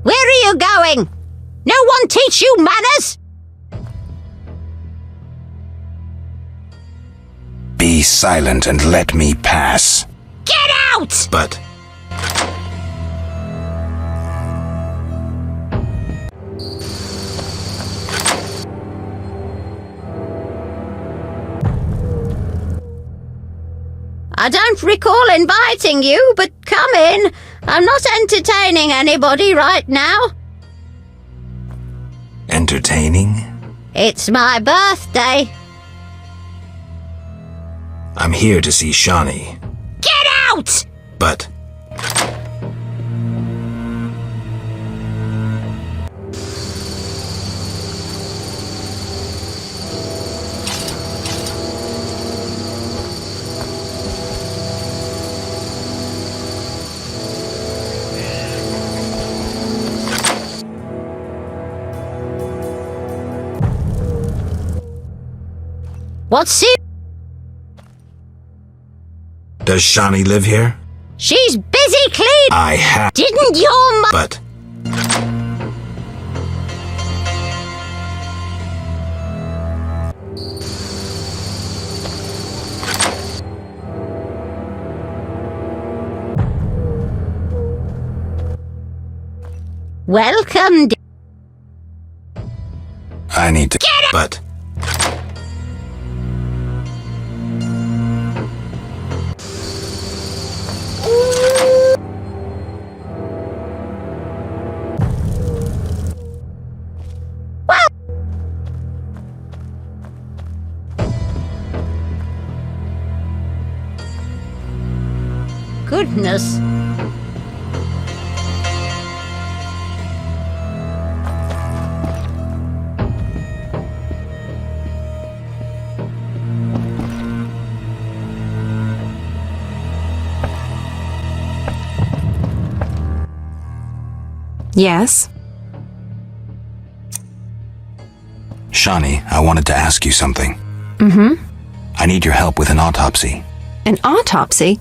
Where are you going? No one teach you manners? be silent and let me pass. Get out! But I don't recall inviting you, but come in. I'm not entertaining anybody right now. entertaining? It's my birthday. I'm here to see Shani. Get out! But What's it? does Shani live here? She's busy cleaning. I have. Didn't your But Welcome. I need to. Get up! But Goodness. Yes? Shani, I wanted to ask you something. Mm-hmm. I need your help with an autopsy. An autopsy?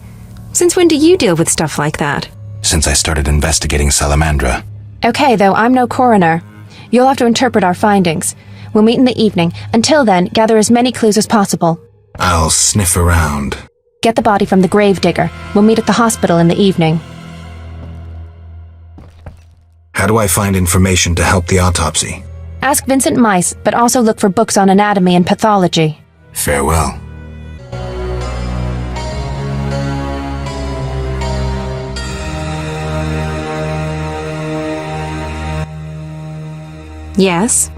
Since when do you deal with stuff like that? Since I started investigating Salamandra. Okay, though I'm no coroner. You'll have to interpret our findings. We'll meet in the evening. Until then, gather as many clues as possible. I'll sniff around. Get the body from the gravedigger. We'll meet at the hospital in the evening. How do I find information to help the autopsy? Ask Vincent Mice, but also look for books on anatomy and pathology. Farewell. Yes?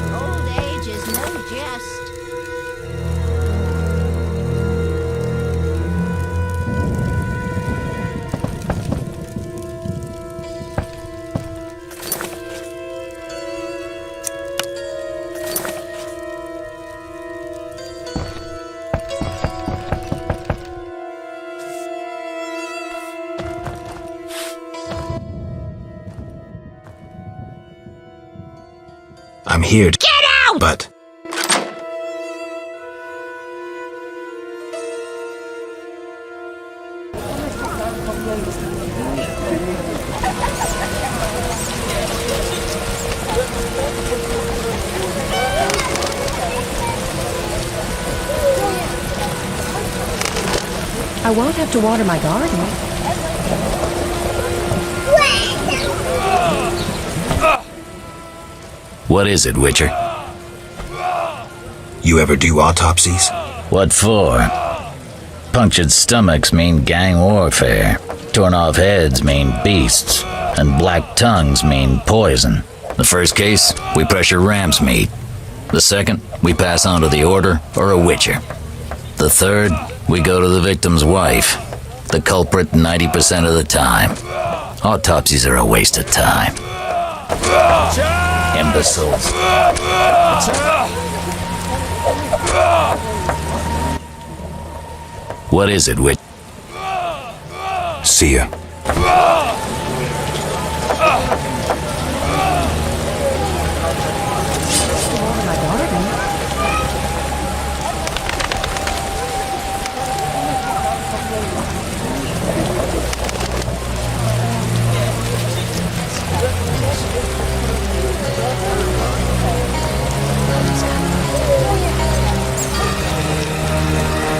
Old age is no jest. I'm here to— Get out! But— I won't have to water my garden. What is it, Witcher? You ever do autopsies? What for? Punctured stomachs mean gang warfare. Torn off heads mean beasts. And black tongues mean poison. The first case, we pressure ram's meat. The second, we pass on to the Order or a Witcher. The third, we go to the victim's wife. The culprit 90% of the time. Autopsies are a waste of time. Imbeciles. What is it, Witch? See ya.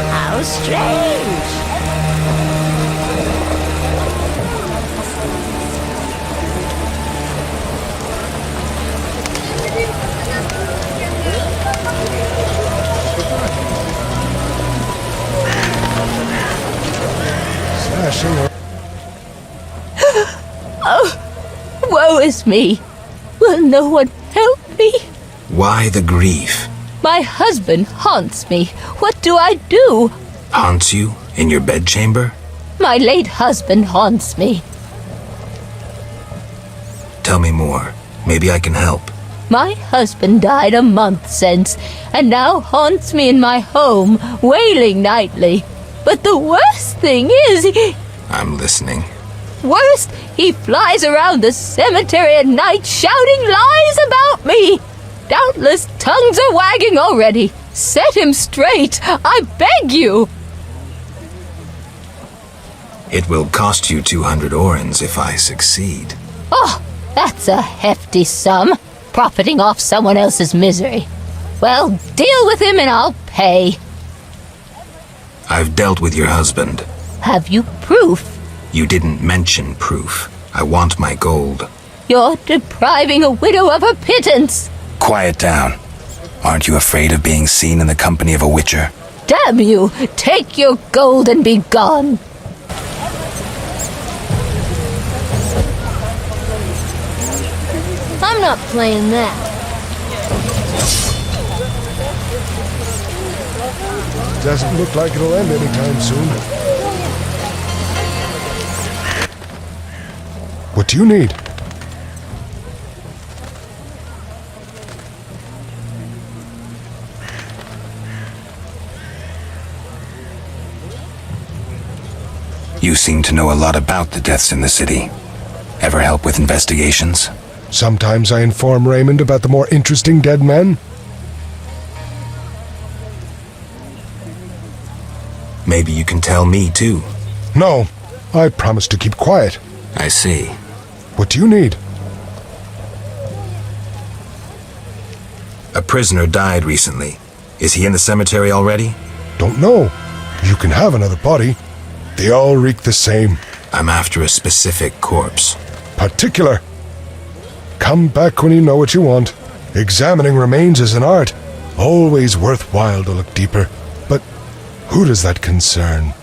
How strange. Oh, woe is me. Will no one help me? Why the grief? My husband haunts me. What do I do? Haunts you? In your bedchamber? My late husband haunts me. Tell me more. Maybe I can help. My husband died a month since, and now haunts me in my home, wailing nightly. But the worst thing is, I'm listening. worst, he flies around the cemetery at night shouting lies about me. Doubtless tongues are wagging already. Set him straight, I beg you. It will cost you 200 orens if I succeed. Oh, that's a hefty sum, profiting off someone else's misery. Well, deal with him and I'll pay. I've dealt with your husband. Have you proof? You didn't mention proof. I want my gold. You're depriving a widow of her pittance. Quiet down. Aren't you afraid of being seen in the company of a witcher? Damn you! Take your gold and be gone. I'm not playing that. Doesn't look like it'll end anytime soon. What do you need? You seem to know a lot about the deaths in the city. Ever help with investigations? Sometimes I inform Raymond about the more interesting dead men. Maybe you can tell me too. No, I promise to keep quiet. I see. What do you need? A prisoner died recently. Is he in the cemetery already? Don't know. You can have another body. They all reek the same. I'm after a specific corpse. Particular. Come back when you know what you want. Examining remains is an art. Always worthwhile to look deeper. But who does that concern?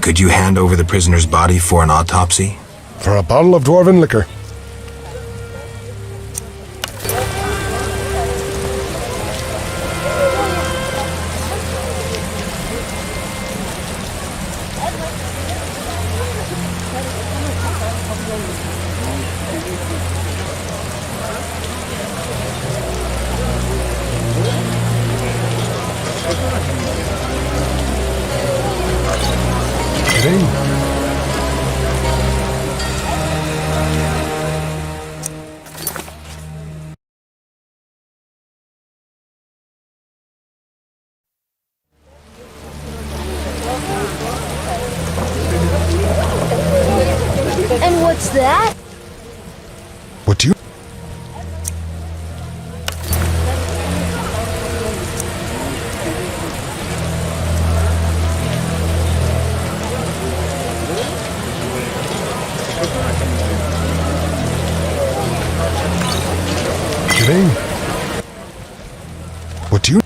Could you hand over the prisoner's body for an autopsy? For a bottle of dwarven liquor. And what's that? What do you... Kidding? What do you...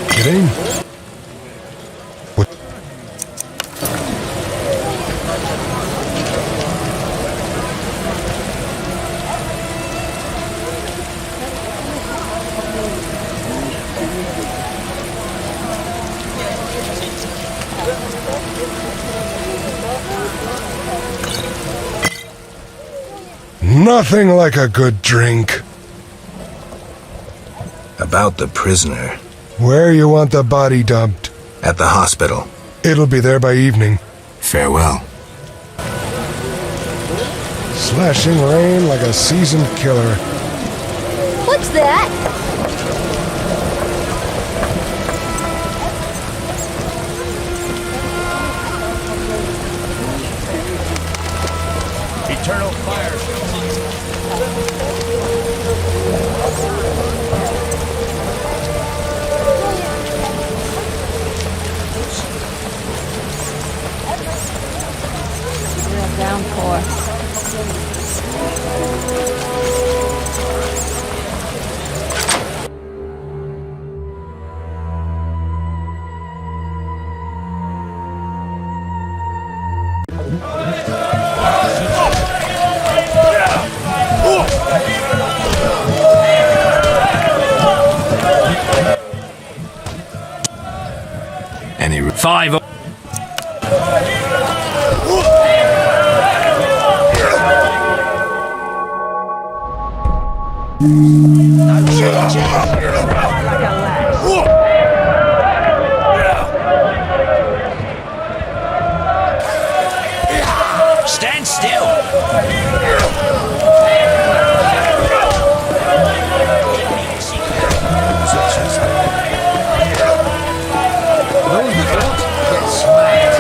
Kidding? What? Nothing like a good drink. About the prisoner. Where you want the body dumped? At the hospital. It'll be there by evening. Farewell. Slashing rain like a seasoned killer. What's that? Eternal fire. Real downpour. Any... 5. Stand still. Those that don't get smacked.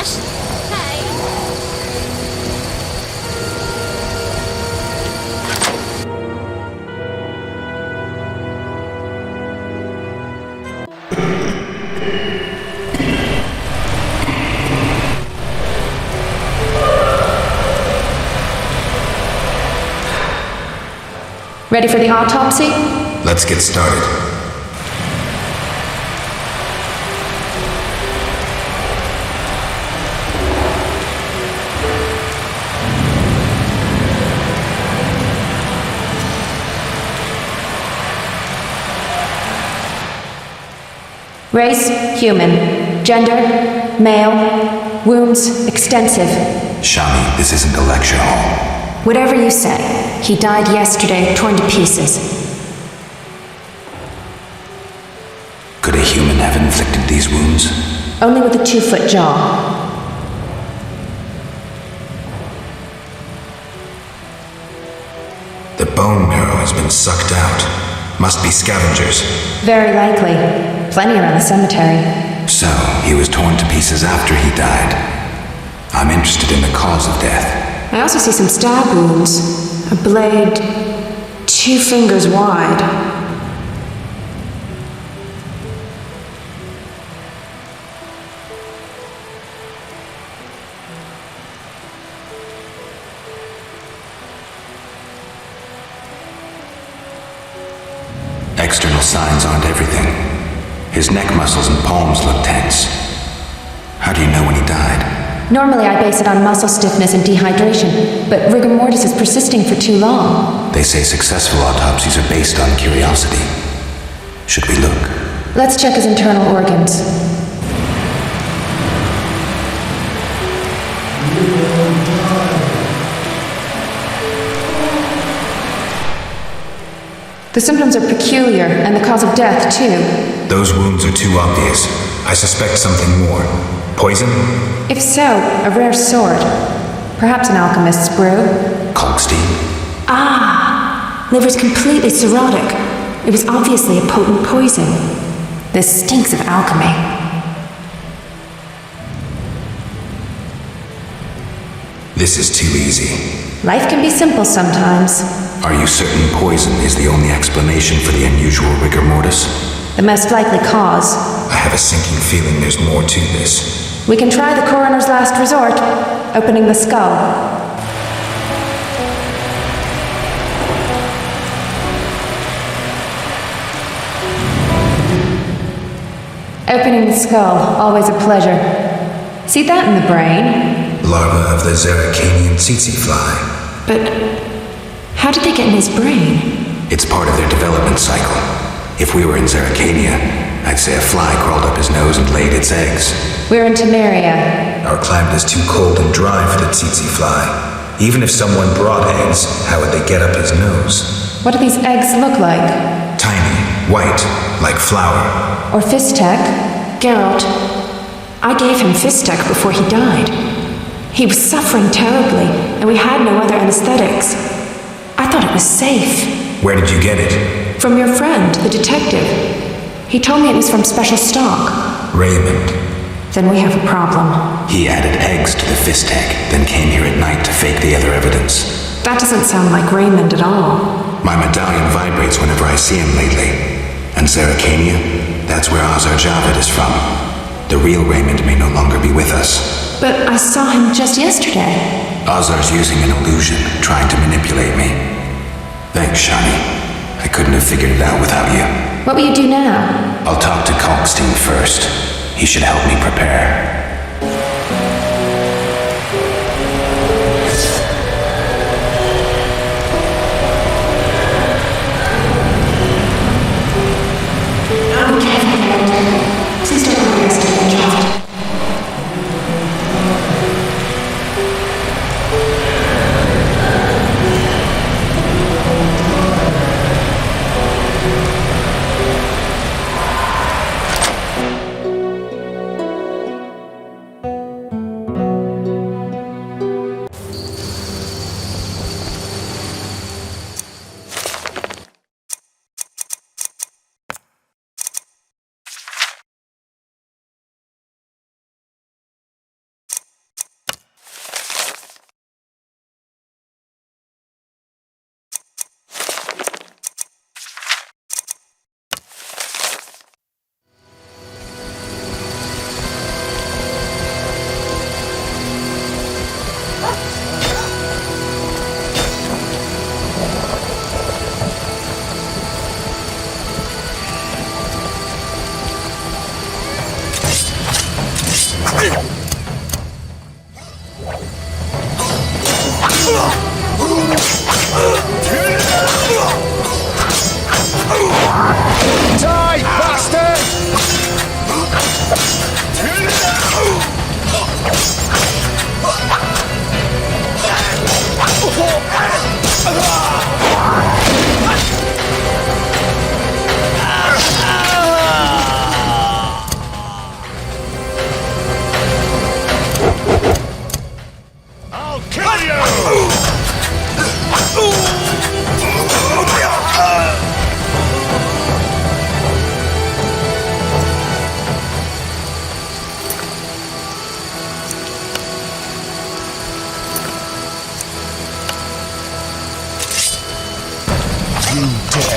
Yes. Hey. Ready for the autopsy? Let's get started. Race, human. Gender, male. Wounds, extensive. Shami, this isn't a lecture hall. Whatever you say. He died yesterday, torn to pieces. Could a human have inflicted these wounds? Only with a 2-foot jaw. The bone marrow has been sucked out. Must be scavengers. Very likely. Plenty around the cemetery. So, he was torn to pieces after he died. I'm interested in the cause of death. I also see some stab wounds. A blade 2 fingers wide. External signs aren't everything. His neck muscles and palms look tense. How do you know when he died? Normally I base it on muscle stiffness and dehydration, but rigor mortis is persisting for too long. They say successful autopsies are based on curiosity. Should we look? Let's check his internal organs. The symptoms are peculiar, and the cause of death, too. Those wounds are too obvious. I suspect something more. Poison? If so, a rare sort. Perhaps an alchemist's brew. Kalkstein? Ah! Liver's completely cirrhotic. It was obviously a potent poison. This stinks of alchemy. This is too easy. Life can be simple sometimes. Are you certain poison is the only explanation for the unusual rigor mortis? The most likely cause. I have a sinking feeling there's more to this. We can try the coroner's last resort, opening the skull. Opening the skull, always a pleasure. See that in the brain? Larva of the Zeracanian tsetse fly. But how did they get in his brain? It's part of their development cycle. If we were in Zeracania, I'd say a fly crawled up his nose and laid its eggs. We're in Temeria. Our climate is too cold and dry for the tsetse fly. Even if someone brought eggs, how would they get up his nose? What do these eggs look like? Tiny, white, like flour. Or Fistek? Geralt. I gave him Fistek before he died. He was suffering terribly, and we had no other anesthetics. I thought it was safe. Where did you get it? From your friend, the detective. He told me it was from special stock. Raymond. Then we have a problem. He added eggs to the Fistek, then came here at night to fake the other evidence. That doesn't sound like Raymond at all. My medallion vibrates whenever I see him lately. And Zeracania? That's where Azar Javid is from. The real Raymond may no longer be with us. But I saw him just yesterday. Azar's using an illusion, trying to manipulate me. Thanks, Shani. I couldn't have figured it out without you. What will you do now? I'll talk to Kalkstein first. He should help me prepare. Please don't underestimate the child.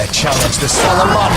dare challenge the salamander!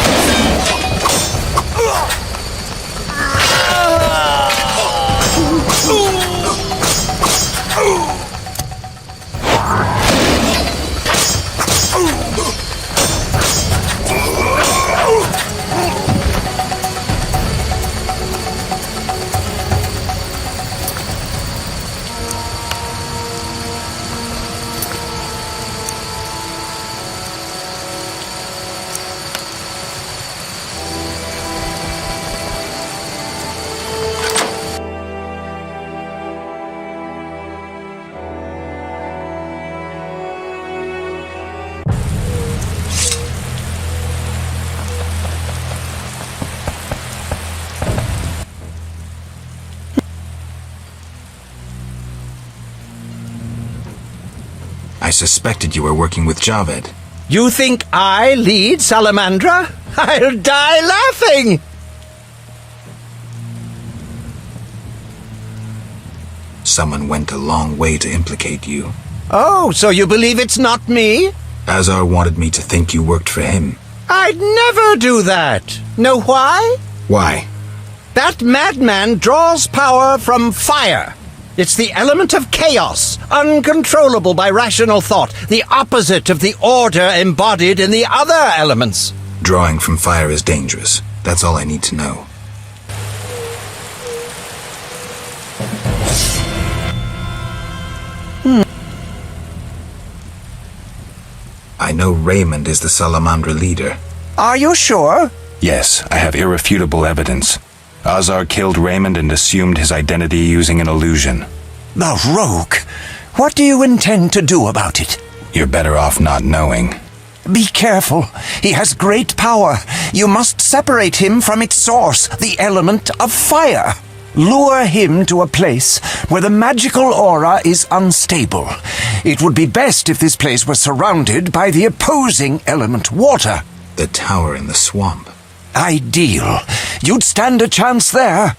I suspected you were working with Javed. You think I lead Salamandra? I'll die laughing! Someone went a long way to implicate you. Oh, so you believe it's not me? Azar wanted me to think you worked for him. I'd never do that. Know why? Why? That madman draws power from fire. It's the element of chaos, uncontrollable by rational thought, the opposite of the order embodied in the other elements. Drawing from fire is dangerous. That's all I need to know. I know Raymond is the Salamandra leader. Are you sure? Yes, I have irrefutable evidence. Azar killed Raymond and assumed his identity using an illusion. The rogue! What do you intend to do about it? You're better off not knowing. Be careful. He has great power. You must separate him from its source, the element of fire. Lure him to a place where the magical aura is unstable. It would be best if this place was surrounded by the opposing element, water. The tower in the swamp. Ideal. You'd stand a chance there.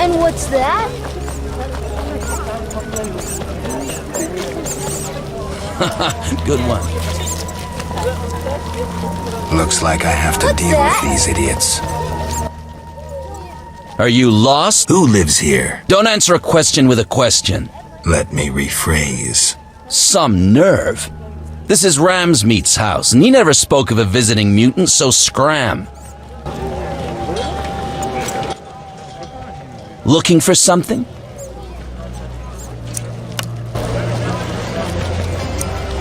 And what's that? Good one. Looks like I have to deal with these idiots. Are you lost? Who lives here? Don't answer a question with a question. Let me rephrase. Some nerve. This is Ramsmeat's house, and he never spoke of a visiting mutant, so scram. Looking for something?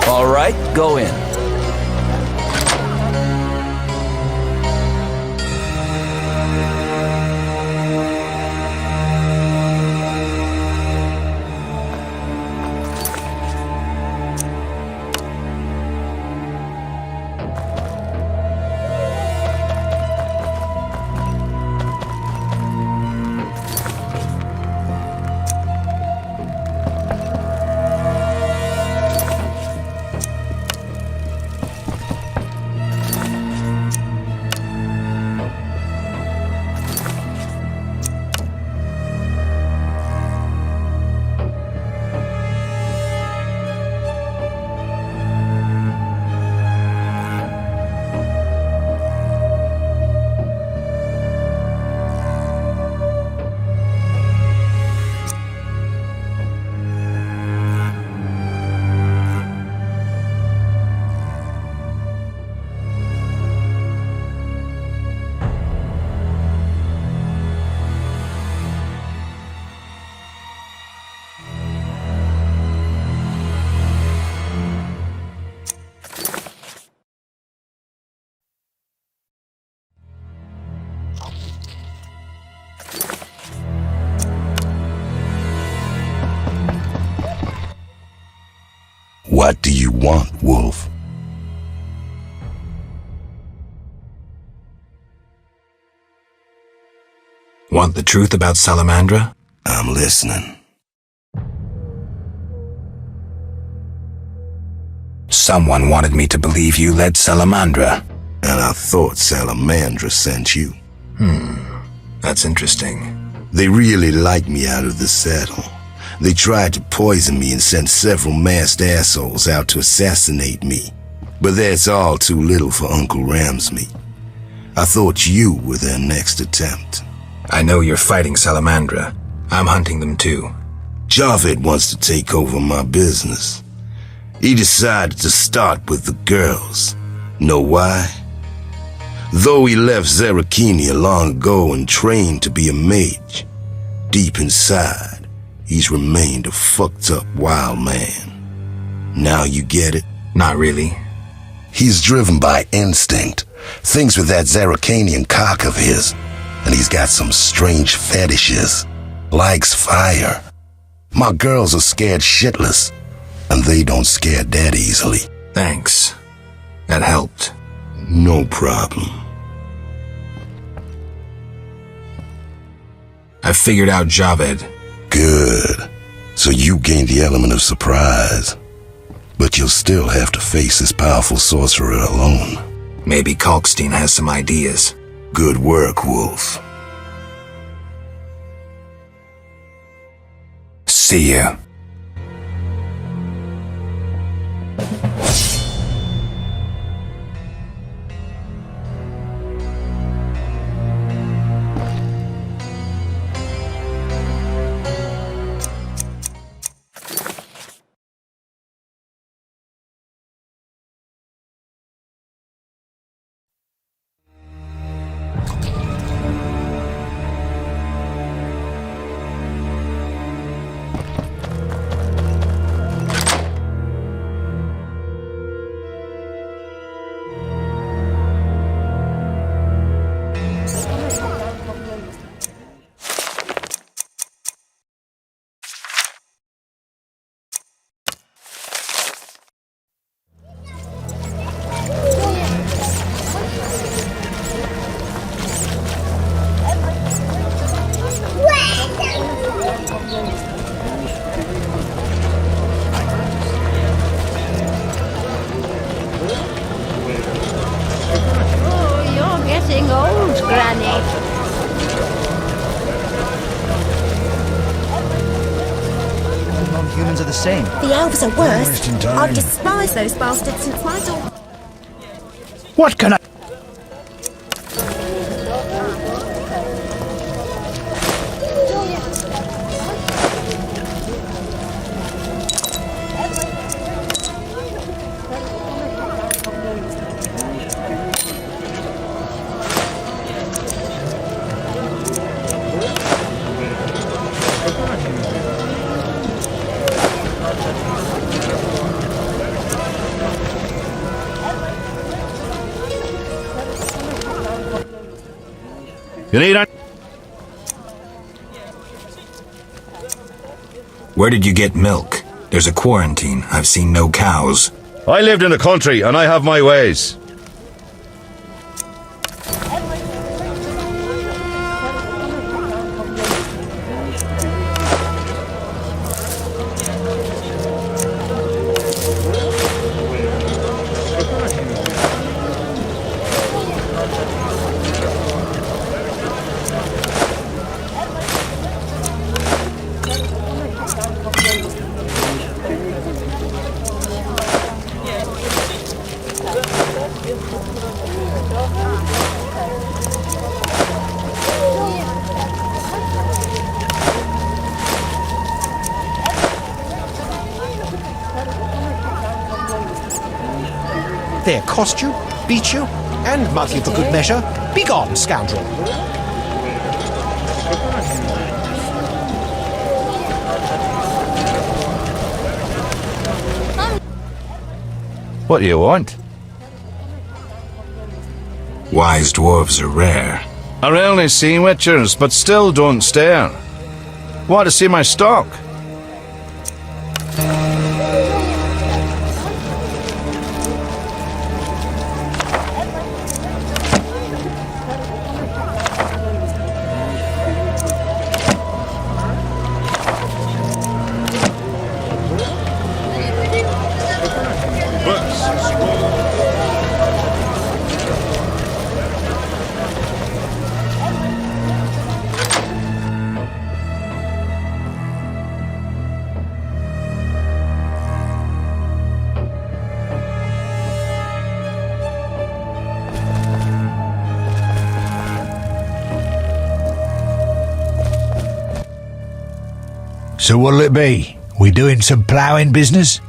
All right, go in. What do you want, Wolf? Want the truth about Salamandra? I'm listening. Someone wanted me to believe you led Salamandra. And I thought Salamandra sent you. That's interesting. They really liked me out of the saddle. They tried to poison me and sent several masked assholes out to assassinate me. But that's all too little for Uncle Ramsmeat. I thought you were their next attempt. I know you're fighting Salamandra. I'm hunting them too. Javed wants to take over my business. He decided to start with the girls. Know why? Though he left Zarakini long ago and trained to be a mage, deep inside, he's remained a fucked up wild man. Now you get it? Not really. He's driven by instinct. Thinks with that Zarakanian cock of his. And he's got some strange fetishes. Likes fire. My girls are scared shitless. And they don't scare that easily. Thanks. That helped. No problem. I figured out Javed. Good. So you gained the element of surprise. But you'll still have to face this powerful sorcerer alone. Maybe Kalkstein has some ideas. Good work, Wolf. See you. humans are the same. The elves are worse. I've despised those bastards since my daughter. What can I... You need a... Where did you get milk? There's a quarantine. I've seen no cows. I lived in the country, and I have my ways. They accost you, beat you, and mug you for good measure. Begone, scoundrel! What do you want? Wise dwarves are rare. I rarely see witchers, but still don't stare. Want to see my stock? So what'll it be? We doing some ploughing business?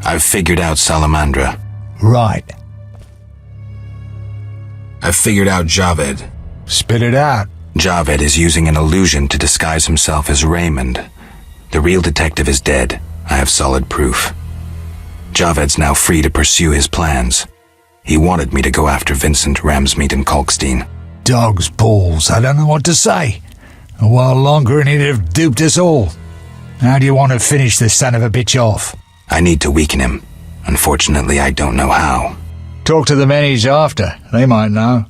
I've figured out Salamandra. Right. I've figured out Javed. Spit it out. Javed is using an illusion to disguise himself as Raymond. The real detective is dead. I have solid proof. Javed's now free to pursue his plans. He wanted me to go after Vincent, Ramsmeet, and Kalkstein. Dog's balls, I don't know what to say. A while longer and he'd have duped us all. How do you want to finish this son of a bitch off? I need to weaken him. Unfortunately, I don't know how. Talk to the men he's after. They might know.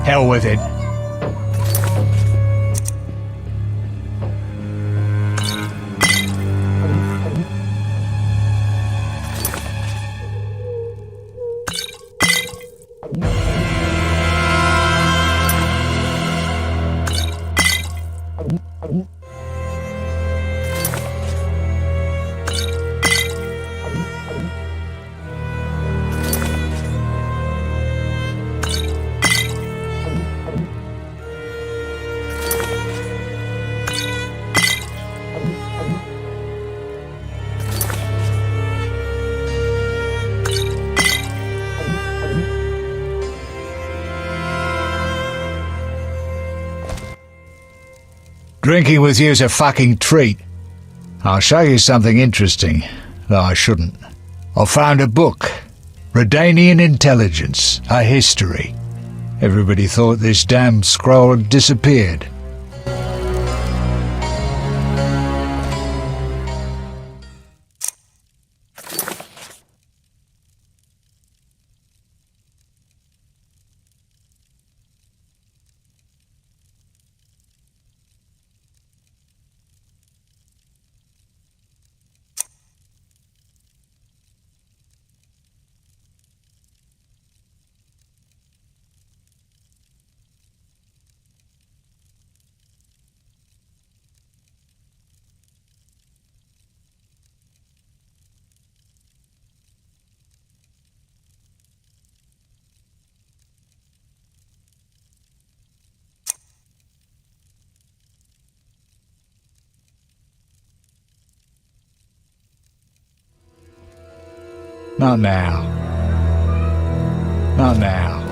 Hell with it. Drinking with you's a fucking treat. I'll show you something interesting, though I shouldn't. I found a book, Redanian Intelligence, a history. Everybody thought this damn scroll had disappeared. Not now. Not now.